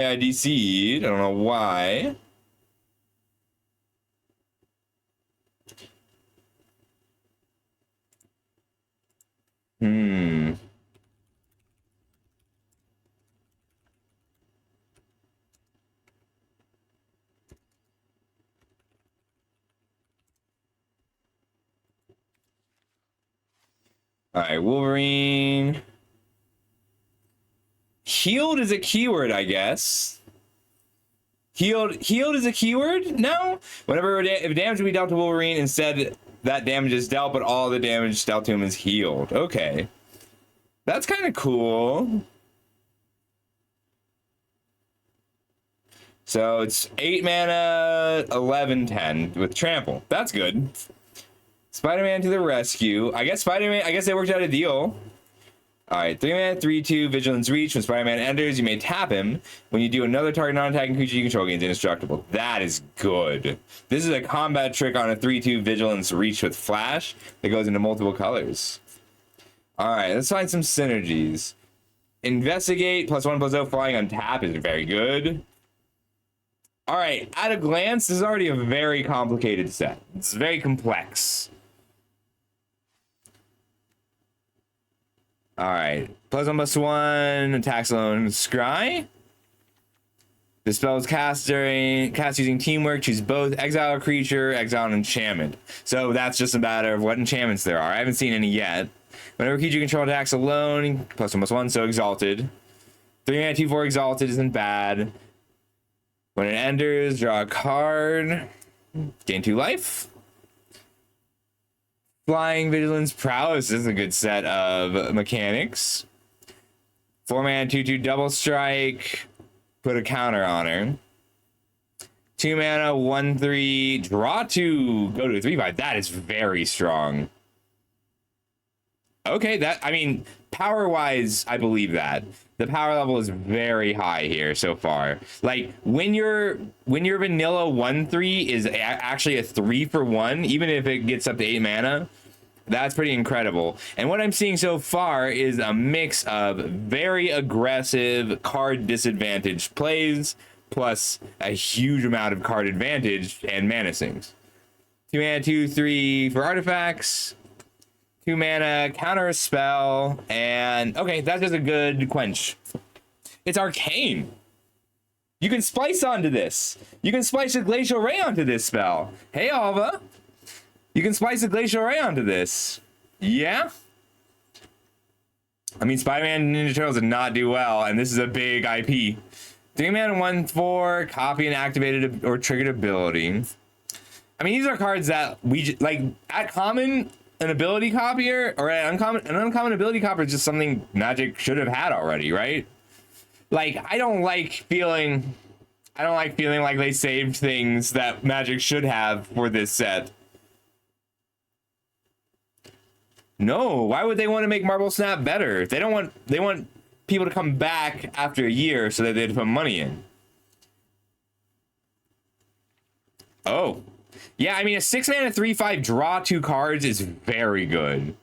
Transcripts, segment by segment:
I DC'd. I don't know why. Hmm. All right, Wolverine. Healed is a keyword, I guess. Healed is a keyword? No? Whenever if damage will be dealt to Wolverine, instead that damage is dealt, but all the damage dealt to him is healed. Okay. That's kind of cool. So it's 8 mana, 11/10 with trample. That's good. Spider-Man to the rescue. I guess they worked out a deal. Alright, 3 mana, 3/2, Vigilance Reach. When Spider-Man enters, you may tap him. When you do, another target non-attacking creature you control gains indestructible. That is good. This is a combat trick on a 3/2 Vigilance Reach with Flash that goes into multiple colors. Alright, let's find some synergies. Investigate, +1/+0, flying on tap is very good. Alright, at a glance, this is already a very complicated set. It's very complex. Alright, +1/+1, attacks alone, Scry. The spell is cast using teamwork. Choose both exile a creature, exile an enchantment. So that's just a matter of what enchantments there are. I haven't seen any yet. Whenever creature you control attacks alone, +1/+1, so Exalted. 3 mana, 2/4 Exalted isn't bad. When it enters, draw a card. Gain 2 life. Flying, Vigilance, Prowess is a good set of mechanics. 4 mana, 2/2 double strike. Put a counter on her. 2 mana, 1/3, draw 2, go to a 3/5. That is very strong. Okay, I mean, power-wise, I believe that. The power level is very high here so far. Like, when your vanilla 1/3 is actually a 3-for-1, even if it gets up to 8 mana, that's pretty incredible. And what I'm seeing so far is a mix of very aggressive card disadvantage plays, plus a huge amount of card advantage and mana sinks. 2 mana, 2/3 for artifacts. 2 mana, counter a spell, and okay, that's just a good quench. It's arcane. You can splice onto this. You can splice a Glacial Ray onto this spell. Hey, Alva. You can splice a Glacial Ray onto this. Yeah? I mean, Spider-Man and Ninja Turtles did not do well, and this is a big IP. 3 mana, 1/4, copy an activated or triggered ability. I mean, these are cards that we, like, at common, an ability copier, or an uncommon ability copier is just something Magic should have had already, right? Like, I don't like feeling like they saved things that Magic should have for this set. No, why would they want to make Marble Snap better? They want people to come back after a year so that they'd put money in. Oh. Yeah, I mean, a 6 mana 3/5 draw 2 cards is very good.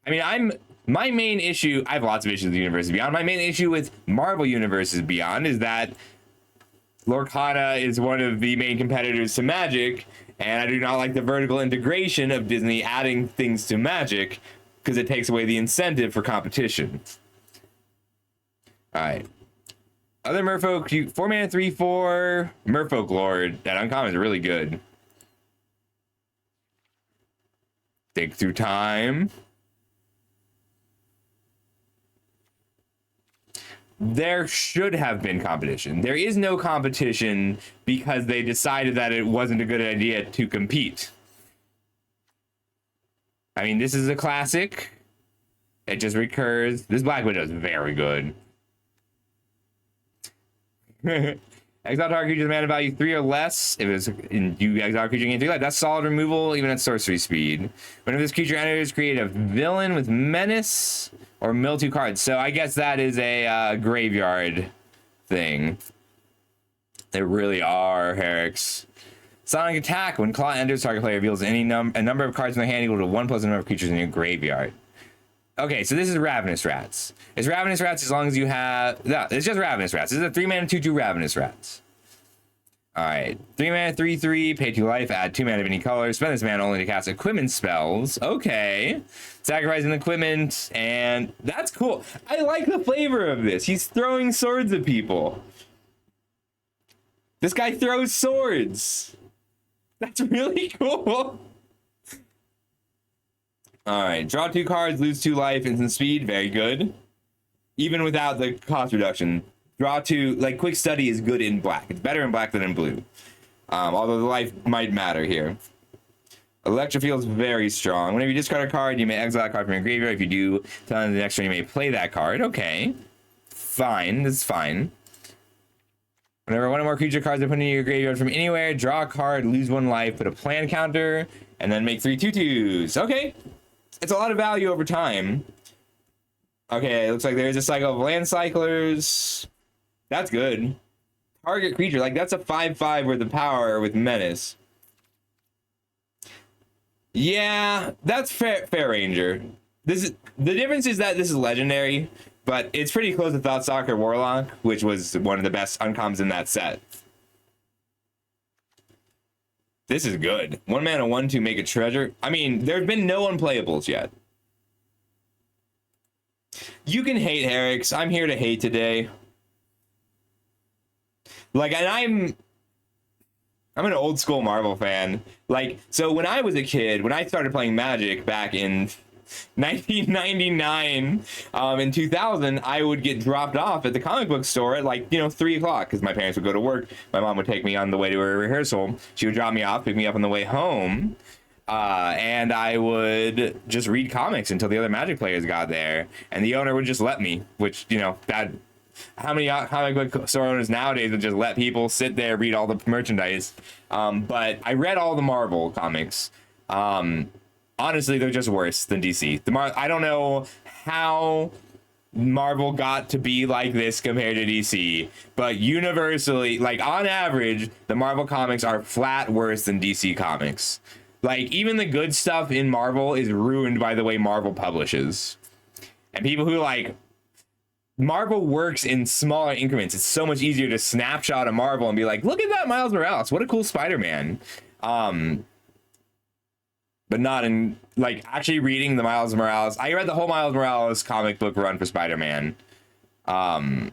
I mean, my main issue, I have lots of issues with Universes Beyond. My main issue with Marvel Universes Beyond is that Lorcana is one of the main competitors to Magic, and I do not like the vertical integration of Disney adding things to Magic because it takes away the incentive for competition. All right. Other Merfolk, 4 mana 3/4 Merfolk Lord. That uncommon is really good. Dig through time. There should have been competition. There is no competition because they decided that it wasn't a good idea to compete. I mean, this is a classic. It just recurs. This Black Widow is very good. Exile target creature's mana value 3 or less. If it's in you exile creature gain 3 life, that's solid removal even at sorcery speed. Whenever this creature enters, create a villain with menace or mill 2 cards. So I guess that is a graveyard thing. They really are, Herrick's. Sonic Attack. When Claw enters, target player reveals a number of cards in their hand equal to 1 plus the number of creatures in your graveyard. Okay, so this is Ravenous Rats. It's Ravenous Rats as long as you have... No, it's just Ravenous Rats. This is a 3-mana 2/2 Ravenous Rats. Alright. 3-mana 3/3, pay 2 life, add 2 mana of any color. Spend this mana only to cast equipment spells. Okay. Sacrificing equipment, and that's cool. I like the flavor of this. He's throwing swords at people. This guy throws swords. That's really cool. Alright, draw 2 cards, lose 2 life, instant speed, very good. Even without the cost reduction. Draw 2, like, quick study is good in black. It's better in black than in blue. Although the life might matter here. Electrofield's very strong. Whenever you discard a card, you may exile a card from your graveyard. If you do, tell the next turn you may play that card. Okay. Fine, that's fine. Whenever one or more creature cards are put into your graveyard from anywhere, draw a card, lose 1 life, put a plan counter, and then make 3 2/2s. Okay. It's a lot of value over time. Okay, it looks like there's a cycle of land cyclers. That's good. Target creature, like that's a 5/5 worth of power with menace. Yeah, that's fair Ranger. This is the difference is that this is legendary, but it's pretty close to Thoughtstalker Warlock, which was one of the best uncoms in that set. This is good. 1 mana 1/2 make a treasure. I mean, there's been no unplayables yet. You can hate Herix. I'm here to hate today. Like, and I'm an old school Marvel fan. Like, so when I was a kid, when I started playing Magic back in 1999, in 2000, I would get dropped off at the comic book store at, like, 3 o'clock because my parents would go to work. My mom would take me on the way to a rehearsal. She would drop me off, pick me up on the way home, and I would just read comics until the other Magic players got there, and the owner would just let me, which, that... How many comic book store owners nowadays would just let people sit there, read all the merchandise? But I read all the Marvel comics. Honestly, they're just worse than DC. I don't know how Marvel got to be like this compared to DC, but universally, like on average, the Marvel comics are flat worse than DC comics. Like, even the good stuff in Marvel is ruined by the way Marvel publishes. And people who like... Marvel works in smaller increments. It's so much easier to snapshot a Marvel and be like, look at that Miles Morales. What a cool Spider-Man. But not in, like, actually reading the Miles Morales. I read the whole Miles Morales comic book run for Spider-Man. And,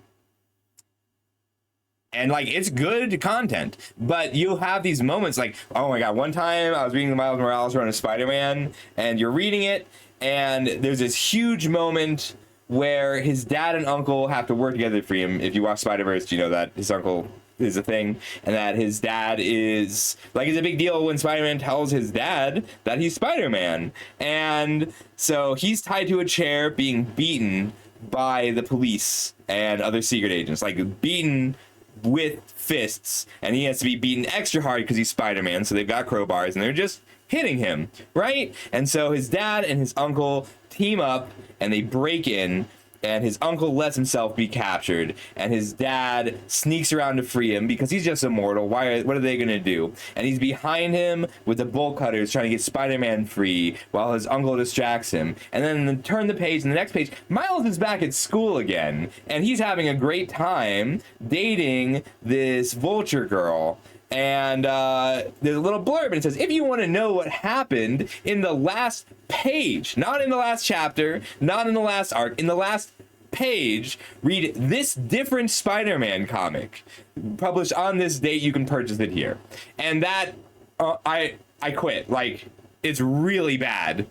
like, it's good content. But you'll have these moments like, oh my god, one time I was reading the Miles Morales run of Spider-Man, and you're reading it, and there's this huge moment where his dad and uncle have to work together for him. If you watch Spider-Verse, you know that his uncle is a thing, and that his dad is, like, it's a big deal when Spider-Man tells his dad that he's Spider-Man. And so he's tied to a chair being beaten by the police and other secret agents, like beaten with fists, and he has to be beaten extra hard because he's Spider-Man, so they've got crowbars, and they're just hitting him, right? And so his dad and his uncle team up, and they break in, and his uncle lets himself be captured, and his dad sneaks around to free him because he's just immortal. What are they gonna do? And he's behind him with the bolt cutters trying to get Spider-Man free while his uncle distracts him. And then turn the page, and the next page, Miles is back at school again, and he's having a great time dating this Vulture girl. And there's a little blurb, and it says, if you want to know what happened in the last page, not in the last chapter, not in the last arc, in the last page, read this different Spider-Man comic published on this date. You can purchase it here. And that I quit. Like, it's really bad.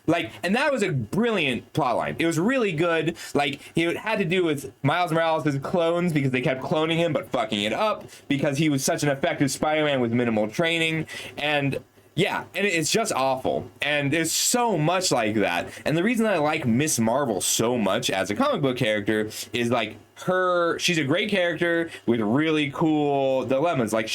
Like, and that was a brilliant plotline. It was really good. Like, it had to do with Miles Morales' clones because they kept cloning him but fucking it up because he was such an effective Spider-Man with minimal training. And yeah, and it's just awful. And there's so much like that. And the reason I like Miss Marvel so much as a comic book character is, like, she's a great character with really cool dilemmas. Like,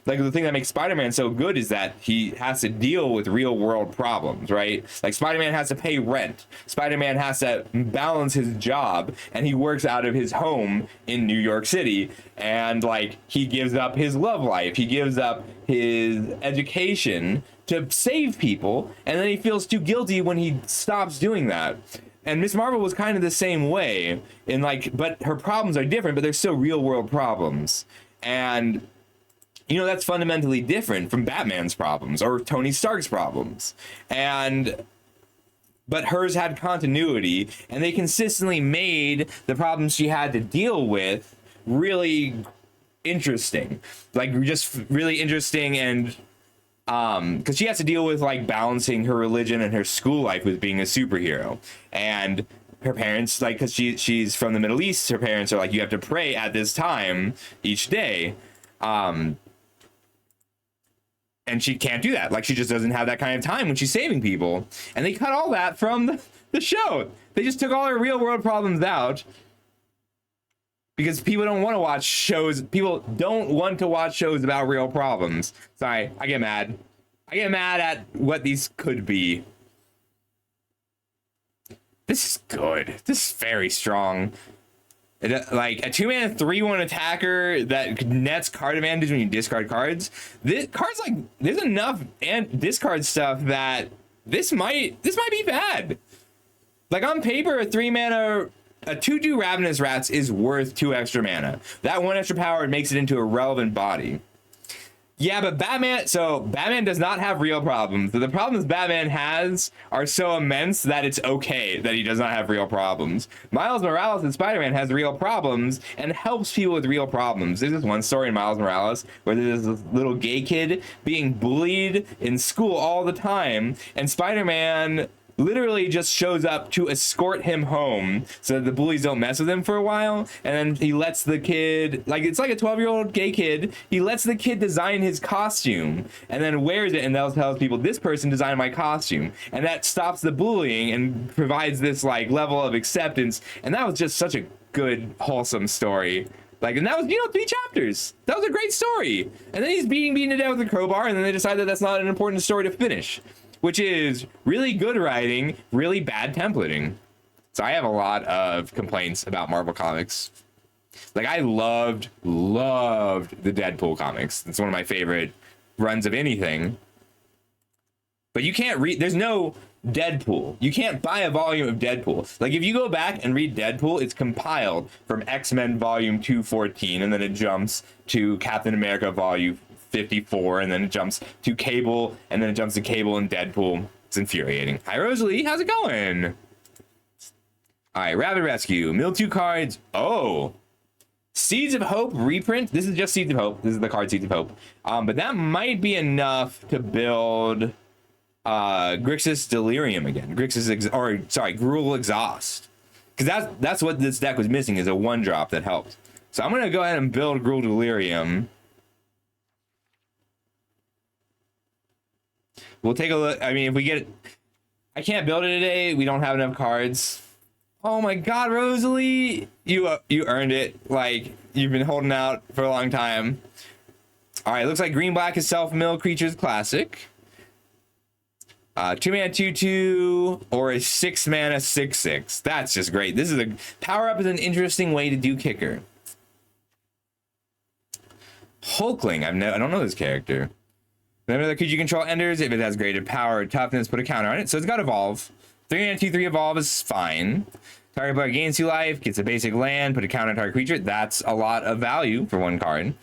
like, the thing that makes Spider-Man so good is that he has to deal with real world problems, right? Like, Spider-Man has to pay rent. Spider-Man has to balance his job, and he works out of his home in New York City. And, like, he gives up his love life. He gives up his education to save people, and then he feels too guilty when he stops doing that. And Miss Marvel was kind of the same way in like, but her problems are different, but they're still real world problems. And you know, that's fundamentally different from Batman's problems or Tony Stark's problems. But hers had continuity, and they consistently made the problems she had to deal with really interesting. Like, just really interesting, and because she has to deal with like balancing her religion and her school life with being a superhero. And her parents, like, because she's from the Middle East, her parents are like, you have to pray at this time each day. And she can't do that. Like, she just doesn't have that kind of time when she's saving people. And they cut all that from the show. They just took all her real world problems out because people don't want to watch shows. People don't want to watch shows about real problems. Sorry, I get mad. I get mad at what these could be. This is good. This is very strong. Like a 2-mana 3/1 attacker that nets card advantage when you discard cards. This cards, like, there's enough and discard stuff that this might be bad. Like, on paper, a 3-mana, a 2/2 Ravenous Rats is worth 2 extra mana. That 1 extra power makes it into a relevant body. Yeah, but Batman does not have real problems. The problems Batman has are so immense that it's okay that he does not have real problems. Miles Morales in Spider-Man has real problems and helps people with real problems. There's this one story in Miles Morales where there's this little gay kid being bullied in school all the time, and Spider-Man literally just shows up to escort him home so that the bullies don't mess with him for a while. And then he lets the kid, like, it's like a 12-year-old gay kid, he lets the kid design his costume and then wears it and tells people, this person designed my costume. And that stops the bullying and provides this like level of acceptance. And that was just such a good, wholesome story. Like, and that was, 3 chapters. That was a great story. And then he's beaten to death with a crowbar, and then they decide that that's not an important story to finish, which is really good writing, really bad templating. So I have a lot of complaints about Marvel Comics. Like, I loved the Deadpool comics. It's one of my favorite runs of anything. But you can't read, there's no Deadpool. You can't buy a volume of Deadpool. Like, if you go back and read Deadpool, it's compiled from X-Men volume 214, and then it jumps to Captain America volume 54, and then it jumps to Cable, and then it jumps to Cable and Deadpool. It's infuriating. Hi, Rosalie. How's it going? All right, Rabbit Rescue. Mill 2 cards. Oh. Seeds of Hope reprint. This is just Seeds of Hope. This is the card Seeds of Hope. But that might be enough to build Grixis Delirium again. Gruul Exhaust. Because that's what this deck was missing, is a 1-drop that helped. So I'm going to go ahead and build Gruul Delirium. We'll take a look. I mean, if we get it, I can't build it today. We don't have enough cards. Oh my God, Rosalie, you earned it. Like, you've been holding out for a long time. All right, looks like Green Black is Self-Mill Creatures Classic. 2-mana 2/2 or a 6-mana 6/6. That's just great. This is a power up is an interesting way to do kicker. Hulkling. I don't know this character. Remember that creature you control enters. If it has graded power or toughness, put a counter on it. So it's got Evolve. 3-mana 2/3 Evolve is fine. Target player gains 2 life, gets a basic land, put a counter on target creature. That's a lot of value for 1 card.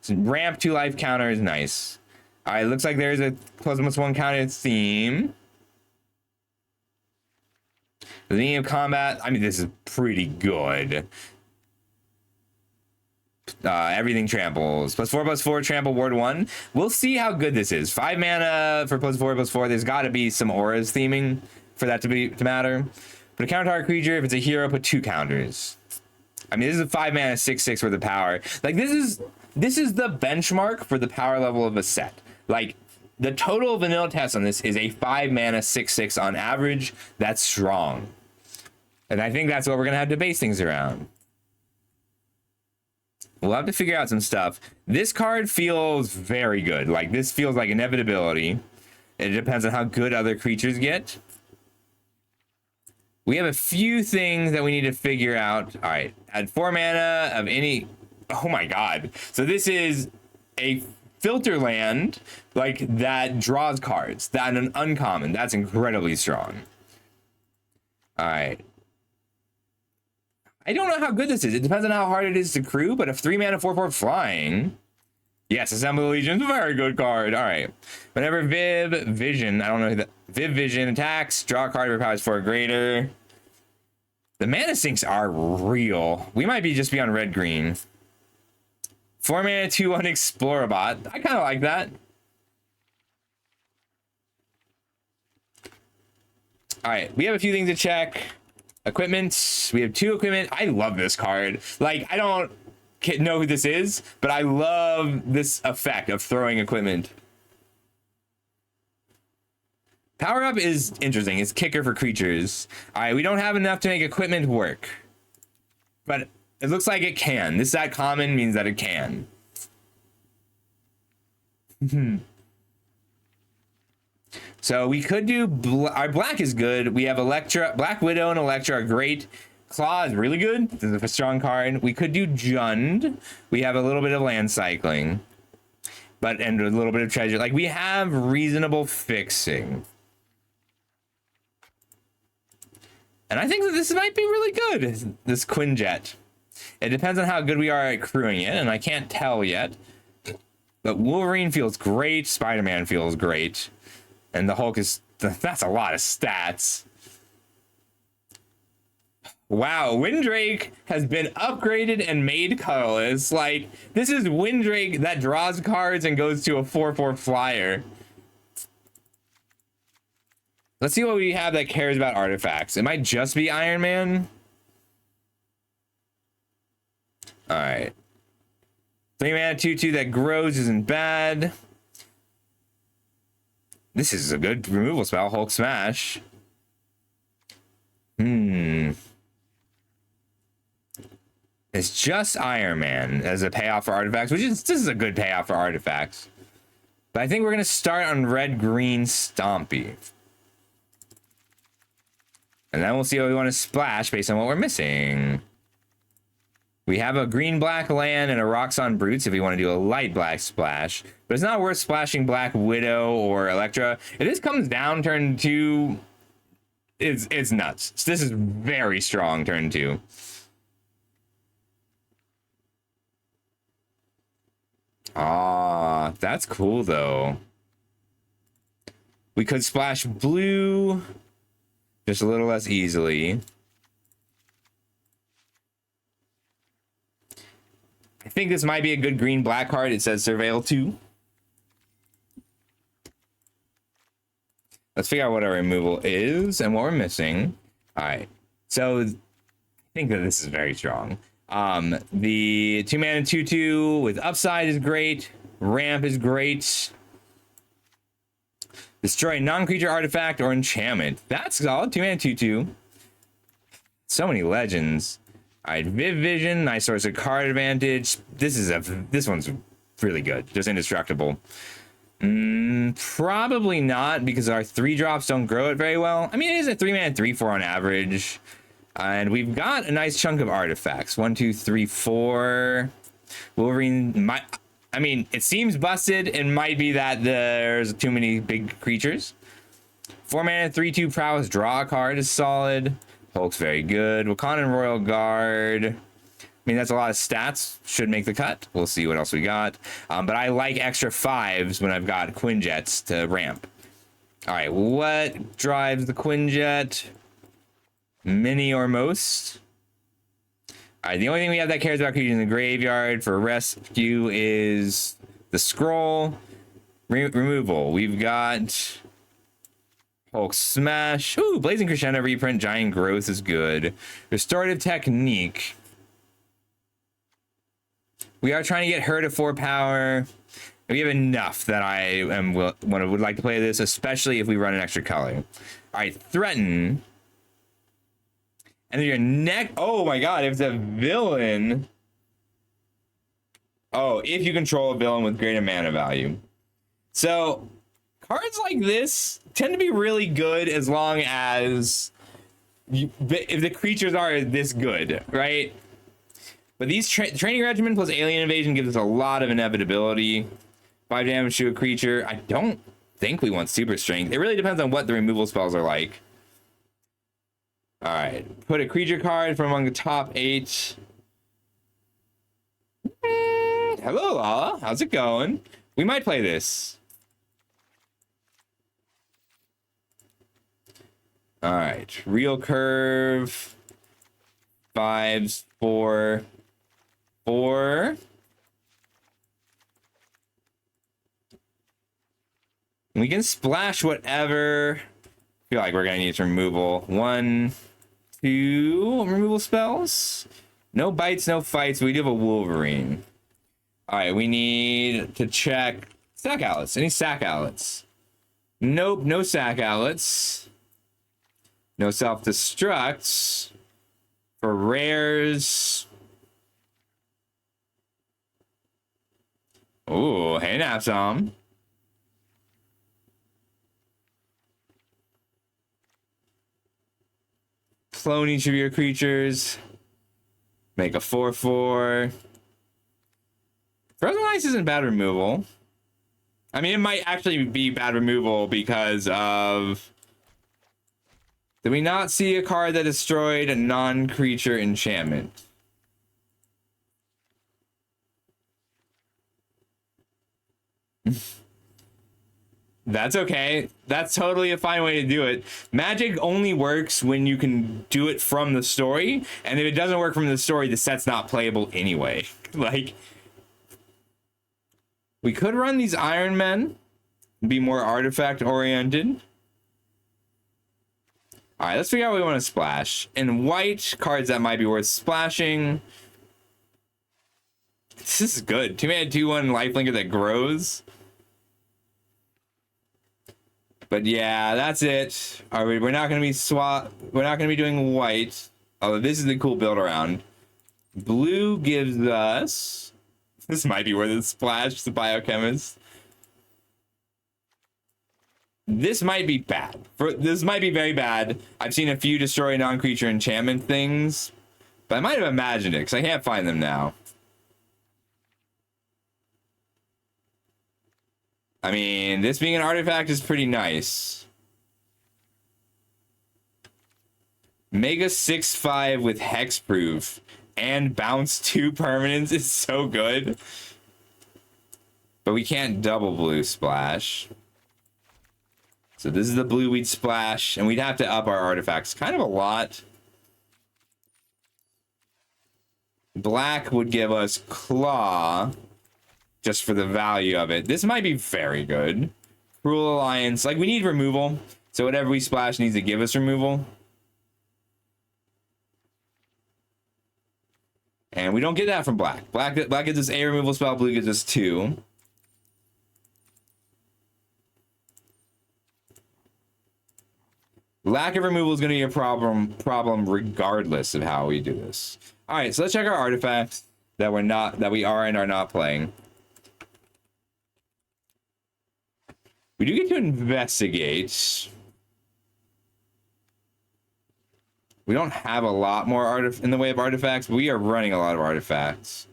So ramp 2 life counter is nice. All right, looks like there's a +1 counter theme. The theme of combat. I mean, this is pretty good. Everything tramples. +4/+4 trample ward 1. We'll see how good this is. 5 mana for +4/+4. There's got to be some auras theming for that to matter. Put a counter target creature. If it's a hero, put 2 counters. I mean, this is a 5 mana 6/6 worth of power. Like, this is the benchmark for the power level of a set. Like, the total vanilla test on this is a 5 mana 6/6 on average. That's strong. And I think that's what we're gonna have to base things around. We'll have to figure out some stuff. This card feels very good. Like, this feels like inevitability. It depends on how good other creatures get. We have a few things that we need to figure out. All right, add 4 mana of any. Oh my God. So this is a filter land, like, that draws cards. That an uncommon. That's incredibly strong. All right. I don't know how good this is. It depends on how hard it is to crew, but if 3 mana 4/4 flying. Yes, Assemble the Legion. Very good card. All right. Whenever Viv Vision, I don't know who that. Viv Vision attacks, draw a card for powers 4 or greater. The mana sinks are real. We might just be on red green. 4 mana 2/1 Explorabot. I kind of like that. All right, we have a few things to check. Equipment. We have 2 equipment. I love this card. Like, I don't know who this is, but I love this effect of throwing equipment. Power up is interesting. It's kicker for creatures. All right, we don't have enough to make equipment work, but it looks like it can. This that common means that it can. So we could do our black is good. We have Electra, Black Widow, and Electra are great. Claw is really good. This is a strong card. We could do Jund. We have a little bit of land cycling, and a little bit of treasure. Like, we have reasonable fixing. And I think that this might be really good, this Quinjet. It depends on how good we are at crewing it, and I can't tell yet. But Wolverine feels great, Spider-Man feels great, and the Hulk is... that's a lot of stats. Wow, Windrake has been upgraded and made colorless. Like, this is Windrake that draws cards and goes to a 4/4 flyer. Let's see what we have that cares about artifacts. It might just be Iron Man. All right. 3 mana 2/2 that grows isn't bad. This is a good removal spell, Hulk Smash. It's just Iron Man as a payoff for artifacts, this is a good payoff for artifacts. But I think we're gonna start on red-green Stompy. And then we'll see what we want to splash based on what we're missing. We have a green-black land and a Roxxon Brutes if we want to do a light black splash. But it's not worth splashing Black Widow or Electra. If this comes down turn 2, it's nuts. So this is very strong turn 2. Ah, that's cool though. We could splash blue just a little less easily. I think this might be a good green-black card. It says Surveil 2. Let's figure out what our removal is and what we're missing. All right. So I think that this is very strong. The 2 mana 2/2 with upside is great. Ramp is great. Destroy non-creature artifact or enchantment. That's solid. 2 mana 2/2. So many legends. All right, Viv Vision, nice source of card advantage. This one's really good, just indestructible. Probably not, because our 3-drops don't grow it very well. I mean, it is a 3 mana 3/4 on average, and we've got a nice chunk of artifacts. 1, 2, 3, 4. Wolverine might. I mean, it seems busted. It might be that there's too many big creatures. 4 mana 3/2 prowess. Draw a card is solid. Hulk's very good. Wakandan Royal Guard. I mean, that's a lot of stats. Should make the cut. We'll see what else we got. But I like extra 5s when I've got Quinjets to ramp. All right, what drives the Quinjet? Mini or most? All right, the only thing we have that cares about creatures in the graveyard for rescue is the scroll. Removal. We've got Hulk Smash. Ooh, Blazing Crescendo reprint. Giant Growth is good. Restorative Technique. We are trying to get her to 4 power. We have enough that I would like to play this, especially if we run an extra color. All right, Threaten. And then your neck. Oh my god, if it's a villain. Oh, if you control a villain with greater mana value. So cards like this tend to be really good as long as if the creatures are this good, right? But these training regimen plus alien invasion gives us a lot of inevitability. 5 damage to a creature. I don't think we want super strength. It really depends on what the removal spells are like. All right, put a creature card from among the top 8. Hello, Lala. How's it going? We might play this. All right, real curve. 5s, 4, 4. We can splash whatever. I feel like we're gonna need some removal. 1, 2 removal spells. No bites, no fights. We do have a Wolverine. All right, we need to check sack outlets. Any sack outlets? Nope, no sack outlets. No self-destructs. For rares. Ooh, hey, Napsom. Clone each of your creatures. Make a 4/4. Frozen Ice isn't bad removal. I mean, it might actually be bad removal because of... Did we not see a card that destroyed a non-creature enchantment? That's okay. That's totally a fine way to do it. Magic only works when you can do it from the story, and if it doesn't work from the story, the set's not playable anyway. Like, we could run these Iron Men, be more artifact oriented. All right, let's figure out what we want to splash. In white, cards that might be worth splashing. This is good. 2-mana 2/1 lifelinker that grows. But yeah, that's it. All right, we're not gonna be We're not gonna be doing white. Although this is the cool build around. Blue gives us. This might be worth a splash. The biochemist. This might be bad. This might be very bad. I've seen a few destroy non-creature enchantment things, but I might have imagined it because I can't find them now. I mean, this being an artifact is pretty nice. Mega 6/5 with hexproof and bounce 2 permanents is so good. But we can't double blue splash. So this is the blue we'd splash, and we'd have to up our artifacts kind of a lot. Black would give us claw. Just for the value of it. This might be very good. Cruel Alliance. Like, we need removal. So whatever we splash needs to give us removal. And we don't get that from black. Black gives us a removal spell. Blue gives us 2. Lack of removal is going to be a problem regardless of how we do this. All right, so let's check our artifacts that we are and are not playing. We do get to investigate. We don't have a lot more in the way of artifacts, but we are running a lot of artifacts.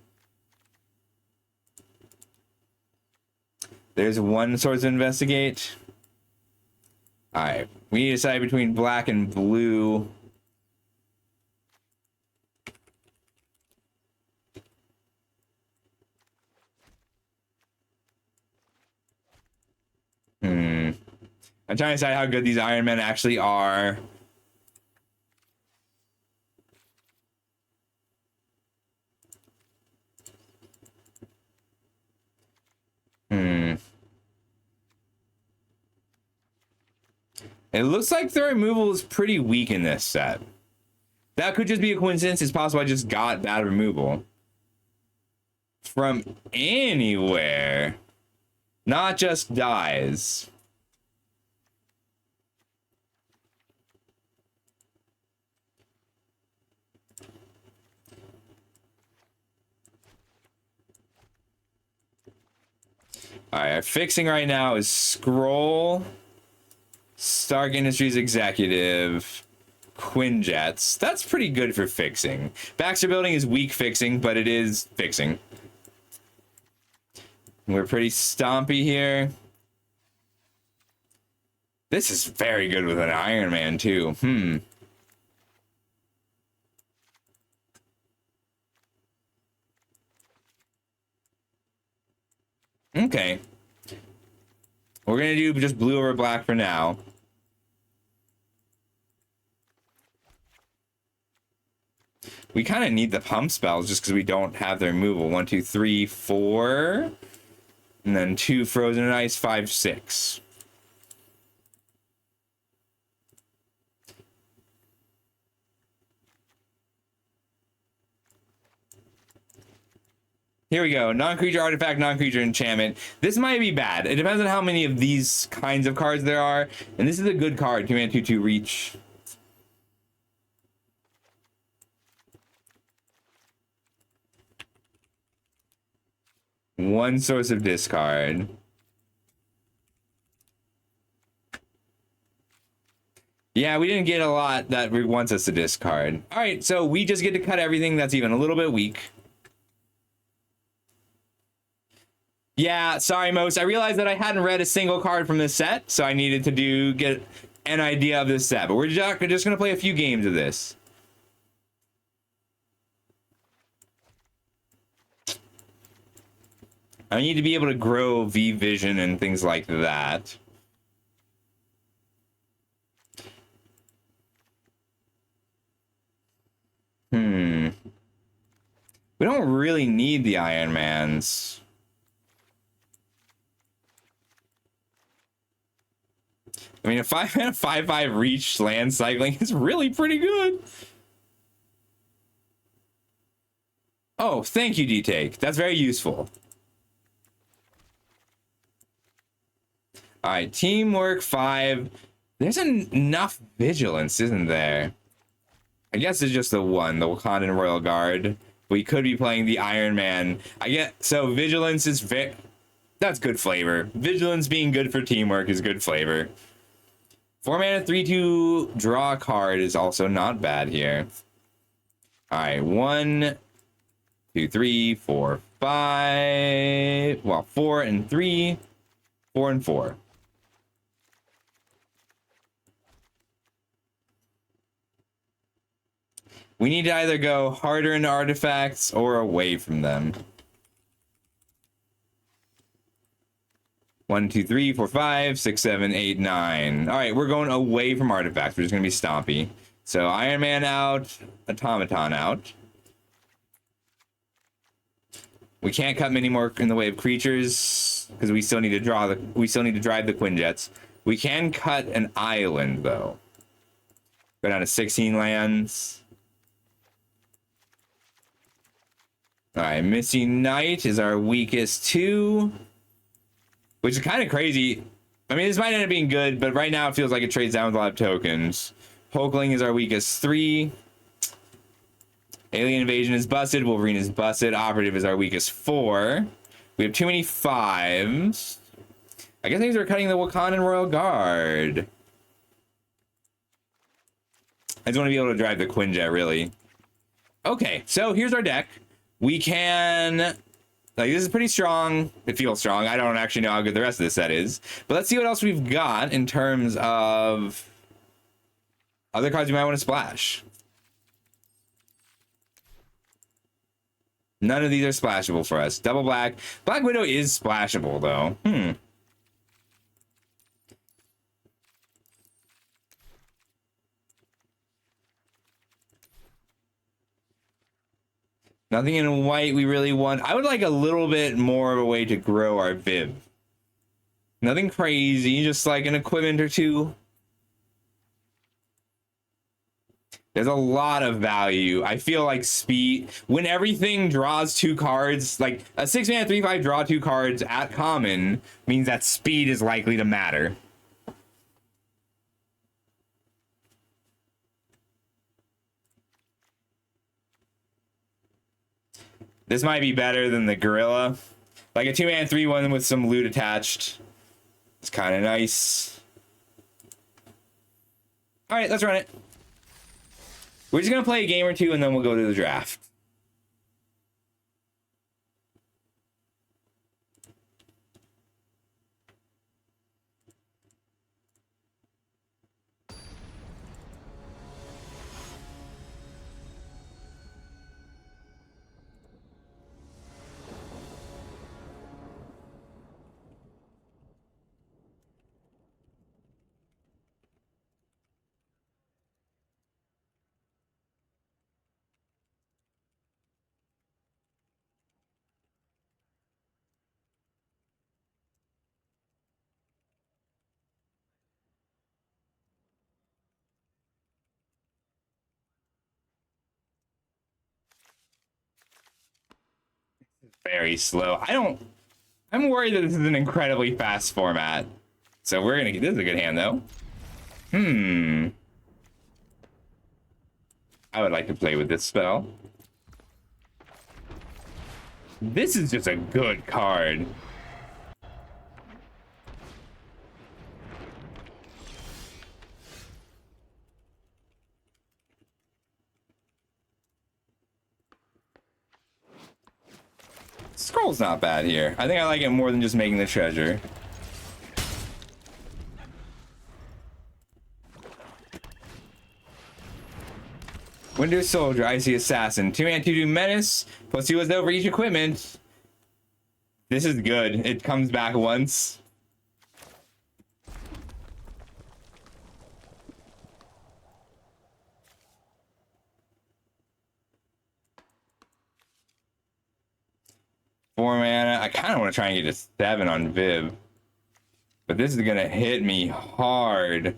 There's one source to investigate. All right, we need to decide between black and blue. I'm trying to decide how good these Iron Men actually are. It looks like the removal is pretty weak in this set. That could just be a coincidence. It's possible I just got that removal. From anywhere. Not just dies. All right, our fixing right now is Scroll, Stark Industries Executive, Quinjets. That's pretty good for fixing. Baxter Building is weak fixing, but it is fixing. We're pretty stompy here. This is very good with an Iron Man, too. Okay. We're gonna do just blue over black for now. We kind of need the pump spells just because we don't have their removal. 1, 2, 3, 4. And then 2 frozen and ice, 5, 6. Here we go. Non-creature artifact, non-creature enchantment. This might be bad. It depends on how many of these kinds of cards there are. And this is a good card. 2-mana, 2/2 reach. One source of discard. Yeah, we didn't get a lot that wants us to discard. All right, so we just get to cut everything that's even a little bit weak. Yeah, sorry, Most. I realized that I hadn't read a single card from this set, so I needed to get an idea of this set. But we're just going to play a few games of this. I need to be able to grow V-Vision and things like that. We don't really need the Iron Mans. I mean, a 5-mana 5/5 reach land cycling is really pretty good. Oh, thank you, D-Take. That's very useful. All right, teamwork 5. There's enough vigilance, isn't there? I guess it's just the one, the Wakandan Royal Guard. We could be playing the Iron Man. So vigilance is that's good flavor. Vigilance being good for teamwork is good flavor. 4-mana 3/2 draw a card is also not bad here. All right, 1, 2, 3, 4, 5. Well, 4 and 3, 4 and 4. We need to either go harder into artifacts or away from them. 1, 2, 3, 4, 5, 6, 7, 8, 9. All right, we're going away from artifacts. We're just going to be stompy. So Iron Man out, Automaton out. We can't cut many more in the way of creatures because we still need to drive the Quinjets. We can cut an island though. Go down to 16 lands. All right, Misty Knight is our weakest 2, which is kind of crazy. I mean, this might end up being good, but right now it feels like it trades down with a lot of tokens. Hulkling is our weakest 3. Alien Invasion is busted. Wolverine is busted. Operative is our weakest 4. We have too many 5s. I guess these are cutting the Wakandan Royal Guard. I just want to be able to drive the Quinjet, really. Okay, so here's our deck. We can, like, this is pretty strong. It feels strong. I don't actually know how good the rest of this set is. But let's see what else we've got in terms of other cards we might want to splash. None of these are splashable for us. Double Black. Black Widow is splashable, though. Nothing in white we really want. I would like a little bit more of a way to grow our Viv. Nothing crazy, just like an equipment or 2. There's a lot of value. I feel like speed, when everything draws 2 cards, like a 6-mana 3/5 draw 2 cards at common means that speed is likely to matter. This might be better than the Gorilla. Like a 2-mana 3/1 with some loot attached. It's kind of nice. All right, let's run it. We're just going to play a game or 2 and then we'll go to the draft. Very slow. I'm worried that this is an incredibly fast format. So we're gonna get, this is a good hand though. I would like to play with this spell. This is just a good card. Scroll's not bad here. I think I like it more than just making the treasure. Winter Soldier, Icy Assassin, 2-mana 2/2 menace, +2 is over each equipment. This is good. It comes back once. Four mana. I kind of want to try and get a 7 on Viv, but this is gonna hit me hard.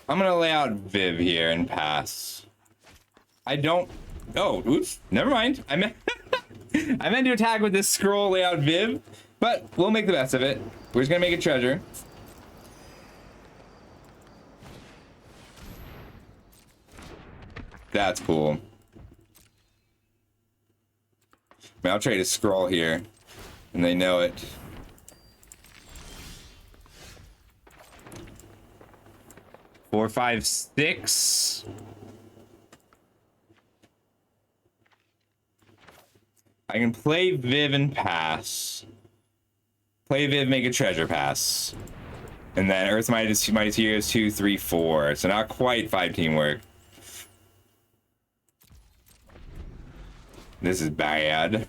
I'm gonna lay out Viv here and pass. I don't. Oh, oops. Never mind. I meant I meant to attack with this scroll, lay out Viv, but we'll make the best of it. We're just gonna make a treasure. That's cool. I mean, I'll trade a scroll here, and they know it. Four, five, six. I can play Viv and pass. Play Viv, make a treasure pass. And then Earth Mightiest Heroes 2, 3, 4. So not quite 5 teamwork. This is bad.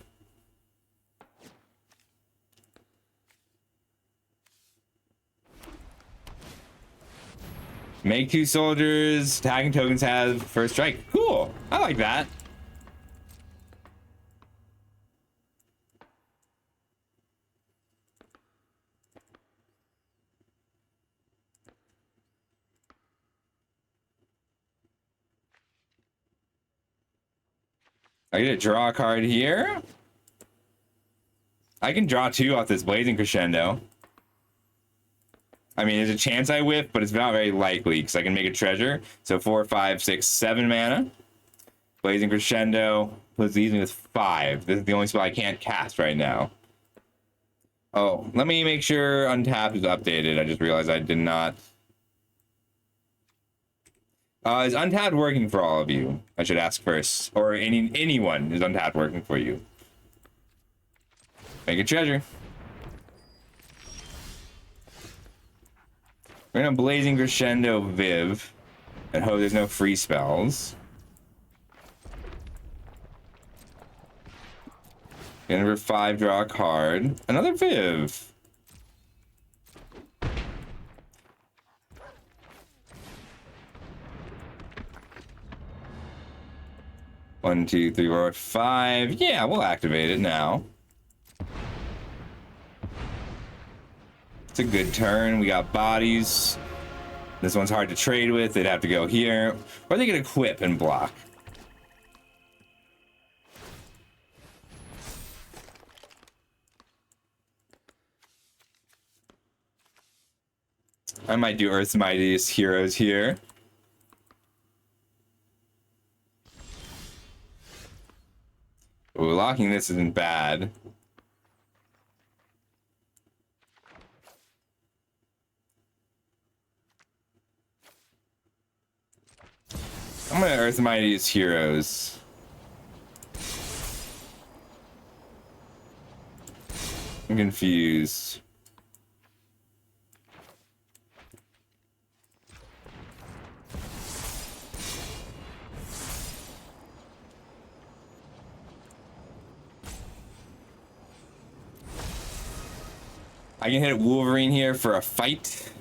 Make 2 soldiers. Tagging tokens have first strike. Cool. I like that. I get to draw a card here. I can draw 2 off this Blazing Crescendo. I mean, there's a chance I whiff, but it's not very likely because I can make a treasure. So 4, 5, 6, 7 mana. Blazing Crescendo leaves me with 5. This is the only spell I can't cast right now. Oh, let me make sure Untapped is updated. I just realized I did not. Is Untapped working for all of you? I should ask first. Or anyone, is Untapped working for you? Make a treasure. We're gonna Blazing Crescendo Viv and hope there's no free spells. Number 5, draw a card. Another Viv. One, two, three, four, 5. Yeah, we'll activate it now. It's a good turn. We got bodies. This one's hard to trade with. They'd have to go here. Or they could equip and block. I might do Earth's Mightiest Heroes here. Ooh, locking this isn't bad. I'm gonna Earth's Mightiest Heroes. I'm confused. I can hit Wolverine here for a fight.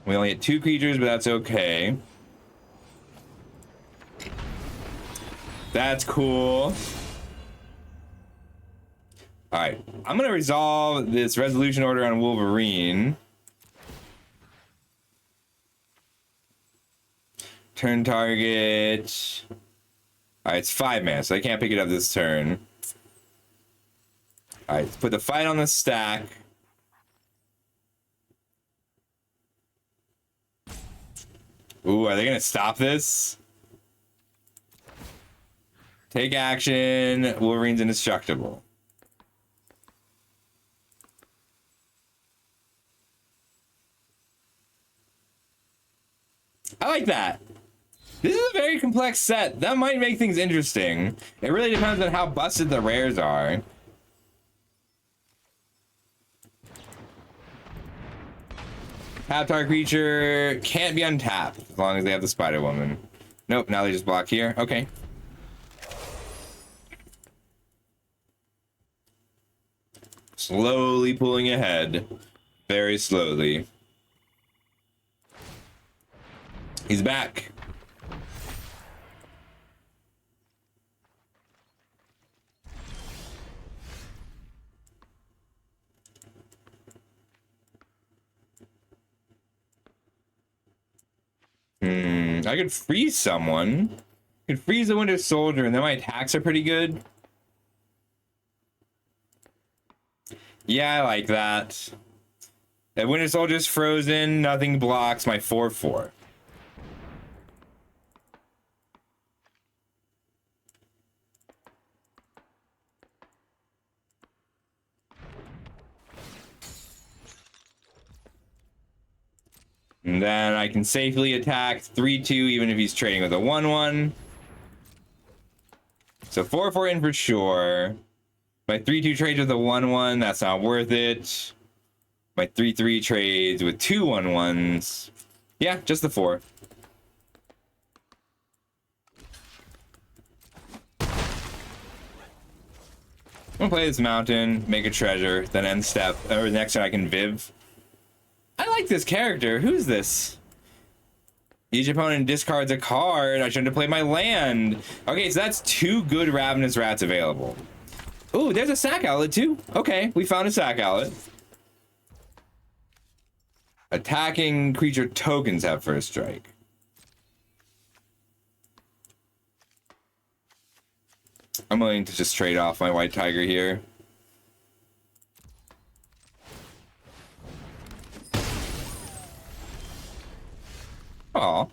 We only hit 2 creatures, but that's okay. That's cool. All right, I'm gonna resolve this resolution order on Wolverine. Turn target. All right, it's 5 mana, so I can't pick it up this turn. All right, let's put the fight on the stack. Ooh, are they gonna stop this? Take action. Wolverine's indestructible. I like that. This is a very complex set. That might make things interesting. It really depends on how busted the rares are. Tap target creature can't be untapped as long as they have the Spider Woman. Nope, now they just block here. Okay. Slowly pulling ahead. Very slowly. He's back. I could freeze someone. I could freeze the Winter Soldier, and then my attacks are pretty good. Yeah, I like that. If Winter Soldier's frozen, nothing blocks my 4/4. And then I can safely attack 3/2 even if he's trading with a 1/1. So 4/4 in for sure. My 3/2 trades with a 1/1, that's not worth it. My 3/3 trades with 2 1/1s. Yeah, just the 4. I'm gonna play this mountain, make a treasure, then end step, or next turn I can Viv. I like this character. Who's this? Each opponent discards a card. I shouldn't have played my land. Okay, so that's 2 good Ravenous Rats available. Ooh, there's a sack outlet too. Okay, we found a sack outlet. Attacking creature tokens have first strike. I'm willing to just trade off my White Tiger here. Aw.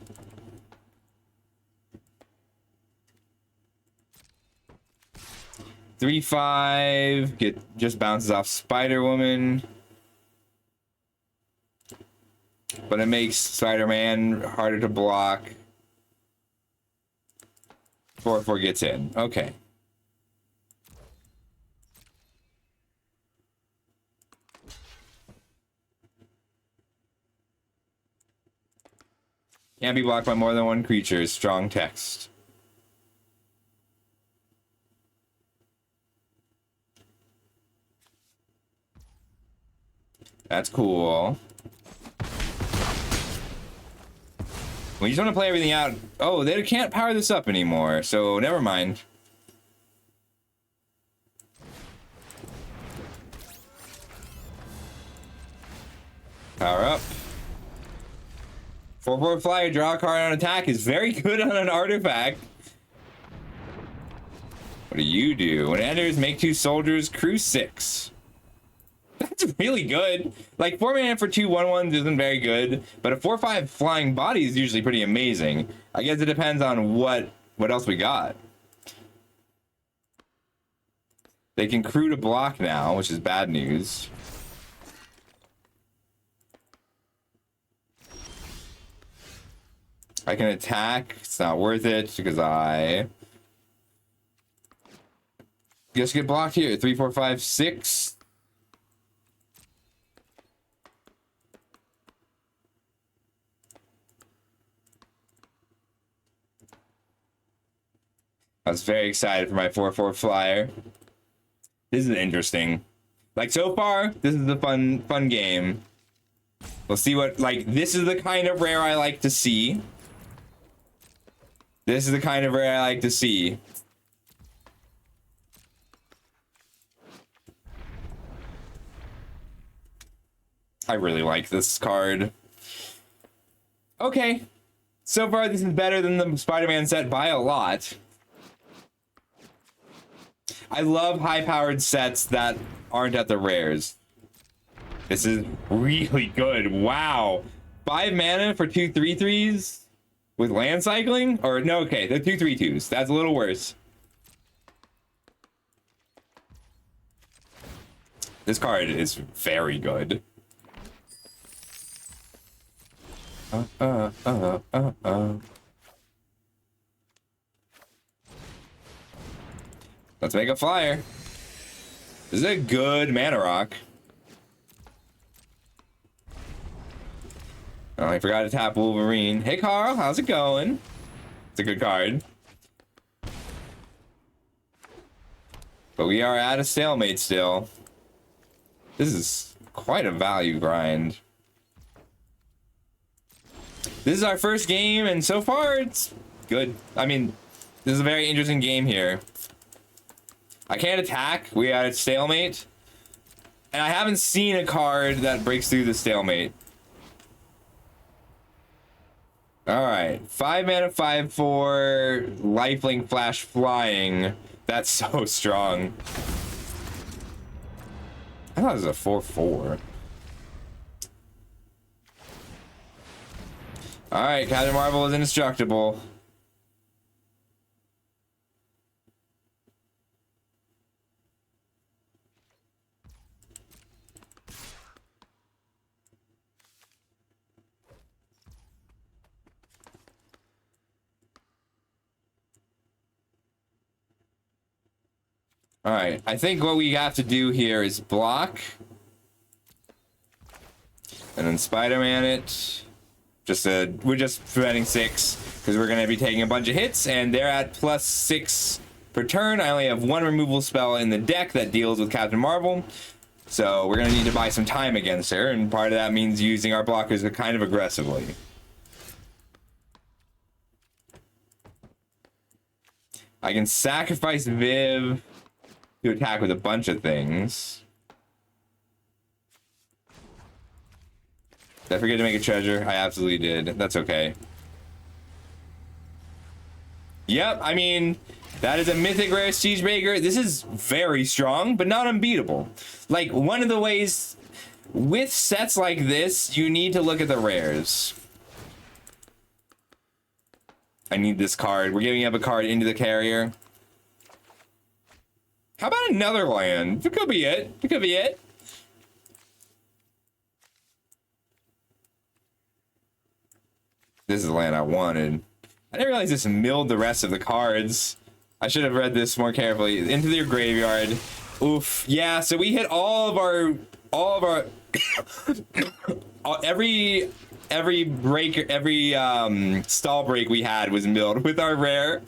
Three, 5. Just bounces off Spider Woman. But it makes Spider-Man harder to block. 4/4 gets in. Okay. Can't be blocked by more than 1 creature. Strong text. That's cool. We just want to play everything out. Oh, they can't power this up anymore, so never mind. Power up. 4/4 flyer, draw a card on attack is very good on an artifact. What do you do? When it enters, make 2 soldiers, crew 6. That's really good. Like 4 mana for 2 1/1s isn't very good, but a 4/5 flying body is usually pretty amazing. I guess it depends on what else we got. They can crew to block now, which is bad news. I can attack. It's not worth it because I just get blocked here. 3, 4, 5, 6. I was very excited for my 4/4 flyer. This is interesting. Like so far, this is a fun game. We'll see what, like, this is the kind of rare I like to see. This is the kind of rare I like to see. I really like this card. Okay. So far, this is better than the Spider-Man set by a lot. I love high-powered sets that aren't at the rares. This is really good. Wow. 5 mana for 2 3/3s with land cycling? Or no, okay, they're 2 3/2s. That's a little worse. This card is very good. Let's make a flyer. This is a good mana rock. Oh, I forgot to tap Wolverine. Hey, Carl, how's it going? It's a good card. But we are at a stalemate still. This is quite a value grind. This is our first game, and so far it's good. I mean, this is a very interesting game here. I can't attack. We are at stalemate. And I haven't seen a card that breaks through the stalemate. Alright. 5 mana, 5/4, lifelink flash flying. That's so strong. I thought it was a 4/4. Alright, Captain Marvel is indestructible. Alright, I think what we have to do here is block. And then Spider-Man it. We're just preventing 6 because we're gonna be taking a bunch of hits, and they're at +6 per turn. I only have 1 removal spell in the deck that deals with Captain Marvel, so we're gonna need to buy some time against her, and part of that means using our blockers kind of aggressively. I can sacrifice Viv to attack with a bunch of things. Did I forget to make a treasure? I absolutely did. That's okay. Yep, I mean, that is a mythic rare Siegebreaker. This is very strong, but not unbeatable. Like, one of the ways with sets like this, you need to look at the rares. I need this card. We're giving up a card into the carrier. How about another land? It could be it. It could be it. This is the land I wanted. I didn't realize this milled the rest of the cards. I should have read this more carefully. Into their graveyard. Oof. Yeah, so we hit all of our every break, every stall break we had was milled with our rare,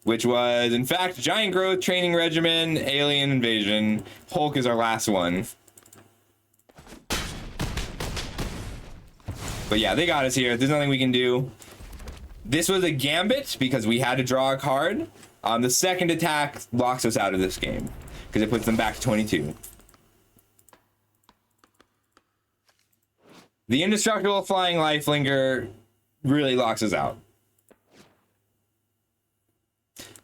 which was in fact Giant Growth, Training Regimen, Alien Invasion. Hulk is our last one. But yeah, they got us here. There's nothing we can do. This was a gambit because we had to draw a card. The second attack locks us out of this game because it puts them back to 22. The indestructible flying lifelinger really locks us out.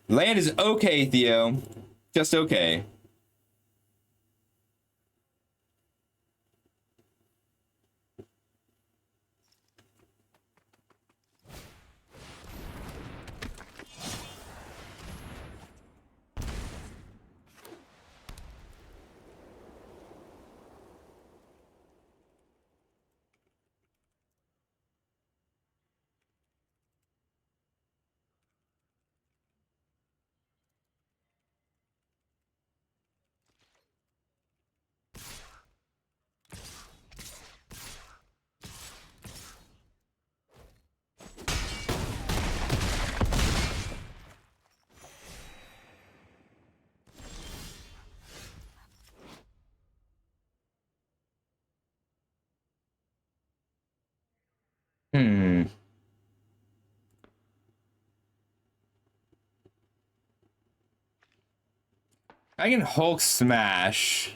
Land is okay, Theo. Just okay. I can Hulk smash.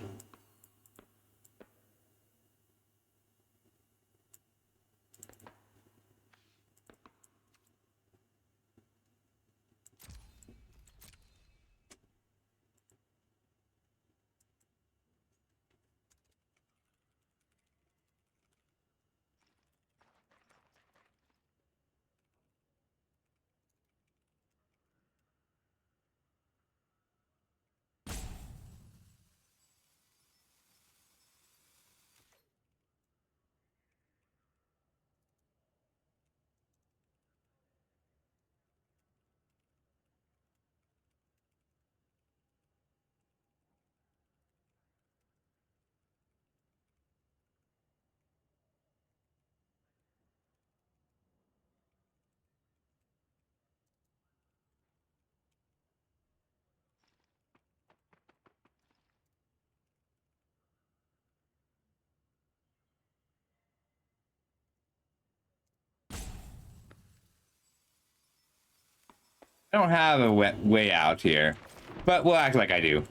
I don't have a way out here, but we'll act like I do.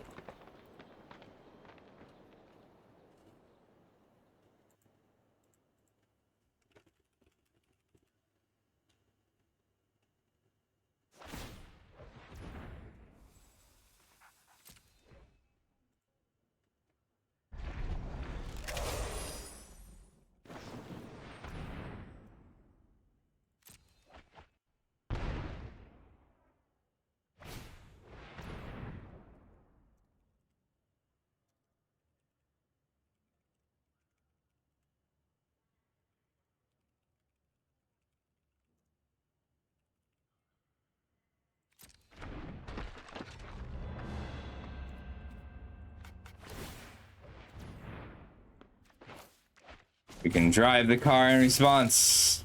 We can drive the car in response.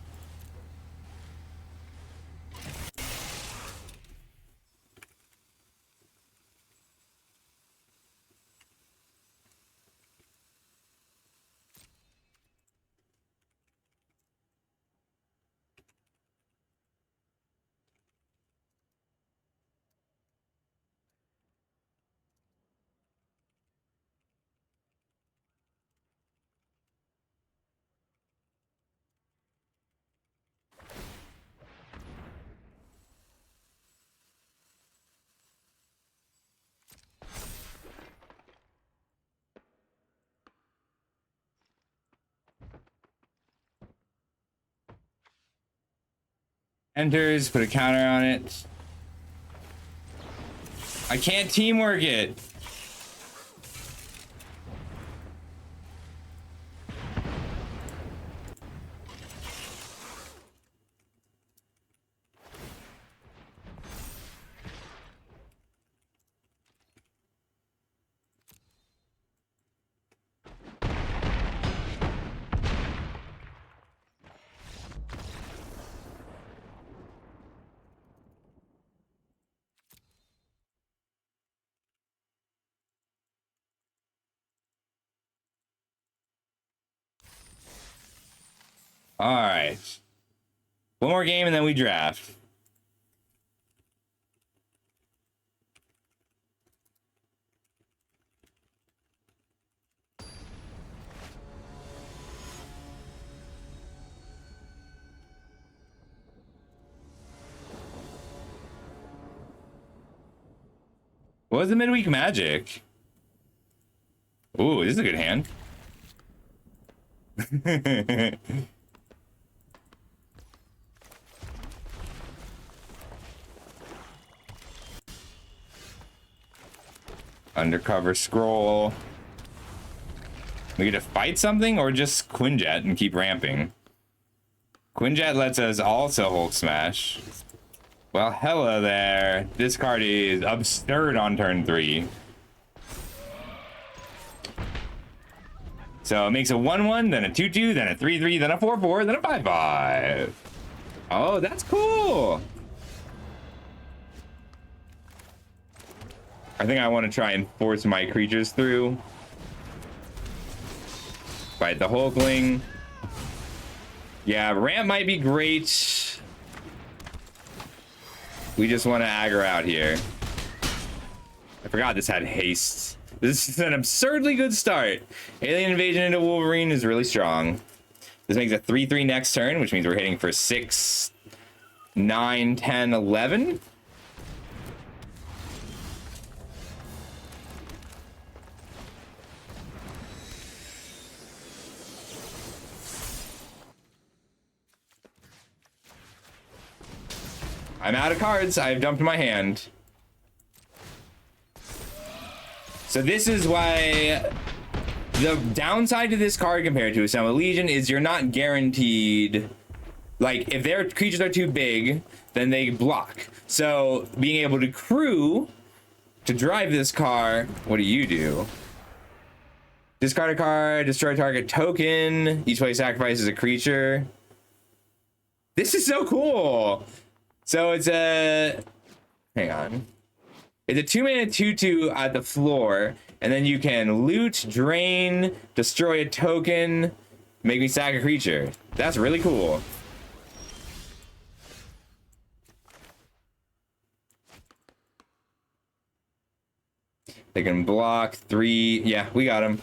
Enters, put a counter on it. I can't teamwork it. All right. One more game and then we draft. What was the midweek magic? Ooh, this is a good hand. Undercover scroll. We get to fight something or just Quinjet and keep ramping. Quinjet lets us also Hulk smash. Well, hello there. This card is absurd on turn 3. So it makes a 1-1, then a 2-2, then a 3-3, then a 4-4, then a 5-5. Oh, that's cool. I think I want to try and force my creatures through. Fight the Hulkling. Yeah, ramp might be great. We just want to aggro out here. I forgot this had haste. This is an absurdly good start. Alien Invasion into Wolverine is really strong. This makes a 3-3 next turn, which means we're hitting for 6, 9, 10, 11. I'm out of cards. I've dumped my hand. So this is why the downside to this card compared to Assembled Legion is you're not guaranteed. Like, if their creatures are too big, then they block. So being able to crew to drive this car, what do? Discard a card, destroy target token. Each player sacrifices a creature. This is so cool. So it's a, hang on. It's a 2-mana 2-2 at the floor, and then you can loot, drain, destroy a token, make me sack a creature. That's really cool. They can block 3. Yeah, we got him.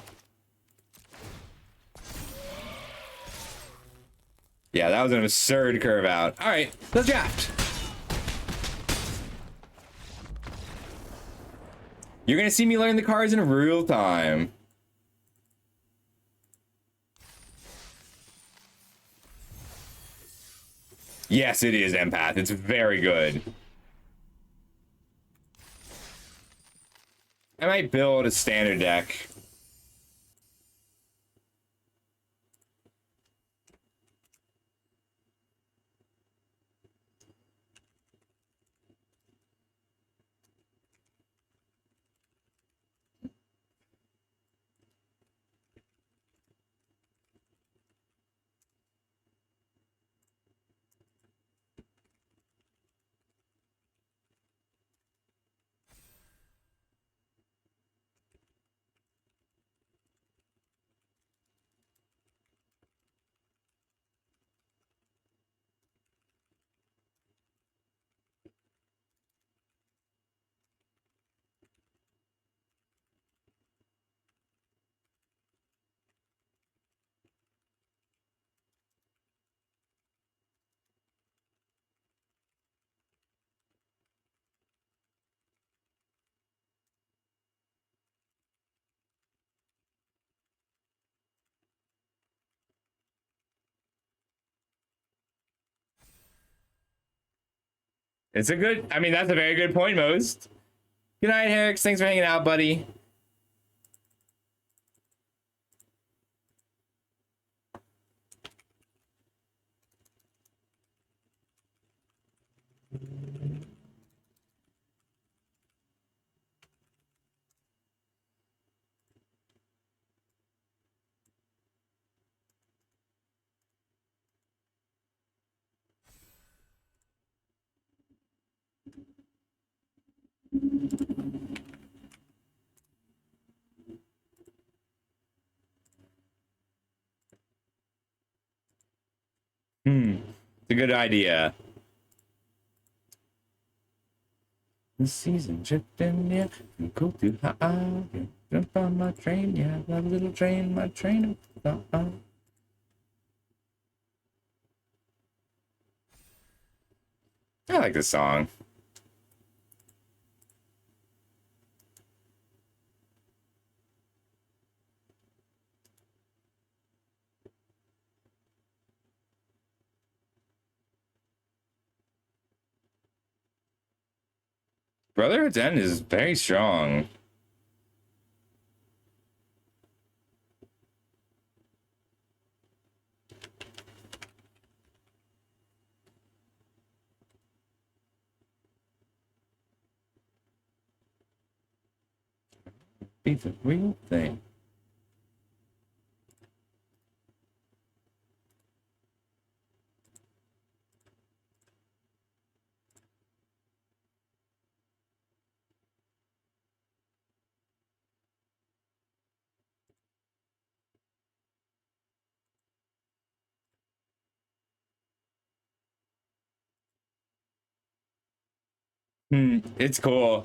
Yeah, that was an absurd curve out. All right, let's draft. You're gonna see me learn the cards in real time. Yes, it is Empath. It's very good. I might build a standard deck. It's a good, I mean, that's a very good point, Most. Good night, Herix. Thanks for hanging out, buddy. It's a good idea. This season tripping, yeah. Go too high. Jump on my train, yeah. Love a little train, my train. I like this song. Brotherhood's End is very strong. It's a real thing. It's cool.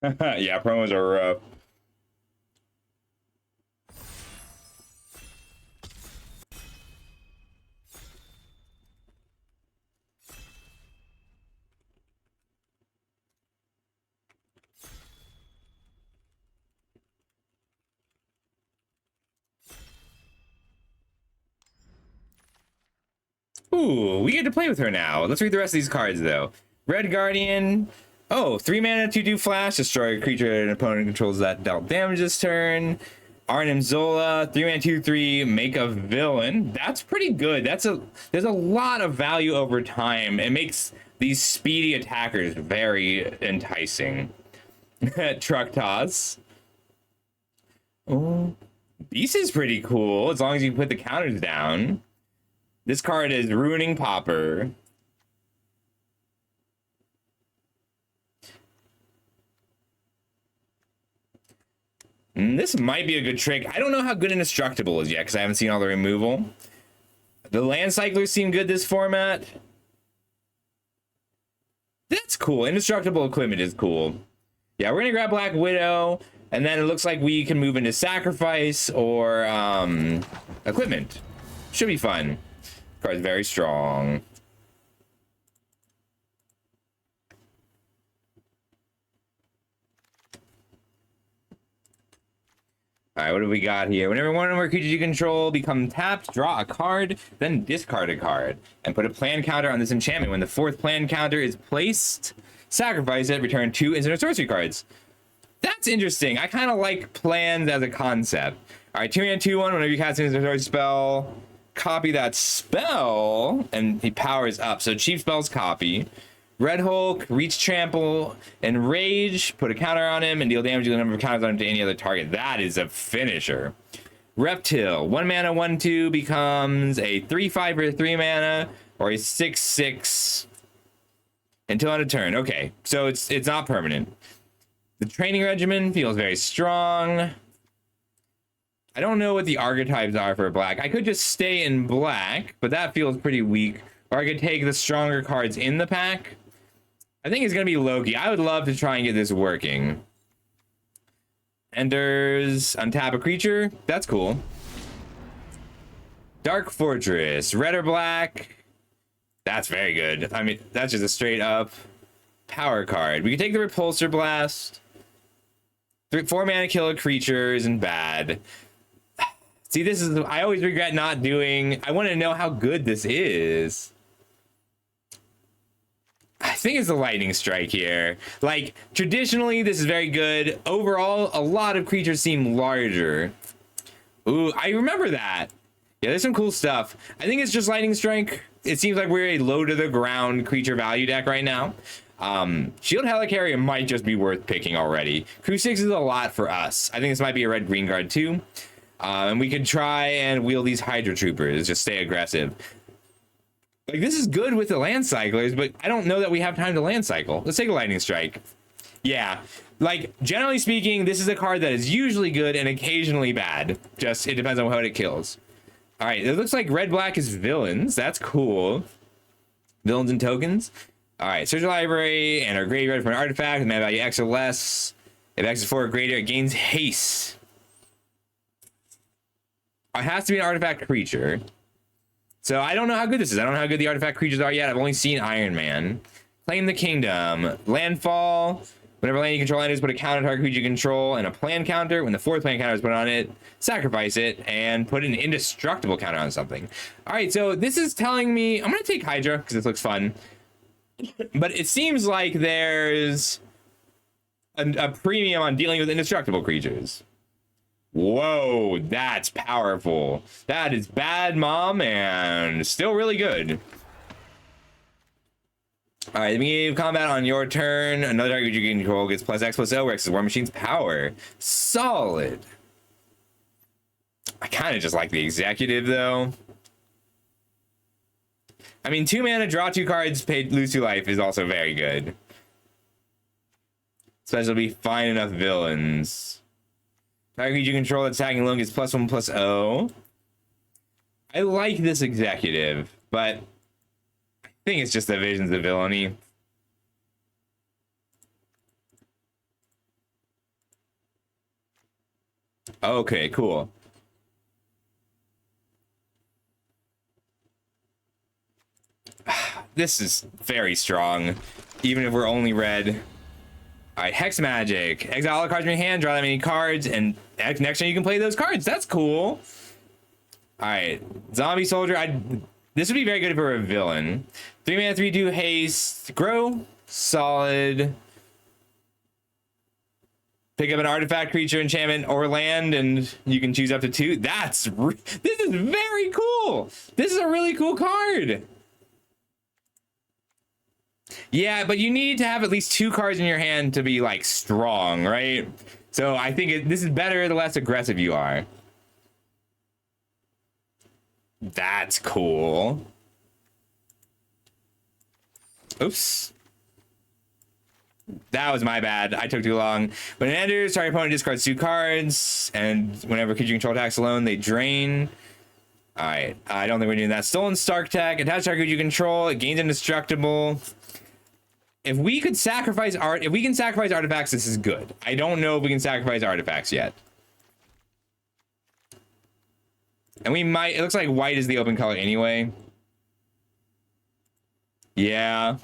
Yeah, promos are rough. Ooh, we get to play with her now. Let's read the rest of these cards, though. Red Guardian. Oh, 3 mana, 2/2 flash. Destroy a creature an opponent controls that dealt damage this turn. Arnim Zola, 3 mana, 2/3. Make a villain. That's pretty good. There's a lot of value over time. It makes these speedy attackers very enticing. Truck Toss. Oh, Beast is pretty cool as long as you put the counters down. This card is Ruining Pauper. This might be a good trick. I don't know how good Indestructible is yet because I haven't seen all the removal. The Land Cyclers seem good this format. That's cool. Indestructible equipment is cool. Yeah, we're gonna grab Black Widow, and then it looks like we can move into Sacrifice or equipment. Should be fun. Card's very strong. All right, what do we got here? Whenever one of our creatures you control become tapped, draw a card, then discard a card, and put a plan counter on this enchantment. When the 4th plan counter is placed, sacrifice it, return 2 instant or sorcery cards. That's interesting. I kind of like plans as a concept. All right, 2 mana, 2/1. Whenever you cast an instant or sorcery spell, copy that spell, and he powers up. So cheap spells copy. Red Hulk, reach, trample, and rage. Put a counter on him and deal damage to the number of counters on him to any other target. That is a finisher. Reptile, 1 mana, 1/2 becomes a 3/5 for 3 mana or a 6/6 until end of turn. Okay, so it's not permanent. The training regimen feels very strong. I don't know what the archetypes are for black. I could just stay in black, but that feels pretty weak. Or I could take the stronger cards in the pack. I think it's going to be Loki. I would love to try and get this working. Enders, untap a creature. That's cool. Dark Fortress, red or black. That's very good. I mean, that's just a straight up power card. We can take the Repulsor Blast. 4 mana, kill a creature isn't bad. See, this is, I always regret not doing, I want to know how good this is. I think it's the Lightning Strike here. Like, traditionally, this is very good. Overall, a lot of creatures seem larger. Ooh, I remember that. Yeah, there's some cool stuff. I think it's just Lightning Strike. It seems like we're a low-to-the-ground creature value deck right now. Shield Helicarrier might just be worth picking already. Crew 6 is a lot for us. I think this might be a red-green card, too. And we could try and wield these Hydra Troopers. Just stay aggressive. Like, this is good with the Land Cyclers, but I don't know that we have time to Land Cycle. Let's take a Lightning Strike. Yeah, like, generally speaking, this is a card that is usually good and occasionally bad. Just, it depends on what it kills. All right, it looks like red-black is villains. That's cool. Villains and tokens. All right, search your library and our graveyard for an artifact with mana value X or less. If X is 4 or greater, it gains haste. It has to be an artifact creature. So I don't know how good this is. I don't know how good the artifact creatures are yet. I've only seen Iron Man. Claim the Kingdom. Landfall. Whenever land you control enters, put a counter target creature you control and a plan counter. When the 4th plan counter is put on it, sacrifice it and put an indestructible counter on something. All right, so this is telling me I'm going to take Hydra because this looks fun. But it seems like there's a premium on dealing with indestructible creatures. Whoa, that's powerful. That is bad, Mom, and still really good. All right, let me combat on your turn. Another target you can control gets plus X+O, where X is War Machine's power. Solid. I kind of just like the executive, though. I mean, 2 mana, draw 2 cards, lose 2 life is also very good. Especially fine enough villains. Target you control attacking alone gets +1/+0. I like this executive, but I think it's just the Visions of Villainy. Okay, cool. This is very strong, even if we're only red. All right, Hex Magic. Exile all the cards from your hand, draw that many cards, and next turn you can play those cards. That's cool. All right, Zombie Soldier. This would be very good for a villain. 3 mana, 3/2 haste, grow, solid. Pick up an artifact, creature, enchantment, or land, and you can choose up to 2. This is very cool. This is a really cool card. Yeah, but you need to have at least 2 cards in your hand to be like strong, right? So I think this is better the less aggressive you are. That's cool. Oops. That was my bad. I took too long. When it enters, target opponent discards 2 cards, and whenever creature control attacks alone, they drain. Alright, I don't think we're doing that. Stolen Stark Tech. Attach target you control. It gains indestructible. If we can sacrifice artifacts, this is good. I don't know if we can sacrifice artifacts yet. And we might. It looks like white is the open color anyway. Yeah.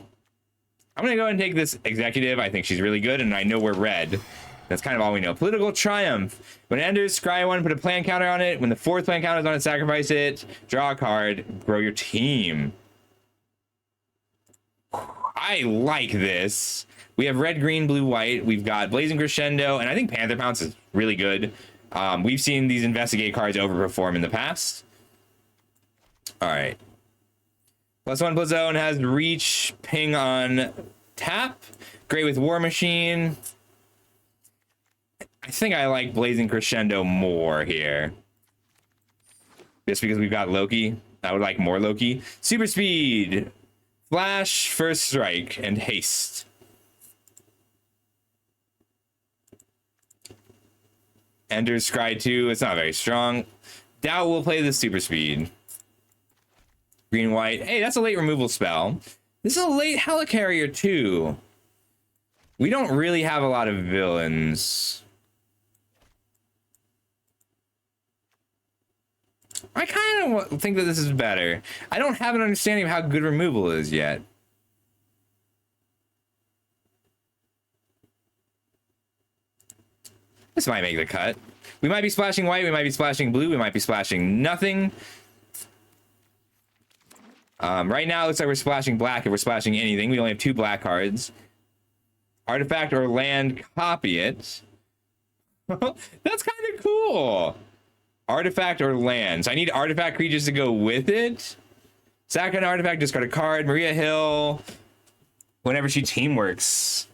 I'm gonna go ahead and take this executive. I think she's really good, and I know we're red. That's kind of all we know. Political Triumph. When it enters, scry 1, put a plan counter on it. When the 4th plan counter is on it, sacrifice it. Draw a card. Grow your team. I like this. We have red, green, blue, white. We've got Blazing Crescendo, and I think Panther Pounce is really good. We've seen these Investigate cards overperform in the past. All right. +1/+0 has reach, ping on tap. Great with War Machine. I think I like Blazing Crescendo more here. Just because we've got Loki. I would like more Loki. Super Speed. Flash, First Strike, and Haste. Enters Scry 2. It's not very strong. Doubt will play the Super Speed. Green, white. Hey, that's a late removal spell. This is a late Helicarrier too. We don't really have a lot of villains. I kind of think that this is better. I don't have an understanding of how good removal is yet. This might make the cut. We might be splashing white, we might be splashing blue, we might be splashing nothing. Right now, it looks like we're splashing black if we're splashing anything. We only have 2 black cards. Artifact or land, copy it. That's kind of cool. Artifact or land. So I need artifact creatures to go with it. Sack an artifact, discard a card. Maria Hill. Whenever she teamworks.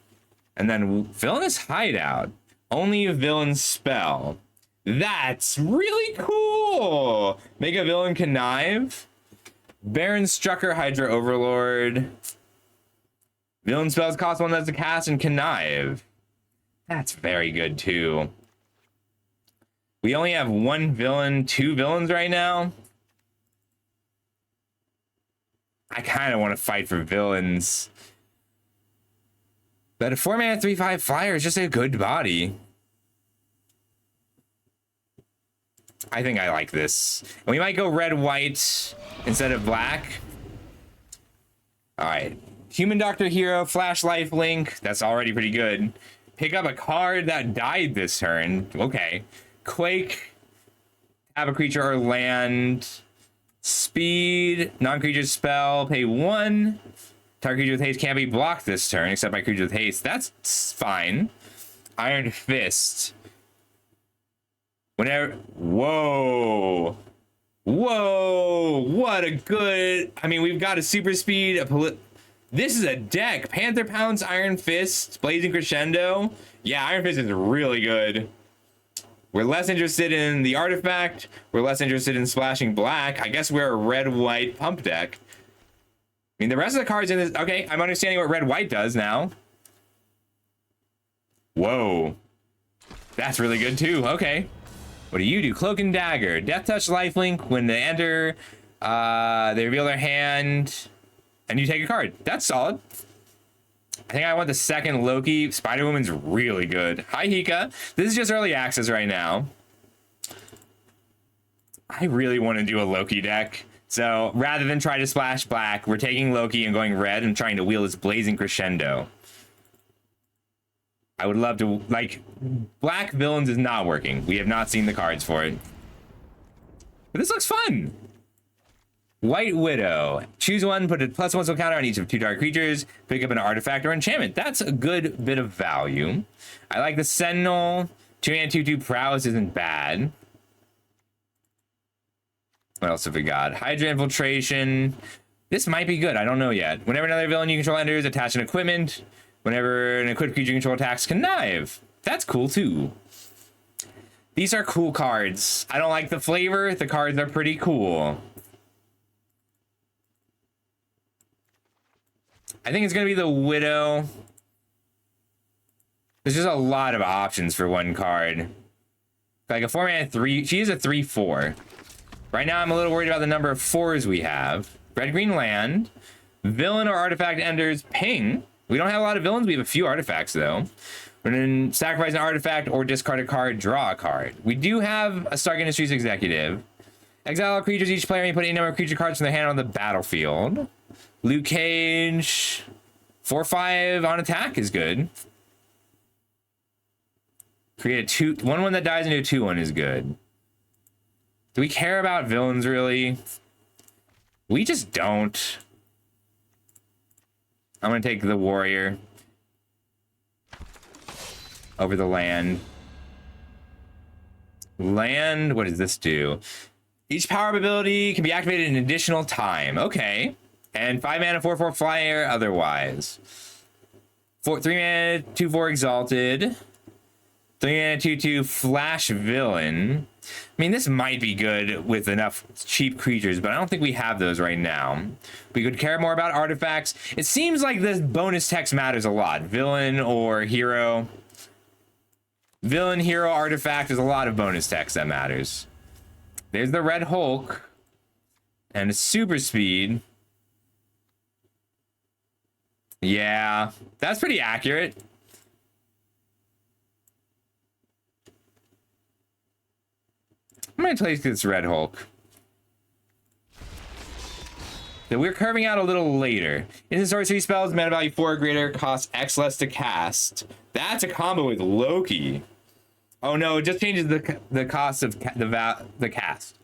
And then Villainous Hideout. Only a villain spell. That's really cool. Make a villain connive. Baron Strucker, Hydra Overlord. Villain spells cost 1 less to cast and connive. That's very good too. We only have 1 villain, 2 villains right now. I kind of want to fight for villains. But a 4 mana 3/5 flyer is just a good body. I think I like this. And we might go red, white instead of black. All right. Human Doctor Hero, Flash Life Link. That's already pretty good. Pick up a card that died this turn. Okay. Quake. Have a creature or land. Speed. Non-creature spell. Pay 1. Target creature with haste can't be blocked this turn except by creature with haste. That's fine. Iron Fist. Whenever. Whoa. Whoa. What a good. I mean, we've got a super speed. This is a deck. Panther Pounce, Iron Fist, Blazing Crescendo. Yeah, Iron Fist is really good. We're less interested in the artifact. We're less interested in splashing black. I guess we're a red-white pump deck. I mean, the rest of the cards in this... Okay, I'm understanding what red-white does now. Whoa. That's really good, too. Okay. What do you do? Cloak and Dagger. Death Touch Lifelink. When they enter, they reveal their hand, and you take a card. That's solid. I think I want the second Loki. Spider-Woman's really good. Hi, Hika. This is just early access right now. I really want to do a Loki deck. So rather than try to splash black, we're taking Loki and going red and trying to wield his Blazing Crescendo. I would love to, like, black villains is not working. We have not seen the cards for it. But this looks fun. White Widow. Choose one, put a +1 soul counter on each of 2 dark creatures, pick up an artifact or enchantment. That's a good bit of value. I like the Sentinel. 2 and 2/2 prowess isn't bad. What else have we got? Hydra Infiltration. This might be good. I don't know yet. Whenever another villain you control enters, attach an equipment. Whenever an equipped creature you control attacks, connive. That's cool too. These are cool cards. I don't like the flavor. The cards are pretty cool. I think it's going to be the Widow. There's just a lot of options for one card. Like a 4-mana 3. She is a 3/4. Right now, I'm a little worried about the number of 4s we have. Red-green land. Villain or artifact enters ping. We don't have a lot of villains. We have a few artifacts, though. We're going to sacrifice an artifact or discard a card, draw a card. We do have a Stark Industries Executive. Exile all creatures. Each player may put any number of creature cards from their hand on the battlefield. Luke Cage. 4/5 on attack is good. Create a 1/1 that dies into a 2/1 is good. Do we care about villains, really? We just don't. I'm going to take the warrior over the land. Land, what does this do? Each power ability can be activated an additional time. Okay. And 5 mana 4/4 flyer otherwise. 3 mana 2/4 exalted. 3 mana 2/2 flash villain. I mean, this might be good with enough cheap creatures, but I don't think we have those right now. We could care more about artifacts. It seems like this bonus text matters a lot. Villain or hero. Villain, hero, artifact. There's a lot of bonus text that matters. There's the Red Hulk. And a super speed. Yeah, that's pretty accurate. I'm going to place this Red Hulk. So we're curving out a little later. Instant sorcery spells, mana value 4 or greater, cost X less to cast. That's a combo with Loki. Oh no, it just changes the cost of the cast.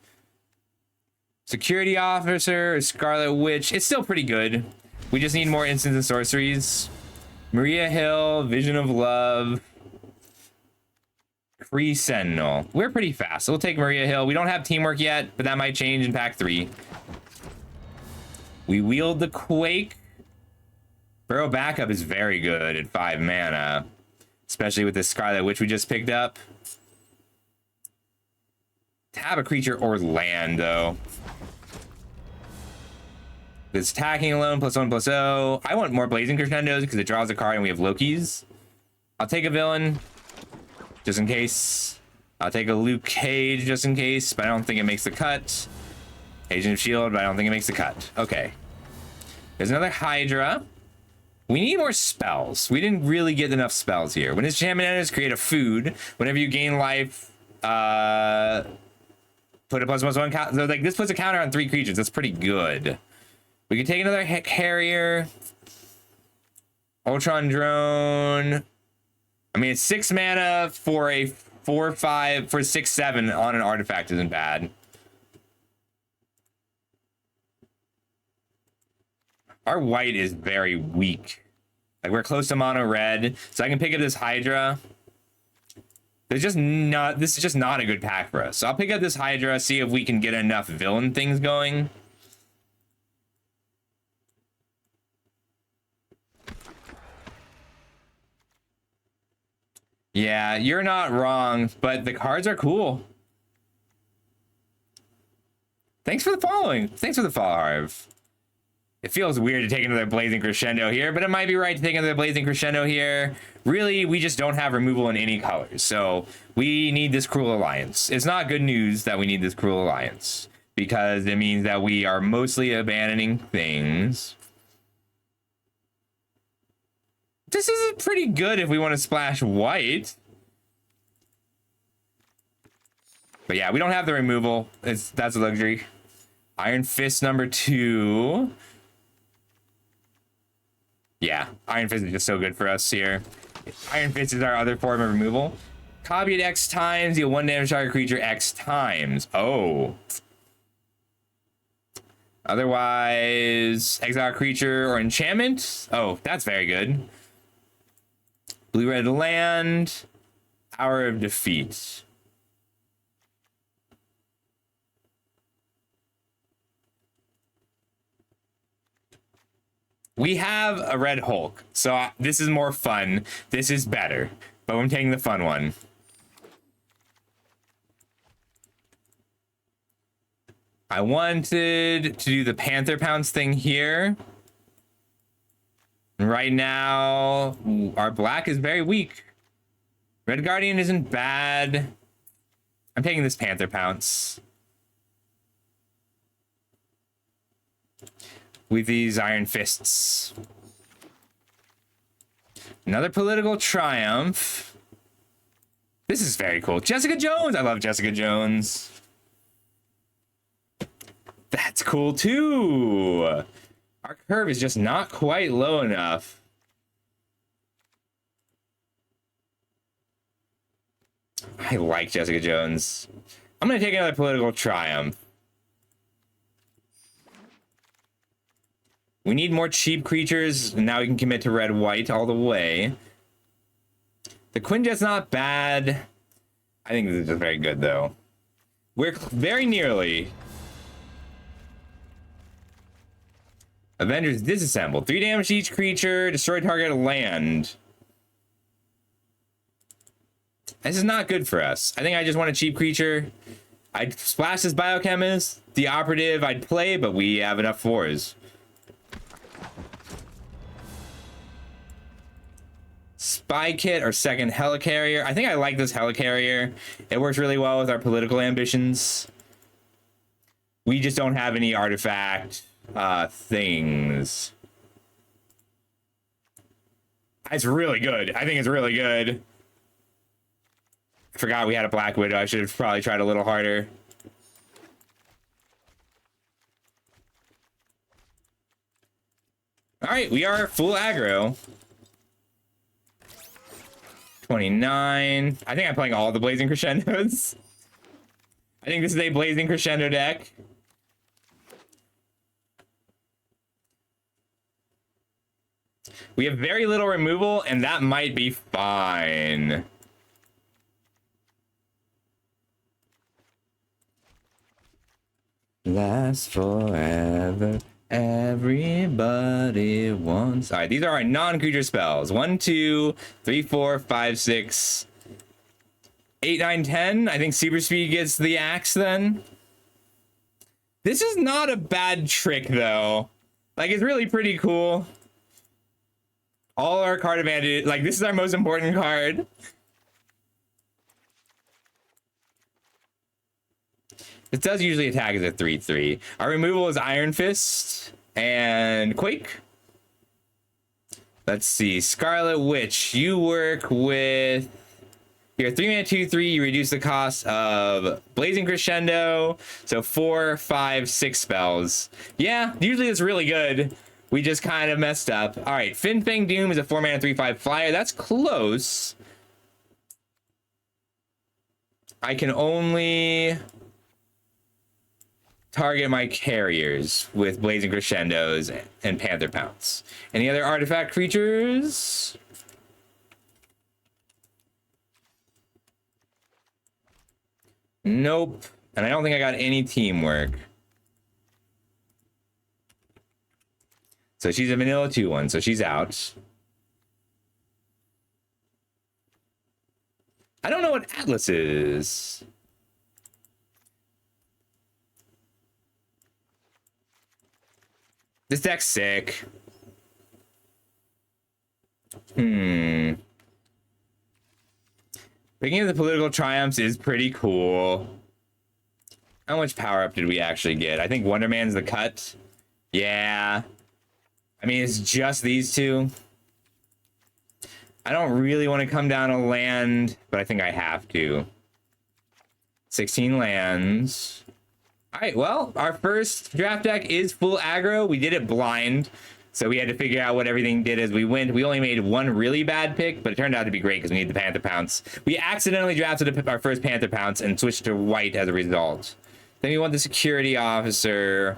Security Officer, Scarlet Witch. It's still pretty good. We just need more instants and sorceries. Maria Hill, Vision of Love. Kree Sentinel. We're pretty fast, so we'll take Maria Hill. We don't have teamwork yet, but that might change in pack 3. We wield the Quake. Burrow Backup is very good at 5 mana, especially with this Scarlet Witch we just picked up. Tap a creature or land, though. This attacking alone, +1/+0. I want more Blazing Crescendos because it draws a card and we have Loki's. I'll take a villain. Just in case. I'll take a Luke Cage just in case, but I don't think it makes the cut. Agent of S.H.I.E.L.D., but I don't think it makes the cut. Okay. There's another Hydra. We need more spells. We didn't really get enough spells here. When his enchantment enters, create a food. Whenever you gain life, put a +1/+1 counter. So, like, this puts a counter on 3 creatures. That's pretty good. We can take another carrier. Ultron Drone. I mean, it's 6 mana for a 4/5 for 6/7 on an artifact isn't bad. Our white is very weak. Like, we're close to mono red, so I can pick up this Hydra. This is just not a good pack for us. So I'll pick up this Hydra, see if we can get enough villain things going. Yeah, you're not wrong, but the cards are cool. Thanks for the following. Thanks for the follow, Harv. It feels weird to take another Blazing Crescendo here, but it might be right to take another Blazing Crescendo here. Really, we just don't have removal in any colors, so we need this Cruel Alliance. It's not good news that we need this Cruel Alliance, because it means that we are mostly abandoning things. This is pretty good if we want to splash white. But yeah, we don't have the removal. That's a luxury. Iron Fist number 2. Yeah, Iron Fist is just so good for us here. Iron Fist is our other form of removal. Copy it X times, deal 1 damage to target creature X times. Oh. Otherwise, exile creature or enchantment. Oh, that's very good. Blue-red land. Hour of Defeat. We have a Red Hulk, so this is more fun. This is better, but I'm taking the fun one. I wanted to do the Panther Pounce thing here. Right now, our black is very weak. Red Guardian isn't bad. I'm taking this Panther Pounce. With these Iron Fists. Another political triumph. This is very cool. Jessica Jones! I love Jessica Jones. That's cool too. Our curve is just not quite low enough. I like Jessica Jones. I'm gonna take another political triumph. We need more cheap creatures, and now we can commit to red-white all the way. The Quinjet's not bad. I think this is just very good, though. We're very nearly. Avengers disassembled. 3 damage to each creature. Destroy target land. This is not good for us. I think I just want a cheap creature. I'd splash this Biochemist. The operative I'd play, but we have enough 4s. Spy Kit or second Helicarrier. I think I like this Helicarrier. It works really well with our political ambitions. We just don't have any artifact things. It's really good. I think it's really good. I forgot we had a Black Widow. I should have probably tried a little harder. All right, we are full aggro. 29. I think I'm playing all the Blazing Crescendos. I think this is a Blazing Crescendo deck. We have very little removal, and that might be fine. Last forever. Everybody wants. All right, these are our non-creature spells. 1, 2, 3, 4, 5, 6, 8, 9, 10. I think Super Speed gets the axe then. This is not a bad trick though. Like, it's really pretty cool. All our card advantage. Like, this is our most important card. It does usually attack as a 3/3. Our removal is Iron Fist and Quake. Let's see. Scarlet Witch. You work with. You're 3-mana 2/3. You reduce the cost of Blazing Crescendo. So 4, 5, 6 spells. Yeah, usually it's really good. We just kind of messed up. All right. Fin Fang Doom is a 4-mana 3/5 flyer. That's close. I can only target my carriers with Blazing Crescendos and Panther Pounce. Any other artifact creatures? Nope. And I don't think I got any teamwork. So she's a vanilla 2/1, so she's out. I don't know what Atlas is. This deck's sick. Picking up the political triumphs is pretty cool. How much power up did we actually get? I think Wonder Man's the cut. Yeah. I mean, it's just these two. I don't really want to come down a land, but I think I have to. 16 lands. All right, well, our first draft deck is full aggro. We did it blind, so we had to figure out what everything did as we went. We only made one really bad pick, but it turned out to be great because we need the Panther Pounce. We accidentally drafted our first Panther Pounce and switched to white as a result. Then we want the Security Officer.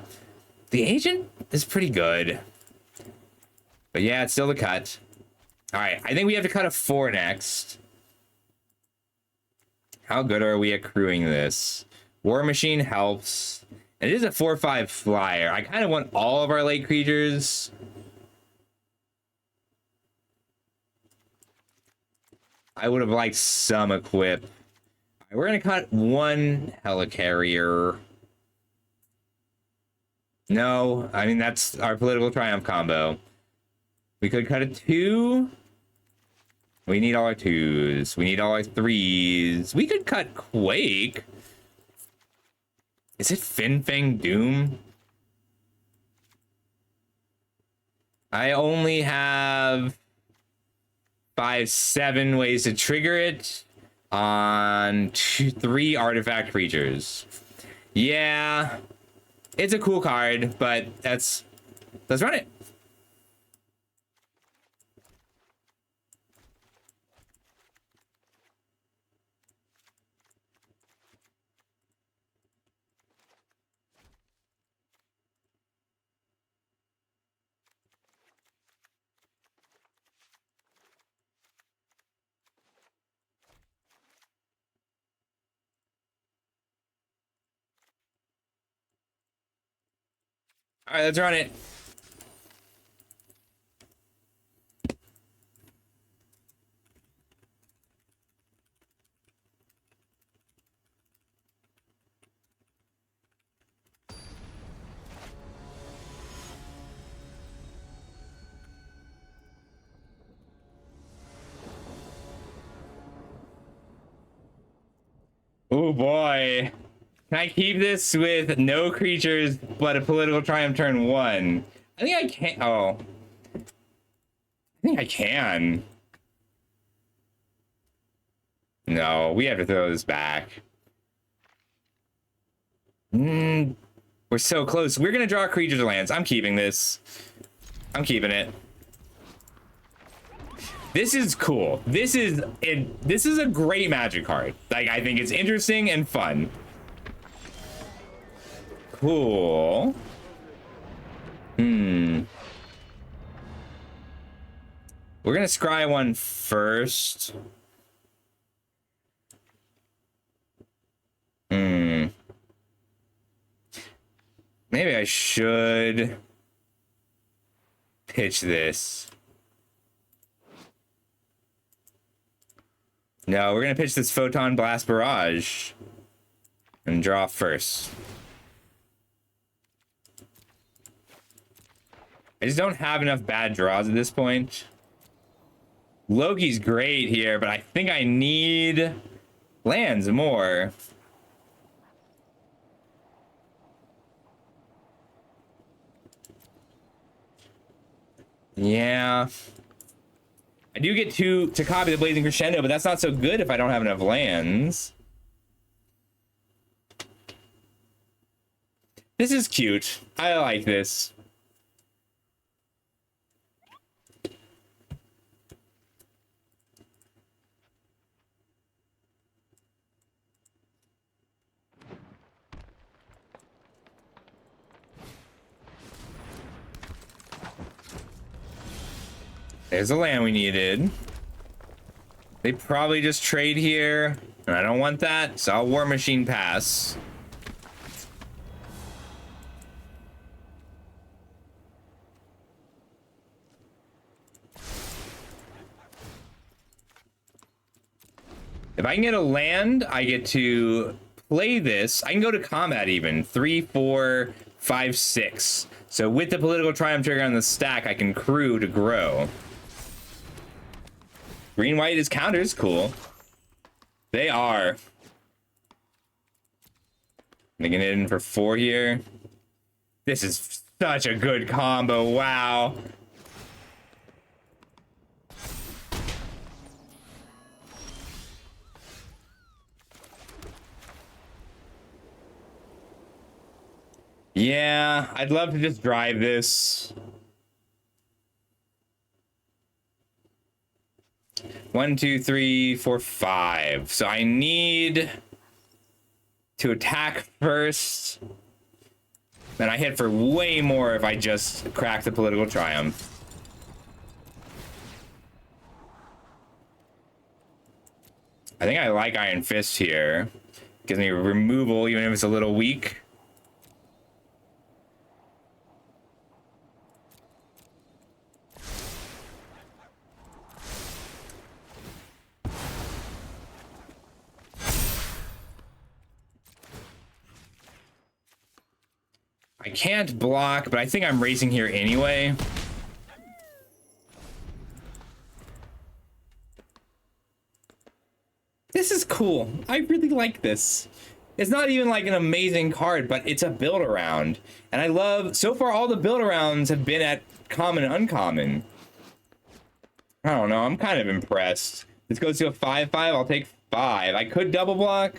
The agent is pretty good. But yeah, it's still the cut. All right, I think we have to cut a 4 next. How good are we at crewing this? War Machine helps. It is a 4/5 flyer. I kind of want all of our late creatures. I would have liked some equip. All right, we're going to cut 1 helicarrier. No, I mean, that's our political triumph combo. We could cut a 2. We need all our 2s. We need all our 3s. We could cut Quake. Is it Fin Fang Doom? I only have 7 ways to trigger it on 3 artifact creatures. Yeah, it's a cool card, but let's run it. All right, let's run it. Oh boy. Can I keep this with no creatures but a political triumph turn 1? I think I can. Oh. I think I can. No, we have to throw this back. We're so close. We're gonna draw creatures lands. I'm keeping this. I'm keeping it. This is cool. This is a great Magic card. Like, I think it's interesting and fun. Cool. We're gonna scry 1 first. Maybe I should pitch this. No, we're gonna pitch this Photon Blast Barrage and draw first. I just don't have enough bad draws at this point. Loki's great here, but I think I need lands more. Yeah. I do get to copy the Blazing Crescendo, but that's not so good if I don't have enough lands. This is cute. I like this. There's the land we needed. They probably just trade here, and I don't want that, so I'll War Machine pass. If I can get a land, I get to play this. I can go to combat even. 3, 4, 5, 6. So with the Political Triumph trigger on the stack, I can crew to grow. Green white is counters, cool. They are. Making it in for 4 here. This is such a good combo, wow. Yeah, I'd love to just drive this. 1, 2, 3, 4, 5. So I need to attack first. And I hit for way more if I just cracked the political triumph. I think I like Iron Fist here. Gives me removal even if it's a little weak. I can't block, but I think I'm racing here anyway. This is cool. I really like this. It's not even like an amazing card, but it's a build around. And I love, so far all the build arounds have been at common and uncommon. I don't know, I'm kind of impressed. This goes to a 5/5, I'll take 5. I could double block.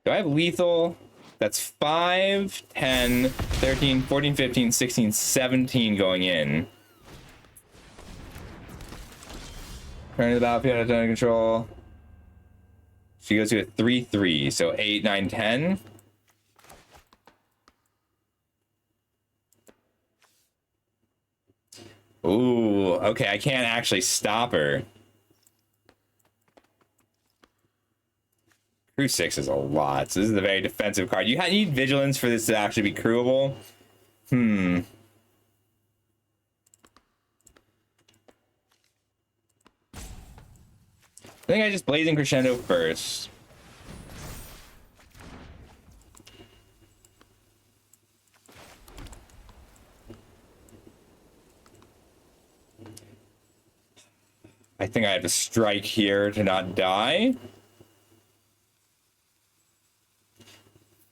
Do I have lethal? That's 5, 10, 13, 14, 15, 16, 17 going in. Turn to the battlefield under control. She goes to a 3/3, so 8, 9, 10. Ooh, okay, I can't actually stop her. Crew 6 is a lot, so this is a very defensive card. You need vigilance for this to actually be crewable. I think I just Blazing Crescendo first. I think I have to strike here to not die.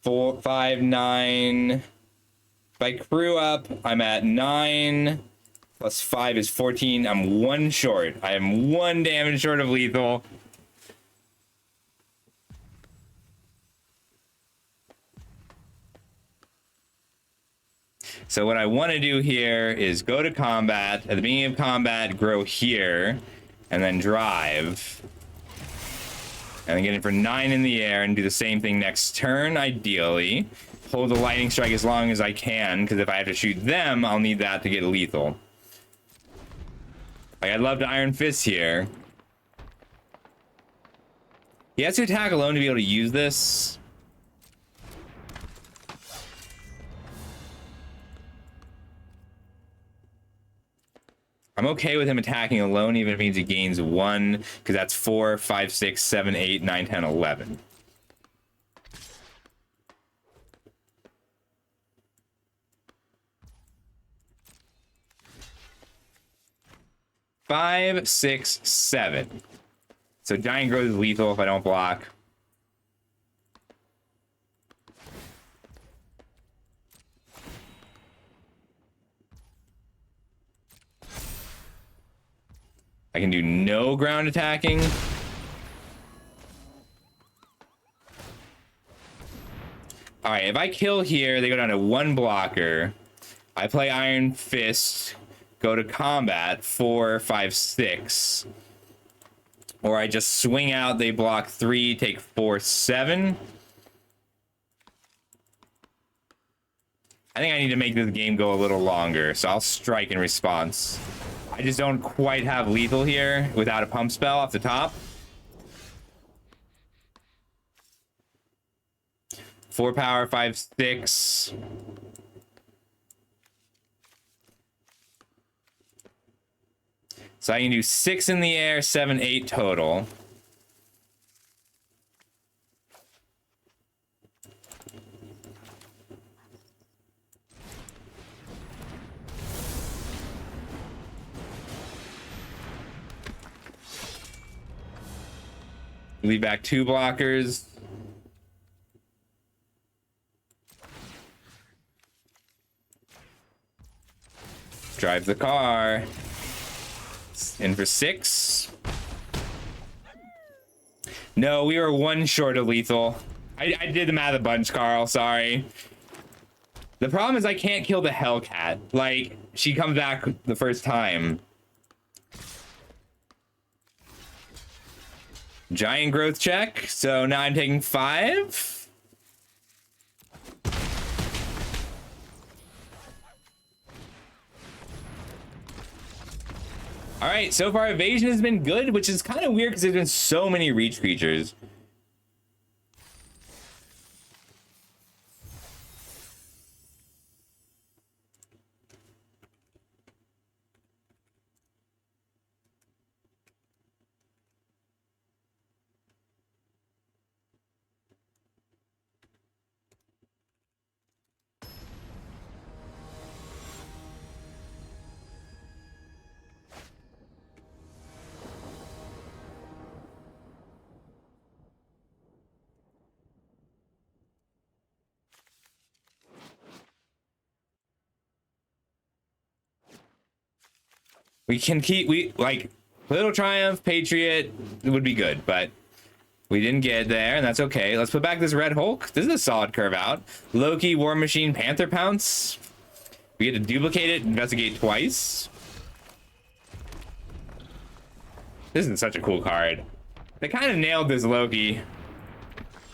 4, 5, 9. If I crew up, I'm at 9. Plus 5 is 14. I'm 1 short. I am 1 damage short of lethal. So what I want to do here is go to combat. At the beginning of combat, grow here, and then drive. And then get in for 9 in the air and do the same thing next turn, ideally. Hold the lightning strike as long as I can, because if I have to shoot them, I'll need that to get lethal. Like, I'd love to Iron Fist here. He has to attack alone to be able to use this. I'm okay with him attacking alone, even if it means he gains 1, because that's 4, 5, 6, 7, 8, 9, 10, 11. Five, 6, 7. So Giant Growth is lethal if I don't block. I can do no ground attacking. All right, if I kill here, they go down to 1 blocker. I play Iron Fist, go to combat, 4, 5, 6. Or I just swing out, they block 3, take 4, 7. I think I need to make this game go a little longer, so I'll strike in response. I just don't quite have lethal here without a pump spell off the top. 4 power, 5, 6. So I can do 6 in the air, 7, 8 total. Leave back 2 blockers. Drive the car. In for 6. No, we were 1 short of lethal. I did the math a bunch, Carl. Sorry. The problem is I can't kill the Hellcat. Like, she comes back the first time. Giant growth check. So now I'm taking 5. All right, so far evasion has been good, which is kind of weird because there's been so many reach creatures. We can keep, Little Triumph, Patriot would be good, but we didn't get there, and that's okay. Let's put back this Red Hulk. This is a solid curve out. Loki, War Machine, Panther Pounce. We get to duplicate it, investigate twice. This is such a cool card. They kind of nailed this Loki.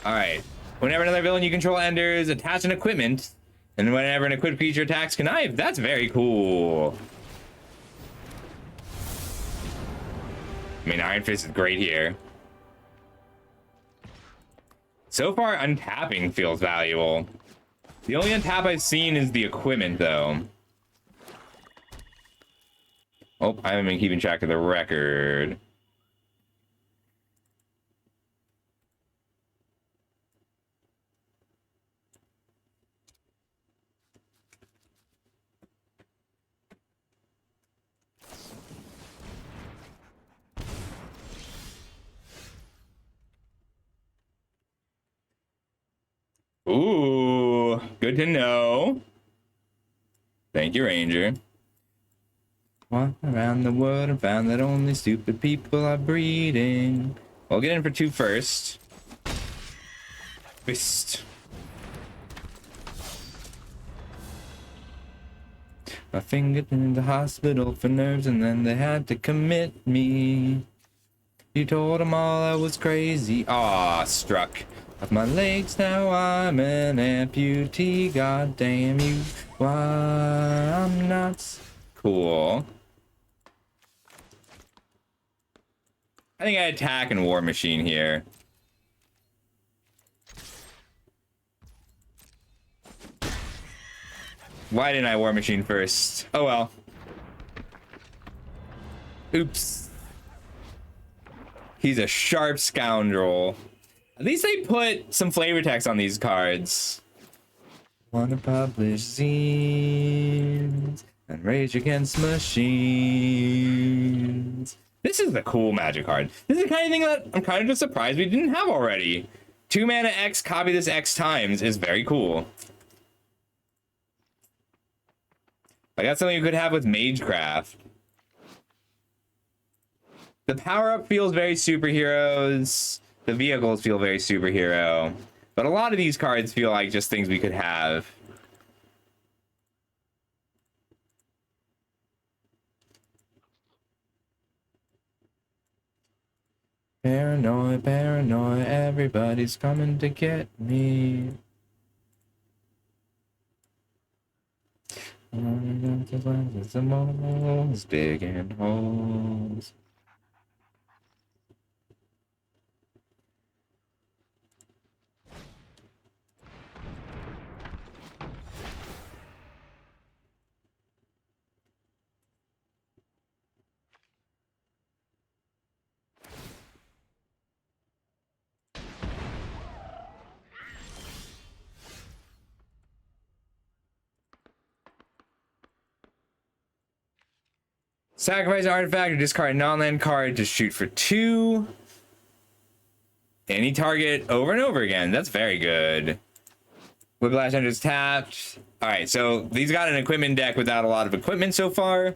All right. Whenever another villain you control enters, attach an equipment. And whenever an equipped creature attacks, connive. That's very cool. I mean, Iron Fist is great here. So far, untapping feels valuable. The only untap I've seen is the equipment, though. Oh, I haven't been keeping track of the record. Ooh, good to know. Thank you, Ranger. Walked around the world and found that only stupid people are breeding. We'll get in for 2 first. Fist. My finger in the hospital for nerves, and then they had to commit me. You told them all I was crazy. Aw, struck. Of my legs, now I'm an amputee. God damn you. Why I'm nuts. Cool. I think I attack and War Machine here. Why didn't I War Machine first? Oh well. Oops. He's a sharp scoundrel. At least they put some flavor text on these cards. Wanna publish zines and rage against machines. This is a cool magic card. This is the kind of thing that I'm kind of just surprised we didn't have already. 2 mana X, copy this X times is very cool. Like, that's something you could have with Magecraft. The power-up feels very superheroes. The vehicles feel very superhero. But a lot of these cards feel like just things we could have. Paranoid, paranoid, everybody's coming to get me. The moles, big and holes. Sacrifice an artifact or discard a non-land card to shoot for 2. Any target over and over again. That's very good. Whiplash enters tapped. All right, so these got an equipment deck without a lot of equipment so far.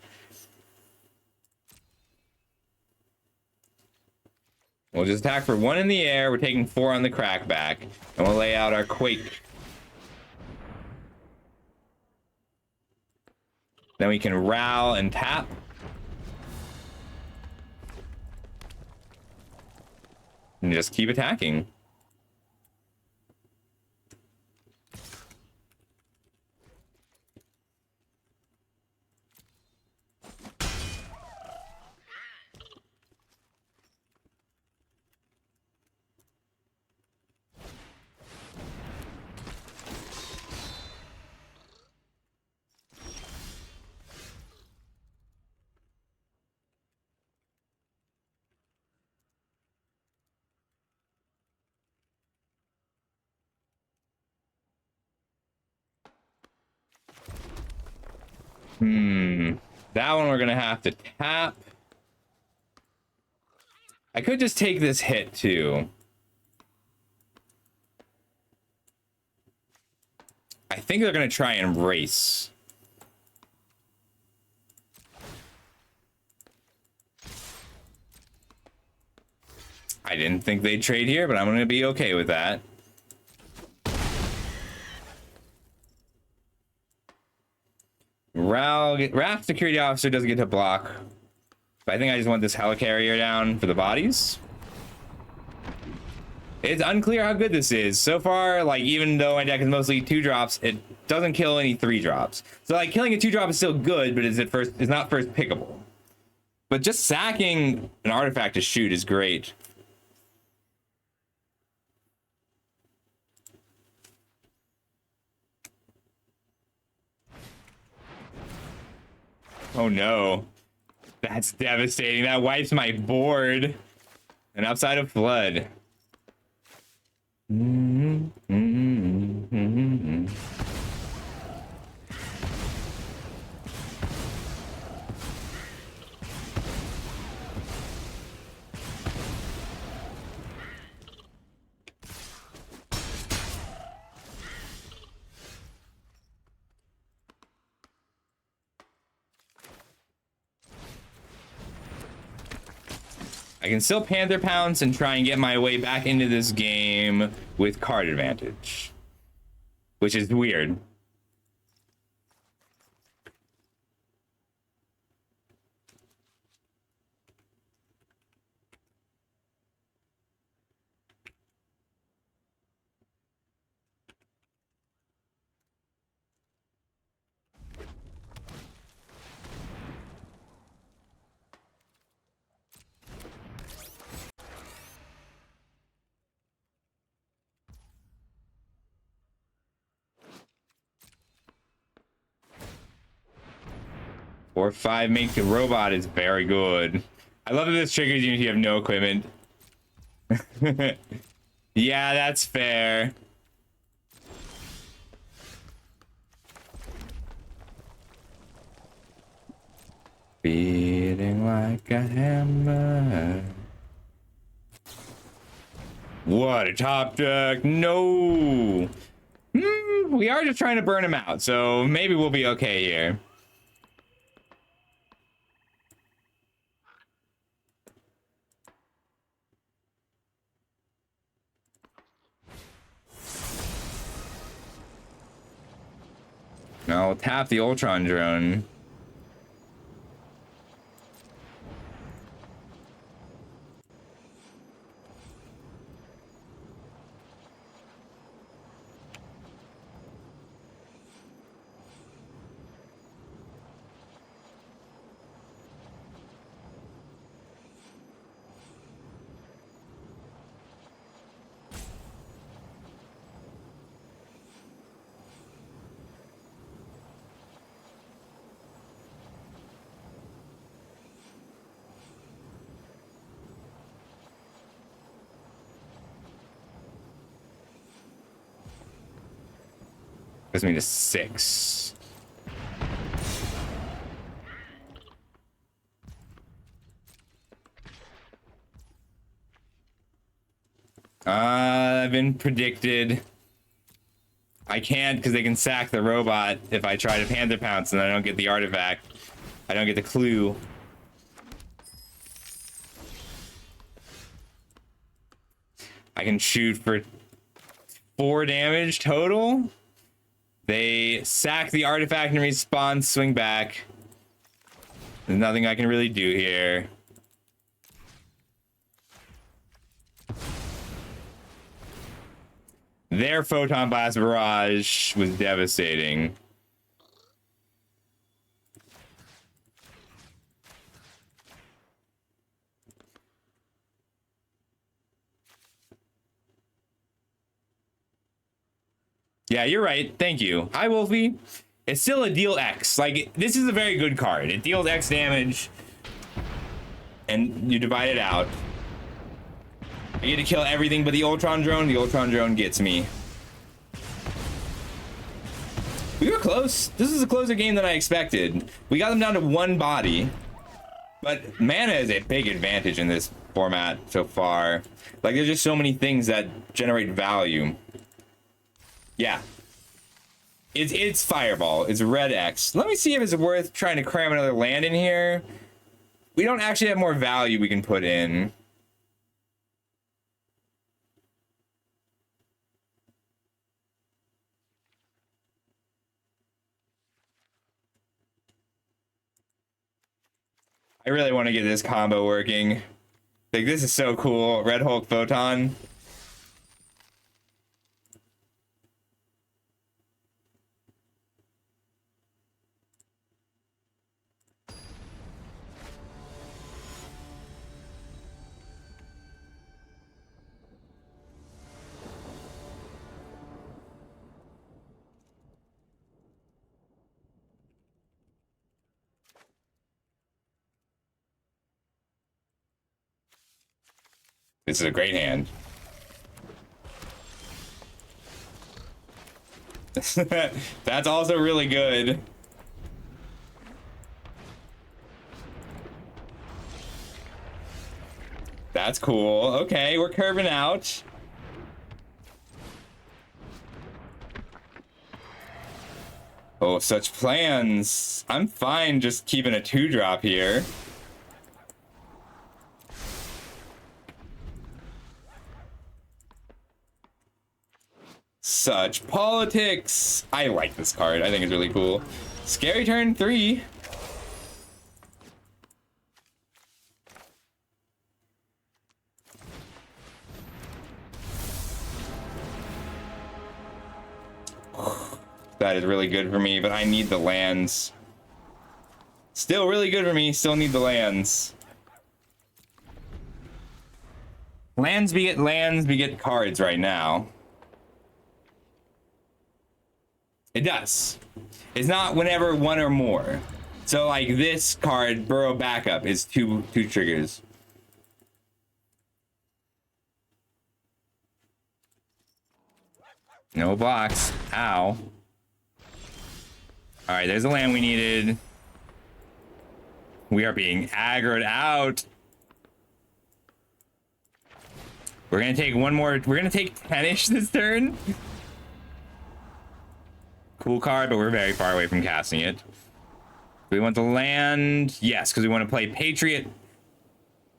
We'll just attack for 1 in the air. We're taking 4 on the crackback. And we'll lay out our Quake. Then we can Ral and tap. And just keep attacking. That one we're gonna have to tap. I could just take this hit too. I think they're gonna try and race. I didn't think they'd trade here, but I'm gonna be okay with that. Raft security officer doesn't get to block. But I think I just want this helicarrier down for the bodies. It's unclear how good this is. So far, like, even though my deck is mostly 2-drops, it doesn't kill any 3-drops. So, like, killing a 2-drop is still good, but is not first pickable. But just sacking an artifact to shoot is great. Oh no. That's devastating. That wipes my board. And Upside of Flood. I can still Panther Pounce and try and get my way back into this game with card advantage, which is weird. Or 5 make the robot is very good. I love that this triggers you if you have no equipment. Yeah, that's fair. Beating like a hammer. What a top deck. No. We are just trying to burn him out, so maybe we'll be okay here. Now we'll tap the Ultron drone. Puts me to 6. I've been predicted. I can't because they can sack the robot if I try to Panther Pounce and I don't get the artifact. I don't get the clue. I can shoot for 4 damage total. They sack the artifact and respawn, swing back. There's nothing I can really do here. Their Photon Blast Barrage was devastating. Yeah, you're right. Thank you. Hi, Wolfie. It's still a deal X. Like, this is a very good card. It deals X damage, and you divide it out. I get to kill everything but the Ultron Drone. The Ultron Drone gets me. We were close. This is a closer game than I expected. We got them down to one body. But mana is a big advantage in this format so far. Like, there's just so many things that generate value. Yeah. It's Fireball. It's red X. Let me see if it's worth trying to cram another land in here. We don't actually have more value we can put in. I really want to get this combo working. Like, this is so cool. Red Hulk Photon. This is a great hand. That's also really good. That's cool. Okay, we're curving out. Oh, such plans. I'm fine just keeping a 2-drop here. Such politics. I like this card. I think it's really cool. Scary turn 3. That is really good for me, but I need the lands. Still really good for me. Still need the lands. Lands beget cards right now. It does. It's not whenever one or more. So like this card, Burrow Backup, is two triggers. No blocks. Ow. Alright, there's the land we needed. We are being aggroed out. We're gonna take one more. We're gonna take 10-ish this turn. Cool card, but we're very far away from casting it. We want the land. Yes, because we want to play Patriot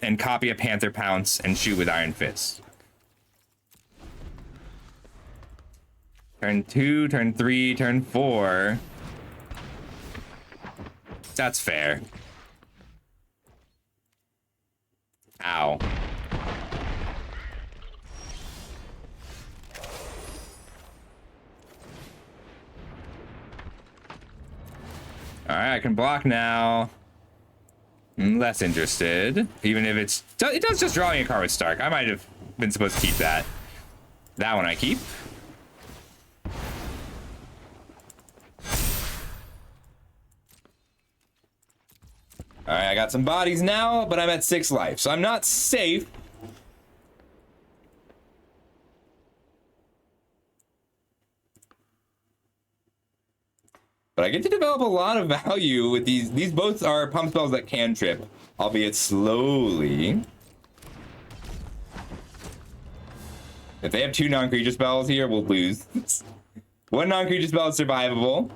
and copy a Panther Pounce and shoot with Iron Fist. Turn 2, turn 3, turn 4. That's fair. Ow. Alright, I can block now. I'm less interested. Even if it does just draw me a card with Stark. I might have been supposed to keep that. That one I keep. Alright, I got some bodies now, but I'm at 6 life, so I'm not safe. But I get to develop a lot of value with these. These both are pump spells that can trip, albeit slowly. If they have 2 non-creature spells here, we'll lose. 1 non-creature spell is survivable.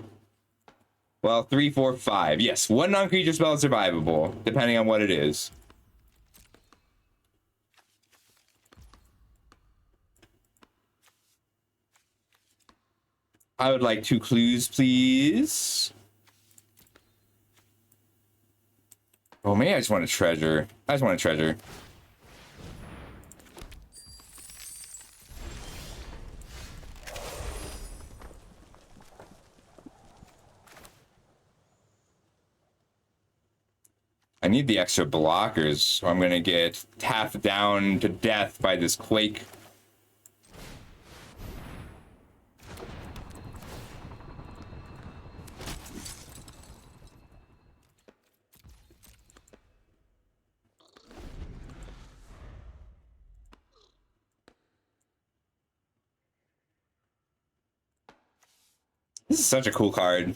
Well, 3, 4, 5. Yes, 1 non-creature spell is survivable, depending on what it is. I would like 2 clues, please. Oh, maybe I just want a treasure. I just want a treasure. I need the extra blockers, or I'm gonna get tapped down to death by this quake. This is such a cool card.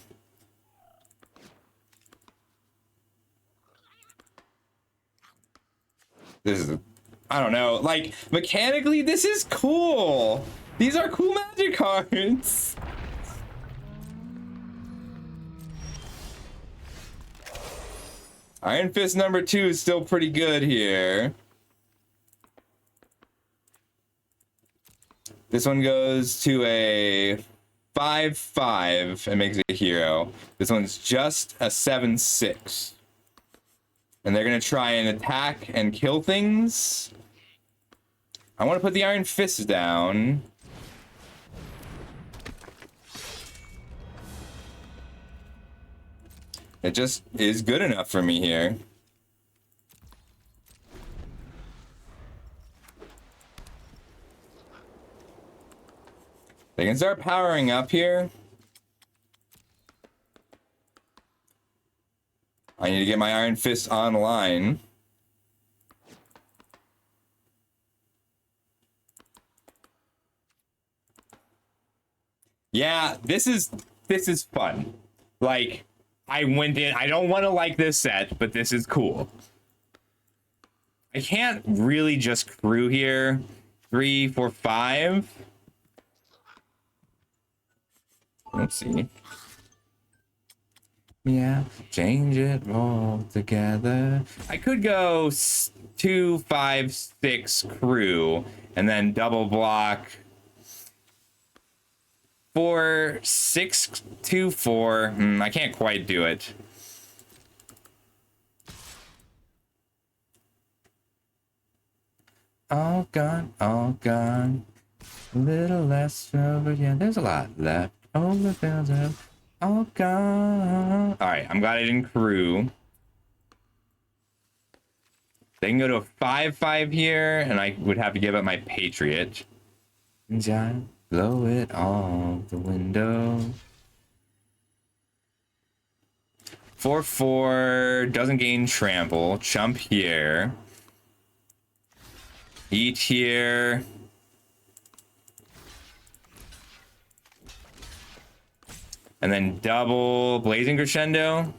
This is, I don't know, like, mechanically, this is cool. These are cool Magic cards. Iron Fist number 2 is still pretty good here. This one goes to a 5/5 and makes it a hero. This one's just a 7/6. And they're gonna try and attack and kill things. I want to put the Iron Fist down. It just is good enough for me here. They can start powering up here. I need to get my Iron Fist online. Yeah, this is fun. Like, I went in, I don't want to like this set, but this is cool. I can't really just crew here. 3, 4, 5. Let's see. Yeah, change it all together. I could go 2, 5, 6 crew and then double block 4, 6, 2, 4. I can't quite do it. All gone, all gone. A little less over, yeah, there's a lot left. All the fields are all gone. All right, I'm glad I didn't crew. They can go to a 5/5 here, and I would have to give up my Patriot. And blow it all the window. 4/4 doesn't gain trample. Chump here. Eat here. And then double Blazing Crescendo.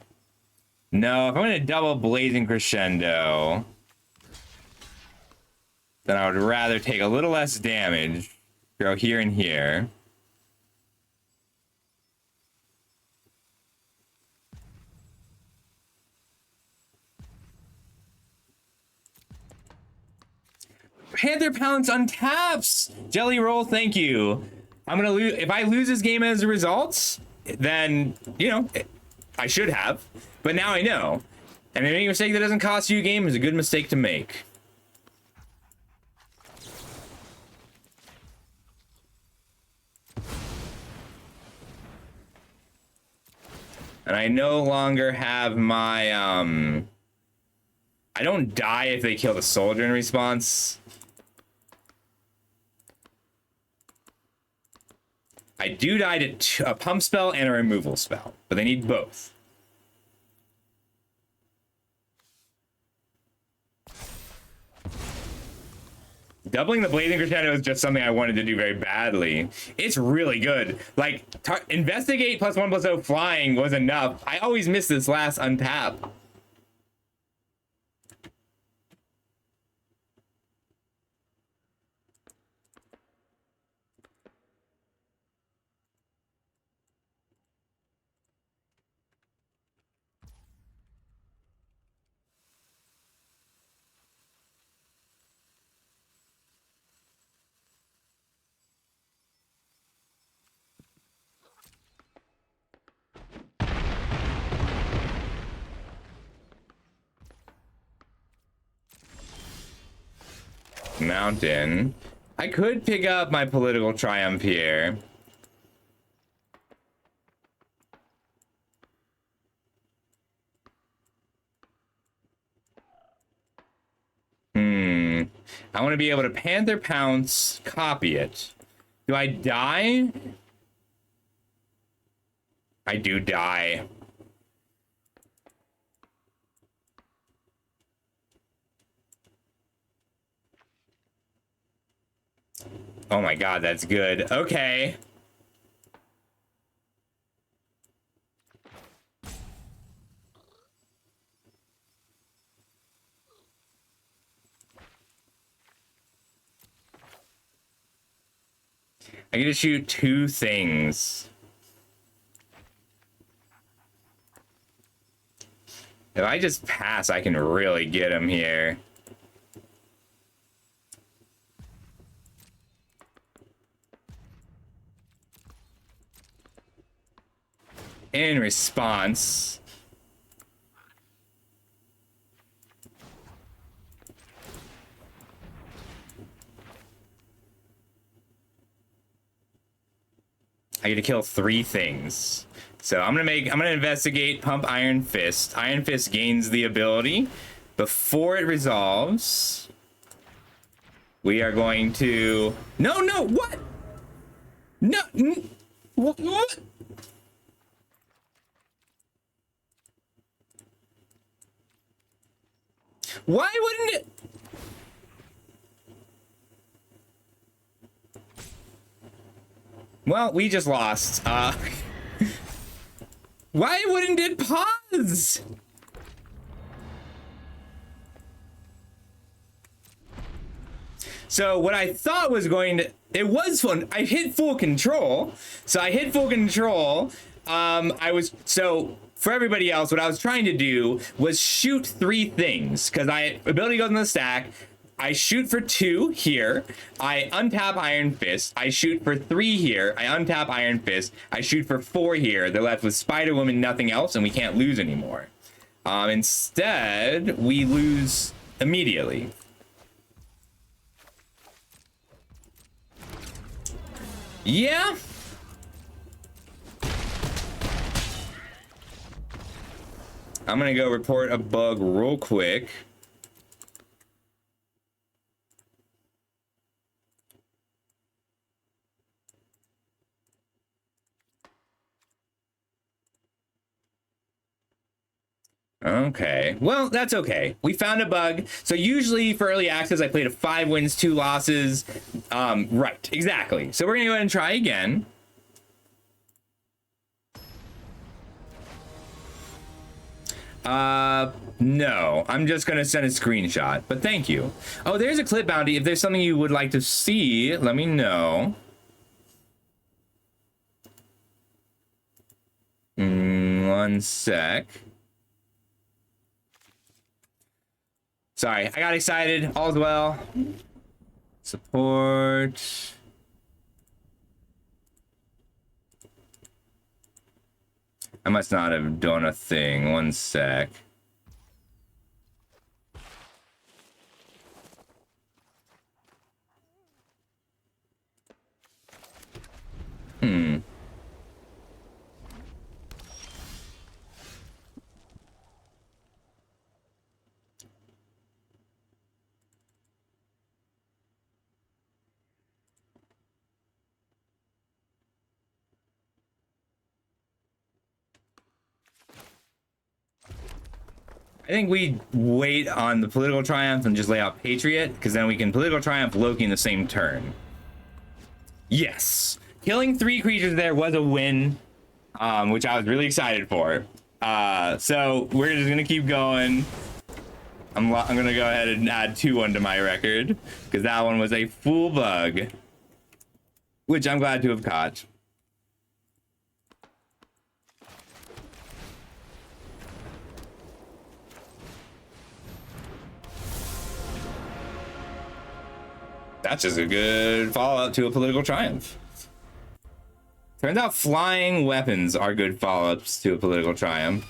No, if I'm going to double Blazing Crescendo, then I would rather take a little less damage. Go here and here. Panther Pounce untaps! Jelly Roll, thank you. I'm gonna lose. If I lose this game as a result, then, you know, I should have. But now I know. And any mistake that doesn't cost you a game is a good mistake to make. And I no longer have my, I don't die if they kill the soldier in response. I do die to a pump spell and a removal spell, but they need both. Doubling the Blazing Crescendo is just something I wanted to do very badly. It's really good. Like, Investigate +1/+0 flying was enough. I always miss this last untap. Mountain. I could pick up my political triumph here. I want to be able to Panther Pounce, copy it. Do I die? I do die. Oh my god, that's good. Okay. I get to shoot 2 things. If I just pass, I can really get him here. In response, I get to kill 3 things. So I'm gonna investigate, pump Iron Fist. Iron Fist gains the ability. Before it resolves, we are going to... No, what? No, what? Why wouldn't it? Well, we just lost. Why wouldn't it pause? So what I thought was going to... It was fun. I hit full control. So I hit full control. So for everybody else, what I was trying to do was shoot 3 things. Because ability goes in the stack. I shoot for 2 here. I untap Iron Fist. I shoot for 3 here. I untap Iron Fist. I shoot for 4 here. They're left with Spider-Woman, nothing else, and we can't lose anymore. Instead, we lose immediately. Yeah. I'm gonna go report a bug real quick. Okay, well, that's okay. We found a bug. So usually for early access, I played a 5 wins, 2 losses. Right, exactly. So we're gonna go ahead and try again. No, I'm just gonna send a screenshot, but thank you. Oh, there's a clip bounty. If there's something you would like to see, let me know. One sec. Sorry, I got excited. All's well. Support. I must not have done a thing. One sec. I think we wait on the political triumph and just lay out Patriot, because then we can political triumph Loki in the same turn. Yes, killing 3 creatures there was a win, which I was really excited for. So we're just gonna keep going. I'm gonna go ahead and add 2 onto my record, because that one was a full bug, which I'm glad to have caught. That's just a good follow-up to a political triumph. Turns out flying weapons are good follow-ups to a political triumph.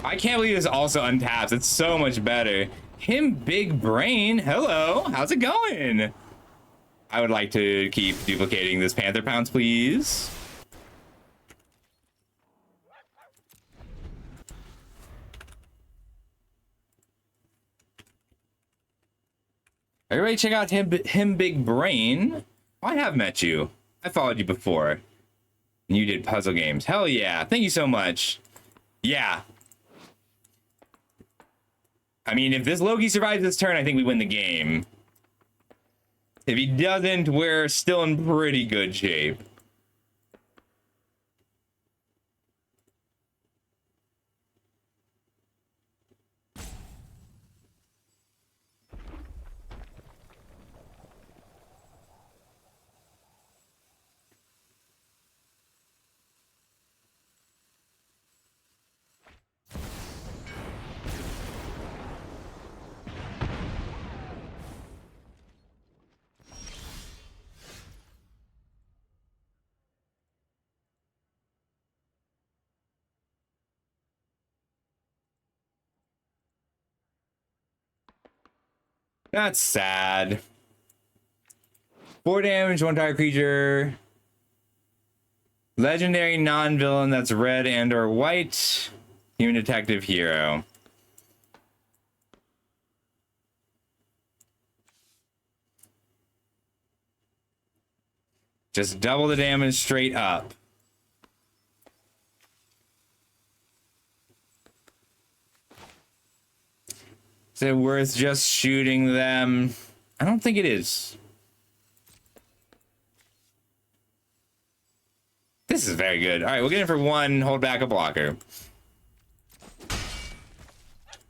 I can't believe this also untaps. It's so much better. Him Big Brain. Hello. How's it going? I would like to keep duplicating this Panther Pounce, please. Everybody check out him Big Brain. I have met you. I followed you before. And you did puzzle games. Hell yeah. Thank you so much. Yeah. I mean, if this Loki survives this turn, I think we win the game. If he doesn't, we're still in pretty good shape. That's sad. 4 damage, 1 target creature. Legendary non-villain that's red and or white. Human detective hero. Just double the damage straight up. Is it worth just shooting them? I don't think it is. This is very good. All right, we'll get in for 1, hold back a blocker.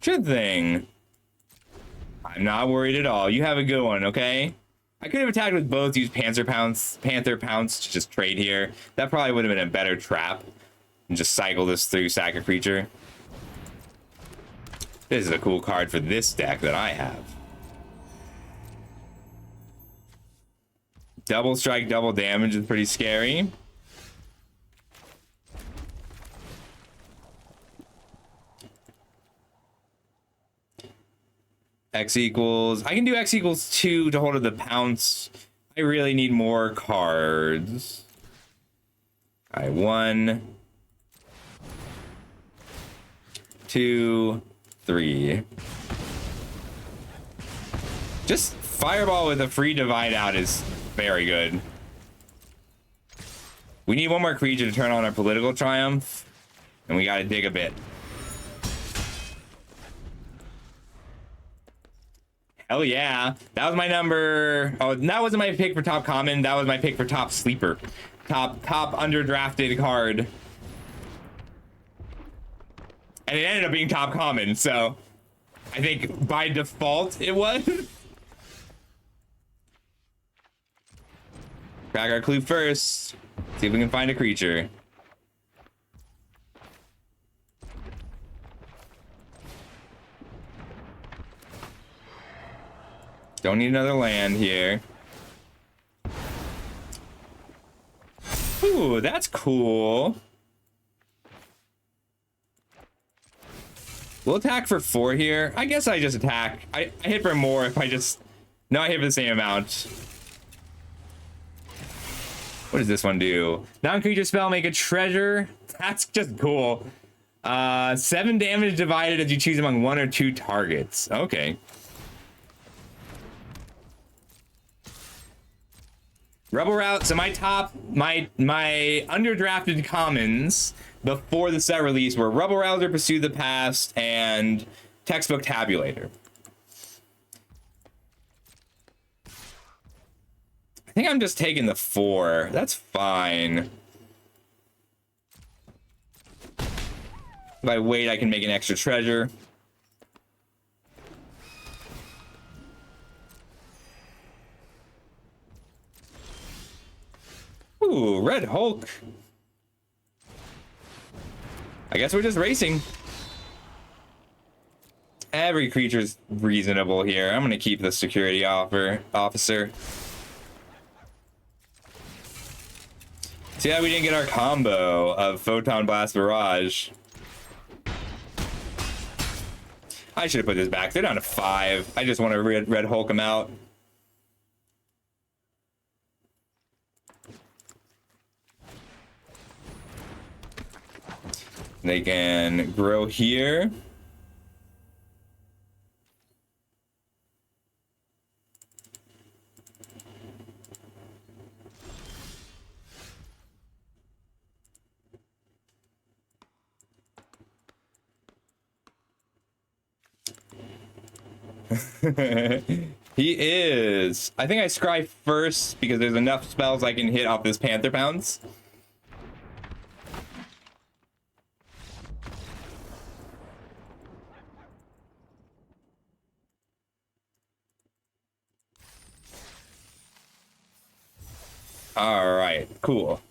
Good thing. I'm not worried at all. You have a good one, okay? I could have attacked with both, used Panther Pounce to just trade here. That probably would have been a better trap. And just cycle this through, sack a creature. This is a cool card for this deck that I have. Double strike, double damage is pretty scary. X equals... I can do X equals 2 to hold of the pounce. I really need more cards. All right, 1, 2, 3. Just Fireball with a free divide out is very good. We need 1 more creature to turn on our Political Triumph, and we gotta dig a bit. Hell yeah. That was my number. Oh, that wasn't my pick for top common. That was my pick for top sleeper. Top underdrafted card. And it ended up being top common, so I think by default it was. Crack our clue first. See if we can find a creature. Don't need another land here. Ooh, that's cool. We'll attack for 4 here. I guess I just attack. I hit for more if I just... No, I hit for the same amount. What does this one do? Non-creature spell, make a treasure. That's just cool. 7 damage divided as you choose among 1 or 2 targets. Okay. Rebel Route. So my underdrafted commons before the set release were Rebel Router, Pursue the Past, and Textbook Tabulator. I think I'm just taking the 4. That's fine. If I wait, I can make an extra treasure. Ooh, Red Hulk. I guess we're just racing. Every creature's reasonable here. I'm gonna keep the security officer. See how we didn't get our combo of Photon Blast Barrage. I should have put this back. They're down to 5. I just want to red Hulk them out. They can grow here. He is. I think I scry first because there's enough spells I can hit off this Panther Pounce. All right, cool.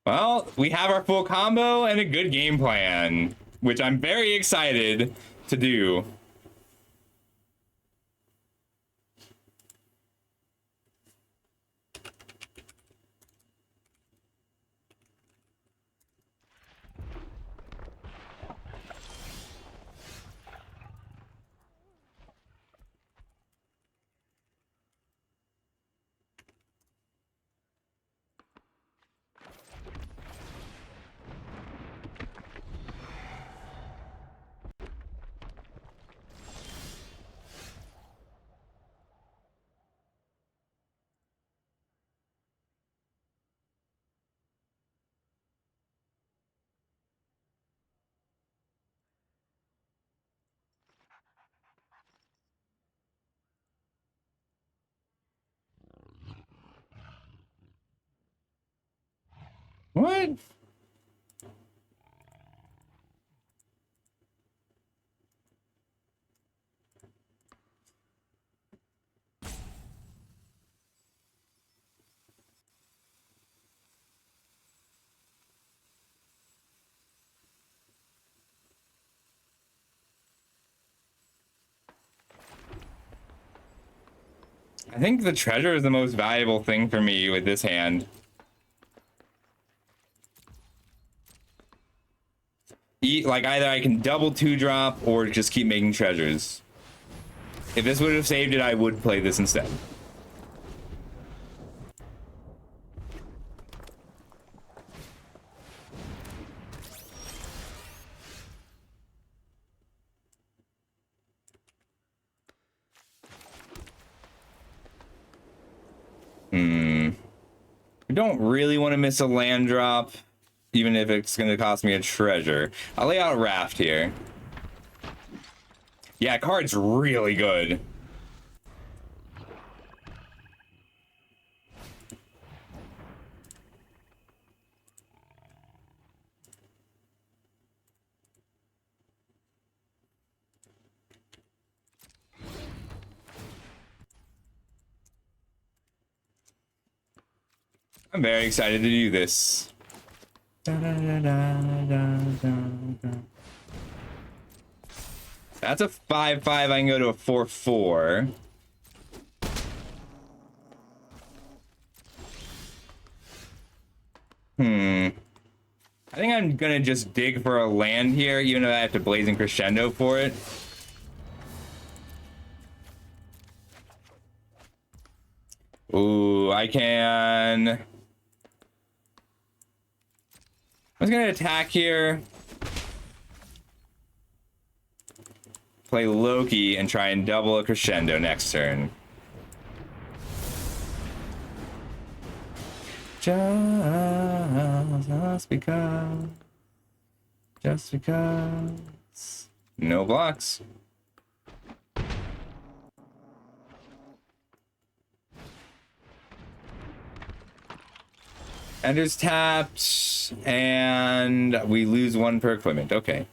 Well, we have our full combo and a good game plan, which I'm very excited to do. What? I think the treasure is the most valuable thing for me with this hand. Like either I can double 2-drop or just keep making treasures. If this would have saved it, I would play this instead. I don't really want to miss a land drop, even if it's going to cost me a treasure. I'll lay out a raft here. Yeah, card's really good. I'm very excited to do this. That's a 5-5. I can go to a 4-4. I think I'm gonna just dig for a land here, even though I have to Blazing Crescendo for it. Ooh, I can... I was gonna attack here. Play Loki and try and double a Crescendo next turn. Just because. Just because. No blocks. Ender's tapped, and we lose 1 per equipment. Okay.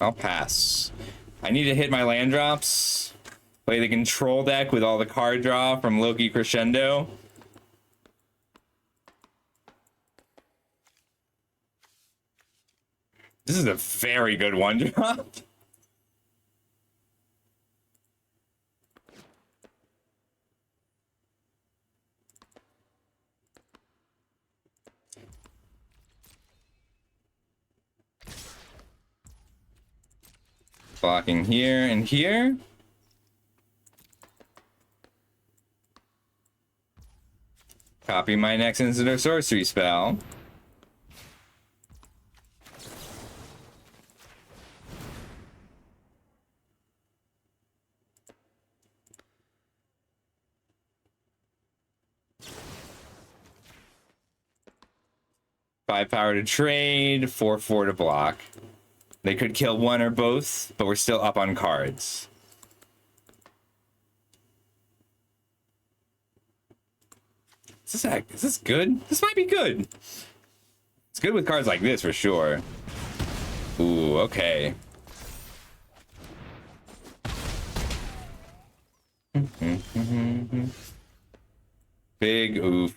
I'll pass. I need to hit my land drops. Play the control deck with all the card draw from Loki Crescendo. This is a very good one drop. Blocking here and here. Copy my next instant or sorcery spell. Five power to trade, 4/4 to block. They could kill one or both, but we're still up on cards. Is this good? This might be good. It's good with cards like this for sure. Ooh, okay. Big oof.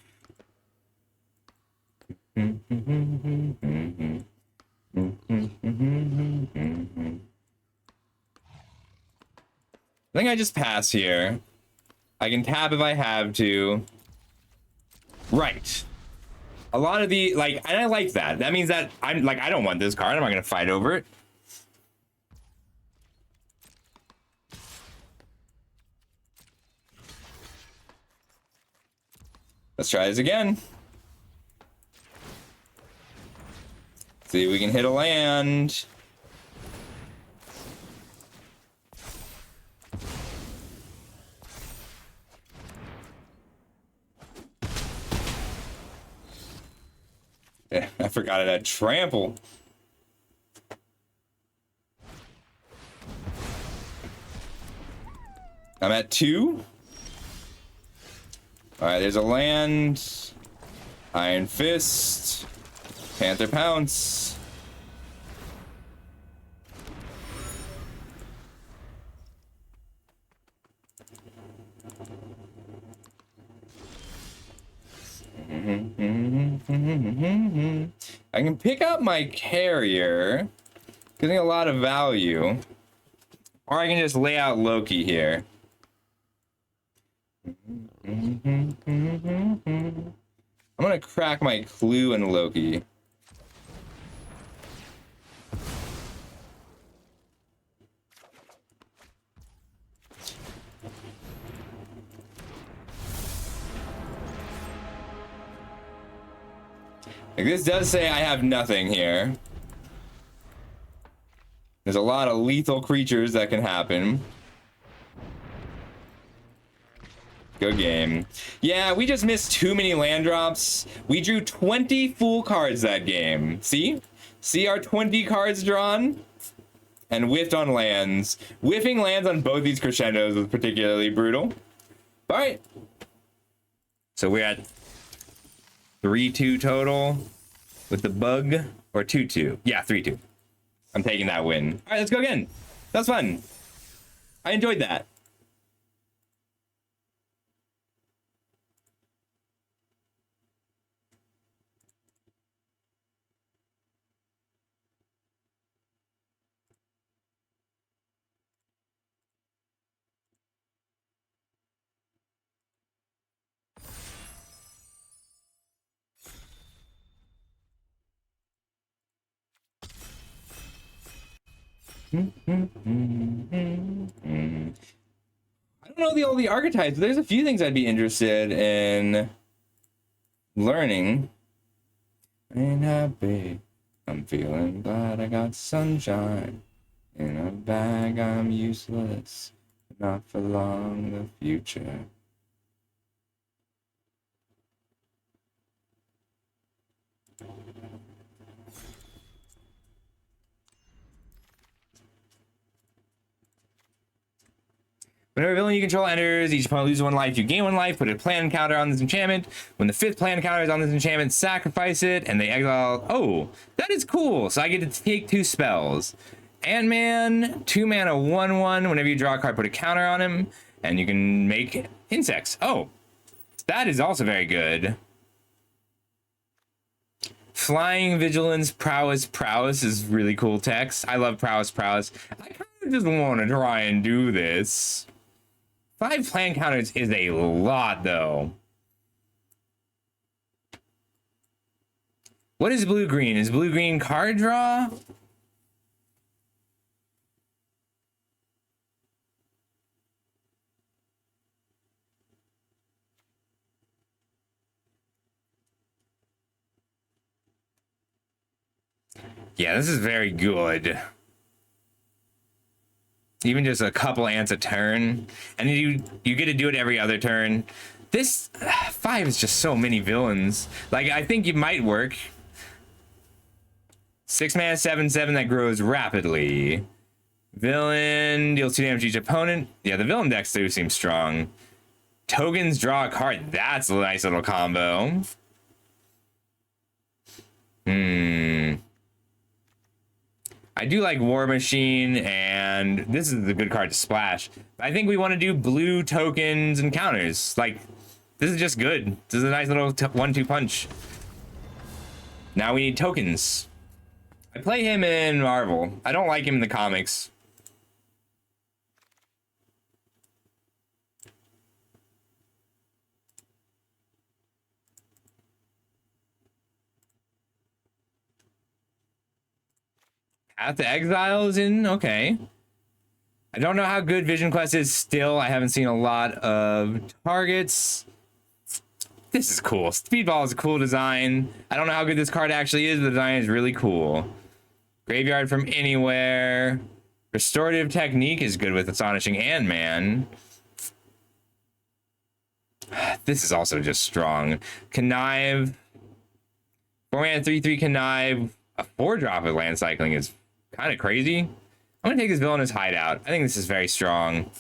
I think I just pass here. I can tap if I have to. Right. A lot of the, like, and I like that. That means that I'm like, I don't want this card. I'm not going to fight over it. Let's try this again. See if we can hit a land. Yeah, I forgot it had trample. I'm at 2. All right, there's a land. Iron Fist. Panther Pounce. I can pick up my carrier, getting a lot of value. Or I can just lay out Loki here. I'm gonna crack my clue and Loki. Like, this does say I have nothing here. There's a lot of lethal creatures that can happen. Good game. Yeah, we just missed too many land drops. We drew 20 full cards that game. See? See our 20 cards drawn? And whiffed on lands. Whiffing lands on both these crescendos was particularly brutal. All right. So we're at 3-2 total with the bug, or 2-2. Yeah, 3-2. I'm taking that win. All right, let's go again. That was fun. I enjoyed that. I don't know all the archetypes, but there's a few things I'd be interested in learning. Ain't happy. I'm feeling glad I got sunshine. In a bag, I'm useless. Not for long, the future. Whenever a villain you control enters, each opponent loses 1 life, you gain 1 life. Put a plan counter on this enchantment. When the 5th plan counter is on this enchantment, sacrifice it, and they exile. Oh, that is cool. So I get to take 2 spells. Ant-Man, 2 mana, 1/1. Whenever you draw a card, put a counter on him, and you can make insects. Oh, that is also very good. Flying, vigilance, prowess is really cool text. I love prowess. I kind of just want to try and do this. 5 plan counters is a lot, though. What is blue-green? Is blue-green card draw? Yeah, this is very good. Even just a couple ants a turn, and you get to do it every other turn. This 5 is just so many villains. Like, I think it might work. 6 mana, 7/7 that grows rapidly. Villain deals 2 damage to each opponent. Yeah, the villain decks do seem strong. Tokens draw a card. That's a nice little combo. I do like War Machine, and this is a good card to splash. I think we want to do blue tokens and counters. Like, this is just good. This is a nice little 1-2 punch. Now we need tokens. I play him in Marvel. I don't like him in the comics. Path to Exile is in, okay. I don't know how good Vision Quest is still. I haven't seen a lot of targets. This is cool. Speedball is a cool design. I don't know how good this card actually is, but the design is really cool. Graveyard from Anywhere. Restorative Technique is good with Astonishing Ant-Man. This is also just strong. Connive. 4 mana, 3/3 Connive. A 4-drop with land cycling is kind of crazy. I'm gonna take this Villainous Hideout. I think this is very strong.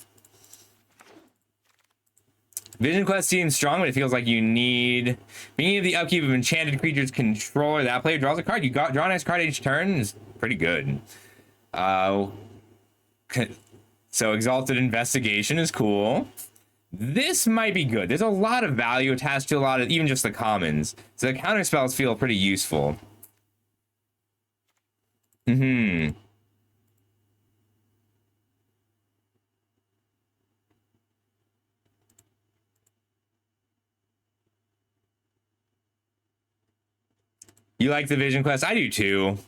Vision Quest seems strong, but it feels like you need... Beginning of the upkeep of enchanted creatures controller, that player draws a card. You draw a nice card each turn is pretty good. So Exalted Investigation is cool. This might be good. There's a lot of value attached to a lot of, even just the commons. So the counter spells feel pretty useful. You like the Vision Quest? I do too.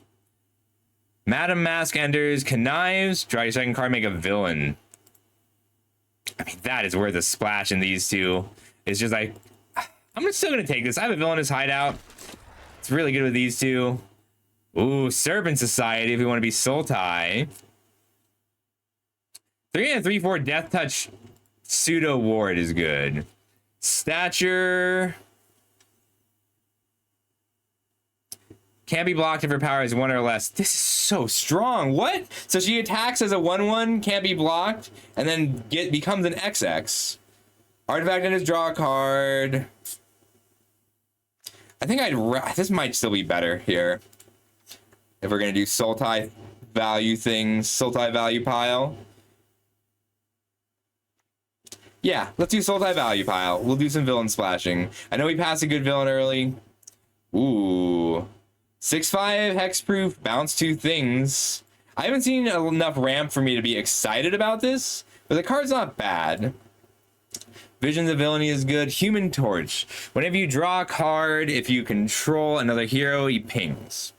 Madam Mask enters, connives, draw your second card, make a villain. I mean, that is worth a splash in these two. It's just like, I'm still gonna take this. I have a Villainous Hideout. It's really good with these two. Ooh, Serpent Society if we want to be Sultai. 3 and 3/4 Death Touch Pseudo Ward is good. Stature. Can't be blocked if her power is 1 or less. This is so strong. What? So she attacks as a 1/1, can't be blocked, and then becomes an XX. Artifact and his draw a card. I think this might still be better here. If we're gonna do Sultai value things, Sultai value pile. Yeah, let's do Sultai value pile. We'll do some villain splashing. I know we passed a good villain early. Ooh. 6/5 hexproof, bounce 2 things. I haven't seen enough ramp for me to be excited about this, but the card's not bad. Visions of Villainy is good. Human Torch. Whenever you draw a card, if you control another hero, he pings.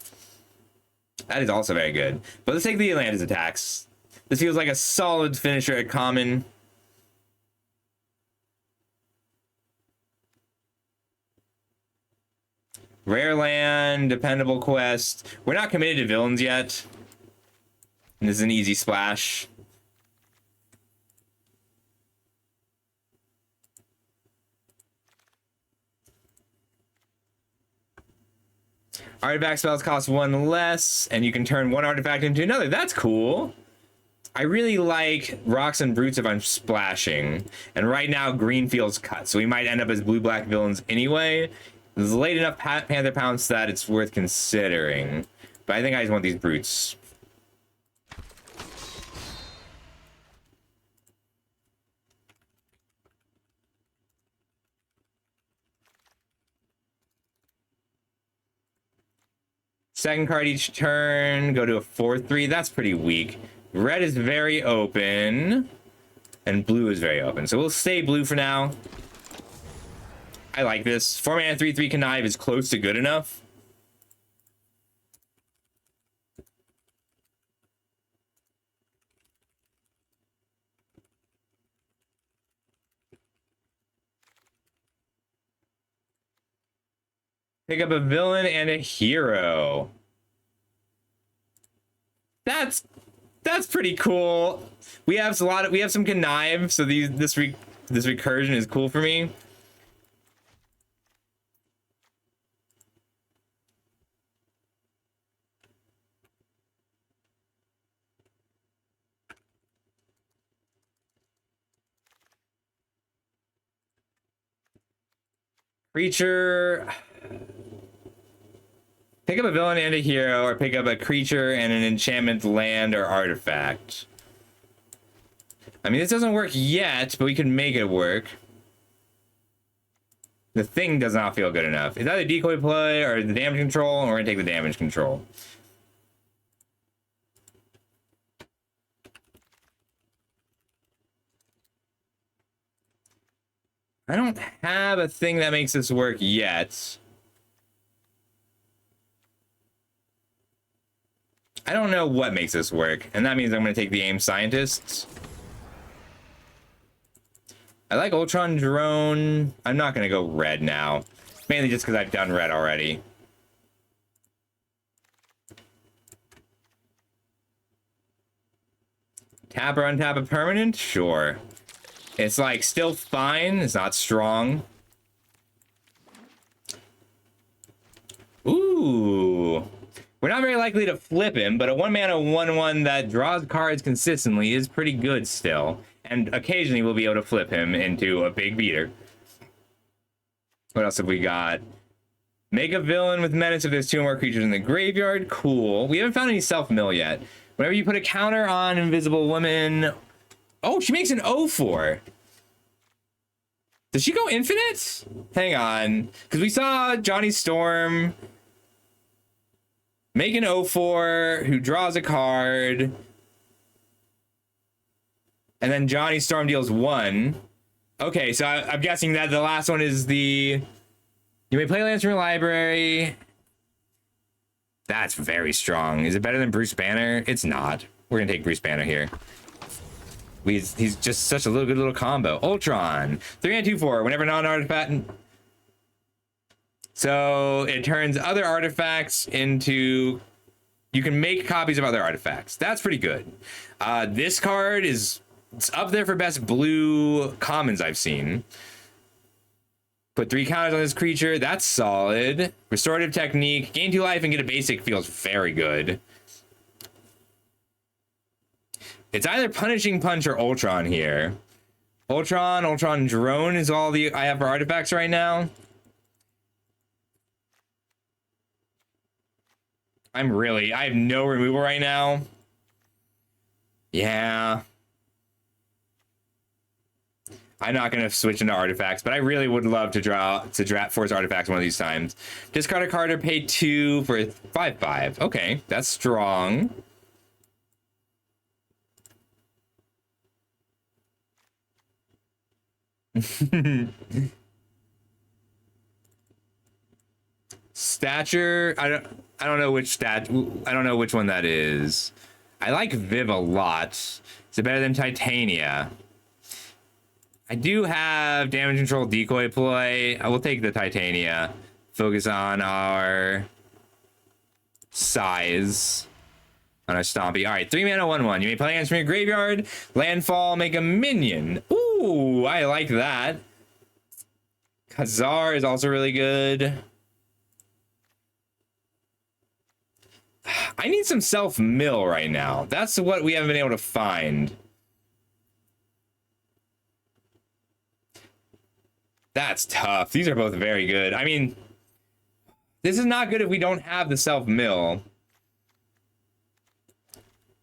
That is also very good. But let's take the Atlantis attacks. This feels like a solid finisher at common. Rare land, dependable quest. We're not committed to villains yet. And this is an easy splash. Artifact spells cost 1 less, and you can turn 1 artifact into another. That's cool. I really like Rocks and Brutes if I'm splashing. And right now, green feels cut. So we might end up as blue-black villains anyway. There's late enough Panther Pounce that it's worth considering. But I think I just want these Brutes. Second card each turn, go to a 4/3. That's pretty weak. Red is very open, and blue is very open. So we'll stay blue for now. I like this. 4-mana 3/3 Connive is close to good enough. Pick up a villain and a hero. That's pretty cool. We have some Connive, so this recursion is cool for me. Creature. Pick up a villain and a hero, or pick up a creature and an enchantment, land, or artifact. I mean, this doesn't work yet, but we can make it work. The thing does not feel good enough. It's either decoy play or the damage control, and we're gonna take the damage control. I don't have a thing that makes this work yet. I don't know what makes this work, and that means I'm going to take the Aim Scientists. I like Ultron Drone. I'm not going to go red now, mainly just because I've done red already. Tap or untap a permanent? Sure. It's like still fine. It's not strong. Ooh. We're not very likely to flip him, but a 1-mana 1/1 that draws cards consistently is pretty good still. And occasionally we'll be able to flip him into a big beater. What else have we got? Make a villain with menace if there's 2 more creatures in the graveyard. Cool. We haven't found any self-mill yet. Whenever you put a counter on Invisible Woman... Oh, she makes an 0/4. Does she go infinite? Hang on. Because we saw Johnny Storm... make an 0/4 who draws a card. And then Johnny Storm deals 1. Okay, so I'm guessing that the last one is the... You may play lands from your library. That's very strong. Is it better than Bruce Banner? It's not. We're going to take Bruce Banner here. He's just such a good little combo. Ultron. 3 and 2/4. Whenever non-artifact... So it turns other artifacts into... You can make copies of other artifacts. That's pretty good. This card is up there for best blue commons I've seen. Put 3 counters on this creature. That's solid. Restorative Technique. Gain 2 life and get a basic feels very good. It's either Punishing Punch or Ultron here. Ultron Drone is all I have for artifacts right now. I have no removal right now. Yeah. I'm not going to switch into artifacts, but I really would love to force artifacts one of these times. Discard a card or pay 2 for 5/5. Okay, that's strong. Stature, I don't know which one that is. I like Viv a lot. Is it better than Titania? I do have damage control, decoy play. I will take the Titania. Focus on our size. On our Stompy. Alright, 3-mana 1/1. You may play lands from your graveyard. Landfall, make a minion. Ooh, I like that. Khazar is also really good. I need some self-mill right now. That's what we haven't been able to find. That's tough. These are both very good. I mean, this is not good if we don't have the self-mill.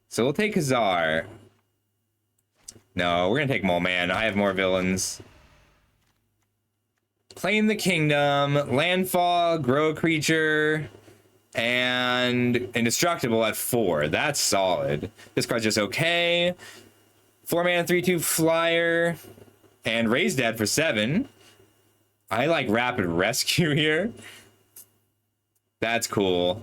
So we'll take Khazar. No, we're gonna take Mole Man. I have more villains. Claim the Kingdom, Landfall, Grow a Creature, and Indestructible at 4. That's solid. This card's just okay. 4-mana, 3/2 flyer, and Raise Dead for 7. I like Rapid Rescue here. That's cool.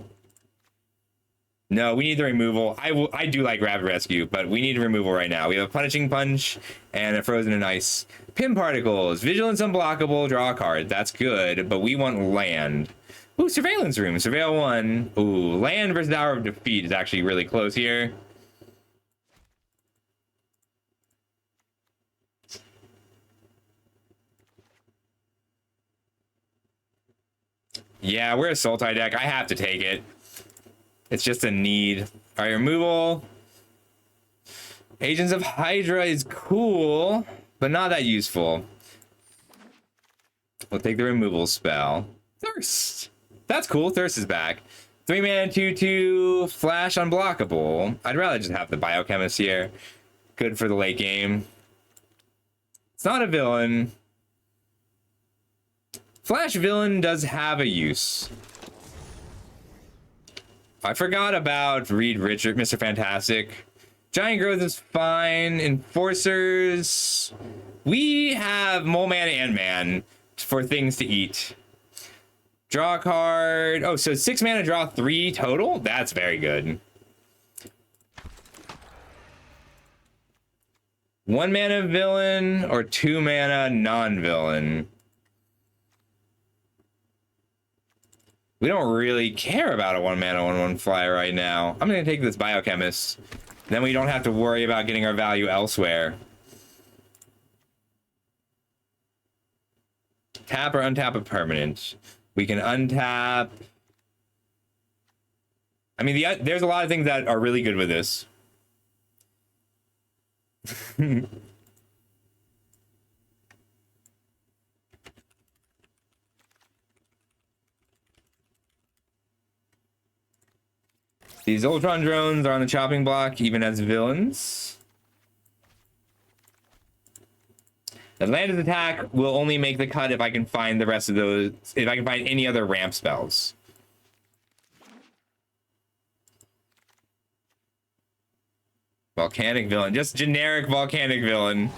No, we need the removal. I do like Rapid Rescue, but we need removal right now. We have a Punishing Punch and a Frozen in Ice. Pin Particles, Vigilance Unblockable, draw a card. That's good, but we want land. Ooh, Surveillance Room, Surveil 1. Ooh, land versus Hour of Defeat is actually really close here. Yeah, we're a Sultai deck. I have to take it. It's just a need. All right, removal. Agents of Hydra is cool, but not that useful. We'll take the removal spell. Thirst. That's cool. Thirst is back. 3-mana, 2/2, flash unblockable. I'd rather just have the Biochemist here. Good for the late game. It's not a villain. Flash villain does have a use. I forgot about Reed Richard, Mr. Fantastic. Giant Growth is fine. Enforcers. We have Mole Man and Man for things to eat. Draw a card. Oh, so 6 mana, draw 3 total? That's very good. 1 mana villain or 2 mana non-villain? We don't really care about a 1 mana 1/1 flyer right now. I'm going to take this Biochemist. Then we don't have to worry about getting our value elsewhere. Tap or untap a permanent. We can untap. I mean, there's a lot of things that are really good with this. These Ultron drones are on the chopping block, even as villains. Atlantis attack will only make the cut if I can find the rest of those, if I can find any other ramp spells. Volcanic villain, just generic volcanic villain.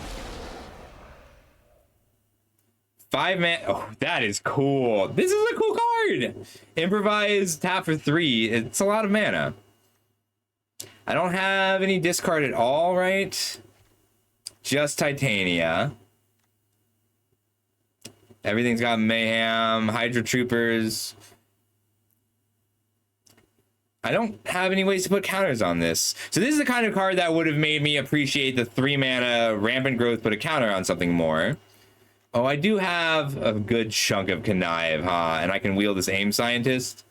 5 mana. Oh, that is cool. This is a cool card. Improvise, tap for 3. It's a lot of mana. I don't have any discard at all, right? Just Titania. Everything's got Mayhem, Hydra Troopers. I don't have any ways to put counters on this. So this is the kind of card that would have made me appreciate the 3 mana Rampant Growth, put a counter on something more. Oh, I do have a good chunk of Connive, huh? And I can wield this Aim Scientist.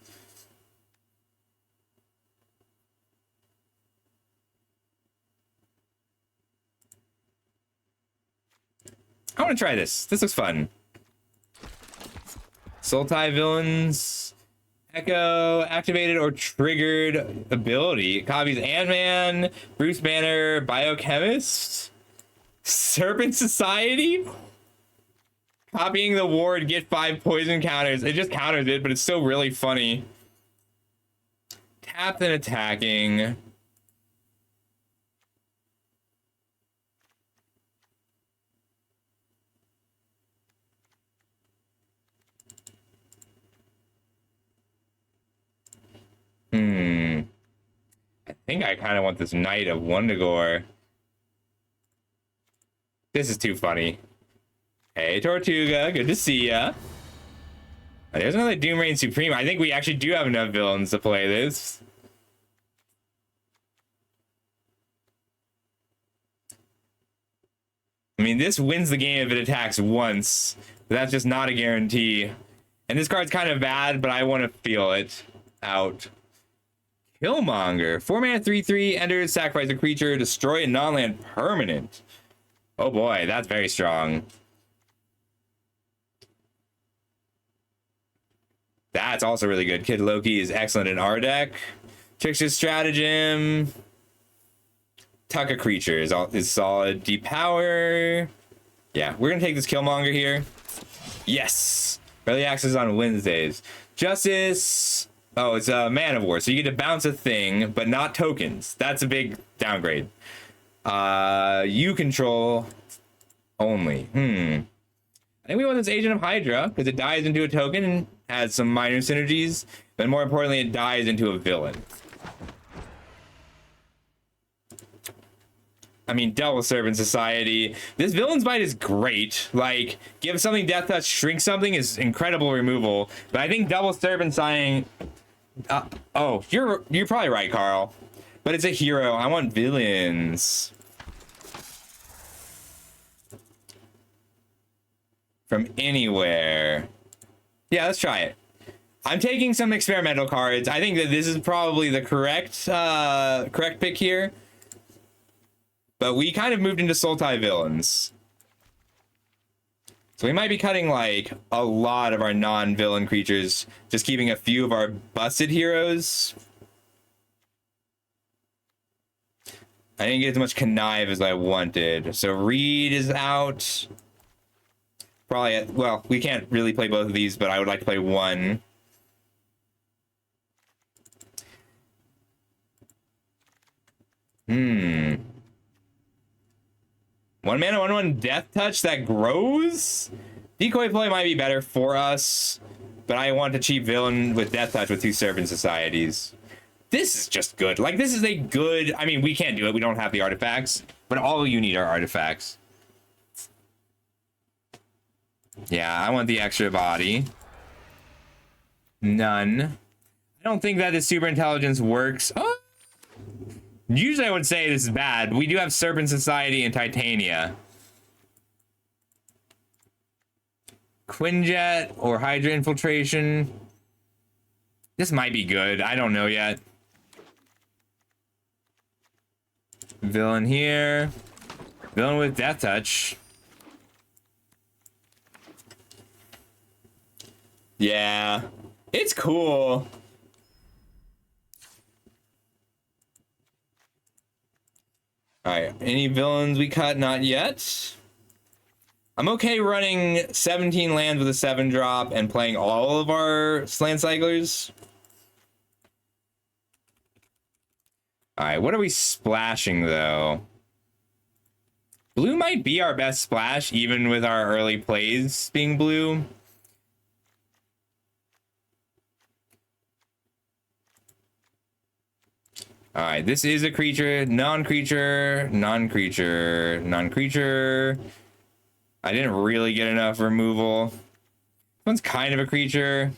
I want to try this. This looks fun. Sultai villains. Echo, activated or triggered ability. Copies Ant-Man, Bruce Banner, Biochemist, Serpent Society. Copying the ward, get 5 poison counters. It just counters it, but it's still really funny. Tap and attacking. I think I kind of want this Knight of Wundagore. This is too funny. Hey, Tortuga, good to see ya. There's another Doomrain Supreme. I think we actually do have enough villains to play this. I mean, this wins the game if it attacks once. But that's just not a guarantee. And this card's kind of bad, but I want to feel it out. Killmonger. 4-mana 3/3 enters, sacrifice a creature, destroy a non-land permanent. Oh boy, that's very strong. That's also really good. Kid Loki is excellent in our deck. Trickster's Stratagem. Tuck a creature is solid. Depower. Yeah, we're gonna take this Killmonger here. Yes! Early access on Wednesdays. Justice. Oh, it's a Man of War, so you get to bounce a thing, but not tokens. That's a big downgrade. You control only. I think we want this Agent of Hydra, because it dies into a token and has some minor synergies, but more importantly, it dies into a villain. I mean, Devil Servant Society. This Villain's Bite is great. Like, give something Death Touch, shrink something is incredible removal. But I think Devil Servant Sign. Oh, you're probably right, Carl. But it's a hero. I want villains. From anywhere. Yeah, let's try it. I'm taking some experimental cards. I think that this is probably the correct pick here. But we kind of moved into Sultai villains. So we might be cutting like a lot of our non-villain creatures, just keeping a few of our busted heroes. I didn't get as much connive as I wanted. So Reed is out. Probably, well, we can't really play both of these, but I would like to play one. One mana, 1/1 Death Touch that grows? Decoy play might be better for us, but I want a cheap villain with Death Touch with 2 Serpent Societies. This is just good. Like, this is a good... I mean, we can't do it. We don't have the artifacts, but all you need are artifacts. Yeah, I want the extra body. None. I don't think that this super intelligence works. Oh! Usually I would say this is bad. We do have Serpent Society and Titania. Quinjet or Hydra Infiltration. This might be good. I don't know yet. Villain here. Villain with Death Touch. Yeah. It's cool. Alright, any villains we cut? Not yet. I'm okay running 17 lands with a 7-drop and playing all of our Land Cyclers. Alright, what are we splashing, though? Blue might be our best splash, even with our early plays being blue. All right, this is a creature, non-creature, non-creature, non-creature. I didn't really get enough removal. This one's kind of a creature.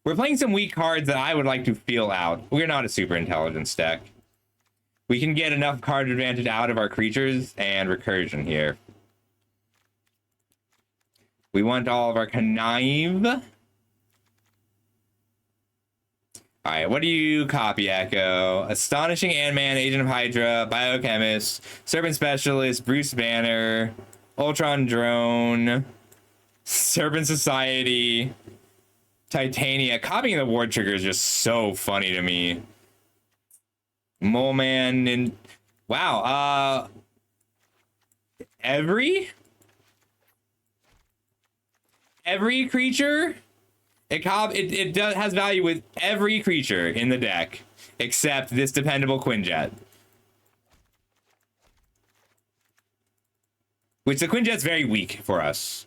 We're playing some weak cards that I would like to feel out. We're not a super intelligence deck. We can get enough card advantage out of our creatures and recursion here. We want all of our connive. All right, what do you copy, Echo? Astonishing Ant-Man, Agent of Hydra, Biochemist, Serpent Specialist, Bruce Banner, Ultron Drone, Serpent Society, Titania. Copying the Ward Trigger is just so funny to me. Mole Man and... Wow, every creature... It has value with every creature in the deck, except this dependable Quinjet. Which the Quinjet's very weak for us.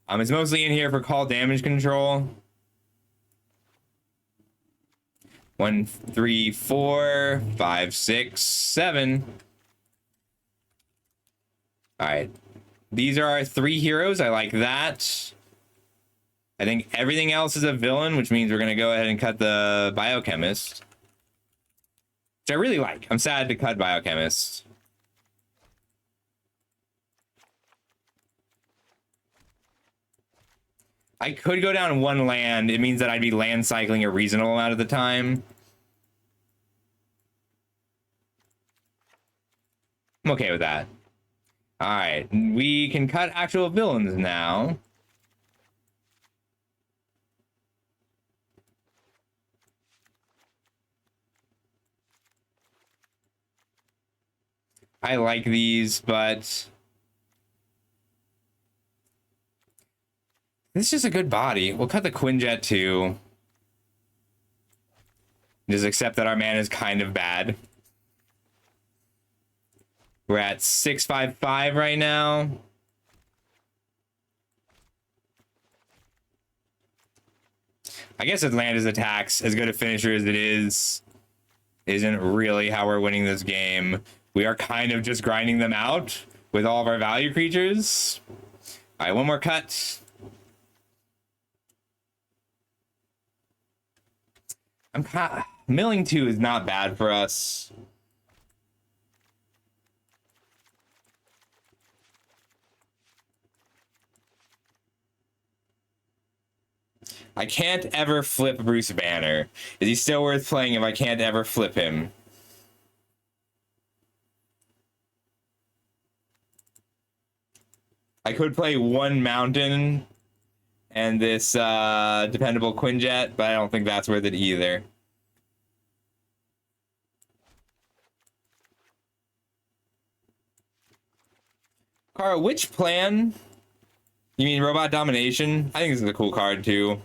It's mostly in here for call damage control. 1, 3, 4, 5, 6, 7. Alright. These are our 3 heroes. I like that. I think everything else is a villain, which means we're going to go ahead and cut the Biochemist. Which I really like. I'm sad to cut Biochemist. I could go down 1 land. It means that I'd be land cycling a reasonable amount of the time. I'm okay with that. All right, we can cut actual villains now. I like these, but this is just a good body. We'll cut the Quinjet too. Just accept that our man is kind of bad. We're at 655 right now. I guess Atlanta's attacks, as good a finisher as it is, isn't really how we're winning this game. We are kind of just grinding them out with all of our value creatures. All right, one more cut. Milling 2 is not bad for us. I can't ever flip Bruce Banner. Is he still worth playing if I can't ever flip him? I could play one Mountain and this dependable Quinjet, but I don't think that's worth it either. Carl, which plan? You mean Robot Domination? I think this is a cool card too.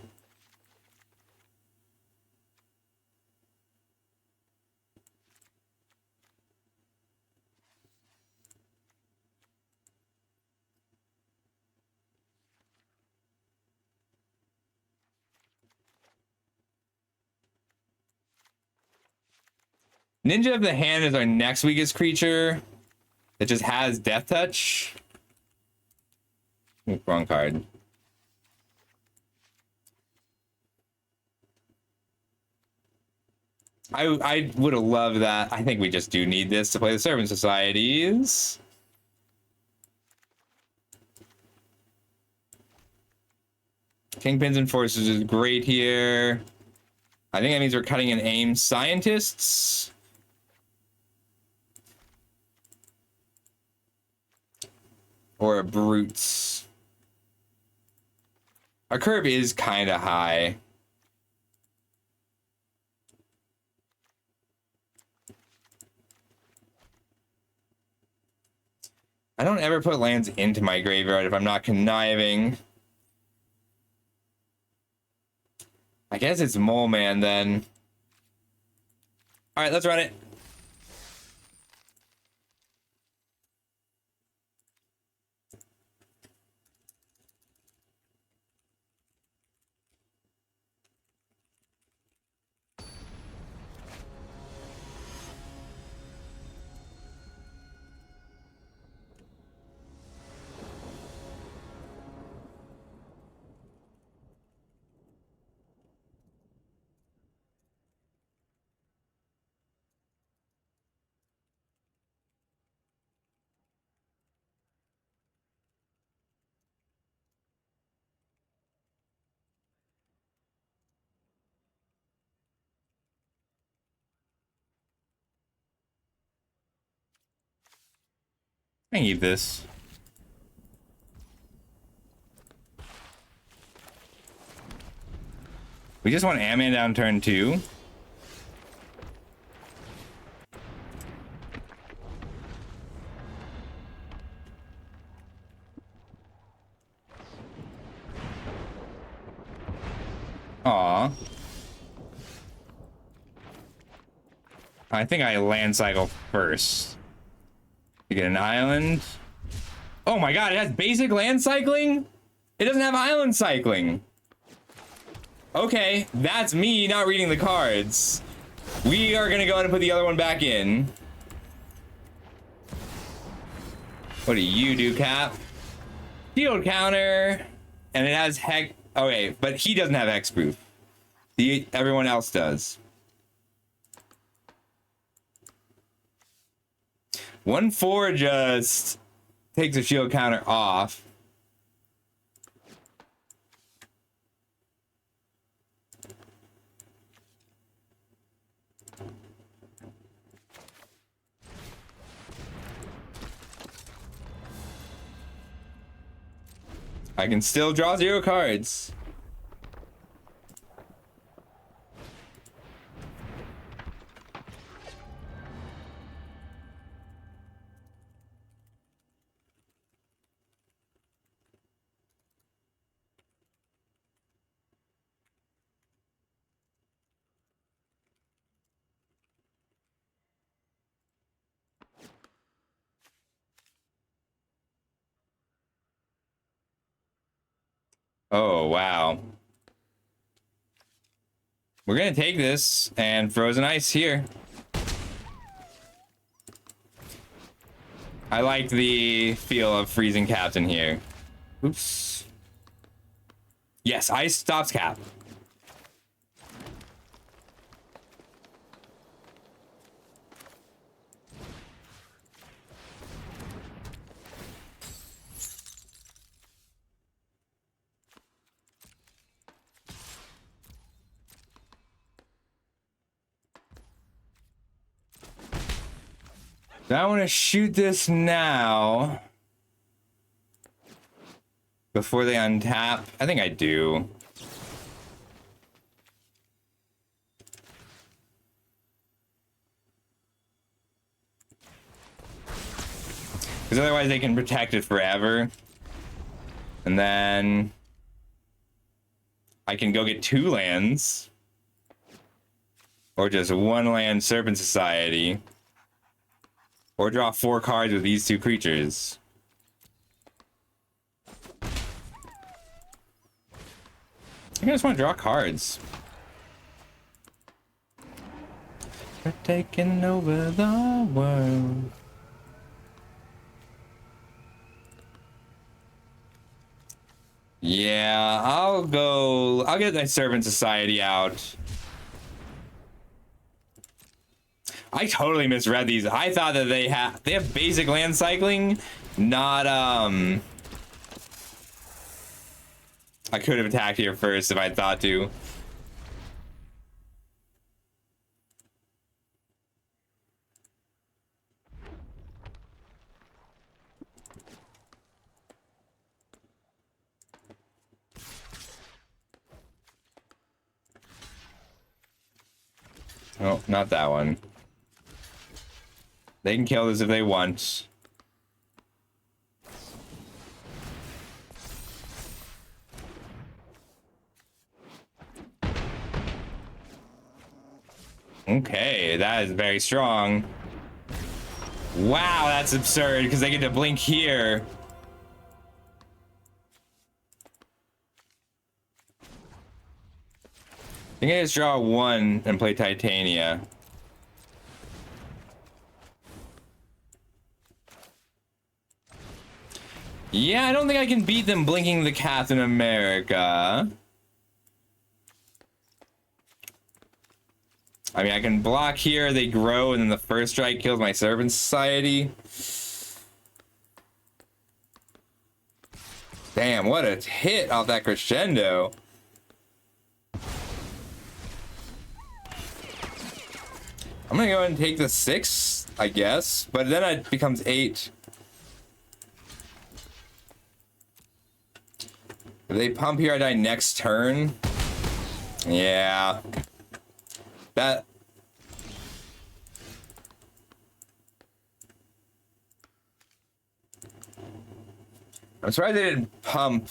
Ninja of the Hand is our next weakest creature. It just has Death Touch. Wrong card. I would have loved that. I think we just do need this to play the Servant Societies. Kingpins and Forces is great here. I think that means we're cutting an AIM Scientists. Or a Brutes. Our curve is kind of high. I don't ever put lands into my graveyard if I'm not conniving. I guess it's Mole Man then. All right, let's run it. I can keep this. We just want Ant-Man down turn 2. Aw. I think I land cycle first. You get an island. Oh my god, it has basic land cycling? It doesn't have island cycling. Okay, that's me not reading the cards. We are gonna go ahead and put the other one back in. What do you do, Cap? Shield counter. And it has hex. Okay, but he doesn't have hexproof. Everyone else does. 1/4 just takes the shield counter off. I can still draw 0 cards. Oh, wow. We're gonna take this and Frozen Ice here. I like the feel of Freezing Captain here. Oops. Yes, Ice stops Cap. Do I want to shoot this now? Before they untap? I think I do. Because otherwise they can protect it forever. And then I can go get 2 lands. Or just 1 land, Serpent Society. Or draw 4 cards with these 2 creatures. I think I just want to draw cards. We're taking over the world. Yeah, I'll get my Servant Society out. I totally misread these. I thought that they have basic land cycling, not I could have attacked here first if I thought to. Oh, not that one. They can kill this if they want. Okay, that is very strong. Wow, that's absurd because they get to blink here. I think I just draw 1 and play Titania. Yeah, I don't think I can beat them blinking the Captain America. I mean, I can block here, they grow, and then the first strike kills my Servant Society. Damn, what a hit off that crescendo. I'm gonna go ahead and take the 6, I guess, but then it becomes 8. If they pump here, I die next turn. Yeah. That... I'm surprised they didn't pump.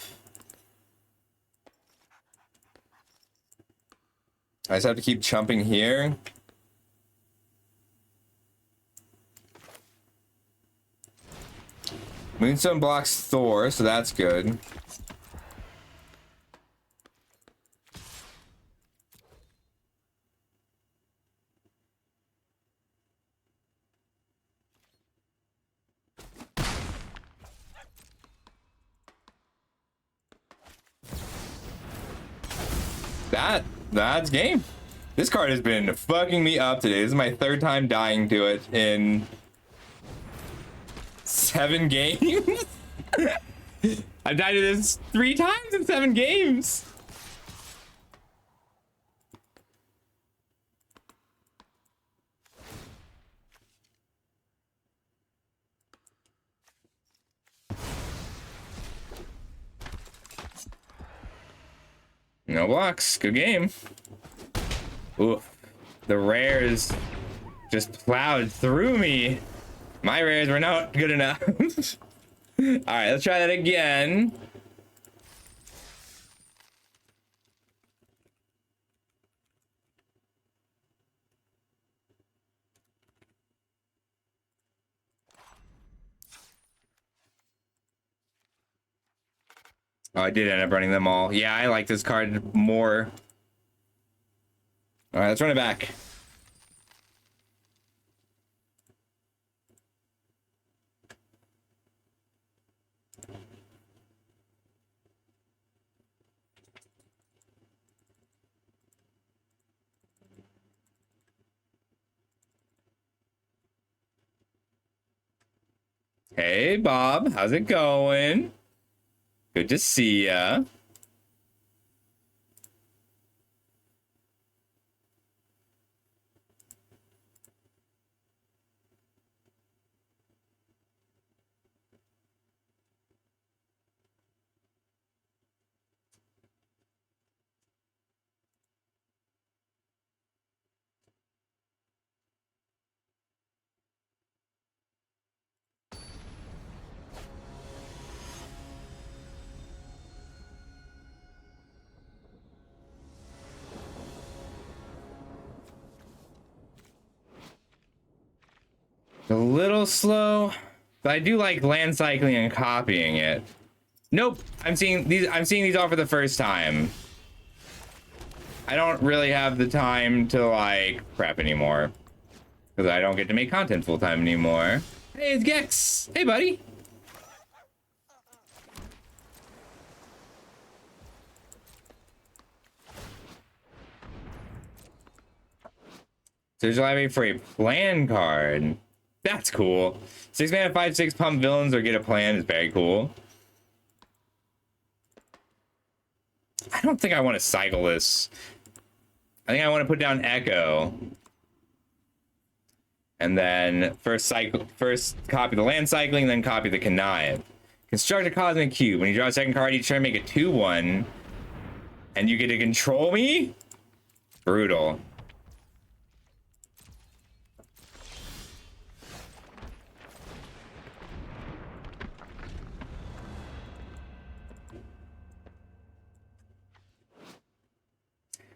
I just have to keep chumping here. Moonstone blocks Thor, so that's good. That's game. This card has been fucking me up today. This is my 3rd time dying to it in 7 games. I've died to this 3 times in 7 games. No blocks. Good game. Ooh, the rares just plowed through me. My rares were not good enough. All right, let's try that again. Oh, I did end up running them all. Yeah, I like this card more. All right, let's run it back. Hey, Bob, how's it going? Good to see ya. A little slow, but I do like land cycling and copying it. Nope, I'm seeing these all for the first time. I don't really have the time to like prep anymore because I don't get to make content full time anymore. Hey, it's Gex. Hey, buddy. There's a library for a plan card. That's cool. 6 mana, 5/6 pump villains or get a plan is very cool. I don't think I want to cycle this. I think I want to put down Echo. And then first copy the land cycling, then copy the connive. Construct a cosmic cube. When you draw a second card, each turn make a 2/1. And you get to control me? Brutal.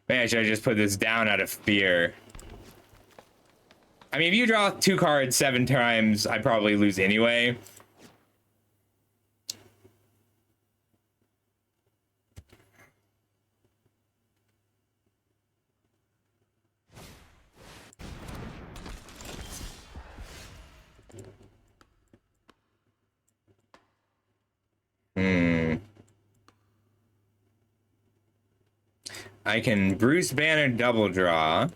Maybe I should have just put this down out of fear. I mean, if you draw 2 cards 7 times, I probably lose anyway. I can Bruce Banner double draw.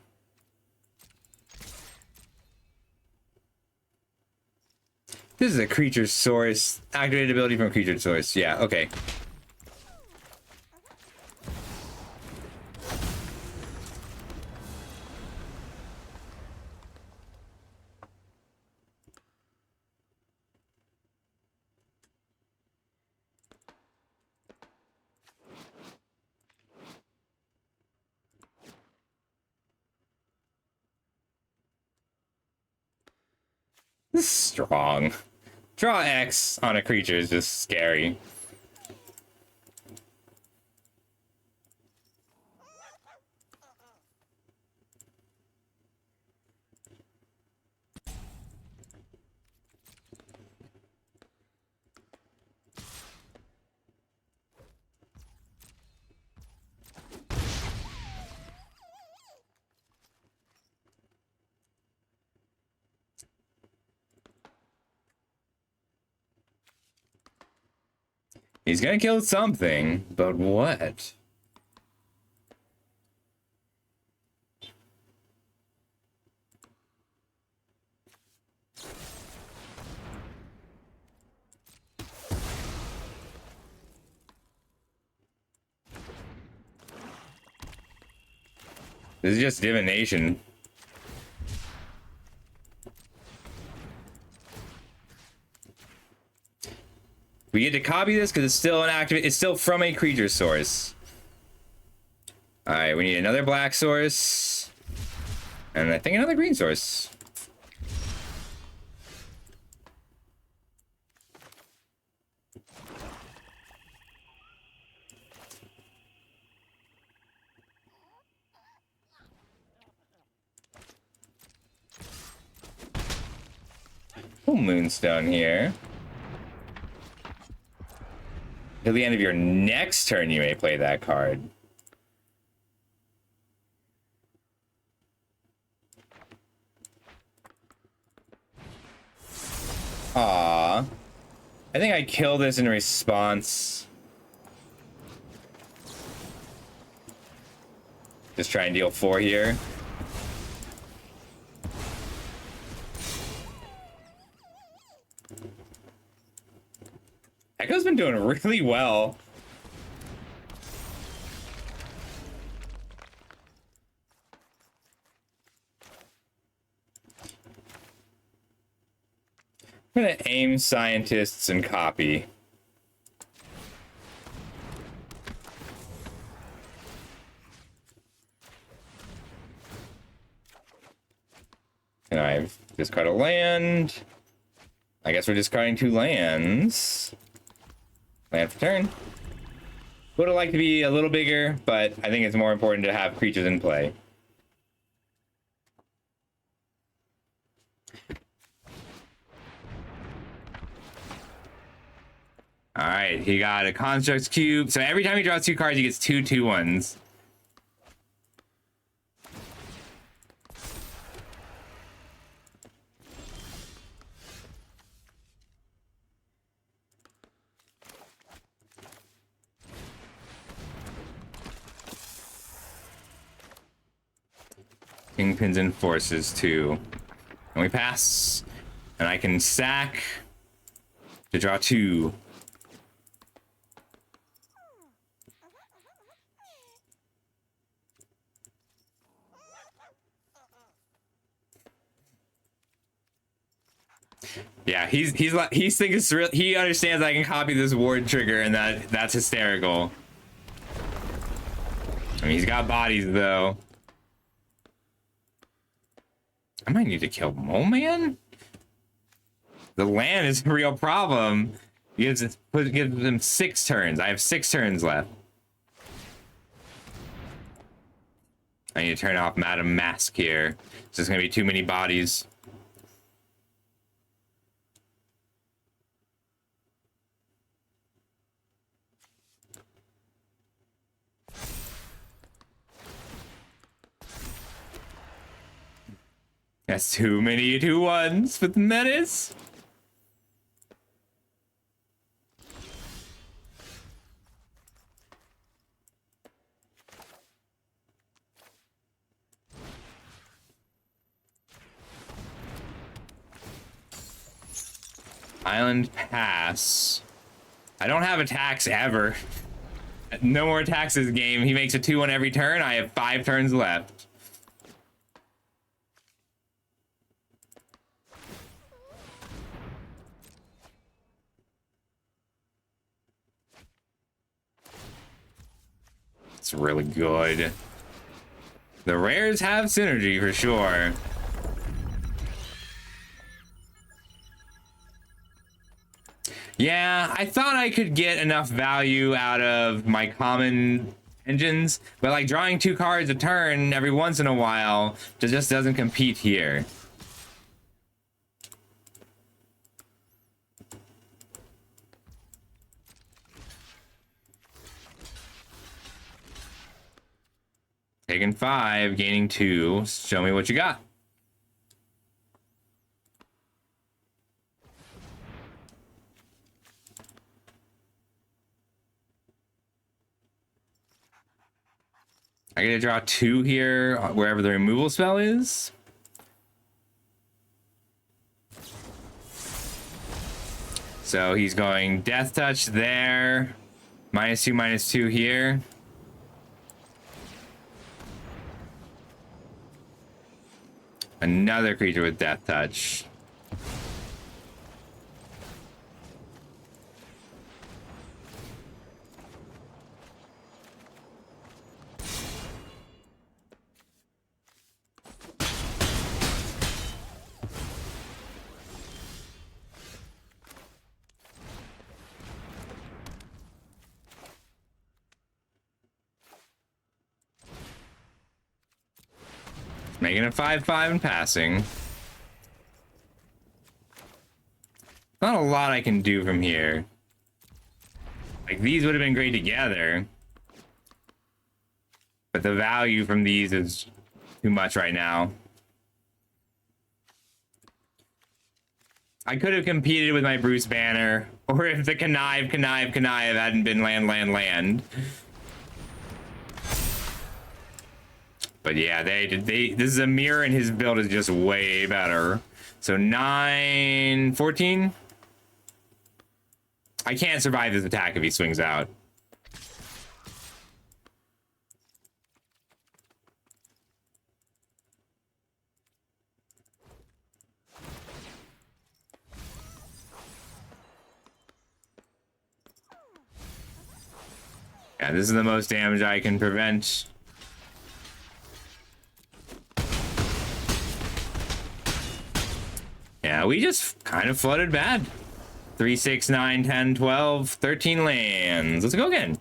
This is a creature source. Activated ability from a creature source. Yeah, okay. This is strong. Draw X on a creature is just scary. He's gonna kill something, but what? This is just divination. We get to copy this because it's still an active. It's still from a creature source. All right, we need another black source. And I think another green source. Full moonstone here. Till the end of your next turn, you may play that card. Aww. I think I kill this in response. Just try and deal 4 here. Echo's been doing really well. I'm gonna aim scientists and copy. And I've discarded a land. I guess we're discarding 2 lands. Land for turn. Would have liked to be a little bigger, but I think it's more important to have creatures in play. All right, he got a Construct's Cube. So every time he draws 2 cards, he gets 2 2/1s. Kingpins and Forces too. And we pass. And I can sack to draw 2. Yeah, he's thinking it's real. He understands I can copy this ward trigger, and that's hysterical. I mean, he's got bodies though. I might need to kill Mole Man. The land is a real problem. Gives him 6 turns. I have 6 turns left. I need to turn off Madam Mask here. There's gonna be too many bodies. That's too many 2/1s with Menace. Island pass. I don't have attacks ever. No more attacks this game. He makes a 2/1 every turn. I have 5 turns left. It's really good. The rares have synergy for sure. Yeah, I thought I could get enough value out of my common engines, but like drawing 2 cards a turn every once in a while just doesn't compete here. Taking 5, gaining 2. Show me what you got. I get to draw 2 here, wherever the removal spell is. So he's going Death Touch there. -2/-2 here. Another creature with Death Touch. Making a 5-5 and passing. Not a lot I can do from here. Like, these would have been great together. But the value from these is too much right now. I could have competed with my Bruce Banner, or if the connive hadn't been land. But yeah, this is a mirror and his build is just way better. So 9, 14. I can't survive this attack if he swings out. Yeah, this is the most damage I can prevent. Yeah, we just kind of flooded bad. 3, 6, 9, 10, 12, 13 lands. Let's go again.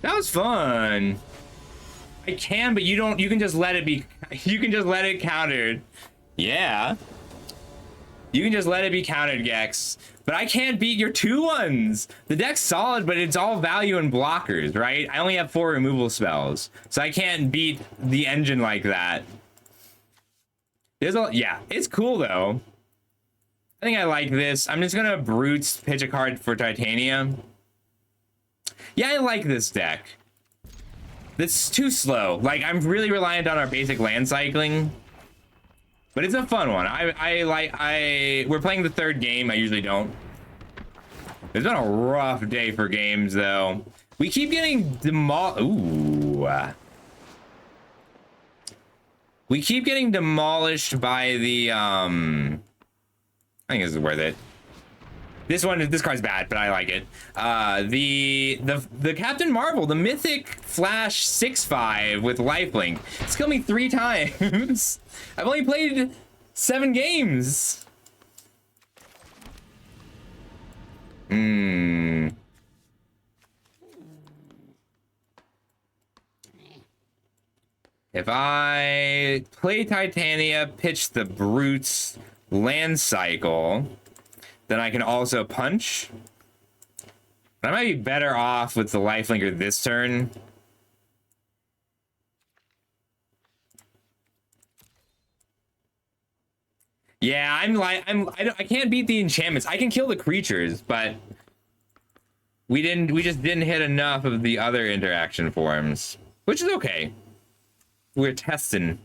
That was fun. I can, but you can just let it be, you can just let it countered. Yeah. You can just let it be countered, Gex. But I can't beat your 2-1s. The deck's solid, but it's all value and blockers, right? I only have 4 removal spells. So I can't beat the engine like that. Yeah, it's cool though. I think I like this. I'm just gonna Brutes pitch a card for Titanium. Yeah, I like this deck. This is too slow. Like, I'm really reliant on our basic land cycling. But it's a fun one. We're playing the 3rd game. I usually don't. It's been a rough day for games, though. We keep getting we keep getting demolished by the, I think this is worth it. This card's bad, but I like it. The Captain Marvel, the Mythic Flash 6/5 with lifelink. It's killed me 3 times. I've only played 7 games. If I play Titania, pitch the Brutes land cycle, then I can also punch. But I might be better off with the lifelinker this turn. Yeah, I can't beat the enchantments. I can kill the creatures, but we just didn't hit enough of the other interaction forms, which is okay. We're testing.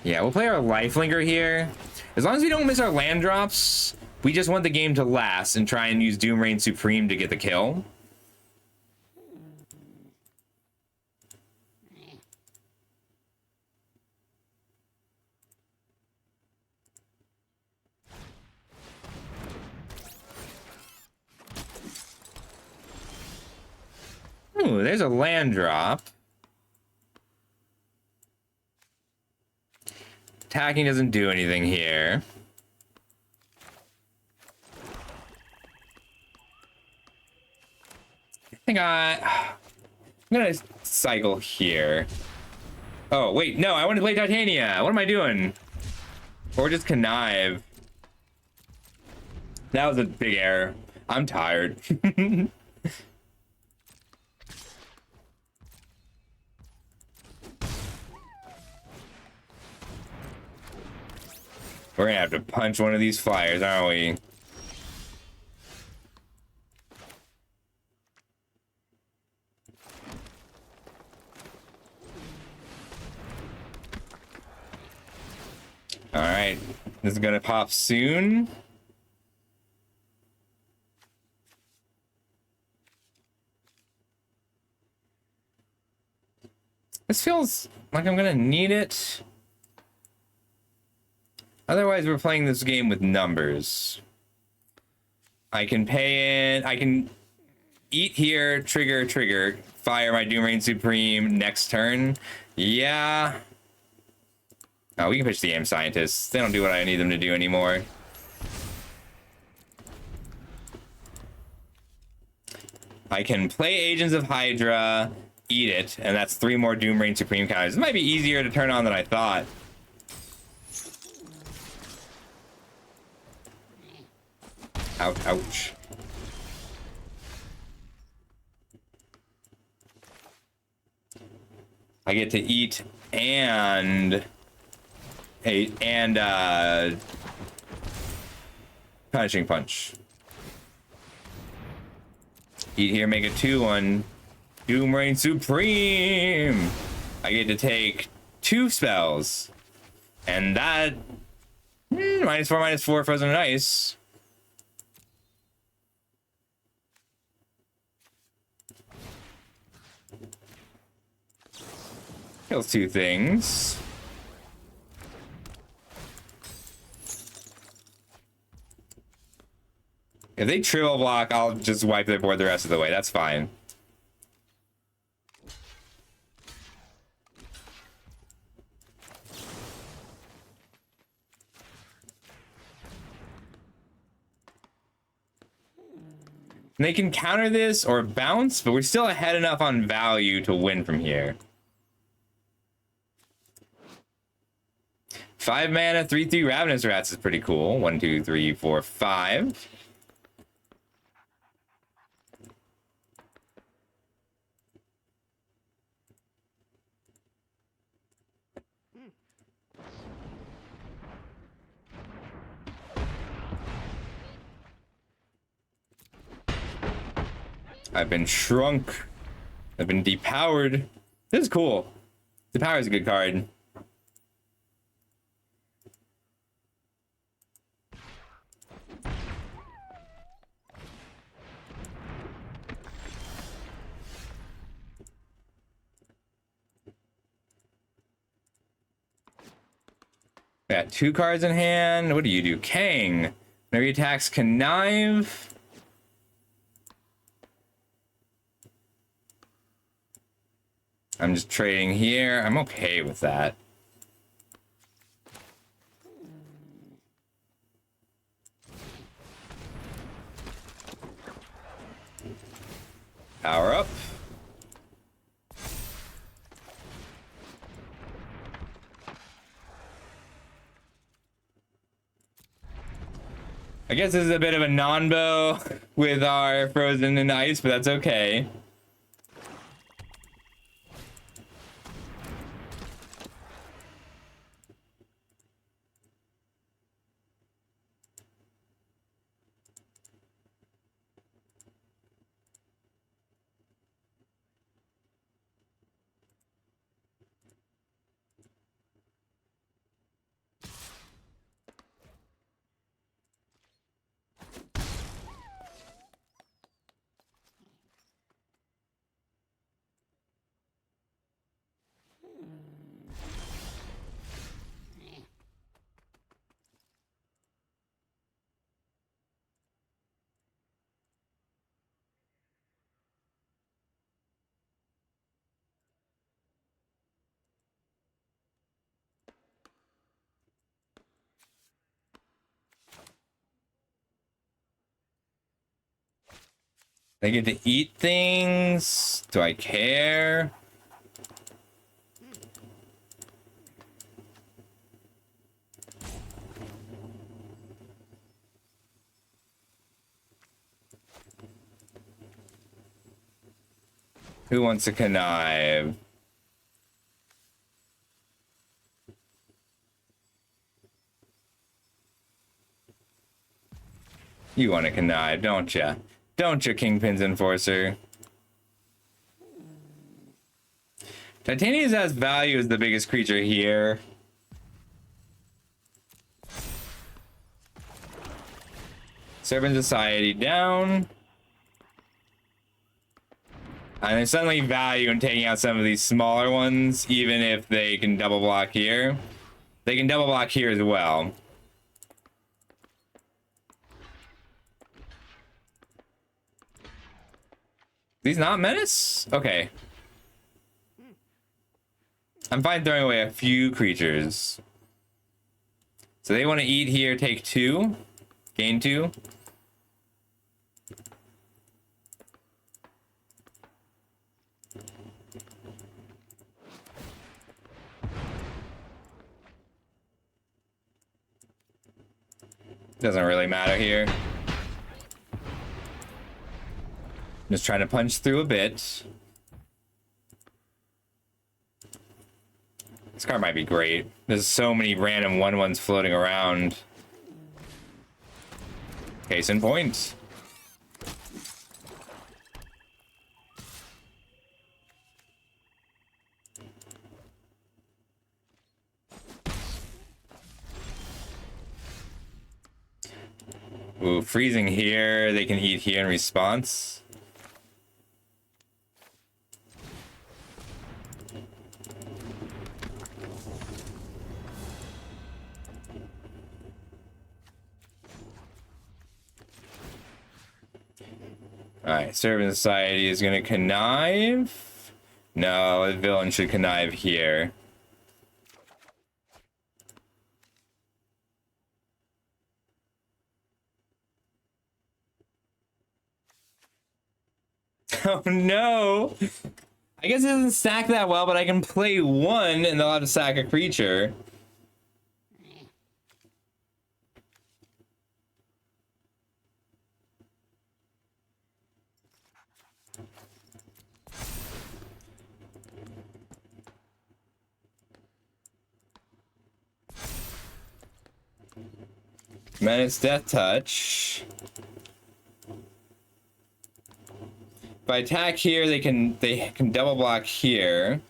Yeah, we'll play our lifelinker here. As long as we don't miss our land drops, we just want the game to last and try and use Doomrain Supreme to get the kill. Ooh, there's a land drop. Attacking doesn't do anything here. I'm gonna cycle here. Oh, wait, no, I want to play Titania. What am I doing? Or just connive. That was a big error. I'm tired. We're gonna have to punch one of these flyers, aren't we? This is gonna pop soon. This feels like I'm gonna need it. Otherwise, we're playing this game with numbers. I can pay in. I can eat here, trigger, fire my Doomrain Supreme next turn. Yeah. Oh, we can pitch the Aim Scientists. They don't do what I need them to do anymore. I can play Agents of Hydra, eat it, and that's 3 more Doomrain Supreme counters. This might be easier to turn on than I thought. Ouch, ouch. I get to eat and Punishing Punch. Eat here, make a 2/1. Doomrain Supreme. I get to take 2 spells, and that -4/-4 Frozen and Ice. Kills 2 things. If they triple block, I'll just wipe their board the rest of the way. That's fine. And they can counter this or bounce, but we're still ahead enough on value to win from here. 5 mana, 3/3 Ravenous Rats is pretty cool. 1, 2, 3, 4, 5. I've been shrunk. I've been depowered. This is cool. Depower is a good card. Got 2 cards in hand. What do you do? Kang. Whenever he attacks, Connive. I'm just trading here. I'm okay with that. Power up. I guess this is a bit of a non-bow with our Frozen and Ice, but that's okay. They get to eat things. Do I care? Who wants to connive? You want to connive, don't ya? Don't you, Kingpin's Enforcer? Titania's as value is the biggest creature here. Serpent Society down. And there's suddenly value in taking out some of these smaller ones, even if they can double block here. They can double block here as well. These not menace? Okay. I'm fine throwing away a few creatures. So they want to eat here, take 2, gain 2. Doesn't really matter here. Just trying to punch through a bit. This card might be great. There's so many random 1/1s floating around. Case in point. Ooh, freezing here. They can eat here in response. Alright, Servant Society is gonna connive. No, the villain should connive here. Oh no! I guess it doesn't stack that well, but I can play 1 and they'll have to sack a creature. Menace Death Touch. If I attack here, they can double block here.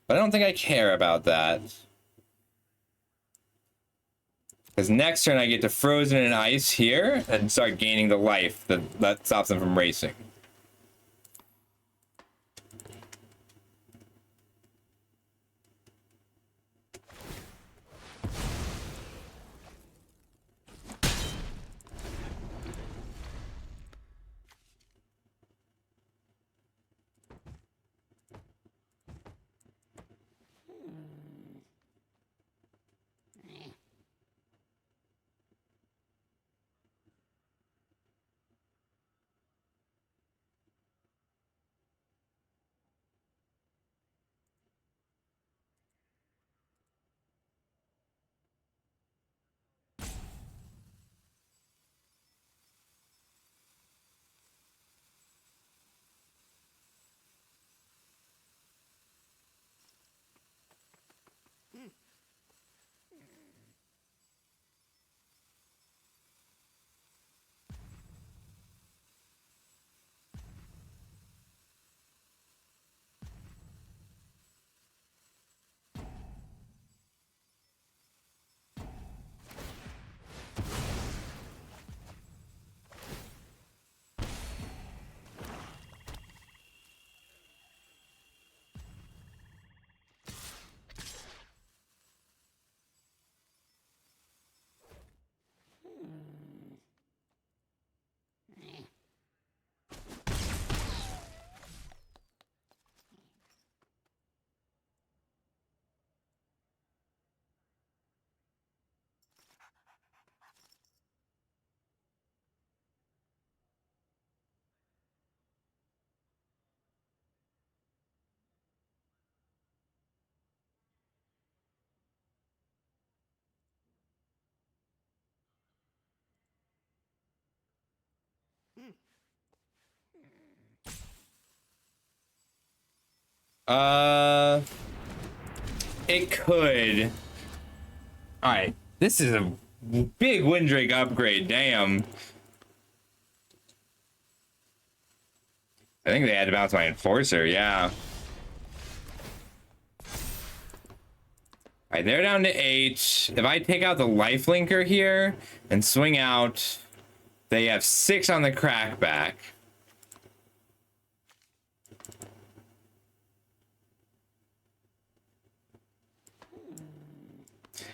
But I don't think I care about that. Because next turn I get to Frozen and Ice here and start gaining the life that stops them from racing. It could. Alright, this is a big Windrake upgrade, damn. I think they had to bounce my Enforcer, yeah. Alright, they're down to 8. If I take out the Lifelinker here and swing out They have 6 on the crackback.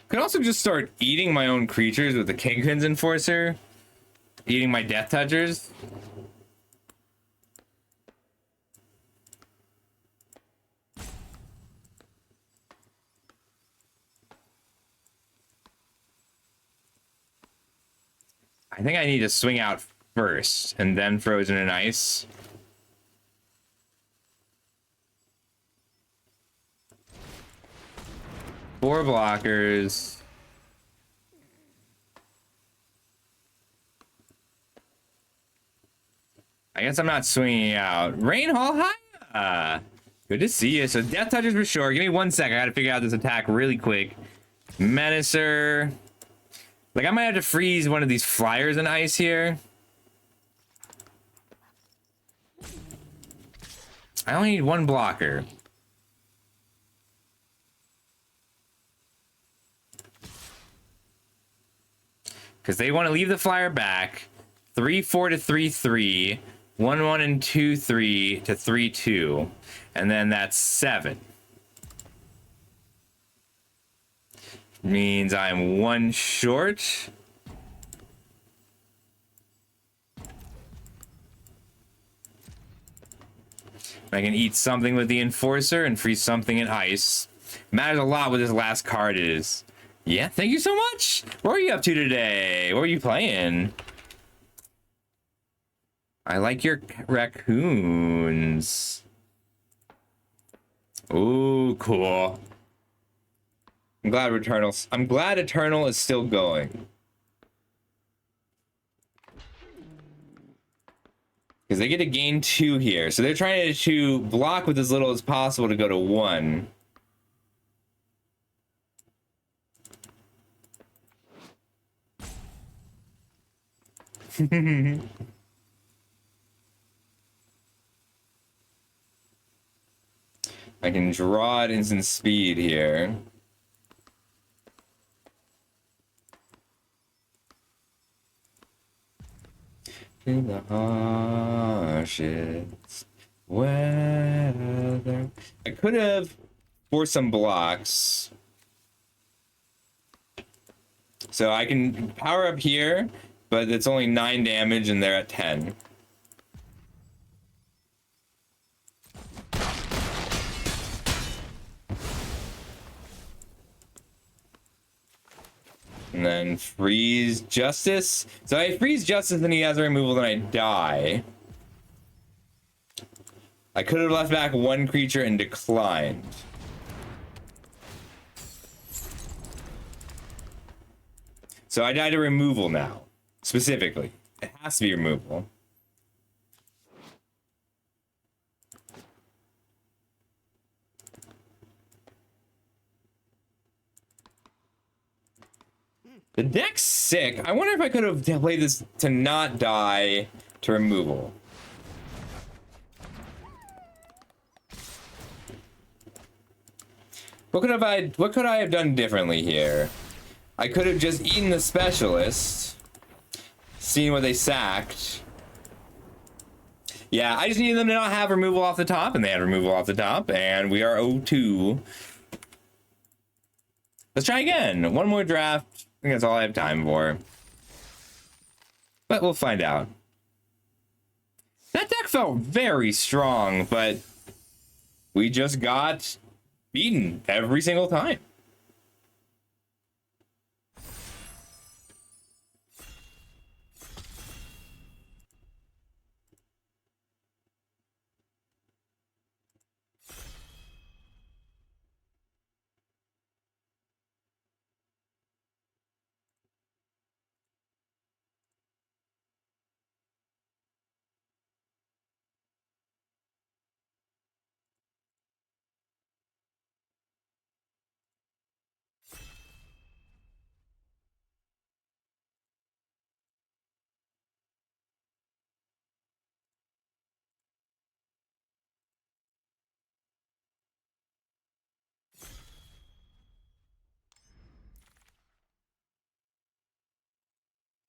Could also just start eating my own creatures with the Kingpin's Enforcer. Eating my Death Touchers. I think I need to swing out first and then Frozen and Ice. Four blockers. I guess I'm not swinging out. Rainhall, hi. Good to see you. So Death Touchers for sure. Give me 1 sec. I gotta figure out this attack really quick. Menacer. Like, I might have to freeze one of these flyers in ice here. I only need 1 blocker. Because they want to leave the flyer back. 3-4 to 3-3. 1-1 and 2-3 to 3-2. And then that's 7. Means I'm 1 short. I can eat something with the Enforcer and freeze something in ice. Matters a lot what this last card is. Yeah, thank you so much. What are you up to today? What are you playing? I like your raccoons. Ooh, cool. I'm glad Eternal is still going. Because they get to gain 2 here. So they're trying to block with as little as possible to go to 1. I can draw at instant speed here. In the harshest weather. I could have forced some blocks. So I can power up here, but it's only 9 damage and they're at 10. And then freeze Justice. So I freeze Justice and he has a removal, then I die. I could have left back 1 creature and declined. So I die to removal now. Specifically. It has to be removal. The deck's sick. I wonder if I could have played this to not die to removal. What could I have done differently here? I could have just eaten the specialist, seen what they sacked. Yeah, I just needed them to not have removal off the top, and they had removal off the top, and we are 0-2. Let's try again. 1 more draft. I think that's all I have time for. But we'll find out. That deck felt very strong, but we just got beaten every single time.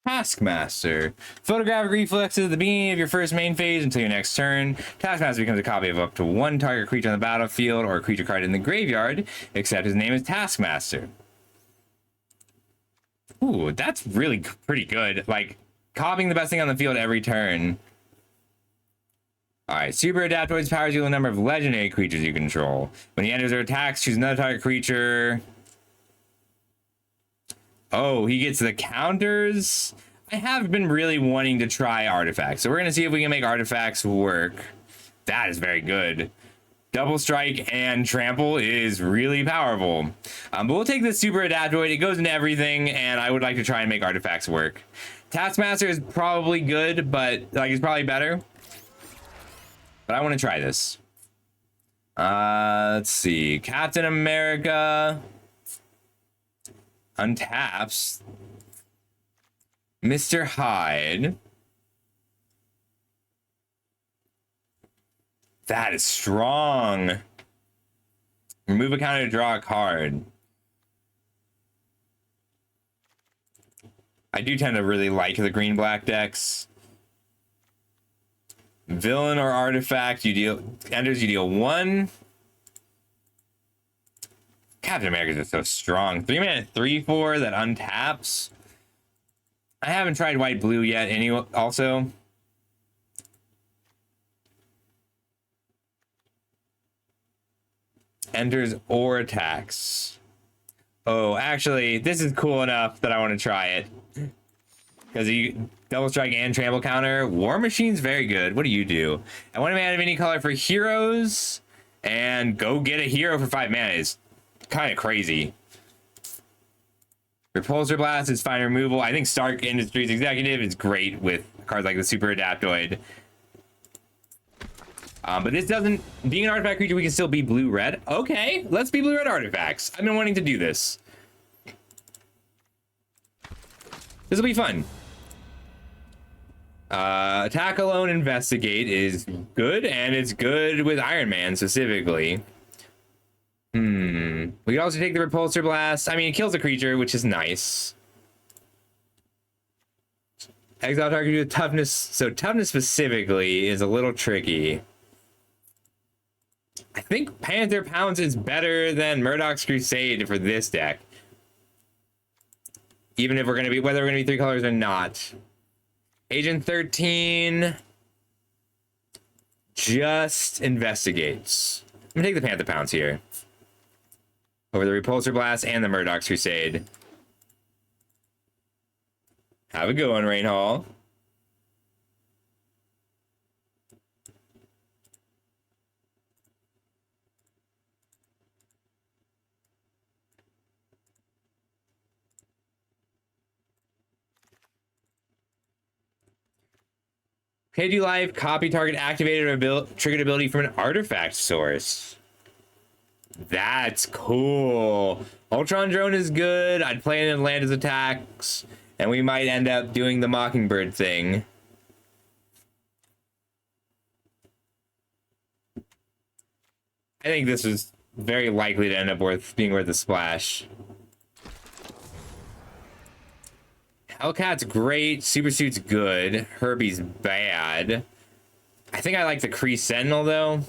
Taskmaster. Photographic reflexes at the beginning of your first main phase until your next turn. Taskmaster becomes a copy of up to one target creature on the battlefield or a creature card in the graveyard, except his name is Taskmaster. Ooh, that's really pretty good. Like, copying the best thing on the field every turn. Alright, Super Adaptoid's powers equal the number of legendary creatures you control. When he enters or attacks, choose another target creature. Oh, he gets the counters. I have been really wanting to try artifacts, so we're going to see if we can make artifacts work. That is very good. Double strike and trample is really powerful. But we'll take this Super Adaptoid. It goes into everything, and I would like to try and make artifacts work. Taskmaster is probably good, but like it's probably better. But I want to try this. Let's see. Captain America untaps Mr. Hyde. That is strong. Remove a counter to draw a card. I do tend to really like the green-black decks. Villain or artifact, you deal 1. Captain America is so strong. 3-mana 3/4 that untaps. I haven't tried white blue yet. Also. Enters or attacks. Oh, actually, this is cool enough that I want to try it. Because you double strike and trample counter. War Machine's very good. What do you do? I want a mana of any color for heroes. And go get a hero for 5 mana is kind of crazy. Repulsor Blast is fine removal. I think Stark Industries Executive is great with cards like the Super Adaptoid. But this doesn't... Being an artifact creature, we can still be blue-red. Okay, let's be blue-red artifacts. I've been wanting to do this. This will be fun. Attack alone, investigate is good, and it's good with Iron Man specifically. We can also take the Repulsor Blast. I mean, it kills a creature, which is nice. Exile target with toughness. So toughness specifically is a little tricky. I think Panther Pounce is better than Murdoch's Crusade for this deck. Even if we're going to be, whether we're going to be 3 colors or not. Agent 13 just investigates. I'm going to take the Panther Pounce here. Over the Repulsor Blast and the Murdoch's Crusade. Have a good one, Rain Hall. KD Life, copy target activated or triggered ability from an artifact source. That's cool. Ultron Drone is good. I'd play in Atlantis attacks, and we might end up doing the Mockingbird thing. I think this is very likely to end up being worth a splash. Hellcat's great. Supersuit's good. Herbie's bad. I think I like the Kree Sentinel, though.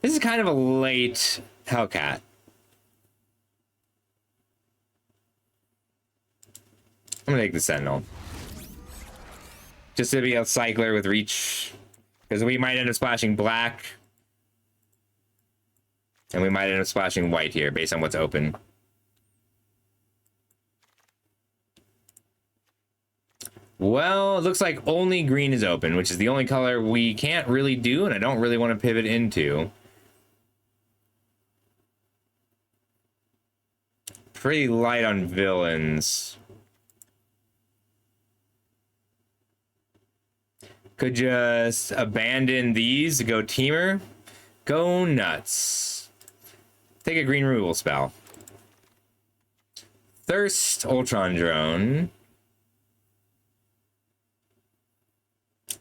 This is kind of a late Hellcat. I'm gonna take the Sentinel. Just to be a cycler with reach. Because we might end up splashing black. And we might end up splashing white here, based on what's open. Well, it looks like only green is open, which is the only color we can't really do, and I don't really want to pivot into. Pretty light on villains. Could just abandon these to go Teamer. Go nuts. Take a green removal spell. Thirst, Ultron Drone.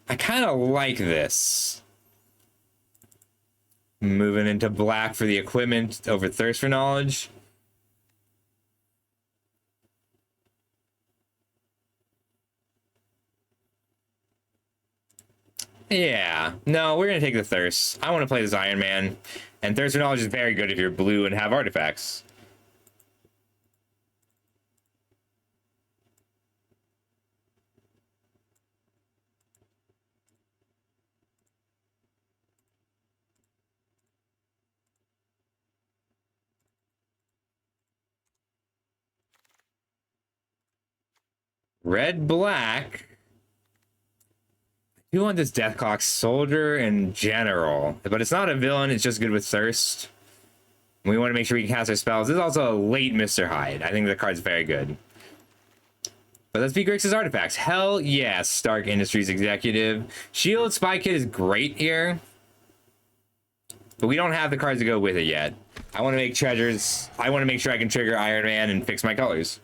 I kind of like this. Moving into black for the equipment over Thirst for Knowledge. Yeah. No, we're gonna take the Thirst. I want to play this Iron Man. And Thirst for Knowledge is very good if you're blue and have artifacts. Red, black. You want this Deathclock Soldier in general, but it's not a villain, it's just good with Thirst. We want to make sure we can cast our spells. This is also a late Mr. Hyde. I think the card's very good. But let's beat Grixis artifacts. Hell yes, Stark Industries Executive. Shield Spy Kit is great here. But we don't have the cards to go with it yet. I want to make treasures. I want to make sure I can trigger Iron Man and fix my colors.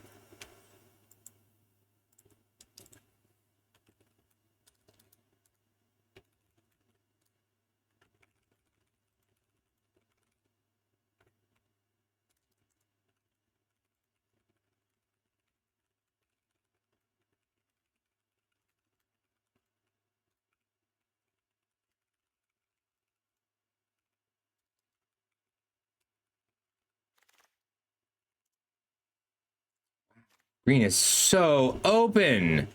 Green is so open.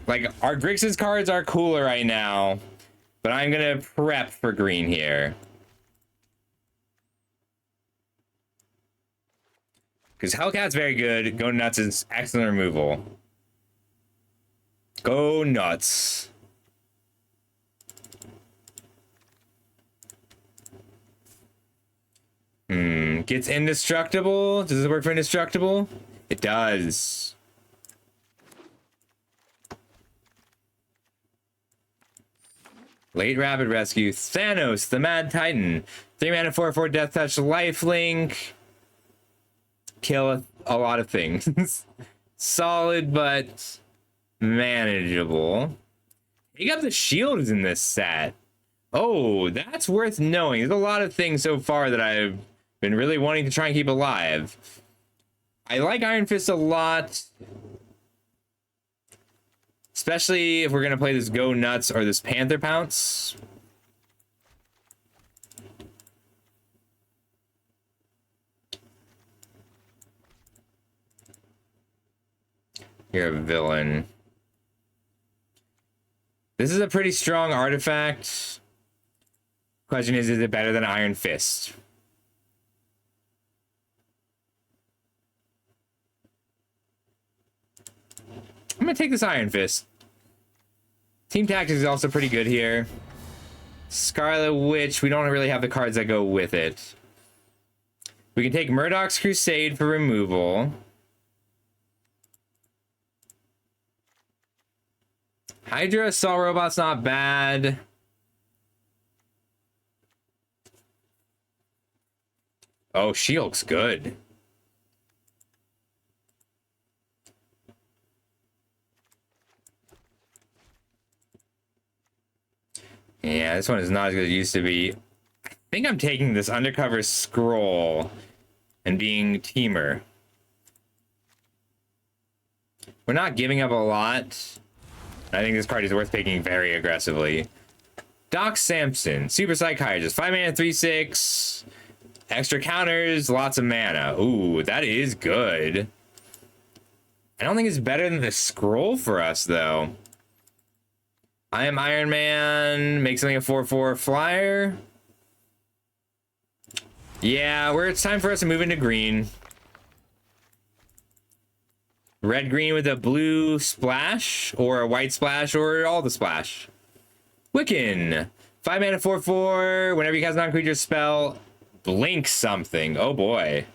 Like, our Grixis cards are cooler right now, but I'm gonna prep for green here. Because Hellcat's very good. Go Nuts is excellent removal. Go Nuts. Gets indestructible. Does it work for indestructible? It does. Late Rapid Rescue. Thanos, the Mad Titan. 3 mana, 4/4 Death Touch, Lifelink. Kill a lot of things. Solid, but manageable. Pick Up the Shield is in this set. Oh, that's worth knowing. There's a lot of things so far that I've been really wanting to try and keep alive. I like Iron Fist a lot. Especially if we're going to play this Go Nuts or this Panther Pounce. You're a villain. This is a pretty strong artifact. Question is it better than Iron Fist? I'm gonna take this Iron Fist. Team Tactics is also pretty good here. Scarlet Witch, we don't really have the cards that go with it. We can take Murdoch's Crusade for removal. Hydra Assault Robot's not bad. Oh, She-Hulk's good. Yeah, this one is not as good as it used to be. I think I'm taking this Undercover Scroll and being Teamer. We're not giving up a lot. I think this card is worth taking very aggressively. Doc Samson, Super Psychiatrist, 5 mana, 3/6. Extra counters, lots of mana. Ooh, that is good. I don't think it's better than the Scroll for us, though. I am Iron Man. Make something a 4/4 flyer. Yeah, it's time for us to move into green. Red green with a blue splash, or a white splash, or all the splash. Wiccan. 5 mana 4/4. Whenever you cast a non-creature spell, blink something. Oh boy.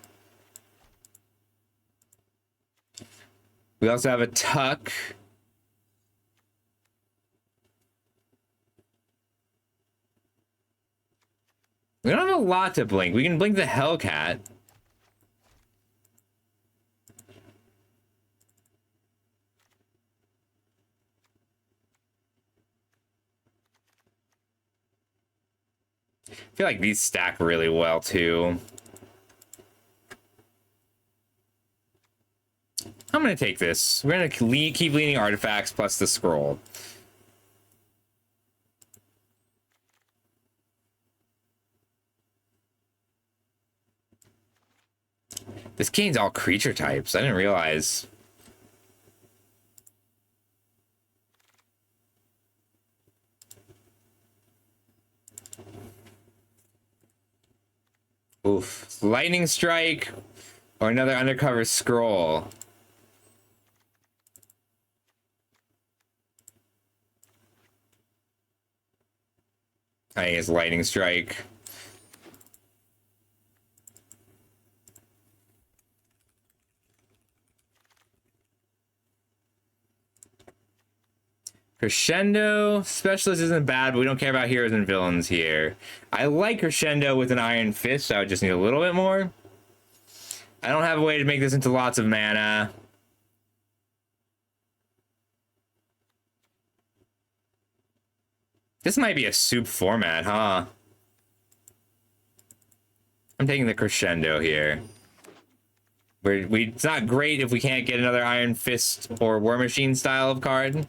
We also have a Tuck. We don't have a lot to blink. We can blink the Hellcat. I feel like these stack really well too. I'm gonna take this. We're gonna keep leading artifacts plus the scroll. This gains all creature types. I didn't realize. Oof. Lightning Strike or another undercover scroll. I think it's Lightning Strike. Crescendo Specialist isn't bad, but we don't care about heroes and villains here. I like Crescendo with an Iron Fist, so I would just need a little bit more. I don't have a way to make this into lots of mana. This might be a soup format, huh? I'm taking the Crescendo here. It's not great if we can't get another Iron Fist or War Machine style of card.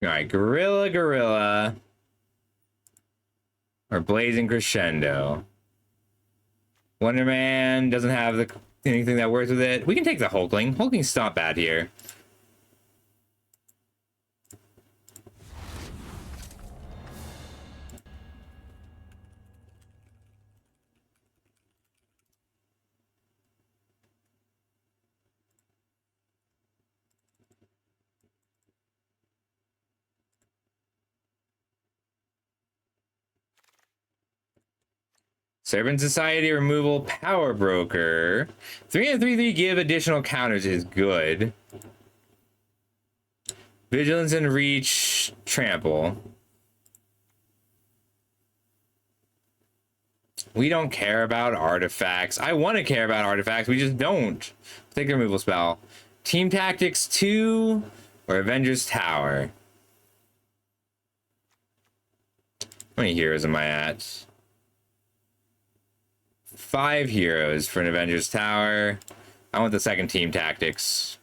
All right, Gorilla. Or Blazing Crescendo. Wonder Man doesn't have anything that works with it. We can take the Hulkling. Hulkling's not bad here. Servant Society removal, Power Broker. 3 and 3/3 give additional counters is good. Vigilance and Reach, Trample. We don't care about artifacts. I want to care about artifacts, we just don't. Take the removal spell. Team Tactics 2 or Avengers Tower. How many heroes am I at? 5 heroes for an Avengers Tower. I want the second Team Tactics.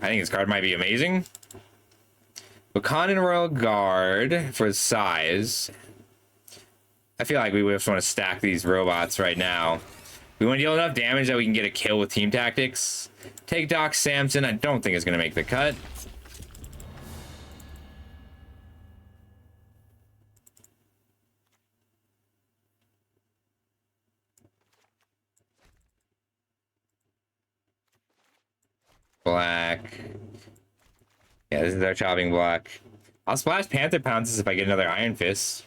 I think this card might be amazing. Wakandan Royal Guard for size. I feel like we just want to stack these robots right now. We want to deal enough damage that we can get a kill with Team Tactics. Take Doc Samson. I don't think it's going to make the cut. Black. Yeah, this is our chopping block. I'll splash Panther Pounces if I get another Iron Fist.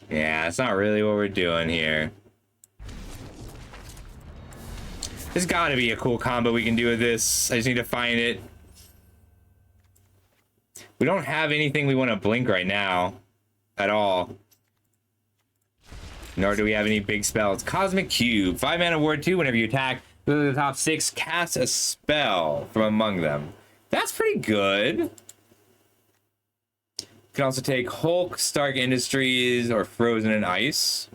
Yeah, it's not really what we're doing here. There's gotta be a cool combo we can do with this. I just need to find it. We don't have anything we want to blink right now. At all. Nor do we have any big spells. Cosmic Cube. 5 mana ward 2. Whenever you attack, go to the top 6. Cast a spell from among them. That's pretty good. You can also take Hulk, Stark Industries, or Frozen in Ice.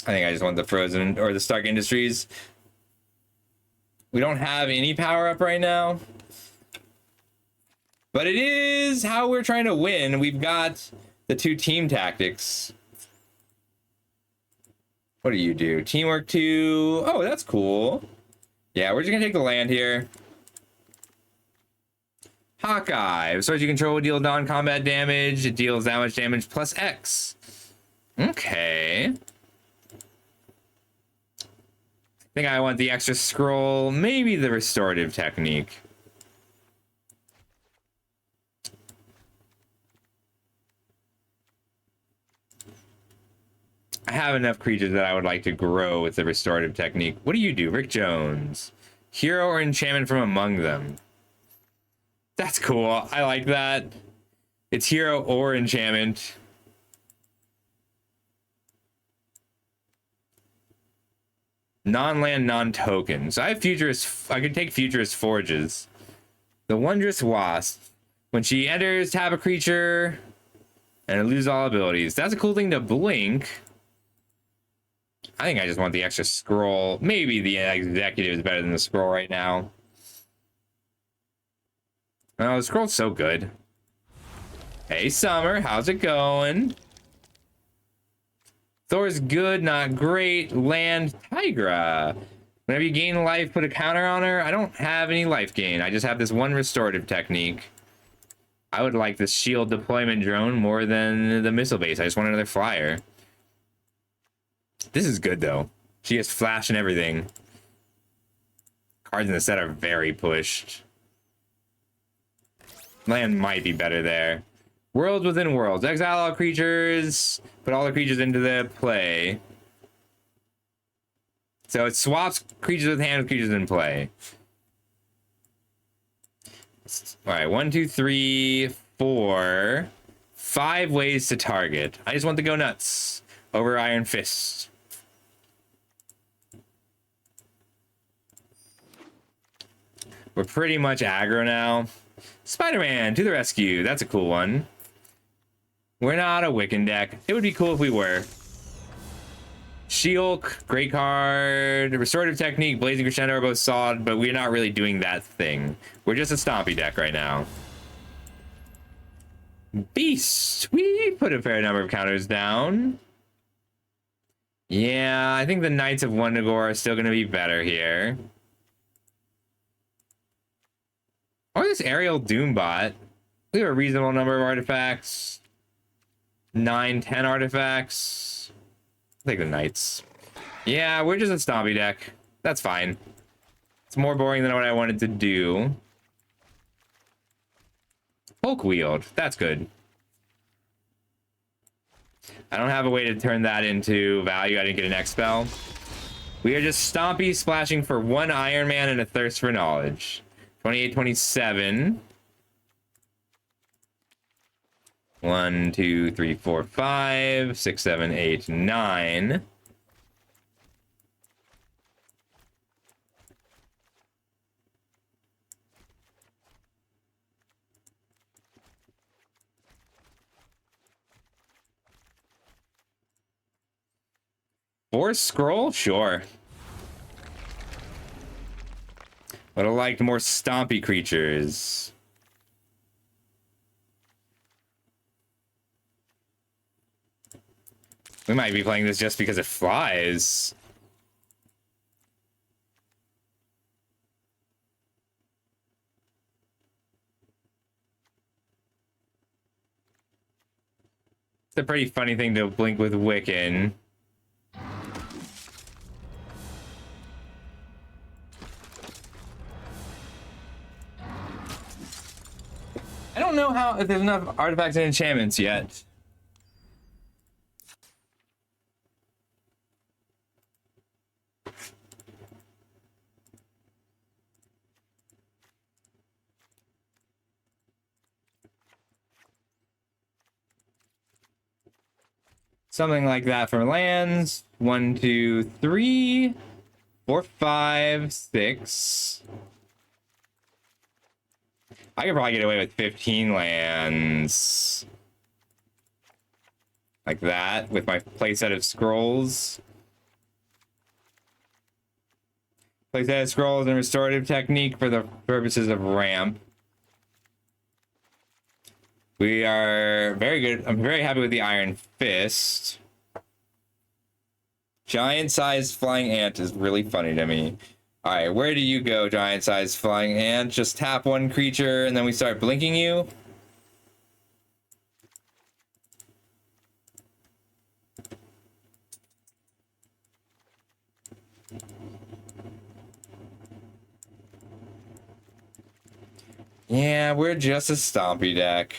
I think I just want the Frozen or the Stark Industries. We don't have any power up right now. But it is how we're trying to win. We've got the 2 Team Tactics. What do you do? Teamwork 2. Oh, that's cool. Yeah, we're just going to take the land here. Hawkeye. Stars you control deal non-combat damage. It deals that much damage plus X. Okay. I think I want the extra scroll. Maybe the restorative technique. I have enough creatures that I would like to grow with the restorative technique. What do you do, Rick Jones? Hero or enchantment from among them? That's cool. I like that. It's hero or enchantment. Non-land, non-token. So I have Futurist. I could take Futurist Forges. The Wondrous Wasp. When she enters, tap a creature and lose all abilities. That's a cool thing to blink. I think I just want the extra scroll. Maybe the executive is better than the scroll right now. Oh, the scroll's so good. Hey, Summer, how's it going? Thor's good, not great. Land Tigra. Whenever you gain life, put a counter on her. I don't have any life gain. I just have this one restorative technique. I would like the shield deployment drone more than the missile base. I just want another flyer. This is good, though. She has flash and everything. Cards in the set are very pushed. Land might be better there. Worlds within worlds. Exile all creatures. Put all the creatures into the play. So it swaps creatures with hand with creatures in play. All right, 1, 2, 3, 4, 5 ways to target. I just want to go nuts over Iron Fist. We're pretty much aggro now. Spider-Man to the rescue. That's a cool one. We're not a Wiccan deck. It would be cool if we were. She-Hulk, great card. Restorative Technique, Blazing Crescendo are both solid, but we're not really doing that thing. We're just a stompy deck right now. Beast. We put a fair number of counters down. Yeah, I think the Knights of Wundagore are still going to be better here. Or this Aerial Doombot. We have a reasonable number of artifacts. 9, 10 artifacts. I'll take the Knights. Yeah, we're just a stompy deck. That's fine. It's more boring than what I wanted to do. Hulk Wield. That's good. I don't have a way to turn that into value. I didn't get an X spell. We are just stompy splashing for 1 Iron Man and a Thirst for Knowledge. 28, 27. 1, 2, 3, 4, 5, 6, 7, 8, 9. Force Scroll? Sure. Would have liked more stompy creatures. We might be playing this just because it flies. It's a pretty funny thing to blink with Wiccan. I don't know how if there's enough artifacts and enchantments yet. Something like that for lands. 1, 2, 3, 4, 5, 6. I could probably get away with 15 lands. Like that, with my playset of scrolls. Playset of scrolls and restorative technique for the purposes of ramp. We are very good. I'm very happy with the Iron Fist. Giant-sized flying ant is really funny to me. All right, where do you go, giant-sized flying ant? Just tap 1 creature and then we start blinking you? Yeah, we're just a stompy deck.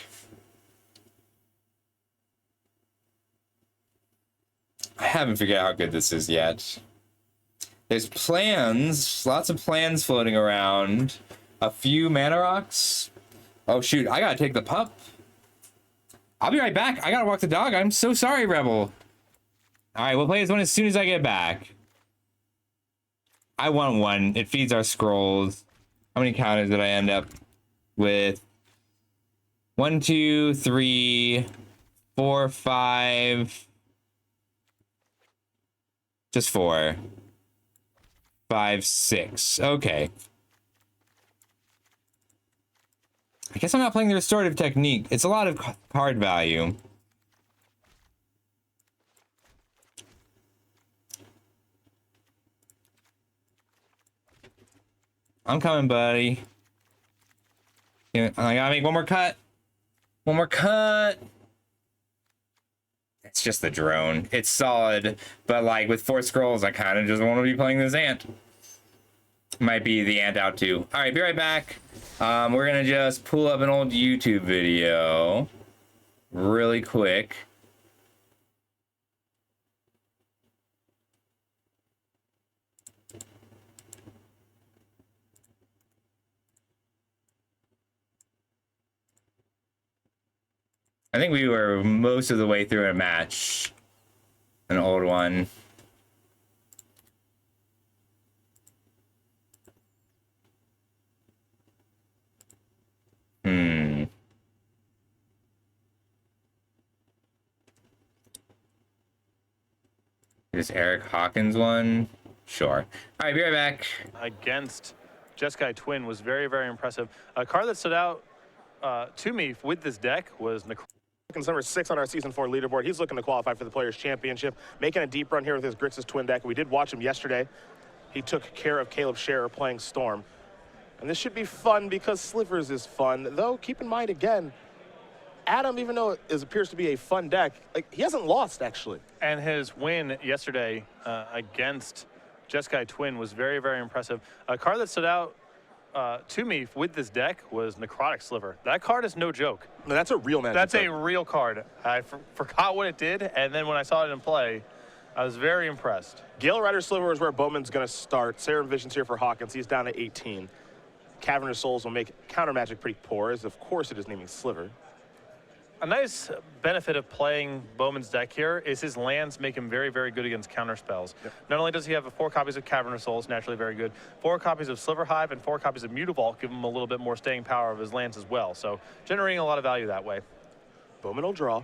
I haven't figured out how good this is yet. There's plans, lots of plans floating around. A few mana rocks. Oh shoot, I gotta take the pup. I'll be right back. I gotta walk the dog. I'm so sorry, Rebel. Alright, we'll play this one as soon as I get back. I want one. It feeds our scrolls. How many counters did I end up with? 1, 2, 3, 4, 5. Just 4. 5, 6. Okay. I guess I'm not playing the restorative technique. It's a lot of card value. I'm coming, buddy. I gotta make one more cut. One more cut. It's just the drone. It's solid, but like with 4 scrolls, I kind of just want to be playing this ant. Might be the ant out too. All right, be right back. We're gonna just pull up an old YouTube video really quick. I think we were most of the way through a match. An old one. Is Eric Hawkins one? Sure. All right, be right back. Against Jeskai Twin was very, very impressive. A card that stood out to me with this deck was Number 6 on our Season 4 leaderboard. He's looking to qualify for the Players' Championship, making a deep run here with his Grixis Twin deck. We did watch him yesterday. He took care of Caleb Scherer playing Storm. And this should be fun because Slivers is fun. Though, keep in mind, again, Adam, even though it appears to be a fun deck, like, he hasn't lost, actually. And his win yesterday against Jeskai Twin was very, very impressive. A card that stood out to me with this deck was Necrotic Sliver. That card is no joke. No, that's a real Magic That's card. a real card. I forgot what it did, and then when I saw it in play, I was very impressed. Gale Rider Sliver is where Bowman's going to start. Serum Vision's here for Hawkins. He's down to 18. Cavernous Souls will make counter magic pretty poor, as of course it is naming Sliver. A nice benefit of playing Bowman's deck here is his lands make him very, very good against counter spells. Yep. Not only does he have 4 copies of Cavernous Souls, naturally very good, 4 copies of Sliver Hive and 4 copies of Mutavault give him a little bit more staying power of his lands as well. So generating a lot of value that way. Bowman will draw.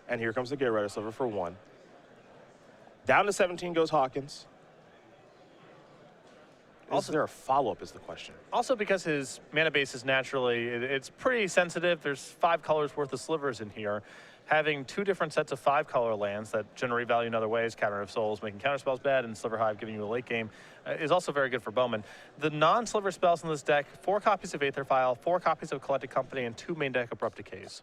And here comes the Gale Rider Sliver for 1. Down to 17 goes Hawkins. Also, is there a follow-up is the question. Also because his mana base is naturally, it's pretty sensitive. There's 5 colors worth of slivers in here. Having 2 different sets of 5-color lands that generate value in other ways, Cavern of Souls making counter spells bad, and Sliver Hive giving you a late game, is also very good for Bowman. The non-sliver spells in this deck, 4 copies of Aether File, 4 copies of Collected Company, and 2 main deck Abrupt Decays.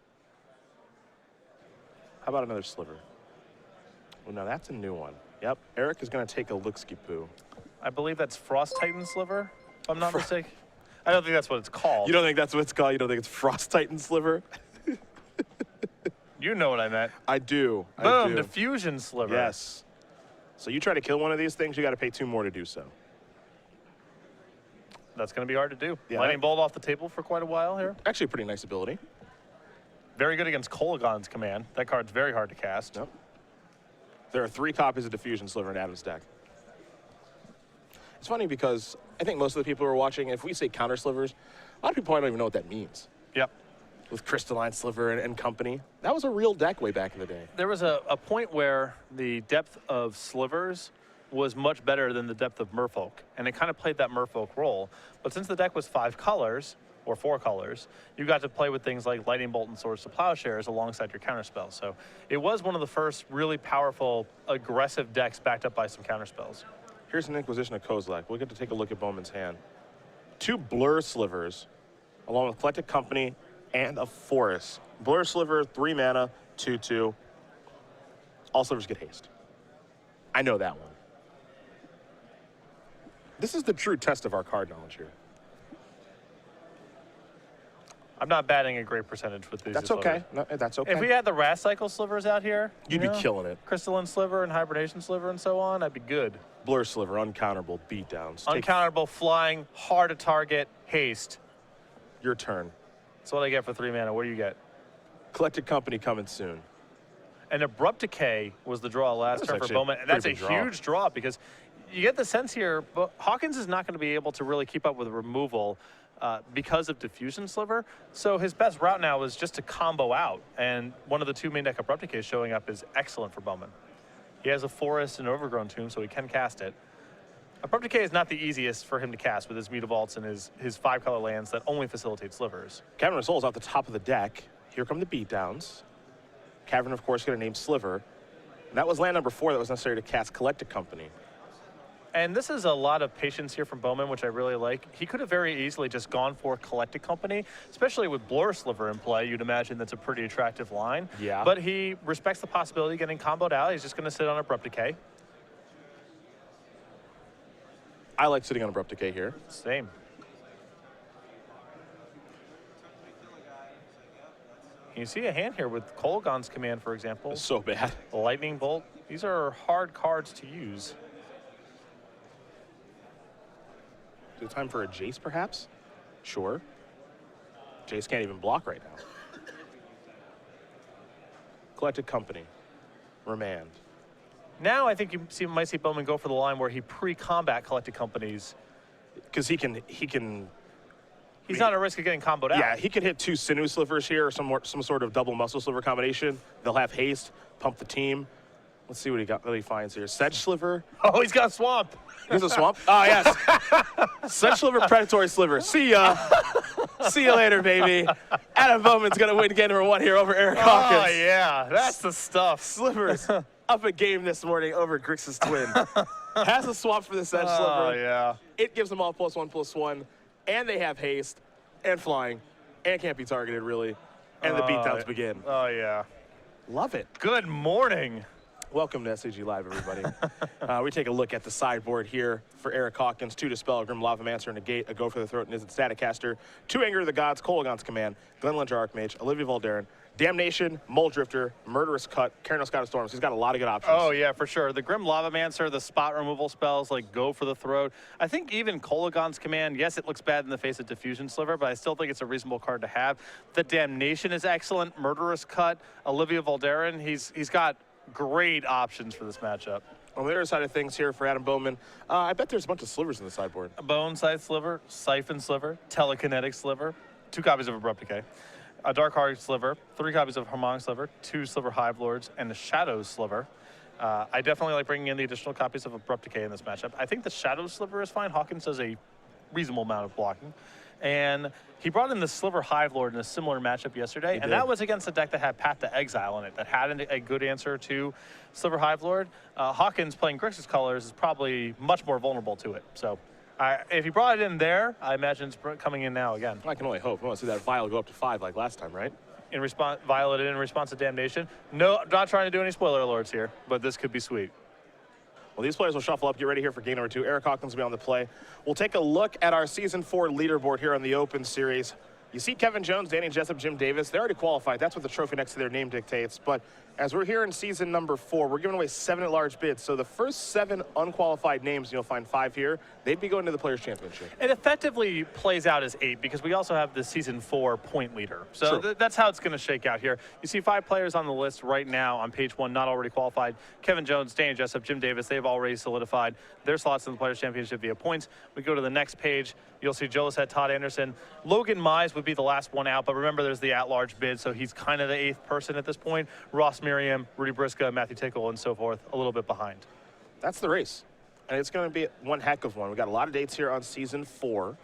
How about another Sliver? Well, now that's a new one. Yep, Eric is going to take a look-ski-poo. I believe that's Frost Titan Sliver, if I'm not mistaken. I don't think that's what it's called. You don't think that's what it's called? You don't think it's Frost Titan Sliver? You know what I meant. I do. Boom, Diffusion Sliver. Yes. So you try to kill one of these things, you got to pay 2 more to do so. That's going to be hard to do. Yeah. Lightning Bolt off the table for quite a while here. Actually a pretty nice ability. Very good against Kolagon's command. That card's very hard to cast. Yep. There are 3 copies of Diffusion Sliver in Adam's deck. It's funny because I think most of the people who are watching, if we say counter slivers, a lot of people probably don't even know what that means. Yep. With Crystalline Sliver and company. That was a real deck way back in the day. There was a point where the depth of slivers was much better than the depth of Merfolk, and it kind of played that Merfolk role. But since the deck was 5 colors, or 4 colors, you got to play with things like Lightning Bolt and Swords to Plowshares alongside your counterspells. So it was one of the first really powerful, aggressive decks backed up by some counterspells. Here's an Inquisition of Kozilek. We'll get to take a look at Bowman's hand. 2 Blur Slivers, along with Collected Company and a Forest. Blur Sliver, 3 mana, 2/2. All slivers get haste. I know that one. This is the true test of our card knowledge here. I'm not batting a great percentage with these. That's two okay. slivers. No, that's okay. If we had the Rast Cycle slivers out here, You'd be killing it. Crystalline sliver and hibernation sliver and so on, I'd be good. Blur sliver, uncounterable, beatdowns. Take Uncounterable, flying, hard to target, haste. your turn. That's what I get for 3 mana. What do you get? Collected Company coming soon. And Abrupt Decay was the draw last That's turn for actually a Bowman. And that's a pretty big draw. huge draw because you get the sense here, but Hawkins is not going to be able to really keep up with removal because of Diffusion Sliver. So his best route now is just to combo out. And one of the 2 main deck Abrupt Decays showing up is excellent for Bowman. He has a Forest and Overgrown Tomb, so he can cast it. Abrupt Decay is not the easiest for him to cast with his Mutavaults and his 5-color lands that only facilitate slivers. Cavern of Souls off the top of the deck. Here come the beatdowns. Cavern, of course, going to name Sliver. And that was land number 4 that was necessary to cast Collected Company. And this is a lot of patience here from Bowman, which I really like. He could have very easily just gone for Collected Company, especially with Blur Sliver in play. You'd imagine that's a pretty attractive line. Yeah. But he respects the possibility of getting comboed out. He's just going to sit on Abrupt Decay. I like sitting on Abrupt Decay here. Same. You see a hand here with Kolaghan's Command, for example. It's so bad. Lightning Bolt. These are hard cards to use. Is it time for a Jace, perhaps? Sure. Jace can't even block right now. Collected Company. Remand. Now I think you might see Bowman go for the line where he pre-combat Collected Companies. Because he can. He's not at risk of getting comboed out. Yeah, he can hit 2 Sinew Slivers here, or some sort of double Muscle Sliver combination. They'll have haste, pump the team. Let's see what he finds here. Sedge Sliver. Oh, he's got Swamp. Here's a Swamp. Oh, yes. Sedge Sliver, Predatory Sliver. See ya. See you later, baby. Adam Bowman's going to win game number 1 here over Eric Hawkins. Oh, yeah. That's the stuff. Slivers up a game this morning over Grixis Twin. Has a Swamp for the Sedge Sliver. Oh, yeah. It gives them all +1/+1. And they have haste and flying and can't be targeted, really. And the beatdowns begin. Oh, yeah. Love it. Good morning. Welcome to SCG Live, everybody. We take a look at the sideboard here for Eric Hawkins. 2 Dispel, a Grim Lavamancer, and a Gate, a Go for the Throat, and Izzet Staticaster. 2 Anger of the Gods, Kolaghan's Command, Glenlinger Archmage, Olivia Voldaren, Damnation, Mole Drifter, Murderous Cut, Keranos God of Storms. He's got a lot of good options. Oh, yeah, for sure. The Grim Lavamancer, the spot removal spells like Go for the Throat. I think even Kolaghan's Command, yes, it looks bad in the face of Diffusion Sliver, but I still think it's a reasonable card to have. The Damnation is excellent. Murderous Cut, Olivia Voldaren. He's got great options for this matchup. On the other side of things here for Adam Bowman, I bet there's a bunch of slivers in the sideboard. A Bone Scythe Sliver, Siphon Sliver, Telekinetic Sliver, 2 copies of Abrupt Decay, a Dark Heart Sliver, 3 copies of Harmonic Sliver, 2 Sliver Hive Lords, and a Shadow Sliver. I definitely like bringing in the additional copies of Abrupt Decay in this matchup. I think the Shadow Sliver is fine. Hawkins does a reasonable amount of blocking. And he brought in the Sliver Hive Lord in a similar matchup yesterday, and that was against a deck that had Path to Exile in it, that had a good answer to Sliver Hive Lord. Hawkins playing Grixis colors is probably much more vulnerable to it. So if he brought it in there, I imagine it's coming in now again. I can only hope. I want to see that vial go up to 5 like last time, right? In response, Violet in response to Damnation. No, I'm not trying to do any spoiler alerts here, but this could be sweet. Well, these players will shuffle up. Get ready here for game number 2. Eric Hawkins will be on the play. We'll take a look at our Season 4 leaderboard here on the Open Series. You see Kevin Jones, Danny Jessup, Jim Davis. They already qualified. That's what the trophy next to their name dictates. But as we're here in season number 4, we're giving away 7 at-large bids. So the first 7 unqualified names, you'll find 5 here, they'd be going to the Players' Championship. It effectively plays out as 8 because we also have the Season 4 point leader. So that's how it's going to shake out here. You see 5 players on the list right now on page 1, not already qualified. Kevin Jones, Danny Jessup, Jim Davis, they've already solidified their slots in the Players' Championship via points. We go to the next page. You'll see Joe Lissette, Todd Anderson. Logan Mize would be the last one out, but remember there's the at-large bid, so he's kind of the 8th person at this point. Ross Merriam, Rudy Brisca, Matthew Tickle, and so forth, a little bit behind. That's the race. And it's going to be one heck of one. We've got a lot of dates here on Season 4.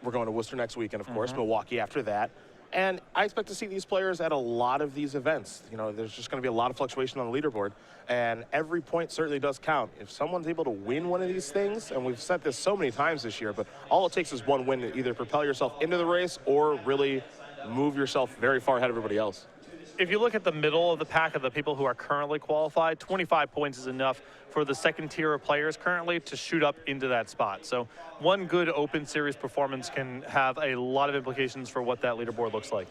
We're going to Worcester next weekend, of course, Milwaukee after that. And I expect to see these players at a lot of these events. You know, there's just going to be a lot of fluctuation on the leaderboard, and every point certainly does count. If someone's able to win one of these things, and we've said this so many times this year, but all it takes is one win to either propel yourself into the race or really move yourself very far ahead of everybody else. if you look at the middle of the pack of the people who are currently qualified, 25 points is enough for the second tier of players currently to shoot up into that spot. So one good Open Series performance can have a lot of implications for what that leaderboard looks like.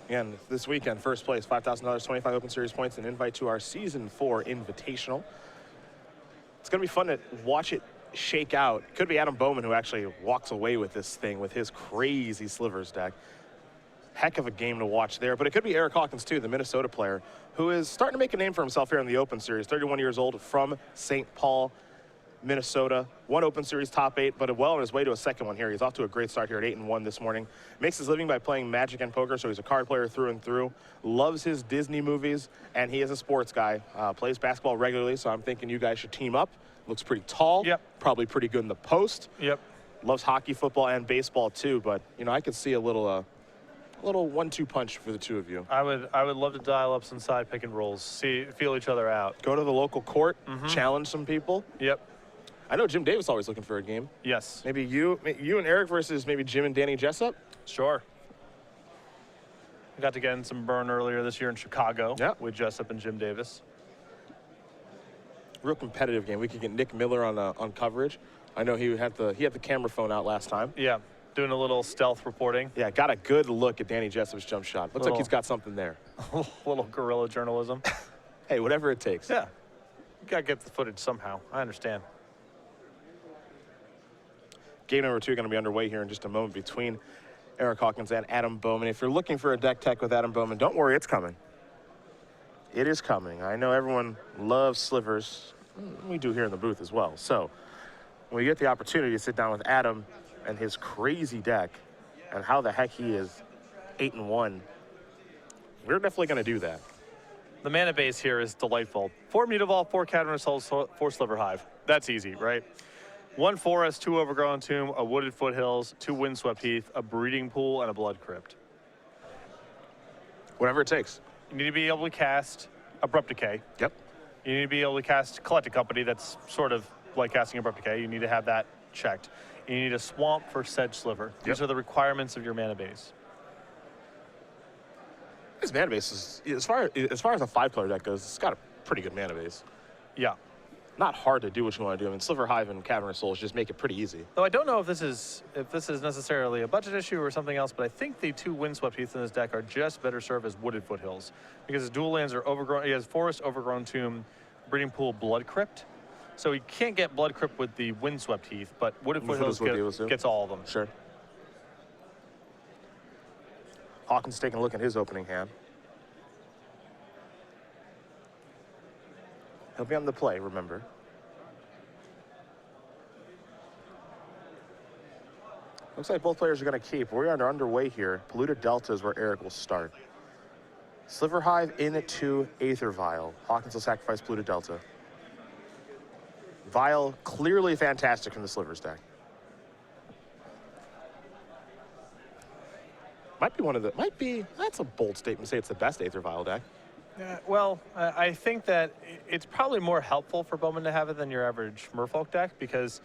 Again, this weekend, first place, $5,000, 25 Open Series points, and invite to our Season 4 Invitational. It's going to be fun to watch it shake out. It could be Adam Bowman who actually walks away with this thing with his crazy slivers deck. Heck of a game to watch there. But it could be Eric Hawkins, too, the Minnesota player, who is starting to make a name for himself here in the Open Series. 31 years old, from St. Paul, Minnesota. One Open Series top 8, but well on his way to a second one here. He's off to a great start here at 8-1 this morning. Makes his living by playing Magic and poker, so he's a card player through and through. Loves his Disney movies, and he is a sports guy. Plays basketball regularly, so I'm thinking you guys should team up. Looks pretty tall. Yep. Probably pretty good in the post. Yep. Loves hockey, football, and baseball too. But you know, I could see a little 1-2 punch for the two of you. I would love to dial up some side pick and rolls, feel each other out. Go to the local court, challenge some people. Yep. I know Jim Davis always looking for a game. Yes. Maybe you and Eric versus maybe Jim and Danny Jessup. Sure. I got to get in some burn earlier this year in Chicago with Jessup and Jim Davis. Real competitive game. We could get Nick Miller on coverage. I know he had the camera phone out last time. Yeah, doing a little stealth reporting. Yeah, got a good look at Danny Jessup's jump shot. Looks like he's got something there. Little guerrilla journalism. Hey, whatever it takes. Yeah, you gotta get the footage somehow. I understand. Game number 2 going to be underway here in just a moment between Eric Hawkins and Adam Bowman. If you're looking for a deck tech with Adam Bowman, don't worry, it's coming. It is coming. I know everyone loves slivers. We do here in the booth as well. So when you get the opportunity to sit down with Adam and his crazy deck and how the heck he is 8-1, we're definitely going to do that. The mana base here is delightful. 4 Mutavault, 4 Cavernous Souls, 4 Sliver Hive. That's easy, right? 1 Forest, 2 Overgrown Tomb, a Wooded Foothills, 2 Windswept Heath, a Breeding Pool, and a Blood Crypt. Whatever it takes. You need to be able to cast Abrupt Decay. Yep. You need to be able to cast Collected Company. That's sort of like casting Abrupt Decay. You need to have that checked. You need a Swamp for Sedge Sliver. These are the requirements of your mana base. This mana base is, as far as a 5-player deck goes, it's got a pretty good mana base. Yeah. Not hard to do what you want to do. I mean, Sliver Hive and Cavernous Souls just make it pretty easy. Though I don't know if this is necessarily a budget issue or something else, but I think the 2 Windswept Heath in this deck are just better served as Wooded Foothills because his dual lands are overgrown. He has Forest, Overgrown Tomb, Breeding Pool, Blood Crypt. So he can't get Blood Crypt with the Windswept Heath, but Wooded Foothills gets all of them. Sure. Hawkins taking a look at his opening hand. He'll be on the play, remember. Looks like both players are going to keep. We're underway here. Polluted Delta is where Eric will start. Sliver Hive into Aether Vial. Hawkins will sacrifice Polluted Delta. Vial clearly fantastic from the Slivers deck. That's a bold statement to say it's the best Aether Vial deck. Well, I think that it's probably more helpful for Bowman to have it than your average Merfolk deck because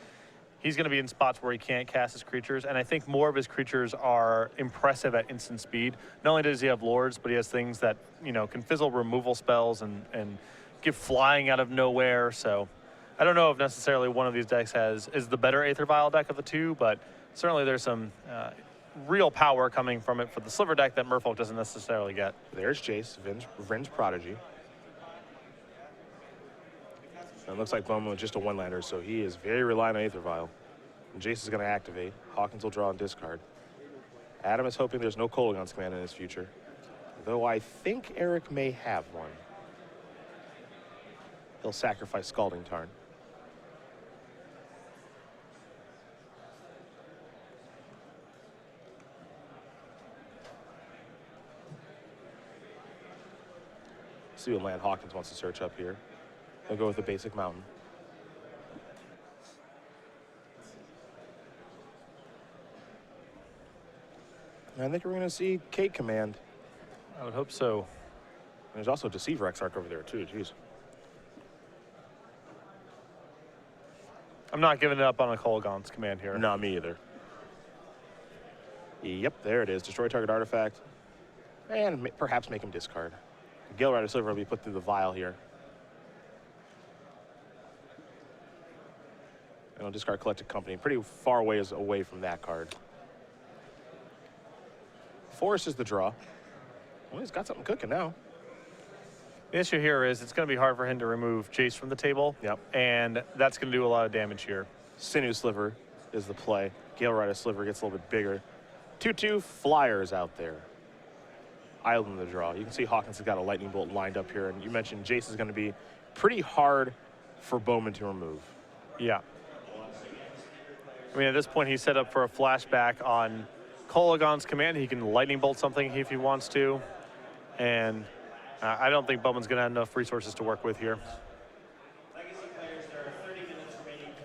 he's going to be in spots where he can't cast his creatures, and I think more of his creatures are impressive at instant speed. Not only does he have lords, but he has things that, you know, can fizzle removal spells and give flying out of nowhere. So I don't know if necessarily one of these decks is the better Aether Vial deck of the two, but certainly there's some real power coming from it for the Sliver deck that Merfolk doesn't necessarily get. There's Jace, Vryn's Prodigy. And it looks like Bowman with just a 1-lander, so he is very reliant on Aether Vial. And Jace is going to activate. Hawkins will draw and discard. Adam is hoping there's no Kolaghan's Command in his future, though I think Eric may have one. He'll sacrifice Scalding Tarn. See what land Hawkins wants to search up here. He'll go with the basic mountain. And I think we're going to see Kate Command. I would hope so. And there's also Deceiver Exarch over there too, jeez. I'm not giving it up on a Kolaghan's Command here. Not me either. Yep, there it is. Destroy target artifact. And perhaps make him discard. Gale Rider Sliver will be put through the vial here. And I'll discard Collected Company. Pretty far ways away from that card. Forest is the draw. Well, he's got something cooking now. The issue here is it's going to be hard for him to remove Jace from the table. Yep. And that's going to do a lot of damage here. Sinew Sliver is the play. Gale Rider Sliver gets a little bit bigger. 2/2 Flyers out there. Island in the draw. You can see Hawkins has got a Lightning Bolt lined up here. And you mentioned Jace is going to be pretty hard for Bowman to remove. Yeah. I mean, at this point, he's set up for a flashback on Kolaghan's command. He can Lightning Bolt something if he wants to. And I don't think Bowman's going to have enough resources to work with here.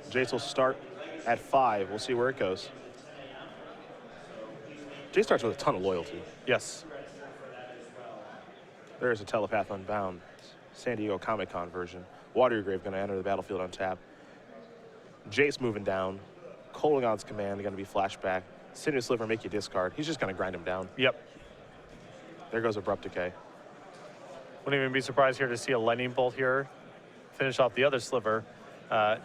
Jace will start at 5. We'll see where it goes. Jace starts with a ton of loyalty. Yes. There's a Telepath Unbound. San Diego Comic-Con version. Watergrave going to enter the battlefield on tap. Jace moving down. Kolaghan's command going to be flashback. Sinew Sliver make you discard. He's just going to grind him down. Yep. There goes Abrupt Decay. Wouldn't even be surprised here to see a Lightning Bolt here finish off the other Sliver,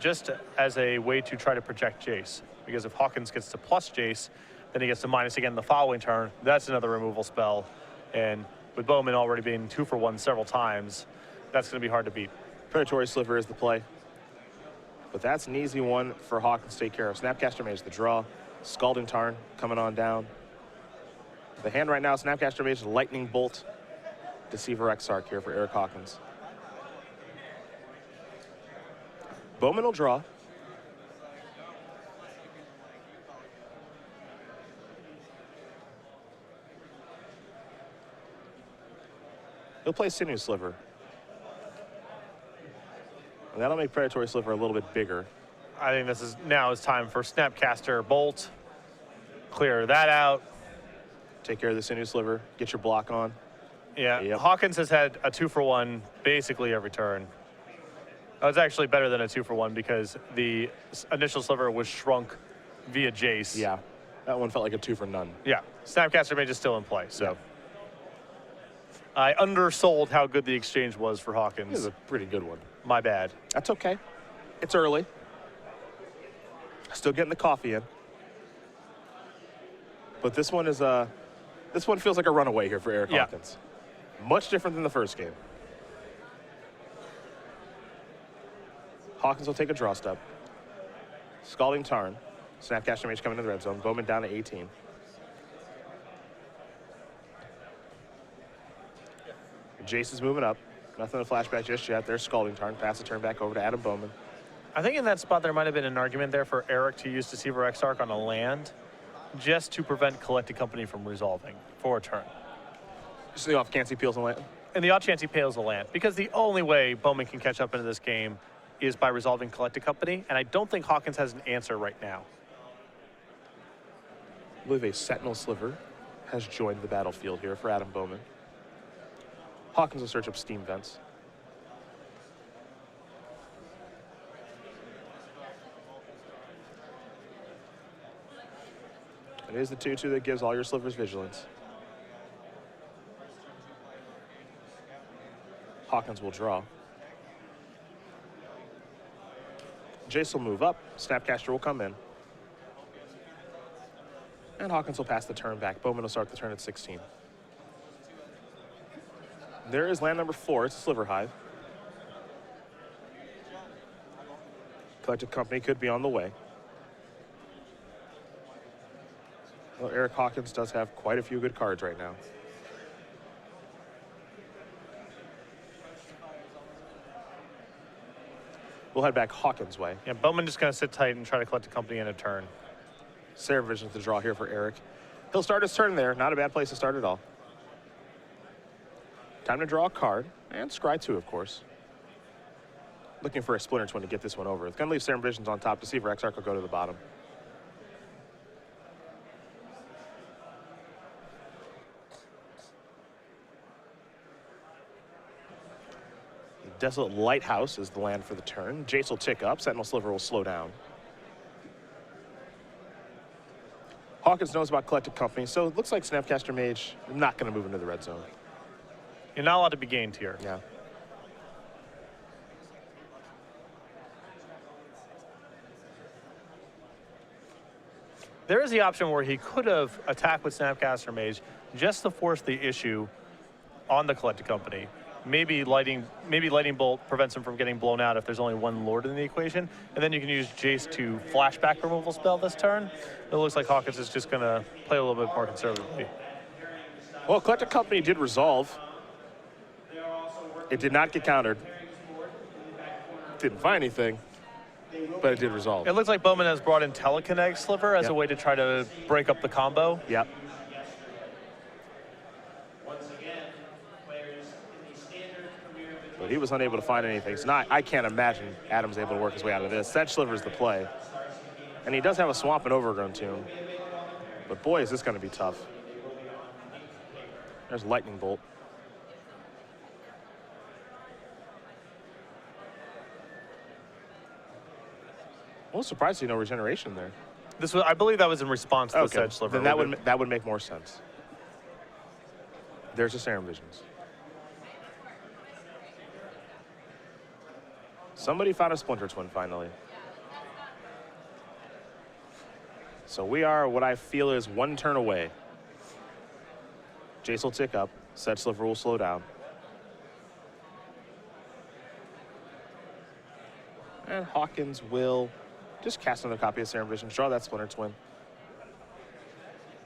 just as a way to try to protect Jace. Because if Hawkins gets to plus Jace, then he gets to minus again the following turn. That's another removal spell. And with Bowman already being 2 for 1 several times, that's going to be hard to beat. Predatory Sliver is the play. But that's an easy one for Hawkins to take care of. Snapcaster Mage the draw. Scalding Tarn coming on down. The hand right now, Snapcaster Mage, Lightning Bolt. Deceiver Exarch here for Eric Hawkins. Bowman will draw. He'll play Sinew Sliver. And that'll make Predatory Sliver a little bit bigger. I think this is now is time for Snapcaster Bolt. Clear that out. Take care of the Sinew Sliver. Get your block on. Yeah, Yep. Hawkins has had a 2 for 1 basically every turn. It's actually better than a 2 for 1 because the initial Sliver was shrunk via Jace. Yeah, that one felt like a 2 for none. Yeah, Snapcaster Mage is still in play, so. I undersold how good the exchange was for Hawkins. This is a pretty good one. My bad. That's okay. It's early. Still getting the coffee in. But this one is this one feels like a runaway here for Eric Yeah. Hawkins. Much different than the first game. Hawkins will take a draw step. Scalding Tarn. Snapcaster Mage coming to the red zone. Bowman down to 18. Jace is moving up. Nothing to flashback just yet. There's Scalding Tarn. Pass the turn back over to Adam Bowman. I think in that spot there might have been an argument there for Eric to use Deceiver Exarch on a land just to prevent Collected Company from resolving for a turn. Just the off, can't see Peels and Land. And the odd chance he pales a land, because the only way Bowman can catch up into this game is by resolving Collected Company, and I don't think Hawkins has an answer right now. I believe a Sentinel Sliver has joined the battlefield here for Adam Bowman. Hawkins will search up Steam Vents. It is the 2/2 that gives all your Slivers Vigilance. Hawkins will draw. Jace will move up. Snapcaster will come in. And Hawkins will pass the turn back. Bowman will start the turn at 16. There is land number 4. It's a Sliver Hive. Collected Company could be on the way. Well, Eric Hawkins does have quite a few good cards right now. We'll head back Hawkins' way. Yeah, Bowman just going to sit tight and try to collect a company in a turn. Sarah Vision's the draw here for Eric. He'll start his turn there. Not a bad place to start at all. Time to draw a card. And scry 2, of course. Looking for a Splinter Twin to get this one over. It's going to leave Sarah Visions on top. Deceiver Exarch will go to the bottom. Desolate Lighthouse is the land for the turn. Jace will tick up. Sentinel Sliver will slow down. Hawkins knows about Collected Company, so it looks like Snapcaster Mage not going to move into the red zone. You're not allowed to be gained here. Yeah. There is the option where he could have attacked with Snapcaster Mage just to force the issue on the Collected Company. Maybe lightning bolt prevents him from getting blown out if there's only one Lord in the equation, and then you can use Jace to flashback removal spell this turn. It looks like Hawkins is just going to play a little bit more conservatively. Well, Collected Company did resolve. It did not get countered. Didn't find anything, but it did resolve. It looks like Bowman has brought in Telekinetic Sliver as a way to try to break up the combo. Yep. But he was unable to find anything. So now I can't imagine Adam's able to work his way out of this. Sedge Sliver's the play. And he does have a Swamp and Overgrown Tomb. But boy, is this going to be tough. There's Lightning Bolt. I was surprised to see no regeneration there. This was, I believe that was in response to the Sedge Sliver. Then that would make more sense. There's the Serum Visions. Somebody found a Splinter Twin finally. So we are what I feel is one turn away. Jace will tick up. Sedge Sliver will slow down. And Hawkins will just cast another copy of Serum Visions. Draw that Splinter Twin.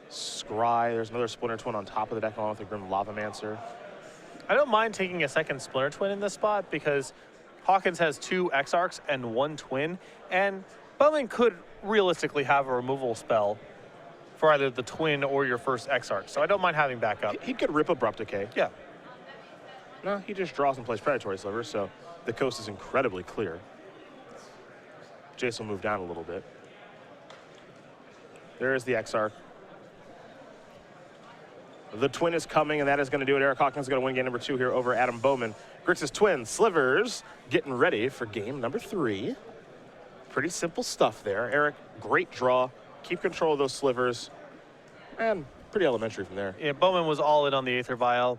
Scry. There's another Splinter Twin on top of the deck along with the Grim Lavamancer. I don't mind taking a second Splinter Twin in this spot because Hawkins has 2 Exarchs and 1 Twin, and Bowman could realistically have a removal spell for either the Twin or your first Exarch, so I don't mind having backup. He could rip Abrupt Decay. Yeah. No, he just draws and plays Predatory Sliver, so the coast is incredibly clear. Jace will move down a little bit. There is the Exarch. The Twin is coming, and that is going to do it. Eric Hawkins is going to win game number 2 here over Adam Bowman. Grixis Twin, Slivers, getting ready for game number 3. Pretty simple stuff there. Eric, great draw. Keep control of those Slivers. And pretty elementary from there. Yeah, Bowman was all in on the Aether Vial.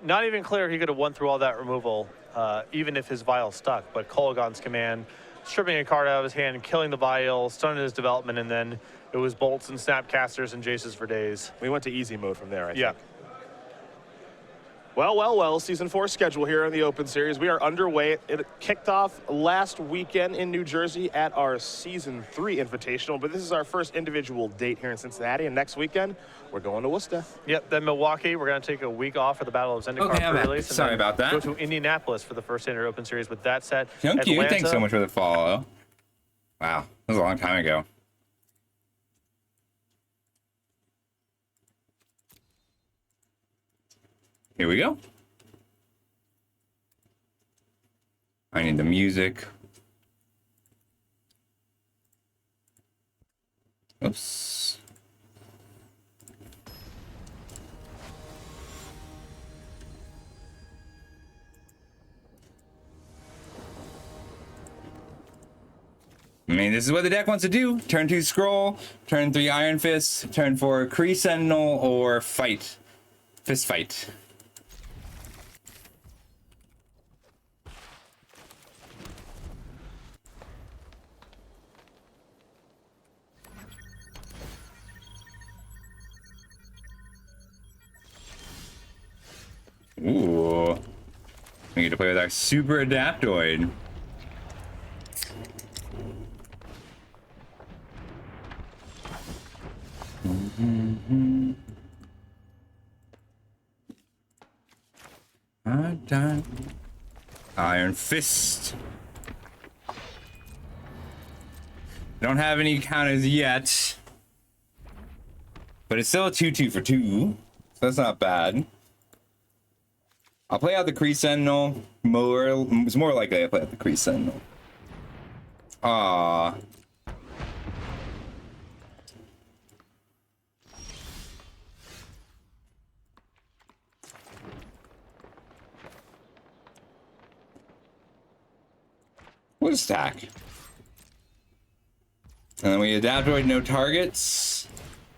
Not even clear he could have won through all that removal, even if his Vial stuck. But Kolaghan's command, stripping a card out of his hand, killing the Vial, stunning his development, and then it was bolts and Snapcasters and Jaces for days. We went to easy mode from there, I think. Well, Season 4 schedule here in the Open Series. We are underway. It kicked off last weekend in New Jersey at our Season 3 Invitational, but this is our first individual date here in Cincinnati, and next weekend, we're going to Worcester. Yep, then Milwaukee, we're going to take a week off for the Battle of Zendikar pre-release. Sorry about that. Go to Indianapolis for the first Standard Open Series with that set. Thank you. Atlanta. Thanks so much for the follow. Wow, that was a long time ago. Here we go. I need the music. Oops. I mean, this is what the deck wants to do. Turn 2 Scroll, turn 3 Iron Fist, turn 4 Kree Sentinel, or fight. Fist fight. Ooh. We get to play with our Super Adaptoid. Iron Fist. Don't have any counters yet. But it's still a 2/2 for 2. So that's not bad. I'll play out the Kree Sentinel. It's more likely I play out the Kree Sentinel. Aww. What stack? And then we Adaptoid no targets.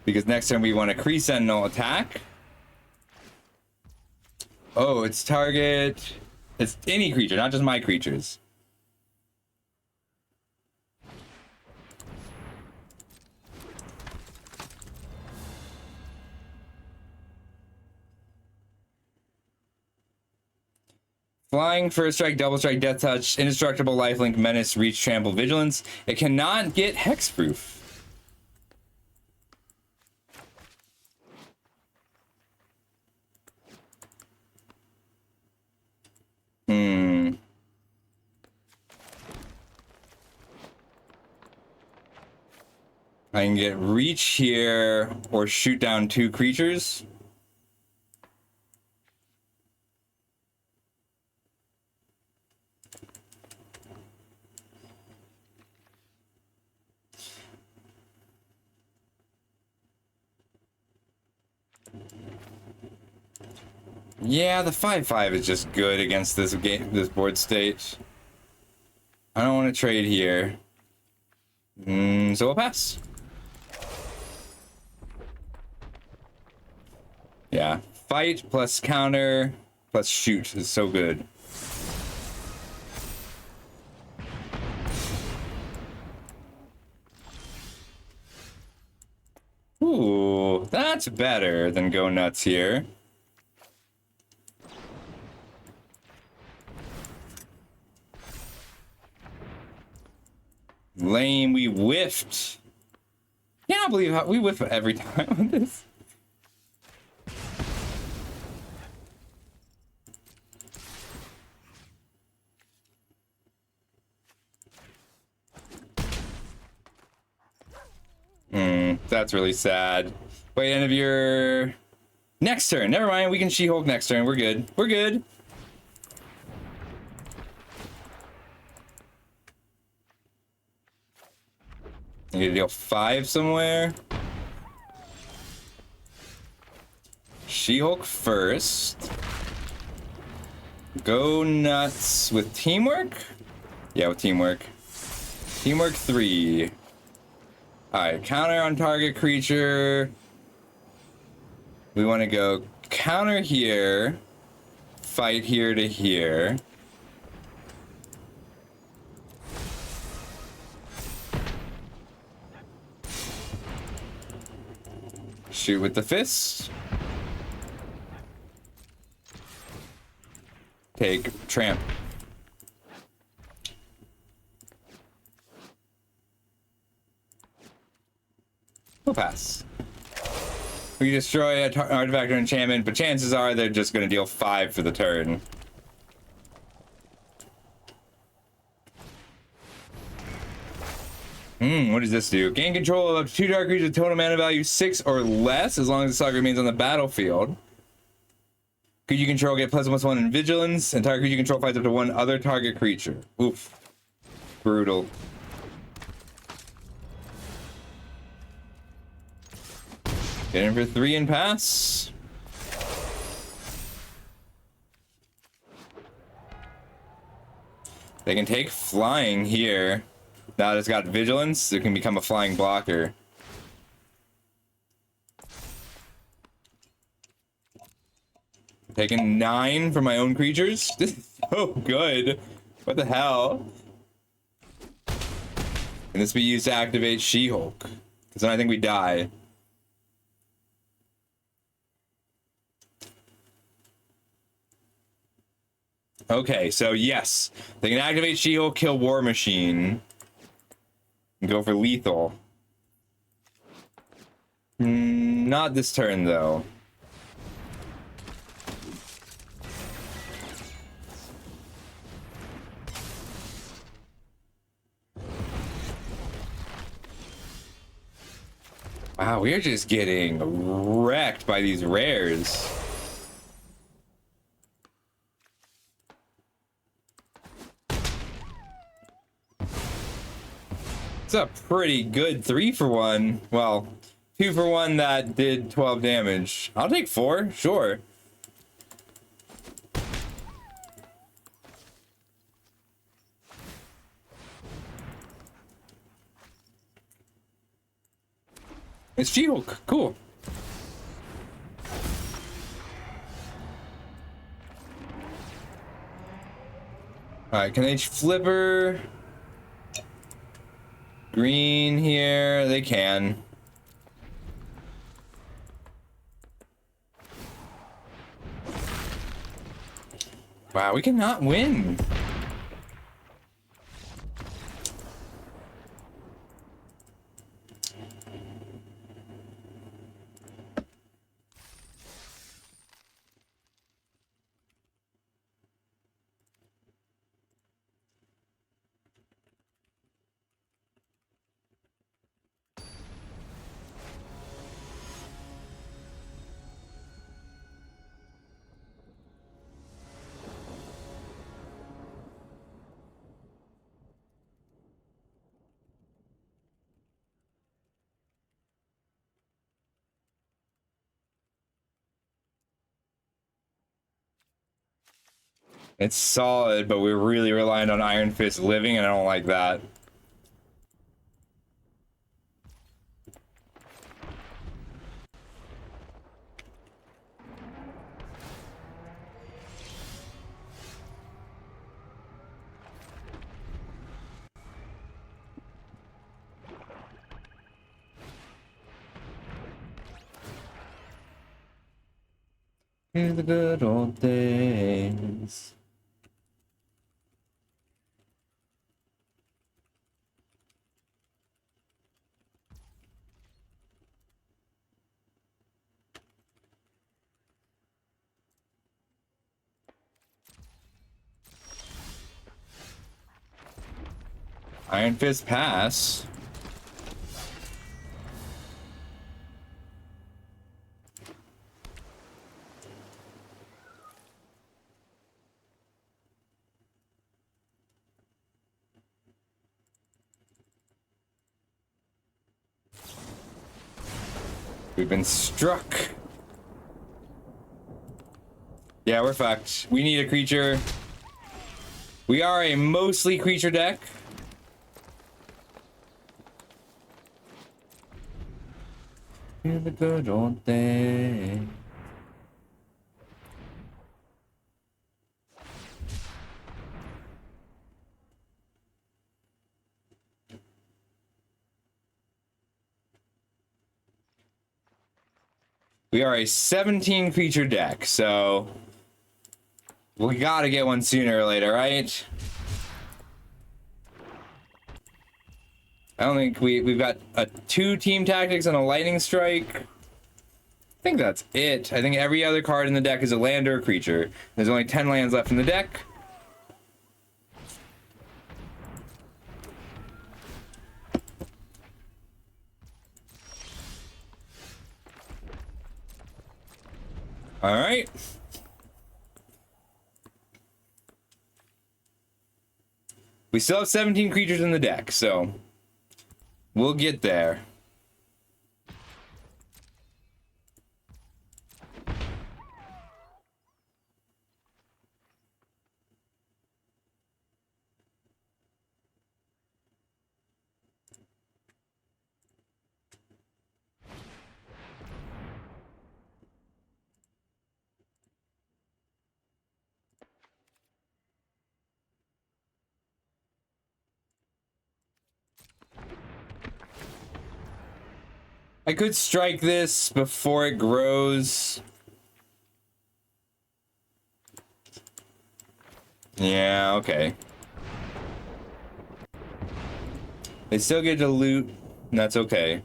Because next time we want a Kree Sentinel attack. Oh, it's target. It's any creature, not just my creatures. Flying, first strike, double strike, death touch, indestructible, lifelink, menace, reach, trample, vigilance. It cannot get hexproof. I can get reach here or shoot down 2 creatures. Yeah, the 5/5 is just good against this game, this board state. I don't want to trade here. So we'll pass. Yeah, fight plus counter plus shoot is so good. Ooh, that's better than go nuts here. Lame, we whiffed. Can't believe how we whiff every time on this. That's really sad. Wait, end of your next turn. Never mind, we can She-Hulk next turn. We're good. We're good. I need to deal 5 somewhere. She-Hulk first. Go nuts with teamwork? Yeah, with teamwork. Teamwork 3. Alright, counter on target creature. We want to go counter here. Fight here to here. Shoot with the fist. Take tramp. We'll pass. We destroy an artifact or enchantment, but chances are they're just going to deal 5 for the turn. What does this do? Gain control of up to 2 dark creatures with total mana value 6 or less, as long as the target remains on the battlefield. Creature you control get +1/+1 in vigilance, and target creature you control fights up to 1 other target creature. Oof. Brutal. Get in for 3 and pass. They can take flying here. Now that it's got vigilance, it can become a flying blocker. Taking 9 for my own creatures. This is so good. What the hell? Can this be used to activate She-Hulk? Because then I think we die. Okay, so yes, they can activate She-Hulk, kill War Machine, and go for lethal. Not this turn, though. Wow, we're just getting wrecked by these rares. It's a pretty good 3-for-1. Well, 2-for-1 that did 12 damage. I'll take 4, sure. It's She-Hulk. Cool. All right, can they flipper green here? They can. Wow, we cannot win. It's solid, but we're really reliant on Iron Fist living, and I don't like that. Here's the good old days. Iron Fist pass. We've been struck. Yeah, we're fucked. We need a creature. We are a mostly creature deck. In the good old days. We are a 17 creature deck, so we gotta get one sooner or later, right? I don't think we've got a 2 team tactics and a lightning strike. I think that's it. I think every other card in the deck is a land or a creature. There's only 10 lands left in the deck. All right. We still have 17 creatures in the deck, so we'll get there. I could strike this before it grows. Yeah, okay. They still get to loot, and that's okay.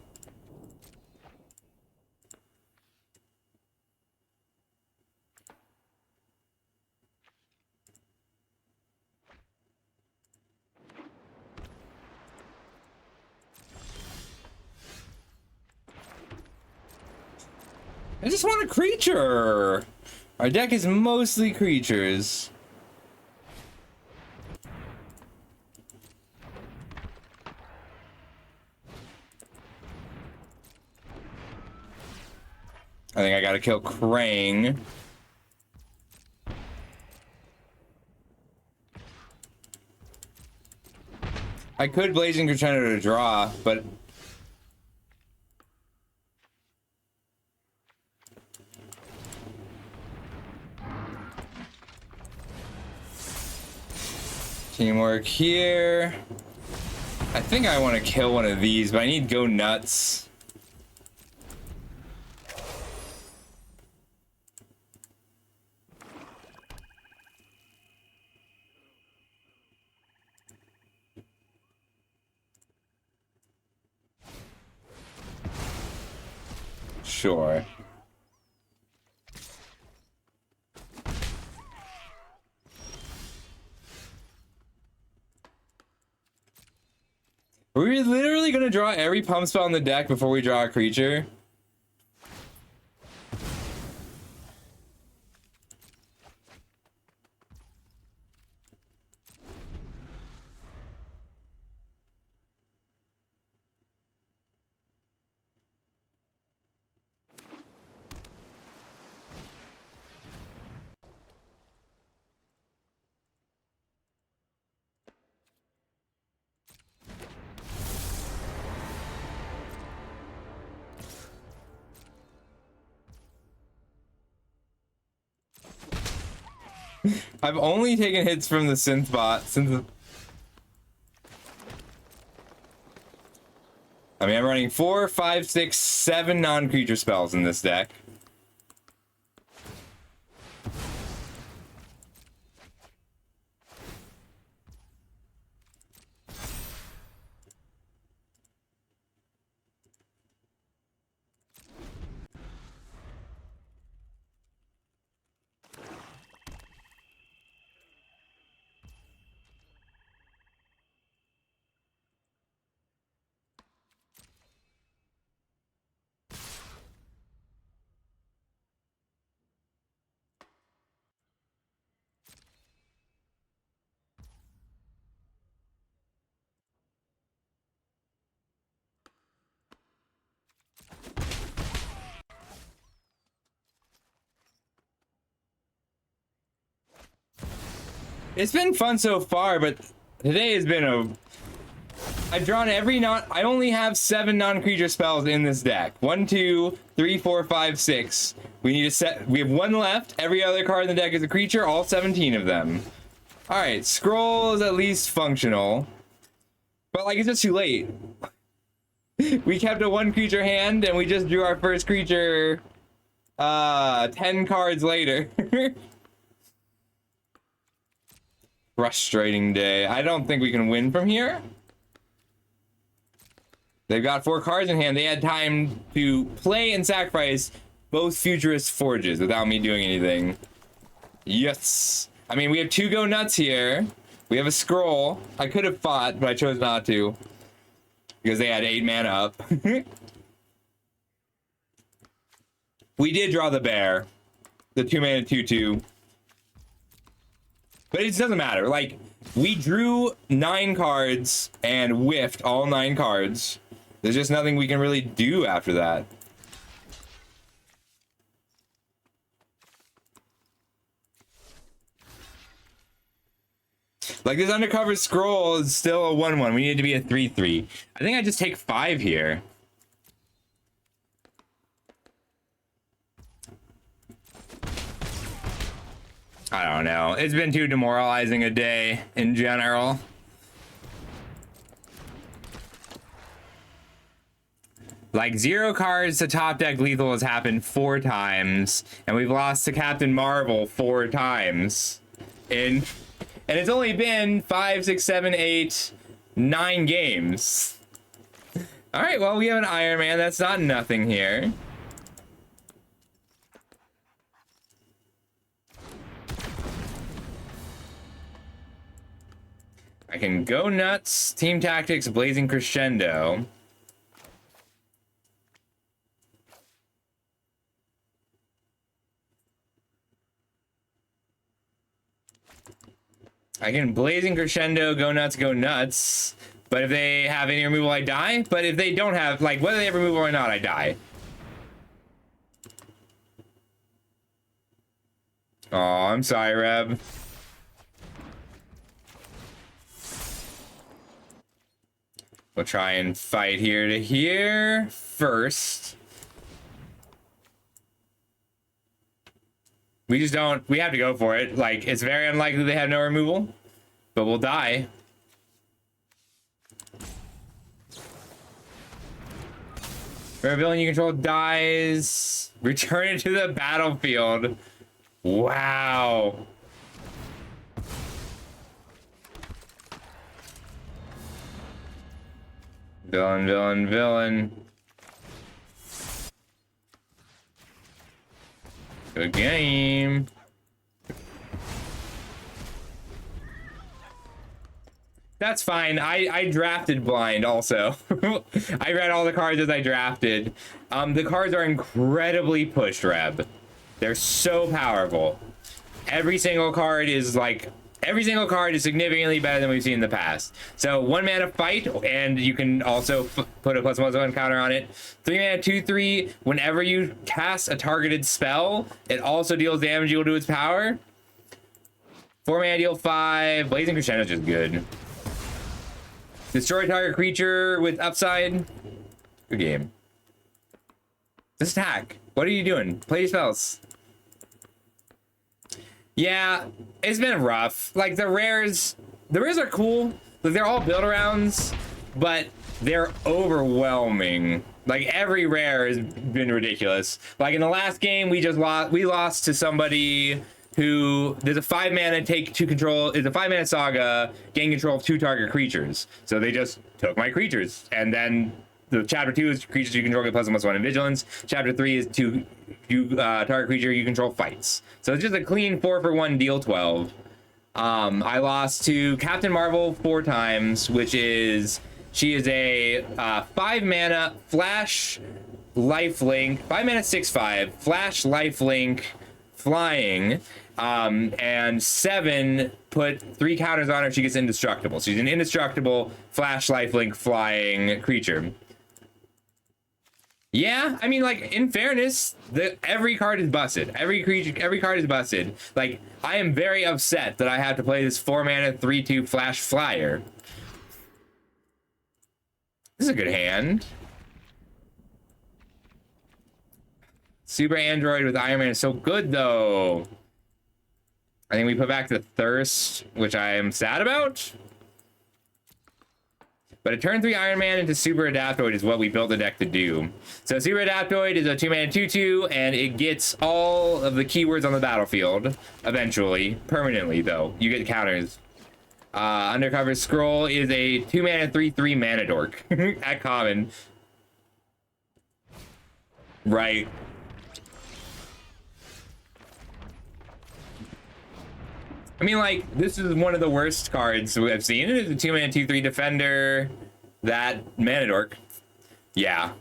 I just want a creature. Our deck is mostly creatures. I think I gotta kill Krang. I could Blazing Crescendo to draw, but Teamwork here. I think I want to kill one of these, but I need go nuts. Sure. Are we literally gonna draw every pump spell on the deck before we draw a creature? I've only taken hits from the synth bot since. I mean, I'm running 4, 5, 6, 7 non-creature spells in this deck. It's been fun so far, but today has been a... I've drawn every non... I only have 7 non-creature spells in this deck. 1, 2, 3, 4, 5, 6. We need to set... We have 1 left. Every other card in the deck is a creature. All 17 of them. Alright, scroll is at least functional. But, like, it's just too late. We kept a 1 creature hand, and we just drew our first creature... 10 cards later. Frustrating day. I don't think we can win from here. They've got 4 cards in hand. They had time to play and sacrifice both Futurist Forges without me doing anything. Yes. I mean, we have 2 go nuts here. We have a scroll. I could have fought, but I chose not to. Because they had 8 mana up. We did draw the bear. The 2 mana 2/2. But it doesn't matter. Like, we drew 9 cards and whiffed all 9 cards. There's just nothing we can really do after that. Like, this undercover scroll is still a 1/1. We need to be a 3/3. I think I just take 5 here. I don't know. It's been too demoralizing a day in general. Like, 0 cards to top deck lethal has happened 4 times, and we've lost to Captain Marvel 4 times. And it's only been 5, 6, 7, 8, 9 games. All right, well, we have an Iron Man. That's not nothing here. I can go nuts, Team Tactics, Blazing Crescendo. I can Blazing Crescendo, go nuts, go nuts. But if they have any removal, I die. But if they don't have, like, whether they have removal or not, I die. Oh, I'm sorry, Reb. We'll try and fight here to here first. We just don't... We have to go for it. Like, it's very unlikely they have no removal. but we'll die. Whenever a villain you control dies, return it to the battlefield. Wow. Villain, villain, villain. Good game. That's fine. I drafted blind also. I read all the cards as I drafted. The cards are incredibly pushed, Reb. They're so powerful. Every single card is significantly better than we've seen in the past. So 1 mana fight, and you can also put a +1/+1 counter on it. 3 mana 2/3. Whenever you cast a targeted spell, it also deals damage equal to its power. 4 mana deal 5. Blazing Crescendo is just good. Destroy target creature with upside. Good game. Just attack. What are you doing? Play your spells. Yeah, it's been rough. Like the rares are cool. Like they're all build arounds, but they're overwhelming. Like every rare has been ridiculous. Like in the last game, we lost to somebody who there's a 5 mana take to control. It's a 5 mana saga, gain control of 2 target creatures. So they just took my creatures, and then the chapter 2 is creatures you control get +1/+1 in vigilance. Chapter 3 is target creature you control fights. So it's just a clean 4-for-1 deal 12. I lost to Captain Marvel 4 times, she is a 5 mana flash lifelink, 5 mana 6/5 flash lifelink flying, and 7 put 3 counters on her. She gets indestructible. She's an indestructible flash lifelink flying creature. Yeah, I mean, like, in fairness, every card is busted. Every card is busted. Like, I am very upset that I have to play this 4 mana 3/2 flash flyer. This is a good hand. Super Android with Iron Man is so good, though. I think we put back the Thirst, which I am sad about. But a turn 3 Iron Man into Super Adaptoid is what we built the deck to do. So Super Adaptoid is a 2 mana 2/2, and it gets all of the keywords on the battlefield eventually. Permanently, though. You get counters. Undercover Scroll is a 2 mana 3/3 mana dork at common. Right. I mean, like, this is one of the worst cards I've seen. It is a 2 mana 2/3 defender. That mana dork. Yeah.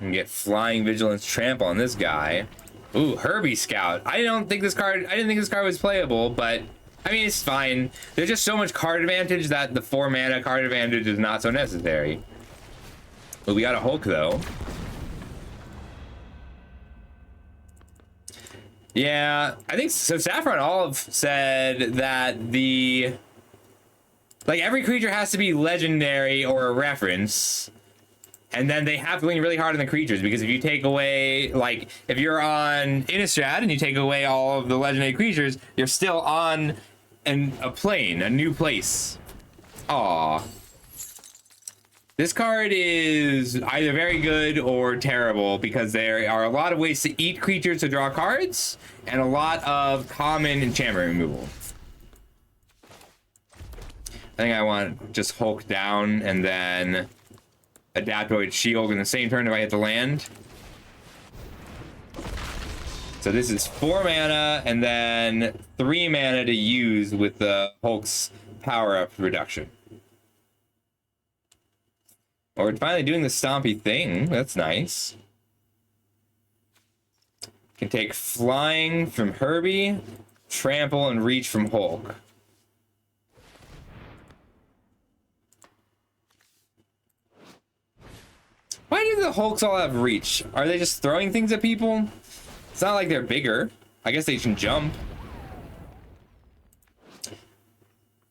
And get Flying Vigilance Trample on this guy. Ooh, Herbie Scout. I didn't think this card was playable, but I mean, it's fine. There's just so much card advantage that the 4 mana card advantage is not so necessary. But we got a Hulk, though. Yeah, I think so. Saffron Olive said that every creature has to be legendary or a reference, and then they have to lean really hard on the creatures, because if you take away, like, if you're on Innistrad and you take away all of the legendary creatures, you're still on a plane, a new place. Aw. This card is either very good or terrible, because there are a lot of ways to eat creatures to draw cards, and a lot of common enchantment removal. I think I want just Hulk down, and then Adaptoid Shield in the same turn if I hit the land. So this is 4 mana, and then 3 mana to use with the Hulk's power-up reduction. Oh, we're finally doing the stompy thing. That's nice. Can take Flying from Herbie, Trample, and Reach from Hulk. Why do the Hulks all have Reach? Are they just throwing things at people? It's not like they're bigger. I guess they can jump.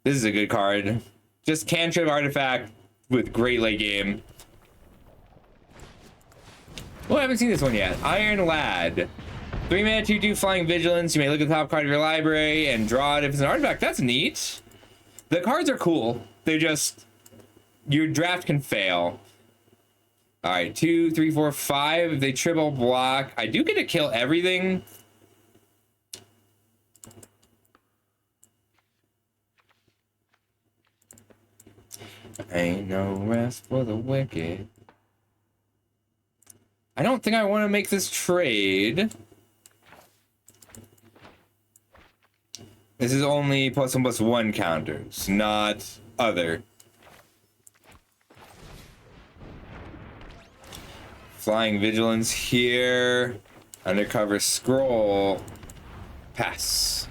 This is a good card. Just cantrip artifact with great late game. Oh, I haven't seen this one yet. Iron Lad. 3-mana 2/2 Flying Vigilance. You may look at the top card of your library and draw it if it's an artifact. That's neat. The cards are cool. They're just... Your draft can fail. Alright, 2, 3, 4, 5. If they triple block, I do get to kill everything. Ain't no rest for the wicked. I don't think I want to make this trade. This is only +1/+1 counters, not other. Flying Vigilance here. Undercover Scroll. Pass.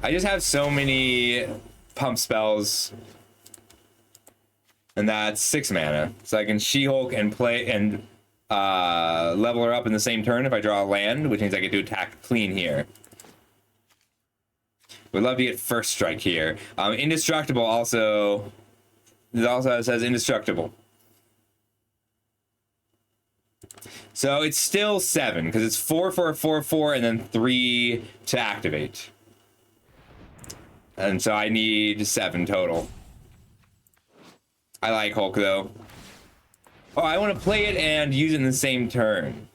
I just have so many pump spells. And that's 6 mana. So I can She-Hulk and play and level her up in the same turn if I draw a land, which means I get to attack clean here. Would love to get first strike here. Indestructible also. It also says indestructible. So it's still 7 because it's 4 for a 4/4 and then 3 to activate. And so I need 7 total. I like Hulk though. Oh, I want to play it and use it in the same turn.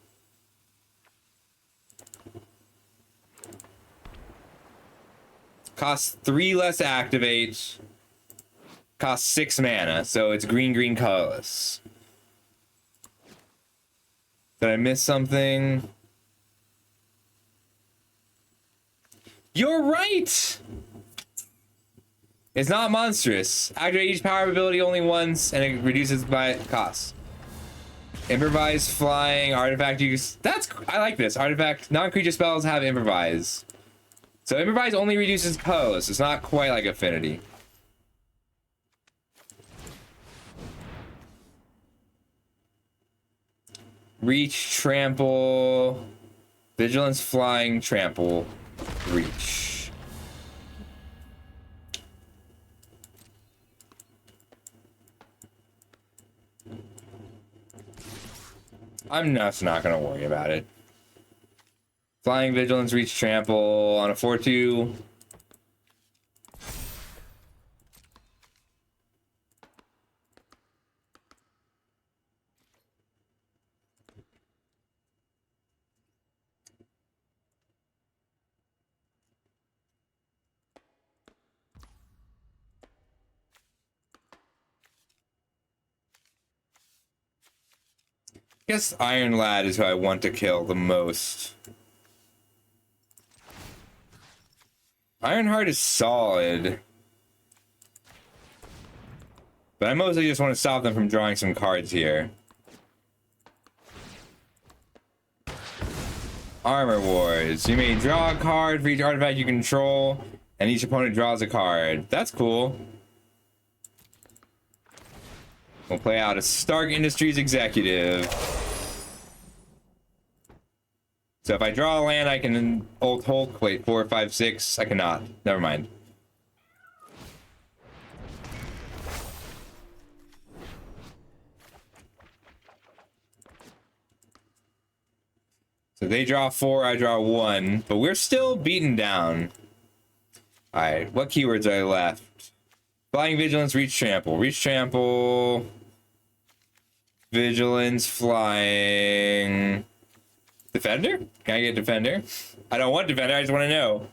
Costs 3 less to activate. Costs 6 mana, so it's green, colorless. Did I miss something? You're right! It's not monstrous. Activate each power ability only once, and it reduces by cost. Improvise, flying, artifact use. I like this. Artifact, non-creature spells have improvise. So improvise only reduces pose. It's not quite like affinity. Reach, trample, vigilance, flying, trample, reach. I'm just not gonna worry about it. Flying, vigilance, reach, trample on a 4/2. I guess Iron Lad is who I want to kill the most. Ironheart is solid. But I mostly just want to stop them from drawing some cards here. Armor Wars. You may draw a card for each artifact you control, and each opponent draws a card. That's cool. We'll play out a Stark Industries Executive. So if I draw a land, I can ult Hulk. Wait, 4, 5, 6. I cannot. Never mind. So they draw 4, I draw 1, but we're still beaten down. Alright, what keywords are left? Flying, Vigilance, Reach, Trample. Reach, Trample. Vigilance, Flying. Defender? Can I get Defender? I don't want Defender, I just want to know.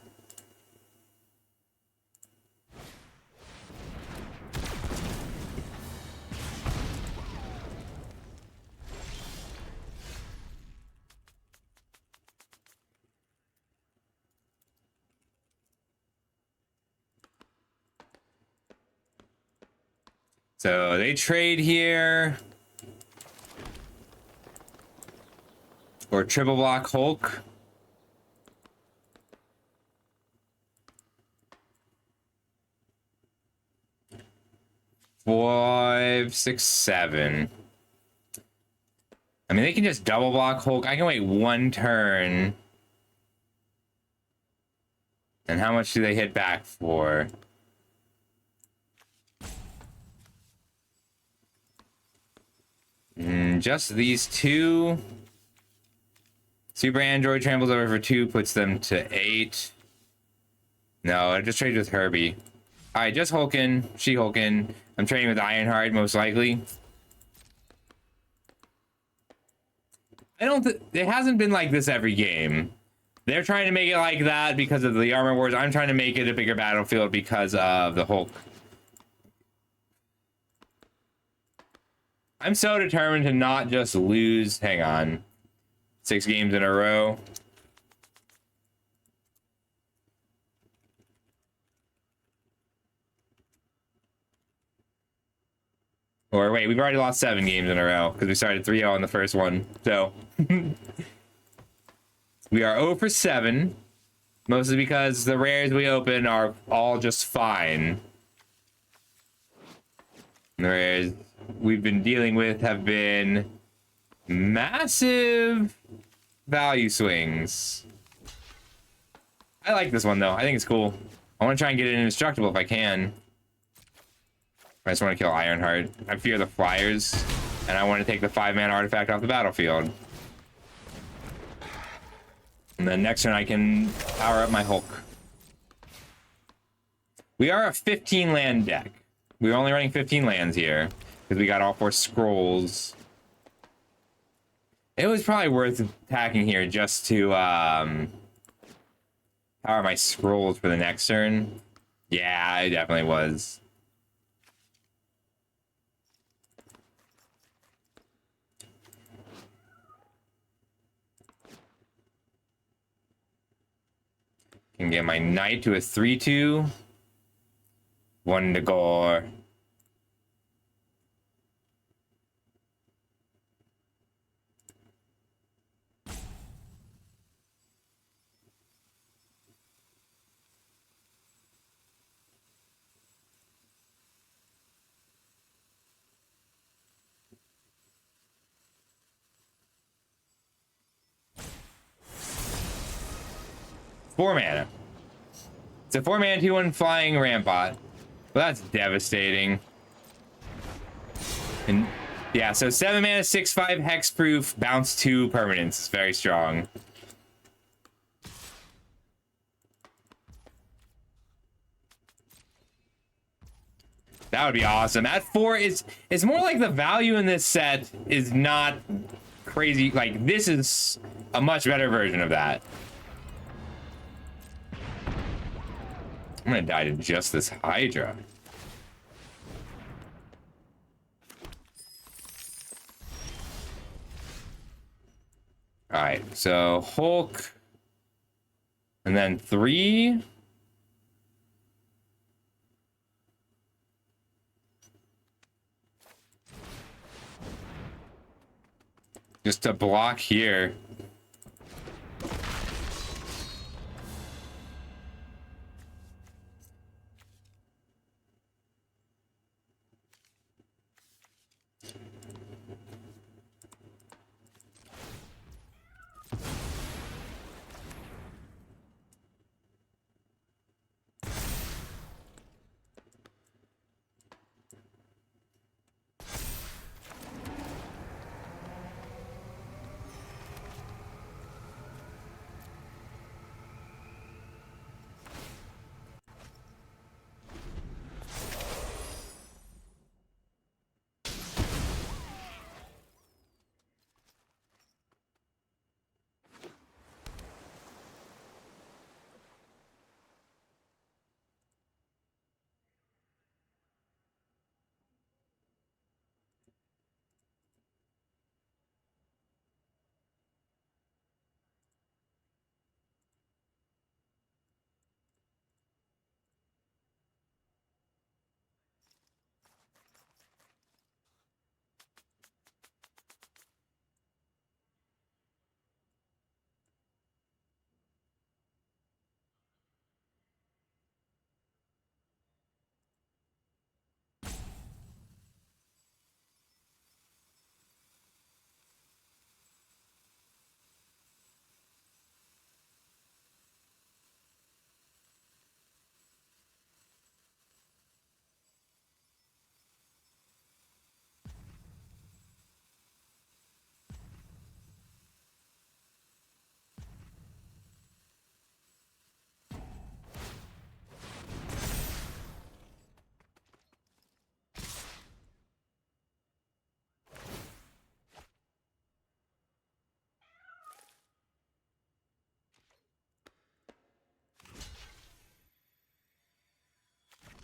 So they trade here. Or triple block Hulk. Five, 6, 7. I mean, they can just double block Hulk. I can wait 1 turn. And how much do they hit back for? Just these 2. Super Android tramples over for 2, puts them to 8. No, I just traded with Herbie. All right, just Hulkin, She-Hulkin. I'm trading with Ironheart, most likely. It hasn't been like this every game. They're trying to make it like that because of the Armor Wars. I'm trying to make it a bigger battlefield because of the Hulk. I'm so determined to not just lose. Hang on. 6 games in a row. Or wait, we've already lost 7 games in a row because we started 3-0 in the first one. So we are 0 for 7, mostly because the rares we open are all just fine. The rares we've been dealing with have been massive value swings. I like this one though. I think it's cool. I want to try and get it indestructible if I can. I just want to kill Ironheart. I fear the Flyers, and I want to take the 5-man artifact off the battlefield. And then next turn I can power up my Hulk. We are a 15 land deck. We're only running 15 lands here because we got all 4 scrolls. It was probably worth attacking here just to power my scrolls for the next turn. Yeah, it definitely was. Can get my knight to a 3/2. 1 to gore. Four mana. It's a 4-mana 2/1 flying Rampart. Well, that's devastating. And yeah, so 7 mana, 6/5 hexproof, bounce 2 permanents. It's very strong. That would be awesome. At 4, it's more like the value in this set is not crazy. Like, this is a much better version of that. I'm gonna die to just this Hydra. All right, so Hulk, and then 3. Just to block here.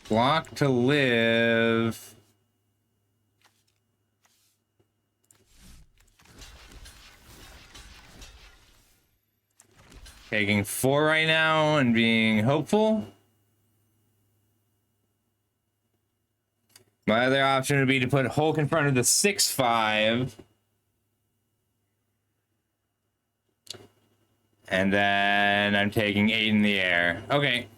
Block to live. Taking 4 right now and being hopeful. My other option would be to put Hulk in front of the 6-5. And then I'm taking 8 in the air. Okay.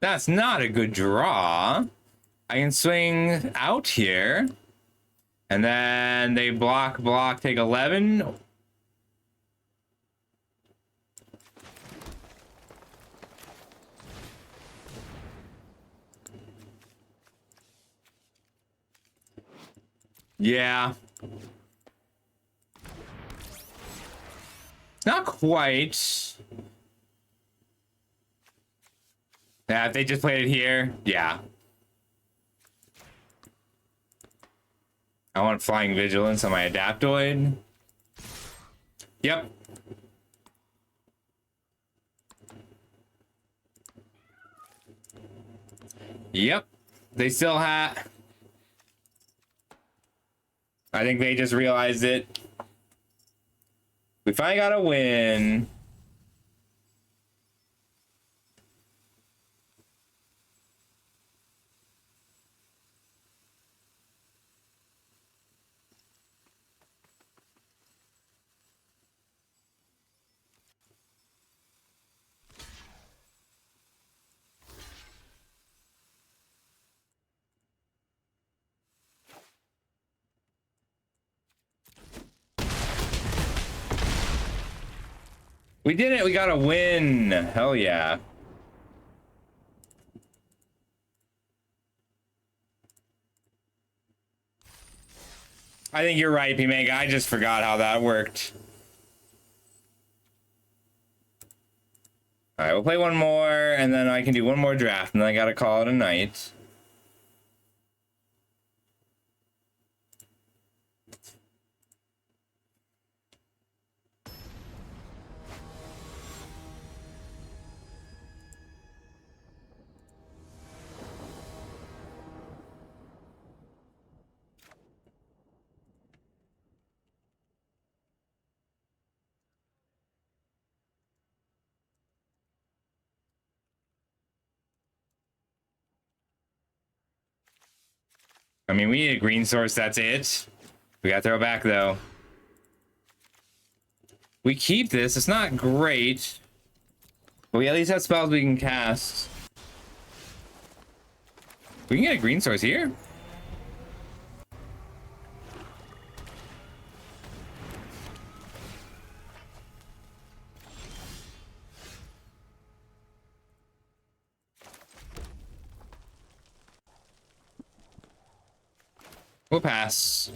That's not a good draw. I can swing out here. And then they block, take 11. Yeah. Not quite. Yeah, if they just played it here, yeah. I want Flying Vigilance on my Adaptoid. Yep. Yep. They still have... I think they just realized it. We finally got a win. We did it. We got a win. Hell yeah. I think you're right, P-Mega. I just forgot how that worked. All right, we'll play one more, and then I can do one more draft, and then I gotta call it a night. I mean, we need a green source, that's it. We gotta throw back, though. We keep this, it's not great. But we at least have spells we can cast. We can get a green source here. We'll pass.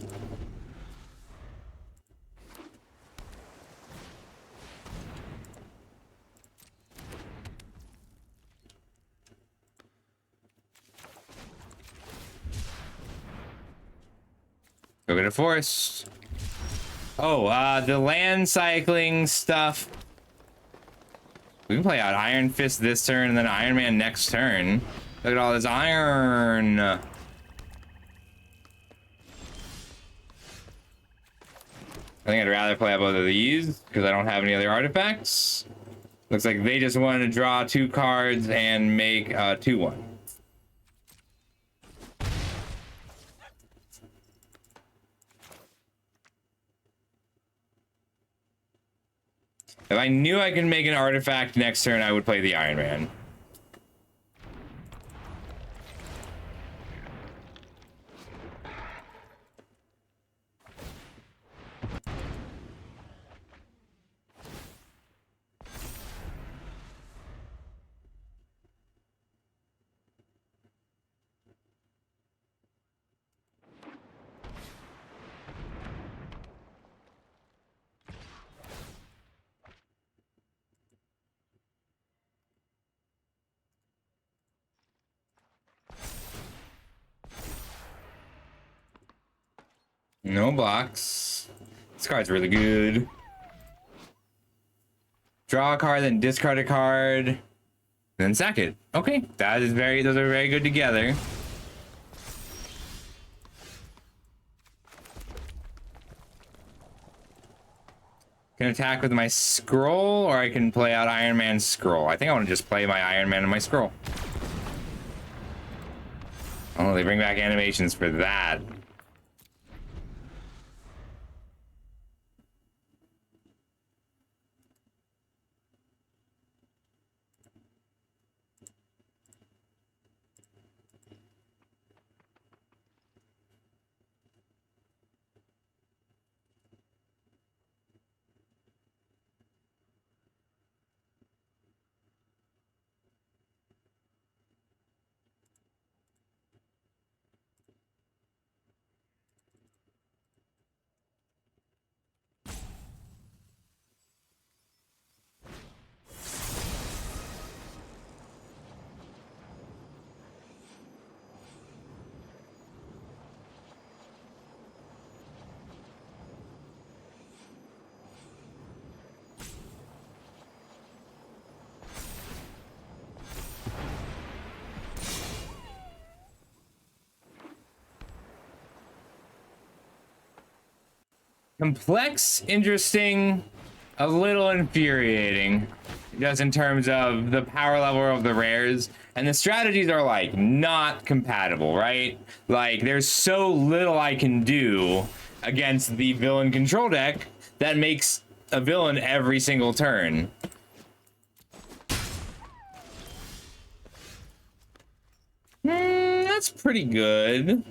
Go get a forest. Oh, the land cycling stuff. We can play out Iron Fist this turn and then Iron Man next turn. Look at all this iron. I think I'd rather play out both of these because I don't have any other artifacts. Looks like they just wanted to draw 2 cards and make 2-1. If I knew I could make an artifact next turn, I would play the Iron Man. No blocks. This card's really good. Draw a card, then discard a card, then sack it. Okay, those are very good together. Can attack with my scroll, or I can play out Iron Man's scroll. I think I want to just play my Iron Man and my scroll. Oh, they bring back animations for that. Complex, interesting, a little infuriating, just in terms of the power level of the rares, and the strategies are like not compatible, right? Like there's so little I can do against the villain control deck that makes a villain every single turn. That's pretty good.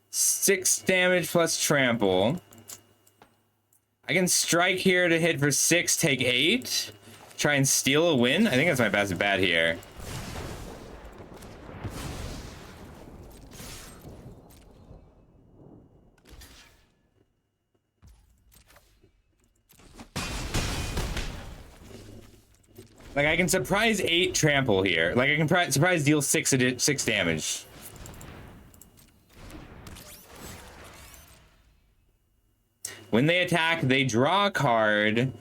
6 damage plus trample. I can strike here to hit for 6, take 8. Try and steal a win. I think that's my best bet here. Like I can surprise 8 trample here. Like I can surprise deal 6 damage. When they attack, they draw a card,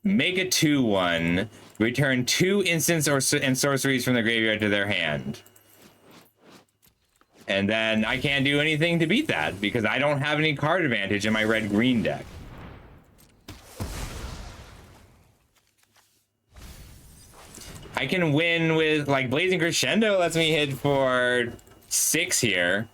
make a 2/1, return 2 instants and sorceries from the graveyard to their hand. And then I can't do anything to beat that because I don't have any card advantage in my red-green deck. I can win with, like, Blazing Crescendo lets me hit for 6 here.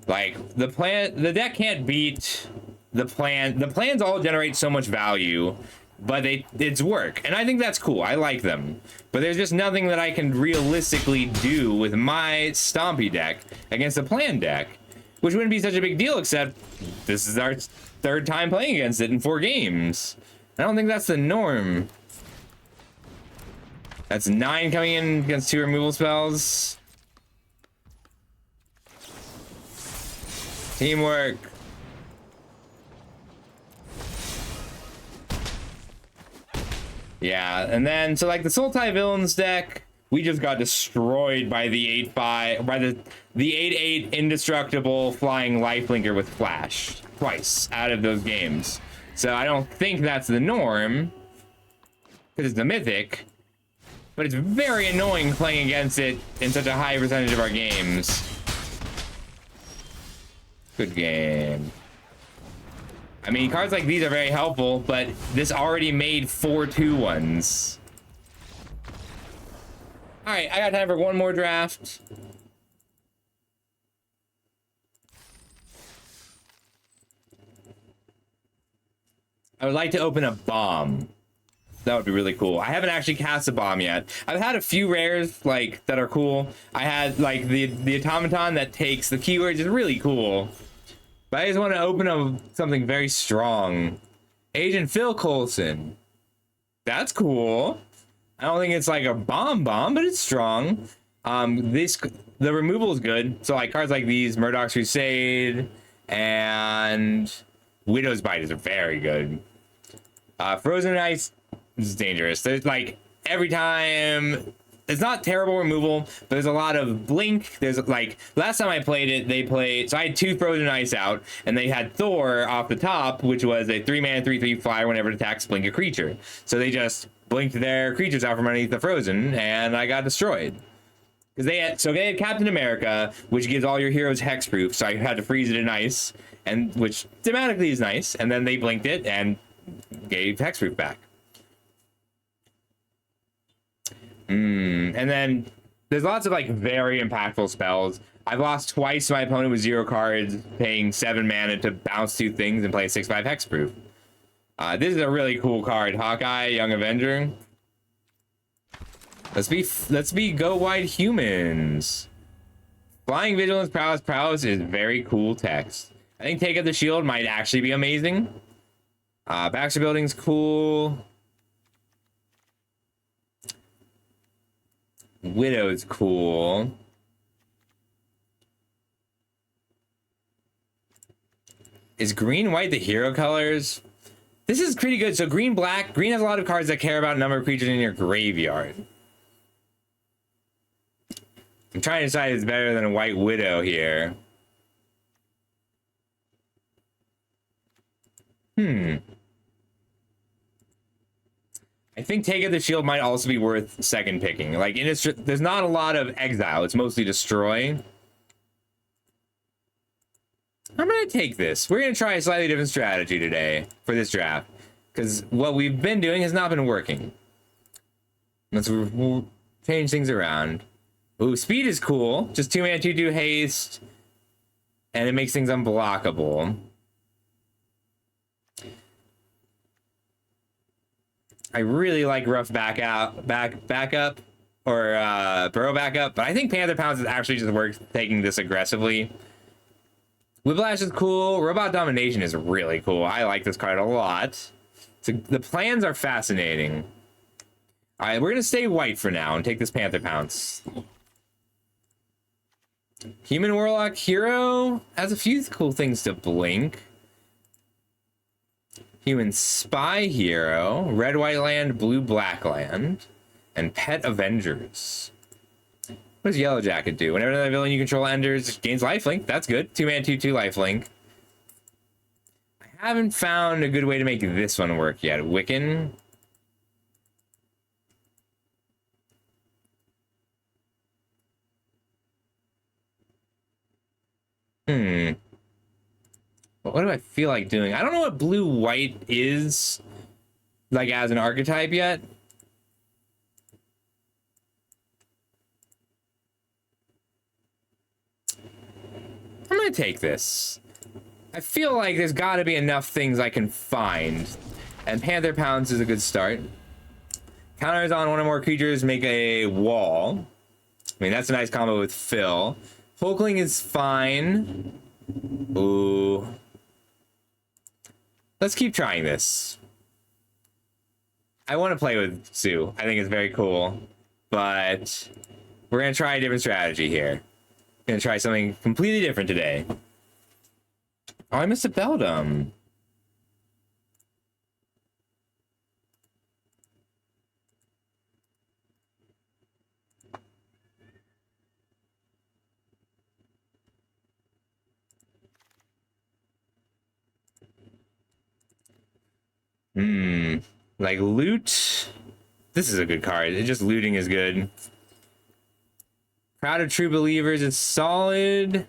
Like the deck can't beat the plan. The plans all generate so much value, but it's work, and I think that's cool. I like them, but there's just nothing that I can realistically do with my Stompy deck against a plan deck, which wouldn't be such a big deal. Except this is our 3rd time playing against it in 4 games. I don't think that's the norm. That's 9 coming in against 2 removal spells. Teamwork. Yeah, and then so like the Sultai Villains deck, we just got destroyed by the 8/5 by the 8/8 indestructible flying lifelinker with flash twice out of those games. So I don't think that's the norm because it's the mythic, but it's very annoying playing against it in such a high percentage of our games. Good game. I mean, cards like these are very helpful, but this already made 4 2/1s. All right, I got time for one more draft. I would like to open a bomb. That would be really cool. I haven't actually cast a bomb yet. I've had a few rares like that are cool. I had like the automaton that takes the keywords is really cool. But I just want to open something very strong. Agent Phil Coulson. That's cool. I don't think it's like a bomb, but it's strong. The removal is good. So like cards like these, Murdoch's Crusade and Widow's Bite is very good. Frozen Ice is dangerous. There's like every time. It's not terrible removal, but there's a lot of blink. There's like last time I played it, they played. So I had 2 Frozen Ice out, and they had Thor off the top, which was a 3-mana 3/3 flyer whenever it attacks blink a creature. So they just blinked their creatures out from underneath the Frozen, and I got destroyed. Because they had Captain America, which gives all your heroes hexproof, so I had to freeze it in ice, and which thematically is nice. And then they blinked it and gave hexproof back. And then there's lots of like very impactful spells. I've lost twice to my opponent with 0 cards, paying 7 mana to bounce 2 things and play a 6/5 hexproof. This is a really cool card, Hawkeye, Young Avenger. Let's be go wide humans. Flying Vigilance, Prowess is very cool text. I think Take Up the Shield might actually be amazing. Baxter Building's cool. Widow's cool. Is green white the hero colors? This is pretty good. So green black. Green has a lot of cards that care about number of creatures in your graveyard. I'm trying to decide if it's better than a white widow here. I think Take Up the Shield might also be worth second picking. Like, there's not a lot of exile. It's mostly destroy. I'm going to take this. We're going to try a slightly different strategy today for this draft. Because what we've been doing has not been working. We'll change things around. Ooh, speed is cool. Just 2 mana, 2/2 haste. And it makes things unblockable. I really like rough backup, or burrow backup, but I think Panther Pounce is actually just worth taking this aggressively. Whiplash is cool. Robot Domination is really cool. I like this card a lot. So the plans are fascinating. All right, we're gonna stay white for now and take this Panther Pounce. Human Warlock Hero has a few cool things to blink. Human Spy Hero, Red White Land, Blue Black Land, and Pet Avengers. What does Yellow Jacket do? Whenever the villain you control enters, gains lifelink. That's good. 2 mana, 2/2 lifelink. I haven't found a good way to make this one work yet. Wiccan. What do I feel like doing? I don't know what blue-white is, like, as an archetype yet. I'm gonna take this. I feel like there's gotta be enough things I can find. And Panther Pounce is a good start. Counters on one or more creatures make a wall. I mean, that's a nice combo with Phil. Hulkling is fine. Ooh. Let's keep trying this. I want to play with Sue. I think it's very cool. But we're going to try a different strategy here. Going to try something completely different today. Oh, I missed a Beldum. Like loot. This is a good card. It just looting is good. Crowd of True Believers is solid.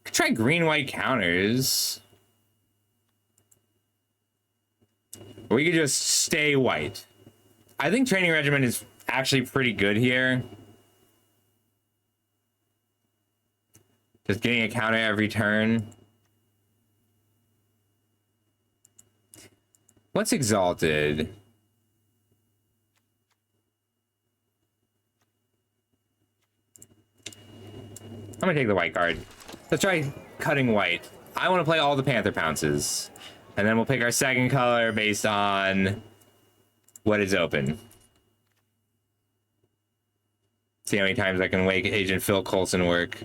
Could try green white counters. Or we could just stay white. I think Training Regiment is actually pretty good here. Just getting a counter every turn. What's Exalted? I'm gonna take the white card. Let's try cutting white. I want to play all the Panther Pounces. And then we'll pick our second color based on what is open. See how many times I can make Agent Phil Coulson work.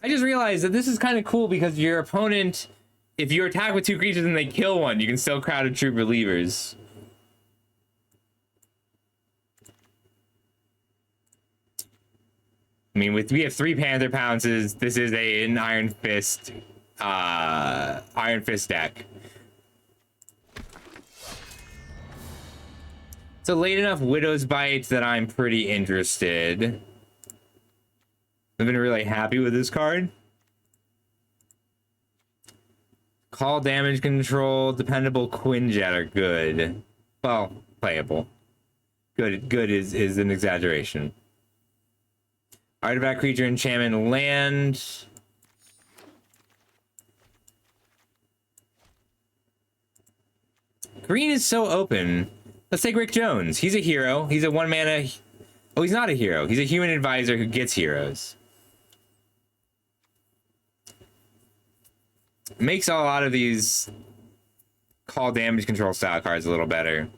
I just realized that this is kind of cool because your opponent, if you attack with 2 creatures and they kill one, you can still crowd a troop relievers. I mean, we have 3 Panther Pounces. This is an Iron Fist deck. It's a late enough Widow's Bite that I'm pretty interested. I've been really happy with this card. Call, damage control, dependable Quinjet are good. Well, playable. Good is an exaggeration. Artifact, creature, enchantment, land. Green is so open. Let's take Rick Jones. He's a hero. He's a 1 mana. Oh, he's not a hero. He's a human advisor who gets heroes. Makes a lot of these call damage control style cards a little better.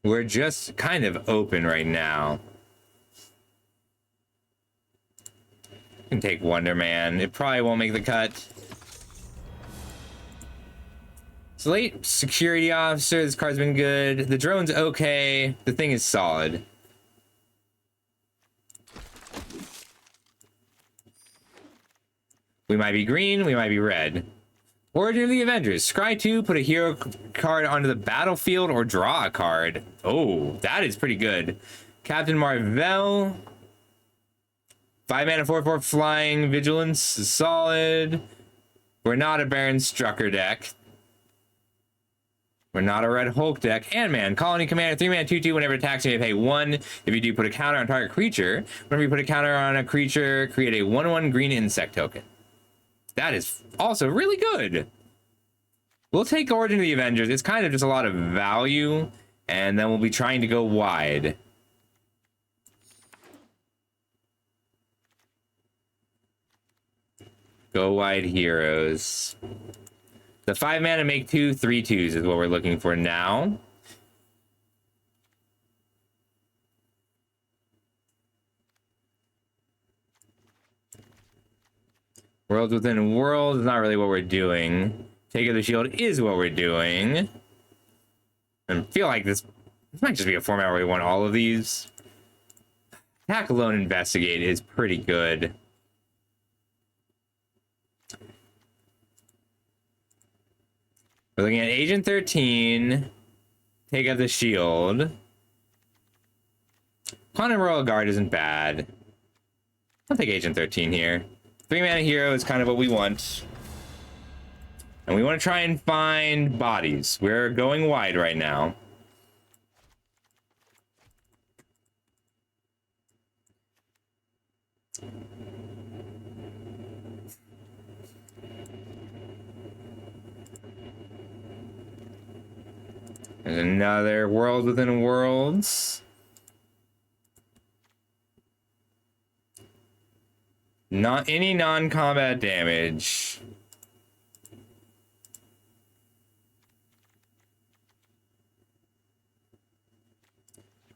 We're just kind of open right now. Can take Wonder Man. It probably won't make the cut. Slate Security Officer. This card's been good. The drone's okay. The thing is solid. We might be green. We might be red. Origin of the Avengers. Scry 2, put a hero card onto the battlefield or draw a card. Oh, that is pretty good. Captain Marvel. 5 mana, 4/4 flying. Vigilance is solid. We're not a Baron Strucker deck. We're not a Red Hulk deck. Ant-Man. Colony Commander. 3 mana, 2/2. Whenever it attacks, you may pay 1. If you do, put a counter on target creature. Whenever you put a counter on a creature, create a 1/1 green insect token. That is also really good. We'll take Origin of the Avengers. It's kind of just a lot of value, and then we'll be trying to go wide. Go wide heroes. The 5 mana make 2 3/2s is what we're looking for now. Worlds within worlds is not really what we're doing. Take of the Shield is what we're doing. I feel like this might just be a format where we want all of these. Attack Alone Investigate is pretty good. We're looking at Agent 13. Take of the Shield. Quantum Royal Guard isn't bad. I'll take Agent 13 here. 3 mana hero is kind of what we want. And we want to try and find bodies. We're going wide right now. There's another World Within Worlds. Not any non-combat damage.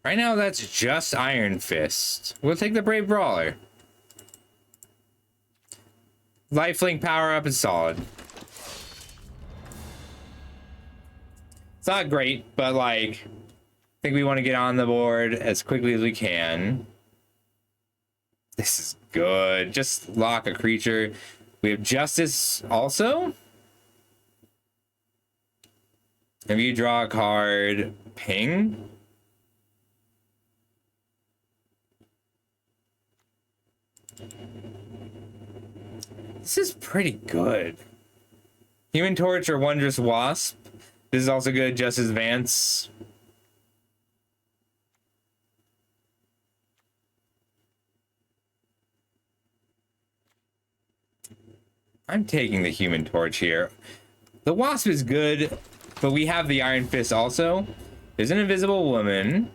Right now, that's just Iron Fist. We'll take the Brave Brawler. Lifelink power up is solid. It's not great, but like, I think we want to get on the board as quickly as we can. This is good. Just lock a creature. We have Justice also. If you draw a card, ping. This is pretty good. Human Torch or Wondrous Wasp. This is also good. Justice Vance. I'm taking the Human Torch here. The Wasp is good, but we have the Iron Fist also. There's an Invisible Woman.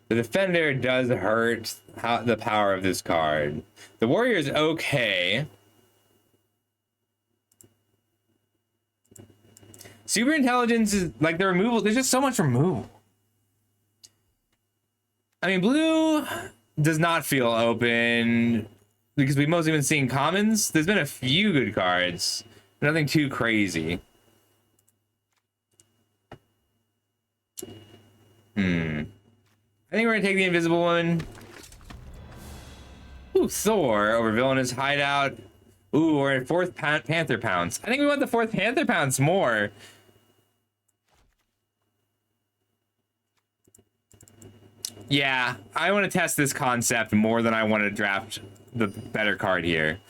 The Defender does hurt the power of this card. The Warrior is okay. Super intelligence is like the removal. There's just so much removal. I mean, blue does not feel open because we've mostly been seeing commons. There's been a few good cards, nothing too crazy. I think we're gonna take the invisible one. Ooh, Thor over Villainous Hideout. Ooh, we're at fourth Panther Pounce. I think we want the fourth Panther Pounce more. Yeah, I want to test this concept more than I want to draft the better card here.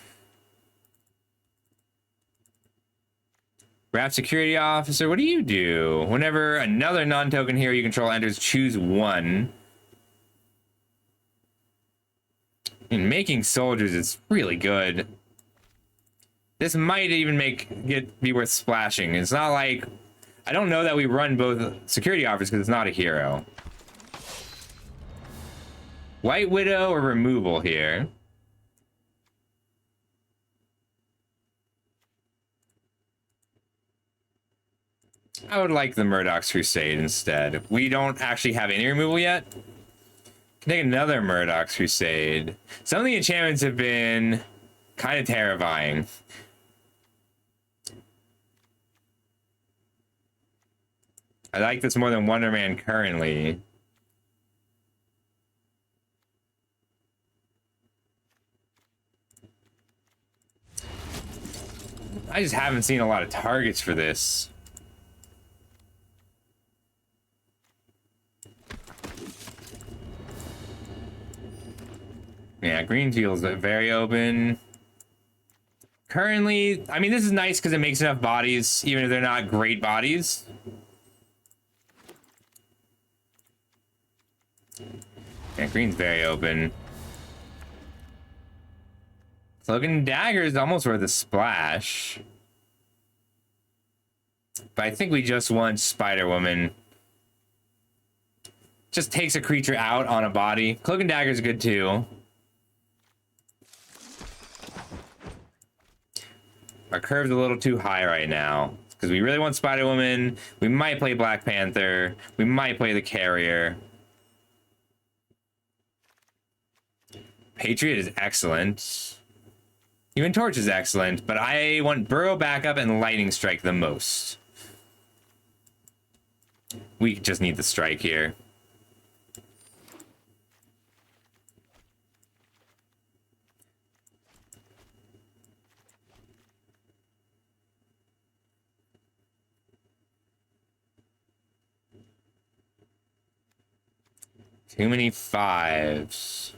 Draft Security Officer, what do you do? Whenever another non-token hero you control enters, choose one. And making soldiers is really good. This might even be worth splashing. It's not like, I don't know that we run both security officers because it's not a hero. White Widow or removal here? I would like the Murdoch's Crusade instead. We don't actually have any removal yet. Can take another Murdoch's Crusade. Some of the enchantments have been kind of terrifying. I like this more than Wonder Man currently. I just haven't seen a lot of targets for this. Yeah, green feels very open. Currently, I mean, this is nice because it makes enough bodies, even if they're not great bodies. Yeah, green's very open. Cloak and Dagger is almost worth a splash. But I think we just want Spider-Woman. Just takes a creature out on a body. Cloak and Dagger is good too. Our curve's a little too high right now because we really want Spider-Woman. We might play Black Panther. We might play the Carrier. Patriot is excellent. Even Torch is excellent, but I want Burrow Backup and Lightning Strike the most. We just need the strike here. Too many fives.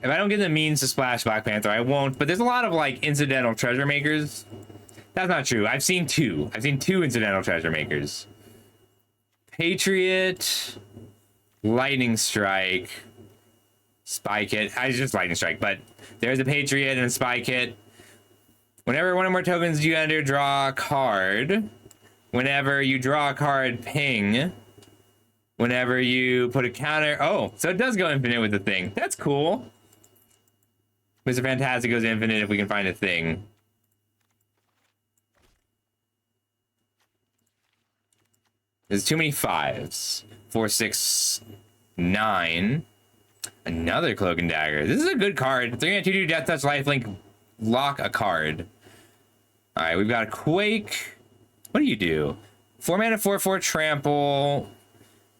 If I don't get the means to splash Black Panther, I won't. But there's a lot of like incidental treasure makers. That's not true. I've seen two. I've seen two incidental treasure makers. Patriot, Lightning Strike, Spy Kit. I just Lightning Strike, but there's a Patriot and a Spy Kit. Whenever one or more tokens you enter, draw a card. Whenever you draw a card, ping. Whenever you put a counter. Oh, so it does go infinite with the thing. That's cool. Mr. Fantastic goes infinite if we can find a thing. There's too many fives. 4, 6, 9. Another Cloak and Dagger. This is a good card. 3 and 2 Death Touch Lifelink. Lock a card. Alright, we've got Quake. What do you do? 4 mana, 4/4 Trample.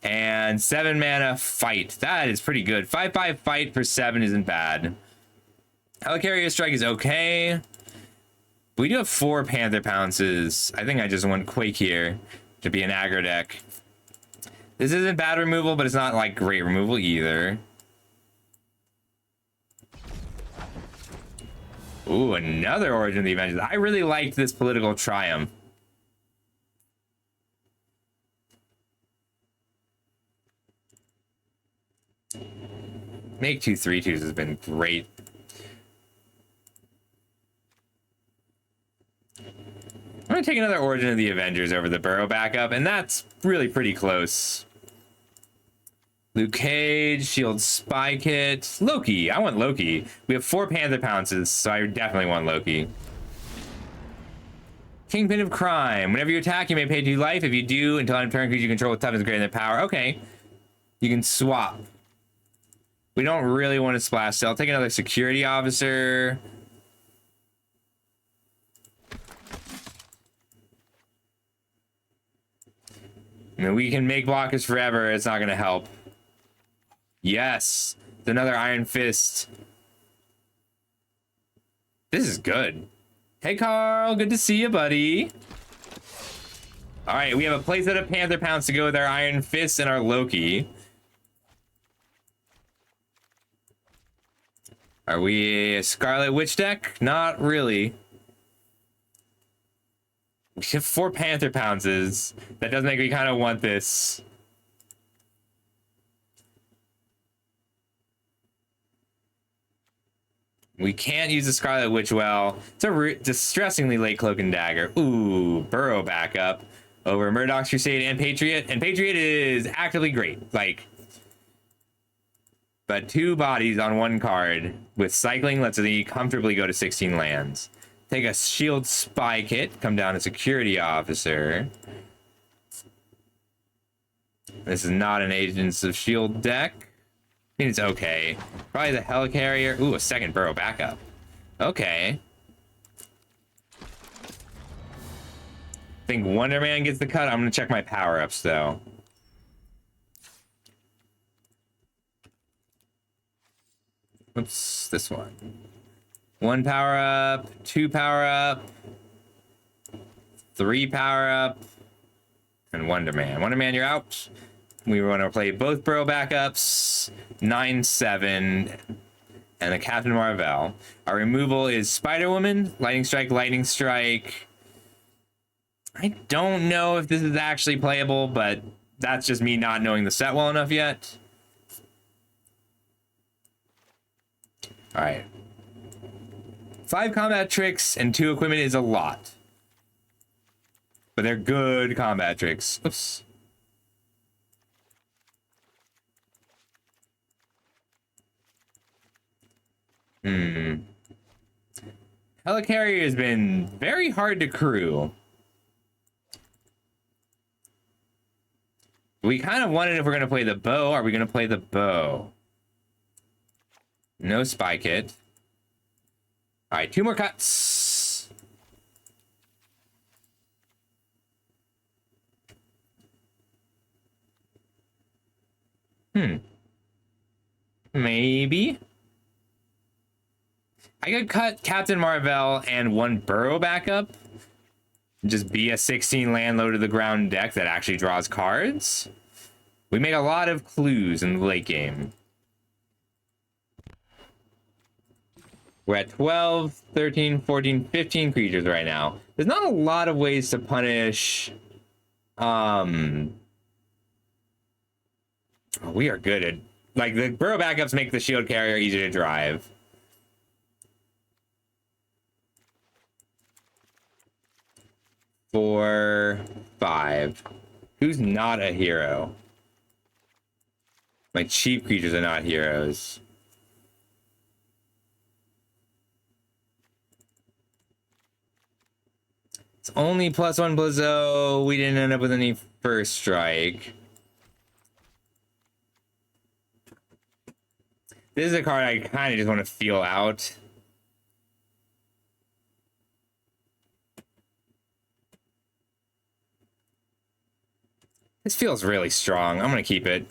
And 7 mana Fight. That is pretty good. 5/5 Fight for 7 isn't bad. Helicarrier Strike is okay. We do have 4 Panther Pounces. I think I just want Quake here to be an aggro deck. This isn't bad removal, but it's not like great removal either. Ooh, another Origin of the Avengers. I really liked this Political Triumph. Make 2 3/2s has been great. I'm gonna take another Origin of the Avengers over the Burrow backup, and that's really pretty close. Luke Cage, Shield Spy Kit, Loki. I want Loki. We have 4 Panther Pounces, so I definitely want Loki. Kingpin of Crime. Whenever you attack, you may pay 2 life. If you do, until end of turn, creatures you control with toughness greater than their power. Okay. You can swap. We don't really want to splash, so I'll take another security officer. I mean, we can make blockers forever. It's not going to help. Yes. It's another Iron Fist. This is good. Hey, Carl. Good to see you, buddy. All right, we have a playset of Panther Pounds to go with our Iron Fist and our Loki. Are we a Scarlet Witch deck? Not really. We have 4 Panther Pounces. That does make me kind of want this. We can't use the Scarlet Witch well. It's a distressingly late Cloak and Dagger. Ooh, Burrow backup over Murdoch's Crusade and Patriot. And Patriot is actively great. Like, but 2 bodies on 1 card with cycling lets me comfortably go to 16 lands. Take a Shield Spy Kit, come down to Security Officer. This is not an Agents of S.H.I.E.L.D. deck. I mean, it's okay. Probably the Helicarrier. Ooh, a second Burrow backup. Okay. I think Wonder Man gets the cut. I'm going to check my power-ups, though. Oops, this one. 1 power-up, 2 power-up, 3 power-up, and Wonder Man. Wonder Man, you're out. We want to play both Burrow backups, 9/7, and a Captain Marvel. Our removal is Spider-Woman, Lightning Strike, Lightning Strike. I don't know if this is actually playable, but that's just me not knowing the set well enough yet. All right. 5 combat tricks and 2 equipment is a lot. But they're good combat tricks. Oops. Helicarrier has been very hard to crew. We kind of wondered if we're going to play the bow. Are we going to play the bow? No Spy Kit. All right, 2 more cuts. Maybe. I could cut Captain Marvel and 1 Burrow backup. Just be a 16 land low to the ground deck that actually draws cards. We make a lot of clues in the late game. We're at 12, 13, 14, 15 creatures right now. There's not a lot of ways to punish. We are good at, like, the Burrow backups make the Shield Carrier easy to drive. Four, 5. Who's not a hero? My cheap creatures are not heroes. It's only +1 Blizzo. We didn't end up with any first strike. This is a card I kind of just want to feel out. This feels really strong. I'm going to keep it.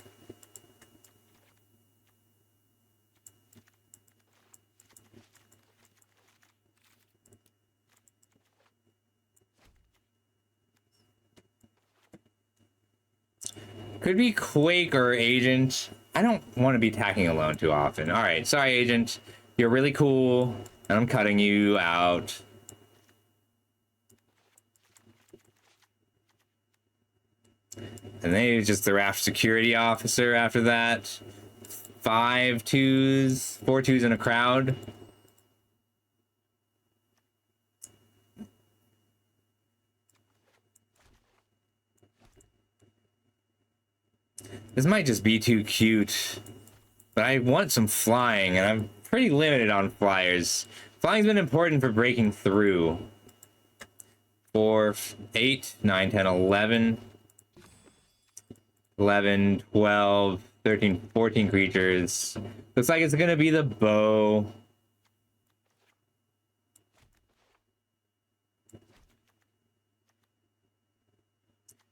Could be Quake or Agent. I don't want to be attacking alone too often. All right, sorry, Agent. You're really cool, and I'm cutting you out. And then he's just the Raft Security Officer after that. 5 2s, 4 2s in a crowd. This might just be too cute. But I want some flying, and I'm pretty limited on flyers. Flying's been important for breaking through. 4, 8, 9, 10, 11. 11, 12, 13, 14 creatures. Looks like it's gonna be the bow.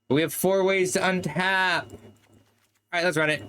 But we have 4 ways to untap. Alright, let's run it.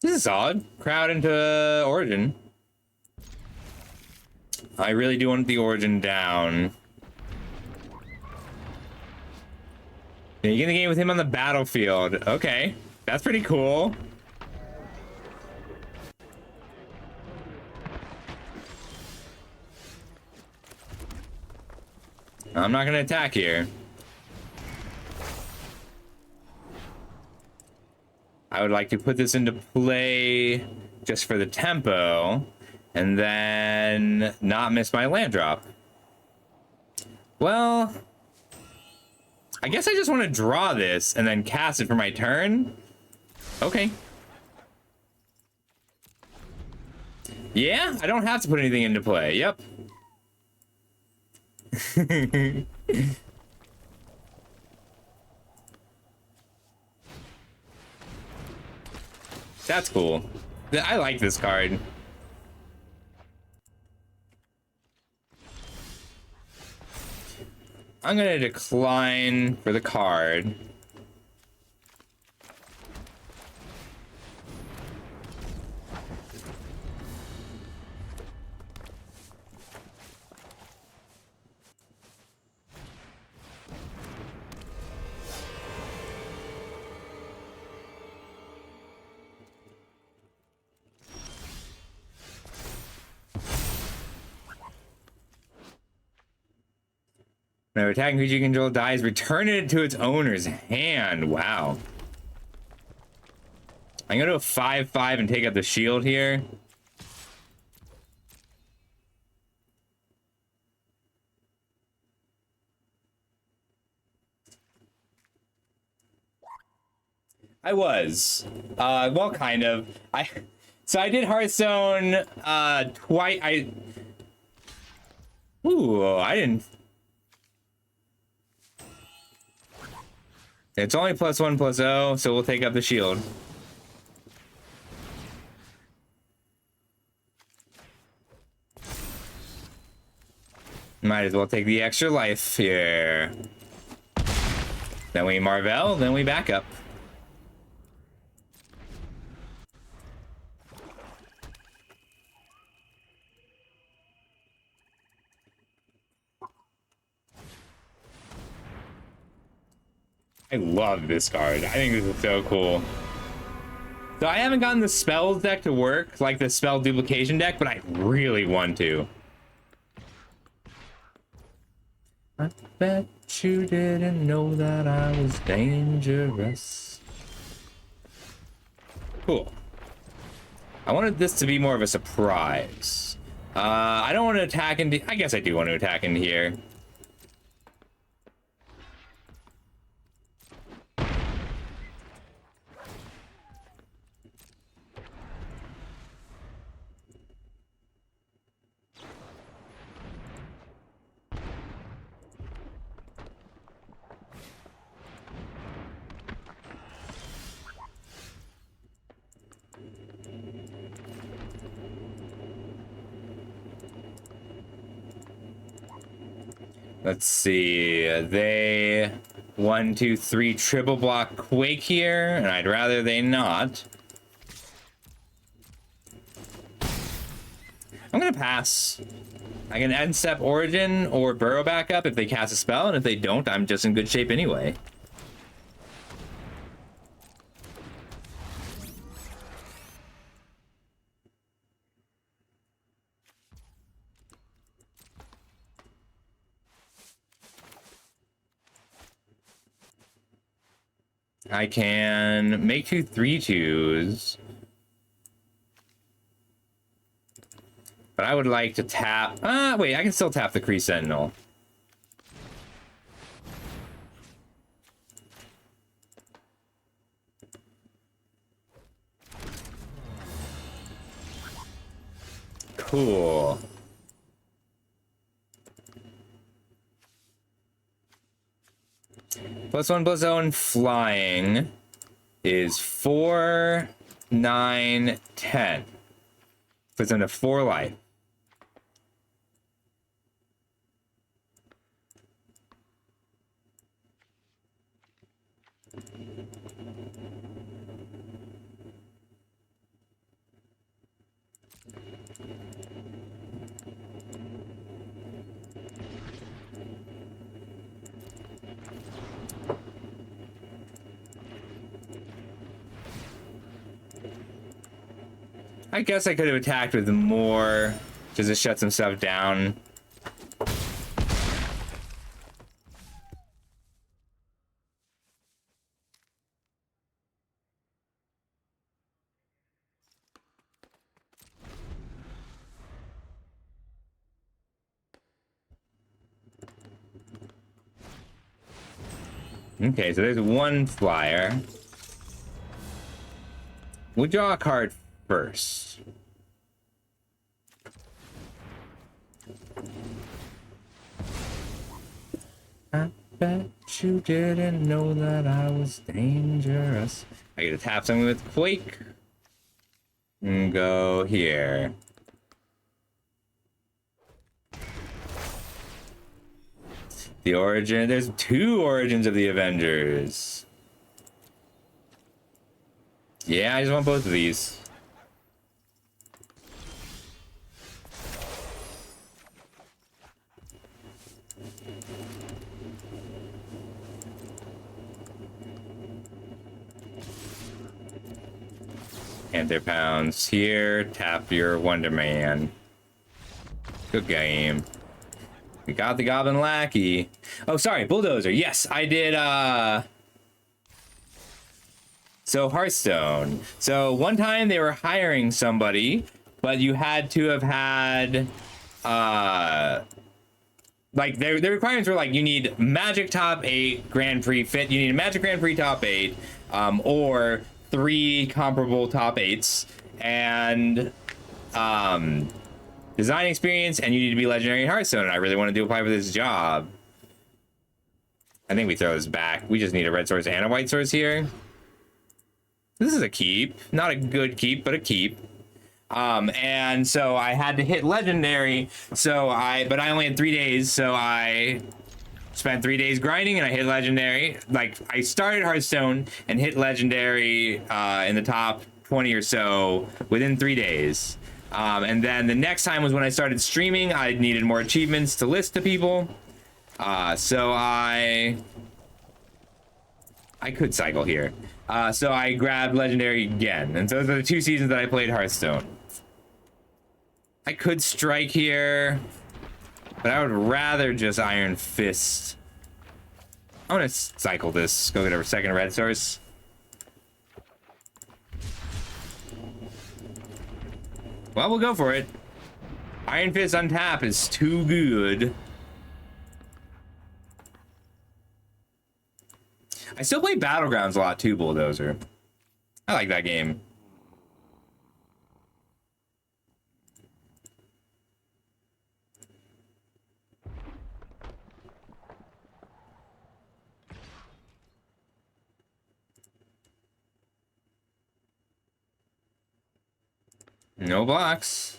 This is solid. Crowd into Origin. I really do want the Origin down. Yeah, you get the game with him on the battlefield. Okay, that's pretty cool. I'm not gonna attack here. I would like to put this into play just for the tempo and then not miss my land drop. Well, I guess I just want to draw this and then cast it for my turn. Okay. Yeah, I don't have to put anything into play. Yep. That's cool. I like this card. I'm gonna decline for the card. Whenever attacking creature you control dies, return it to its owner's hand. Wow. I'm gonna do a 5/5 and take out the shield here. I was. Well, kind of. So I did Hearthstone twice. I didn't. It's only +1/+0, so we'll take up the shield. Might as well take the extra life here. Then we Marvel, then we back up. I love this card. I think this is so cool. So I haven't gotten the spells deck to work, like the spell duplication deck, but I really want to. I bet you didn't know that I was dangerous. Cool. I wanted this to be more of a surprise. I don't want to attack into... I guess I do want to attack into here. Let's see. They 1, 2, 3 triple block Quake here, and I'd rather they not. I'm gonna pass. I can end step Origin or Burrow back up if they cast a spell, and if they don't, I'm just in good shape anyway. I can make 2 3/2s. But I would like to tap... wait, I can still tap the Kree Sentinel. Cool. +1/+0 flying is 4, 9, 10. Puts him to 4 life. I guess I could have attacked with more, just to shut some stuff down. Okay, so there's one flyer. We'll draw a card first. I bet you didn't know that I was dangerous. I get to tap something with Quake. And go here. The origin, there's 2 origins of the Avengers. Yeah, I just want both of these. Panther Pounds here, tap your Wonder Man. Good game. We got the Goblin Lackey. Oh, sorry, Bulldozer. Yes, I did, so Hearthstone. So one time they were hiring somebody, but you had to have had, like their requirements were like, you need Magic top 8 Grand Prix fit. You need a Magic Grand Prix top 8, or 3 comparable top 8s, and, design experience, and you need to be legendary in Hearthstone, and I really wanted to apply for this job. I think we throw this back. We just need a red source and a white source here. This is a keep. Not a good keep, but a keep. And so I had to hit legendary, but I only had 3 days, so I spent 3 days grinding, and I hit legendary. Like, I started Hearthstone and hit legendary in the top 20 or so within 3 days. And then the next time was when I started streaming. I needed more achievements to list to people. So I could cycle here. So I grabbed legendary again. And so those are the 2 seasons that I played Hearthstone. I could strike here, but I would rather just Iron Fist. I'm gonna cycle this. Go get a second red source. Well, we'll go for it. Iron Fist untap is too good. I still play Battlegrounds a lot too, Bulldozer. I like that game. No blocks.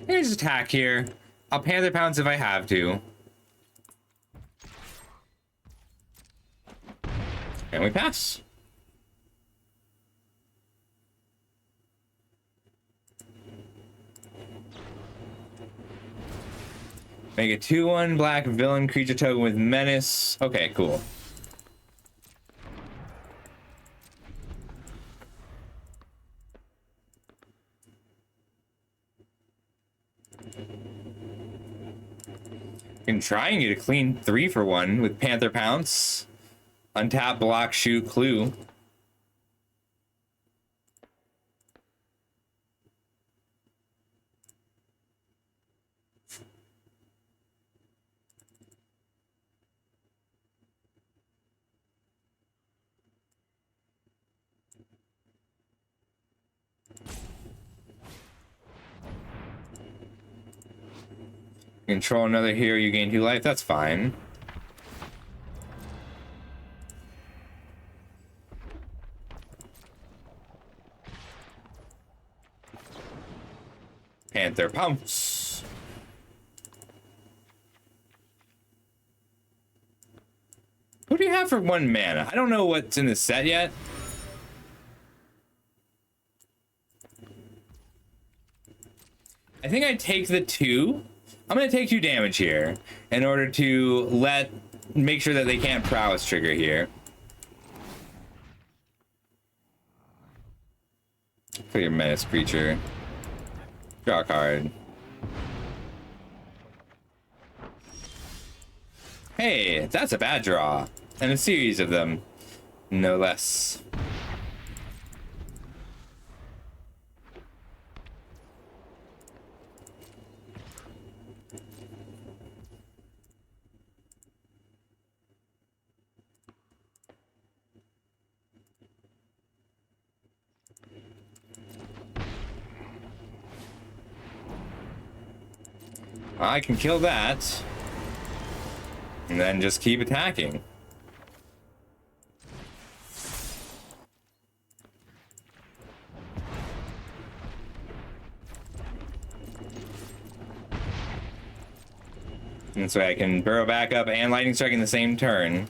Here's attack here. I'll Panther Pounce if I have to. And we pass. Make a 2/1 black villain creature token with menace. Okay, cool. Can try and get a clean 3-for-1 with Panther Pounce. Untap, block, shoot, clue. Control another hero, you gain 2 life. That's fine. Panther Pounce. Who do you have for 1 mana? I don't know what's in the set yet. I think I take the 2. I'm gonna take 2 damage here in order to make sure that they can't prowess trigger here. For your menace creature. Draw a card. Hey, that's a bad draw. And a series of them. No less. I can kill that. And then just keep attacking. And so I can burrow back up and lightning strike in the same turn.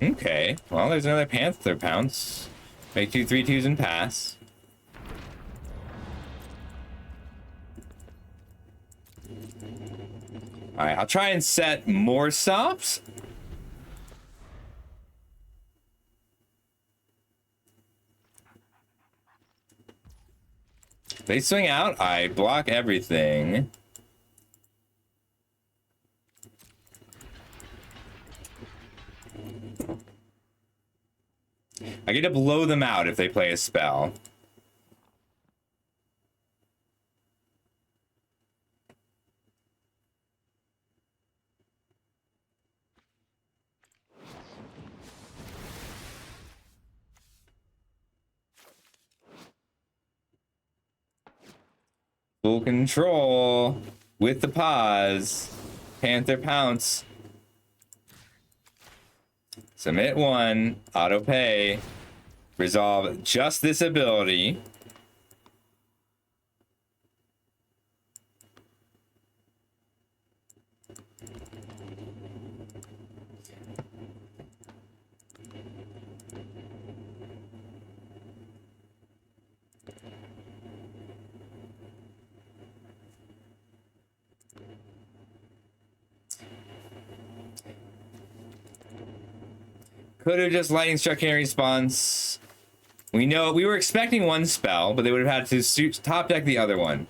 Okay, well, there's another Panther Pounce. Make 2 3/2s and pass. Alright, I'll try and set more stops. They swing out, I block everything. I get to blow them out if they play a spell. Full control with the pause. Panther Pounce. Submit 1, auto pay, resolve just this ability. Could have just lightning struck in response. We know we were expecting 1 spell, but they would have had to top deck the other one.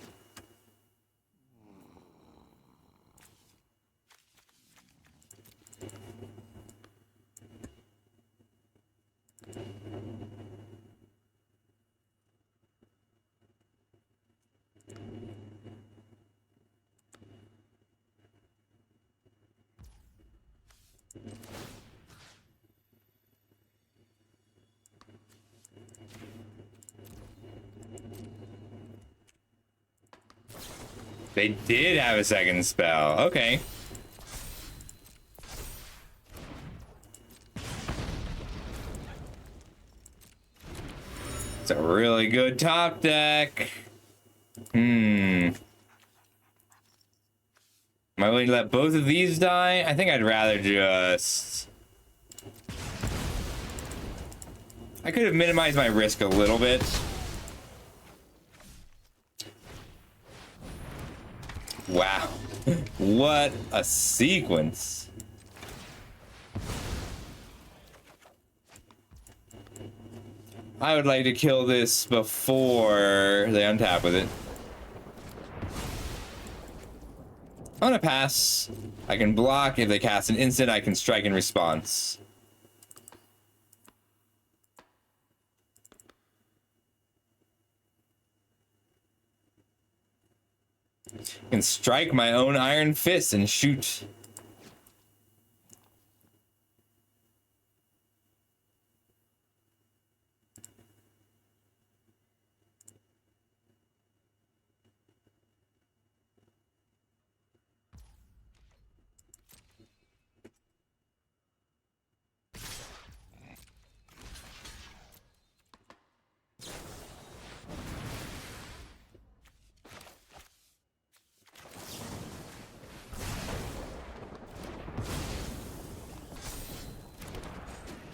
They did have a second spell. Okay. It's a really good top deck. Am I willing to let both of these die? I think I'd rather just... I could have minimized my risk a little bit. Wow. What a sequence. I would like to kill this before they untap with it. I'm gonna pass. I can block. If they cast an instant, I can strike in response. I can strike my own Iron Fist and shoot.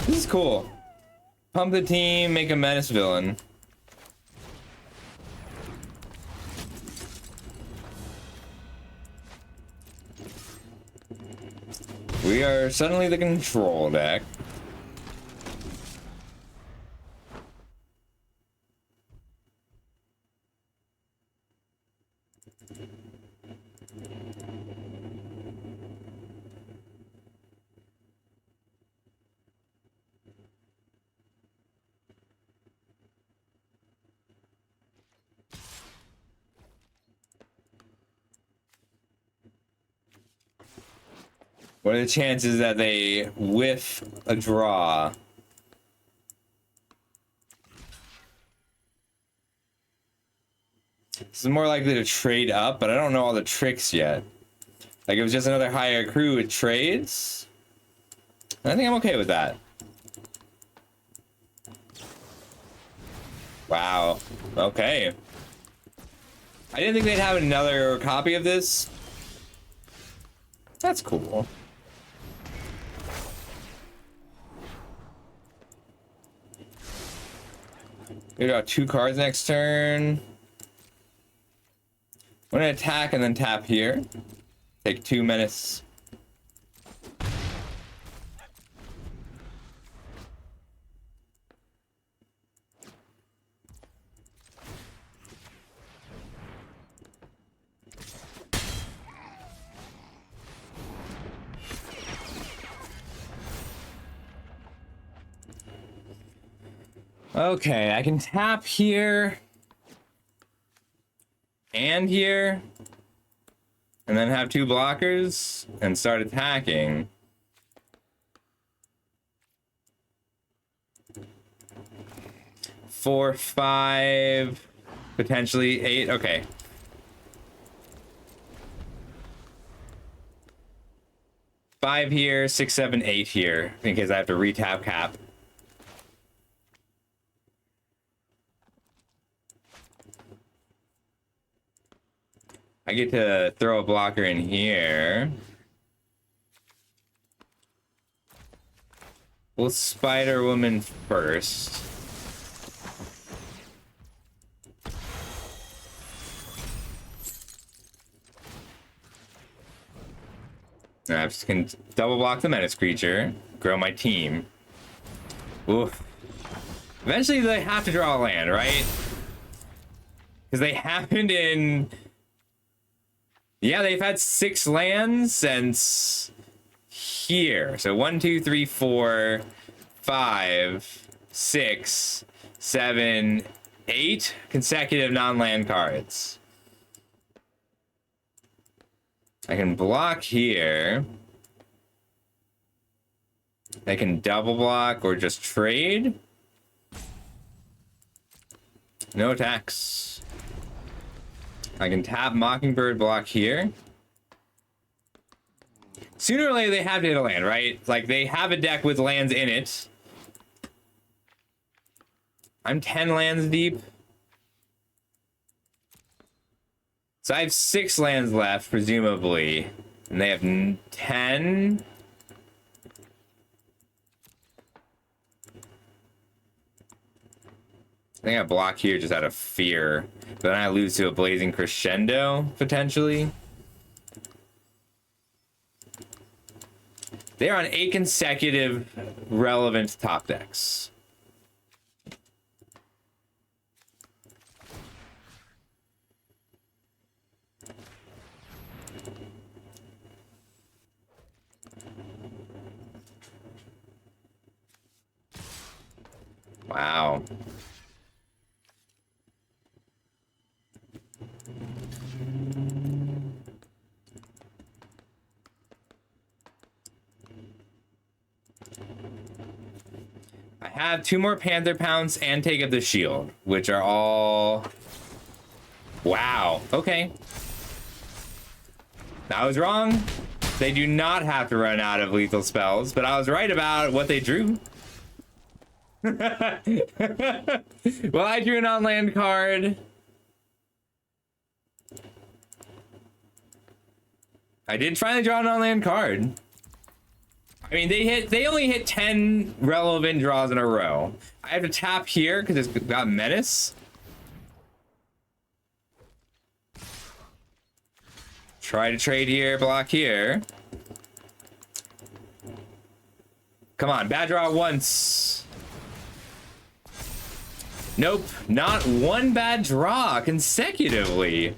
This is cool. Pump the team, make a menace villain. We are suddenly the control deck. What are the chances that they whiff a draw? This is more likely to trade up, but I don't know all the tricks yet. Like, it was just another higher crew with trades. I think I'm okay with that. Wow. Okay. I didn't think they'd have another copy of this. That's cool. We got 2 cards next turn. I'm gonna attack and then tap here. Take 2 menace. Okay, I can tap here and here and then have 2 blockers and start attacking. Four, 5, potentially 8. Okay. Five here, 6, 7, 8 here in case I have to retap cap. I get to throw a blocker in here. We'll Spider Woman first. I can double block the menace creature, grow my team. Oof. Eventually they have to draw a land, right? Because they happened in... Yeah, they've had 6 lands since here. So 1, 2, 3, 4, 5, 6, 7, 8 consecutive non-land cards. I can block here. I can double block or just trade. No attacks. I can tap Mockingbird, block here. Sooner or later, they have to hit a land, right? Like, they have a deck with lands in it. I'm 10 lands deep. So I have 6 lands left, presumably. And they have 10. I think I block here just out of fear. But then I lose to a Blazing Crescendo, potentially. They're on 8 consecutive relevant top decks. Wow. I have 2 more Panther Pounce and Take Up the Shield, which are all... Wow. Okay. I was wrong. They do not have to run out of lethal spells, but I was right about what they drew. Well, I drew an on-land card. I did finally draw an on-land card. I mean, they only hit 10 relevant draws in a row. I have to tap here because it's got Menace. Try to trade here, block here. Come on, bad draw once. Nope, not one bad draw consecutively.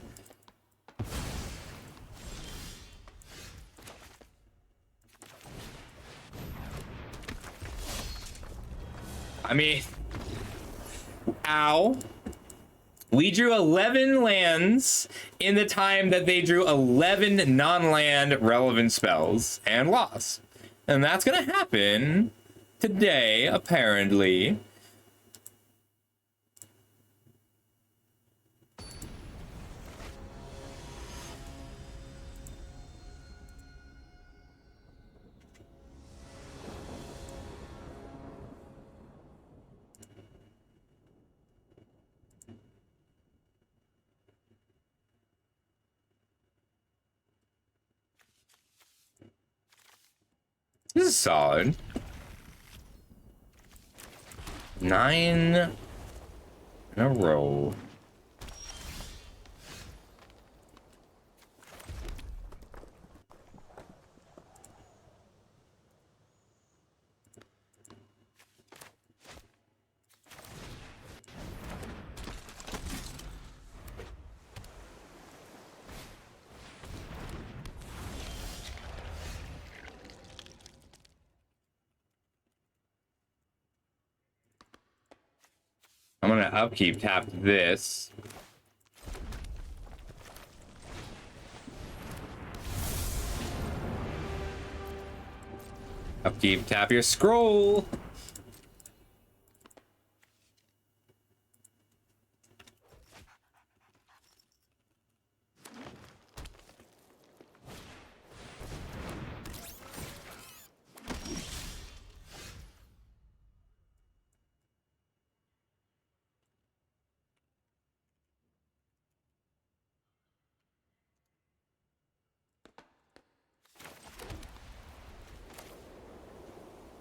I mean, ow. We drew 11 lands in the time that they drew 11 non-land relevant spells and lost. And that's gonna happen today, apparently. This is solid. 9 in a row. I'm gonna upkeep tap this. Upkeep tap your scroll.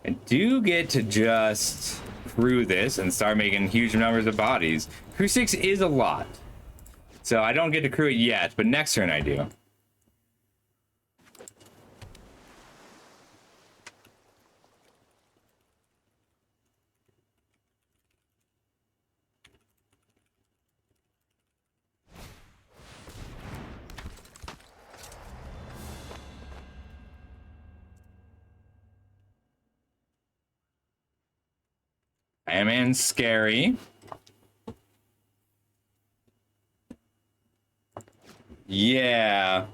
I do get to just crew this and start making huge numbers of bodies. Crew 6 is a lot. So I don't get to crew it yet, but next turn I do. Ant-Man's scary. Yeah.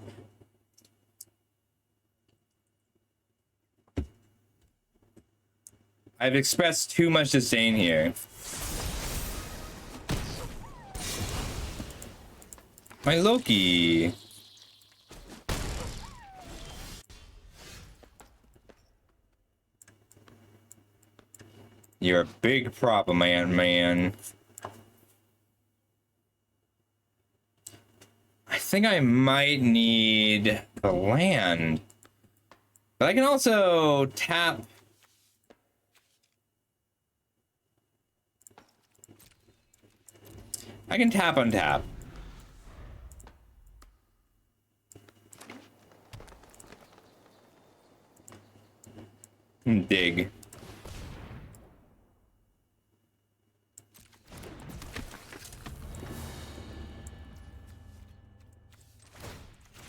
I've expressed too much disdain here. My Loki. You're a big problem, Ant-Man. I think I might need the land. But I can also tap. I can tap on tap. Dig.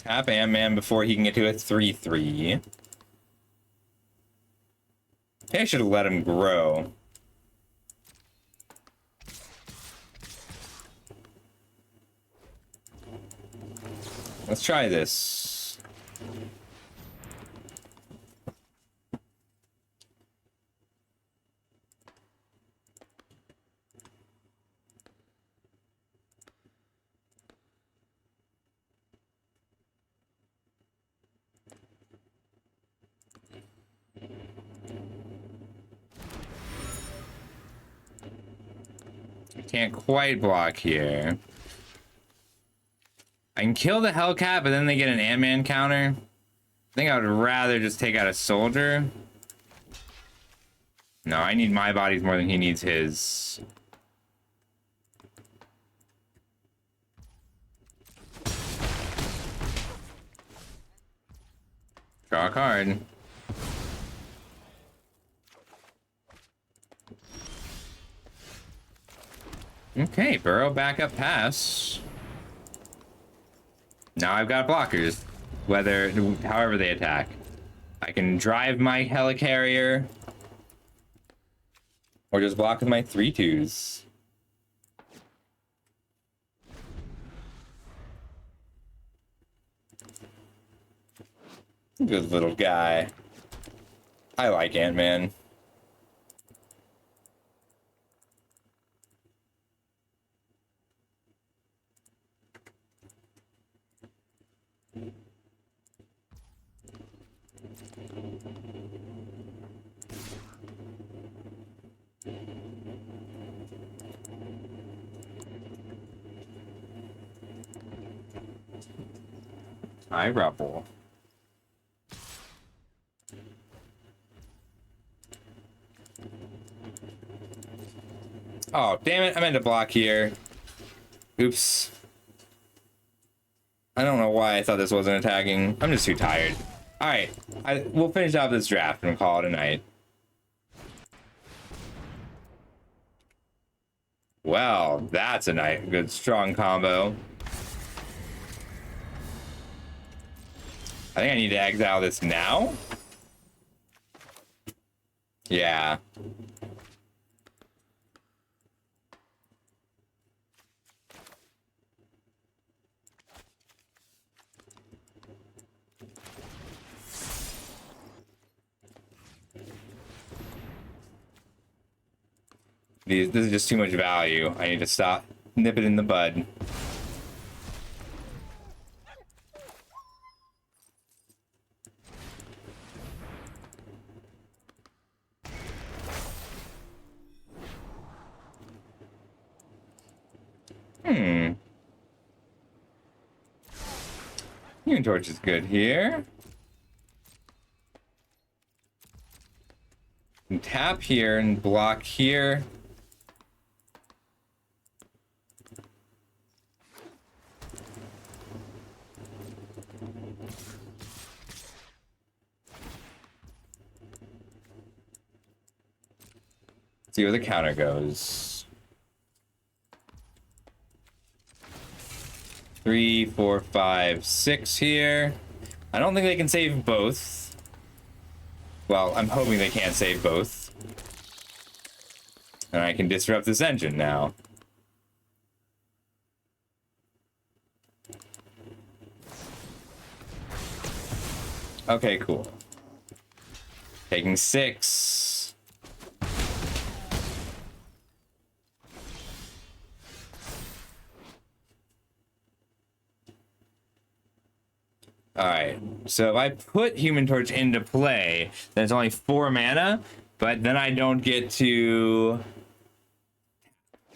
Tap Ant-Man before he can get to a 3/3. I should have let him grow. Let's try this. Can't quite block here. I can kill the Hellcat, but then they get an Ant-Man counter. I think I would rather just take out a soldier. No, I need my bodies more than he needs his. Draw a card. Okay, burrow backup pass. Now I've got blockers, however they attack. I can drive my helicarrier, or just block with my 3/2s. Good little guy. I like Ant-Man. Hi, Rubble. Oh, damn it. I meant to block here. Oops. I don't know why I thought this wasn't attacking. I'm just too tired. Alright. We'll finish off this draft and call it a night. Well, that's a nice, good, strong combo. I think I need to exile this now. Yeah. This is just too much value. I need to stop, nip it in the bud. Human Torch is good here. And tap here and block here. See where the counter goes. 3, 4, 5, 6 here. I don't think they can save both. Well, I'm hoping they can't save both. And I can disrupt this engine now. Okay, cool. Taking 6. All right. So if I put Human Torch into play, then it's only 4 mana, but then I don't get to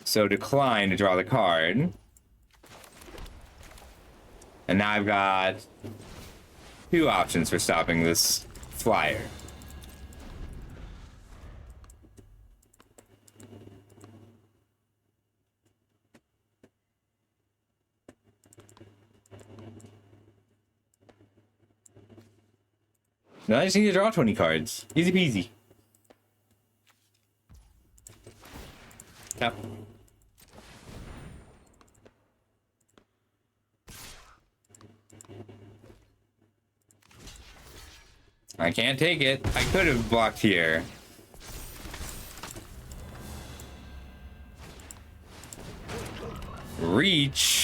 decline to draw the card. And now I've got 2 options for stopping this flyer. Now I just need to draw 20 cards. Easy peasy. Yep. I can't take it. I could have blocked here. Reach.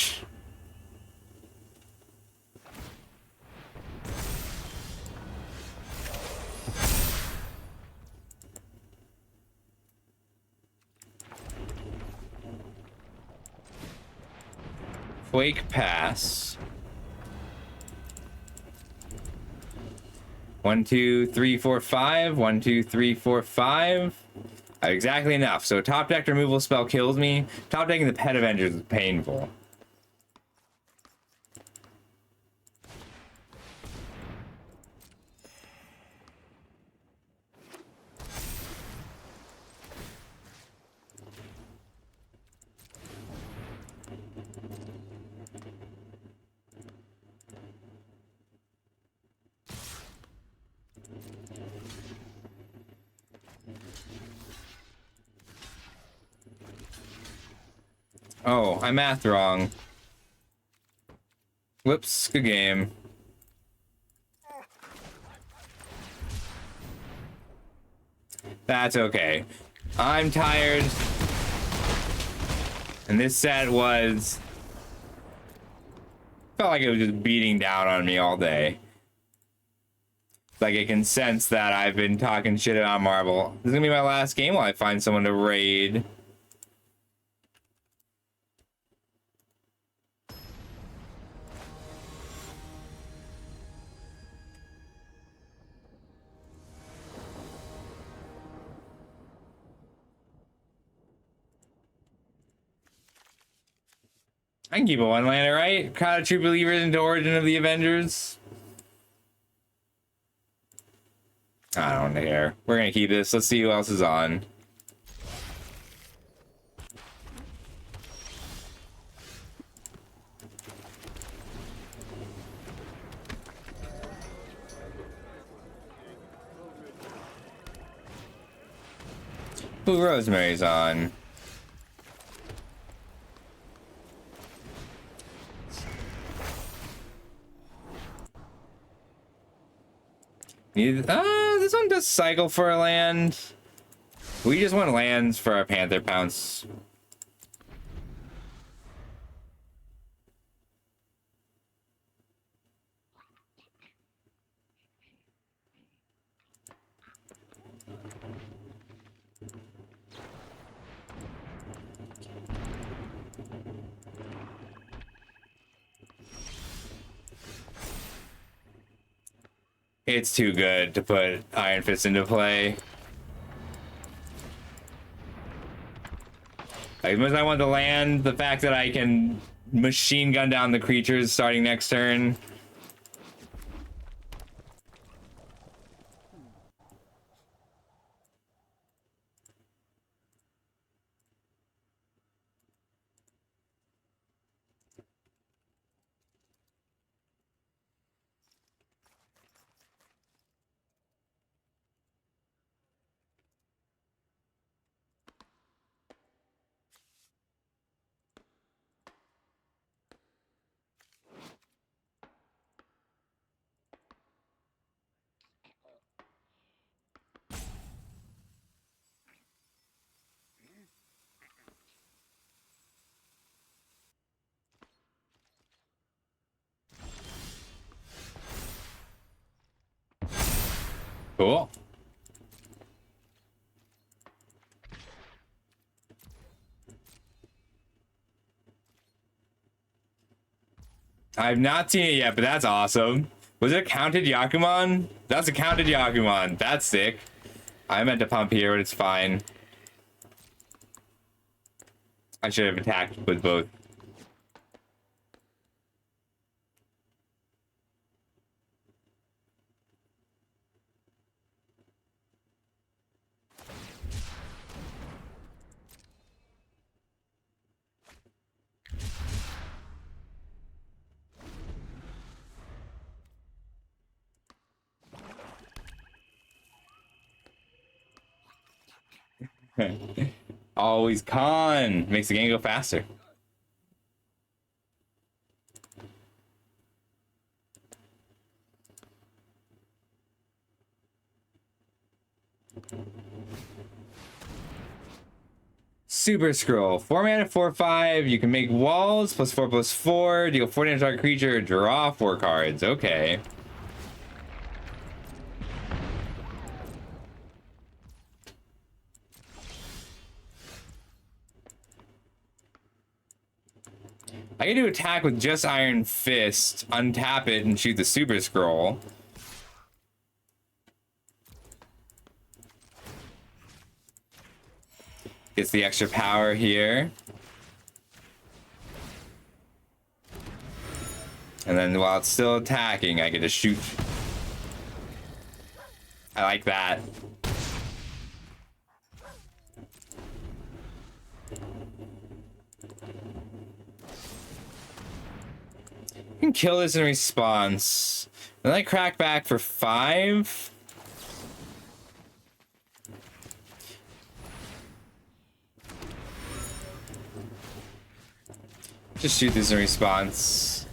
Quake pass. 1, 2, 3, 4, 5. 1, 2, 3, 4, 5. I have exactly enough. So top deck removal spell kills me. Top decking the Pet Avengers is painful. Oh, I mathed wrong. Whoops, good game. That's okay. I'm tired. And this set was... felt like it was just beating down on me all day. Like it can sense that I've been talking shit about Marble. This is gonna be my last game while I find someone to raid. I can keep a one-laner, right? Kind of true believers into Origin of the Avengers. I don't care. We're gonna keep this. Let's see who else is on. Ooh, Rosemary's on. This one does cycle for a land. We just want lands for our Panther Pounce. It's too good to put Iron Fist into play. Like, as much as I want to land, the fact that I can machine gun down the creatures starting next turn. Cool. I've not seen it yet, but that's awesome. Was it a counted Yakuman? That's a counted Yakuman. That's sick. I meant to pump here, but it's fine. I should have attacked with both. Always con makes the game go faster. Super Scroll. 4 mana, 4/5. You can make walls, +4/+4. Deal 4 damage to target creature. Draw 4 cards. Okay. I can do attack with just Iron Fist, untap it, and shoot the Super Scroll. Gets the extra power here. And then while it's still attacking, I get to shoot. I like that. I can kill this in response. Then I crack back for 5. Just shoot this in response.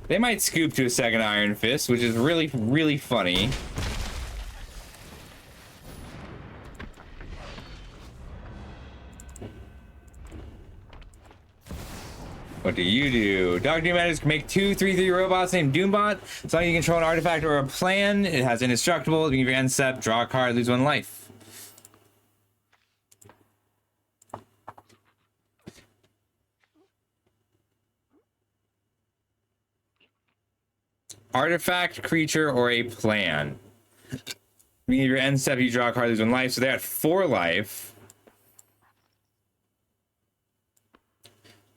They might scoop to a second Iron Fist, which is really, really funny. What do you do? Dr. Doom Editors can make 2 3/3 robots named Doombot. As long as you control an artifact or a plan, it has indestructible. You can give your end step, draw a card, lose 1 life. Artifact, creature, or a plan. You can give your end step, you draw a card, lose 1 life. So they're at 4 life.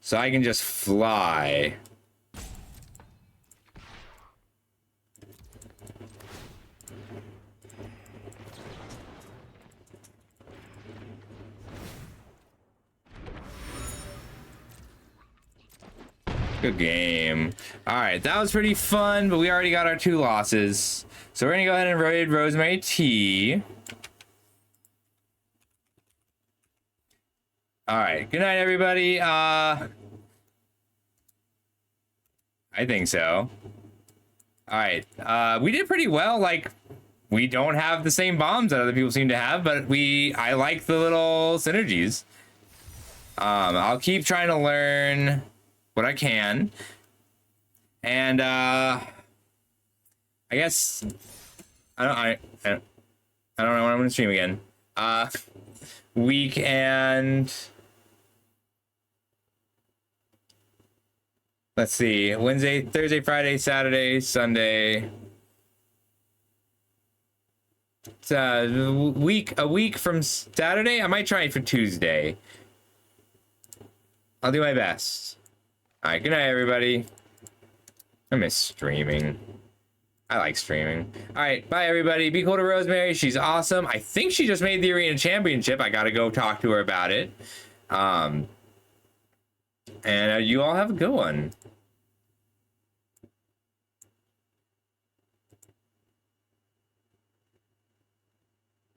So I can just fly. Good game. All right, that was pretty fun, but we already got our 2 losses. So we're gonna go ahead and raid Rosemary T. All right, good night, everybody. I think so. All right, we did pretty well. Like, we don't have the same bombs that other people seem to have, but I like the little synergies. I'll keep trying to learn what I can, and I guess I don't know when I'm gonna stream again. Weekend. Let's see, Wednesday, Thursday, Friday, Saturday, Sunday. It's a week from Saturday. I might try it for Tuesday. I'll do my best. All right, good night, everybody. I miss streaming. I like streaming. All right, bye, everybody. Be cool to Rosemary. She's awesome. I think she just made the Arena Championship. I got to go talk to her about it. And you all have a good one.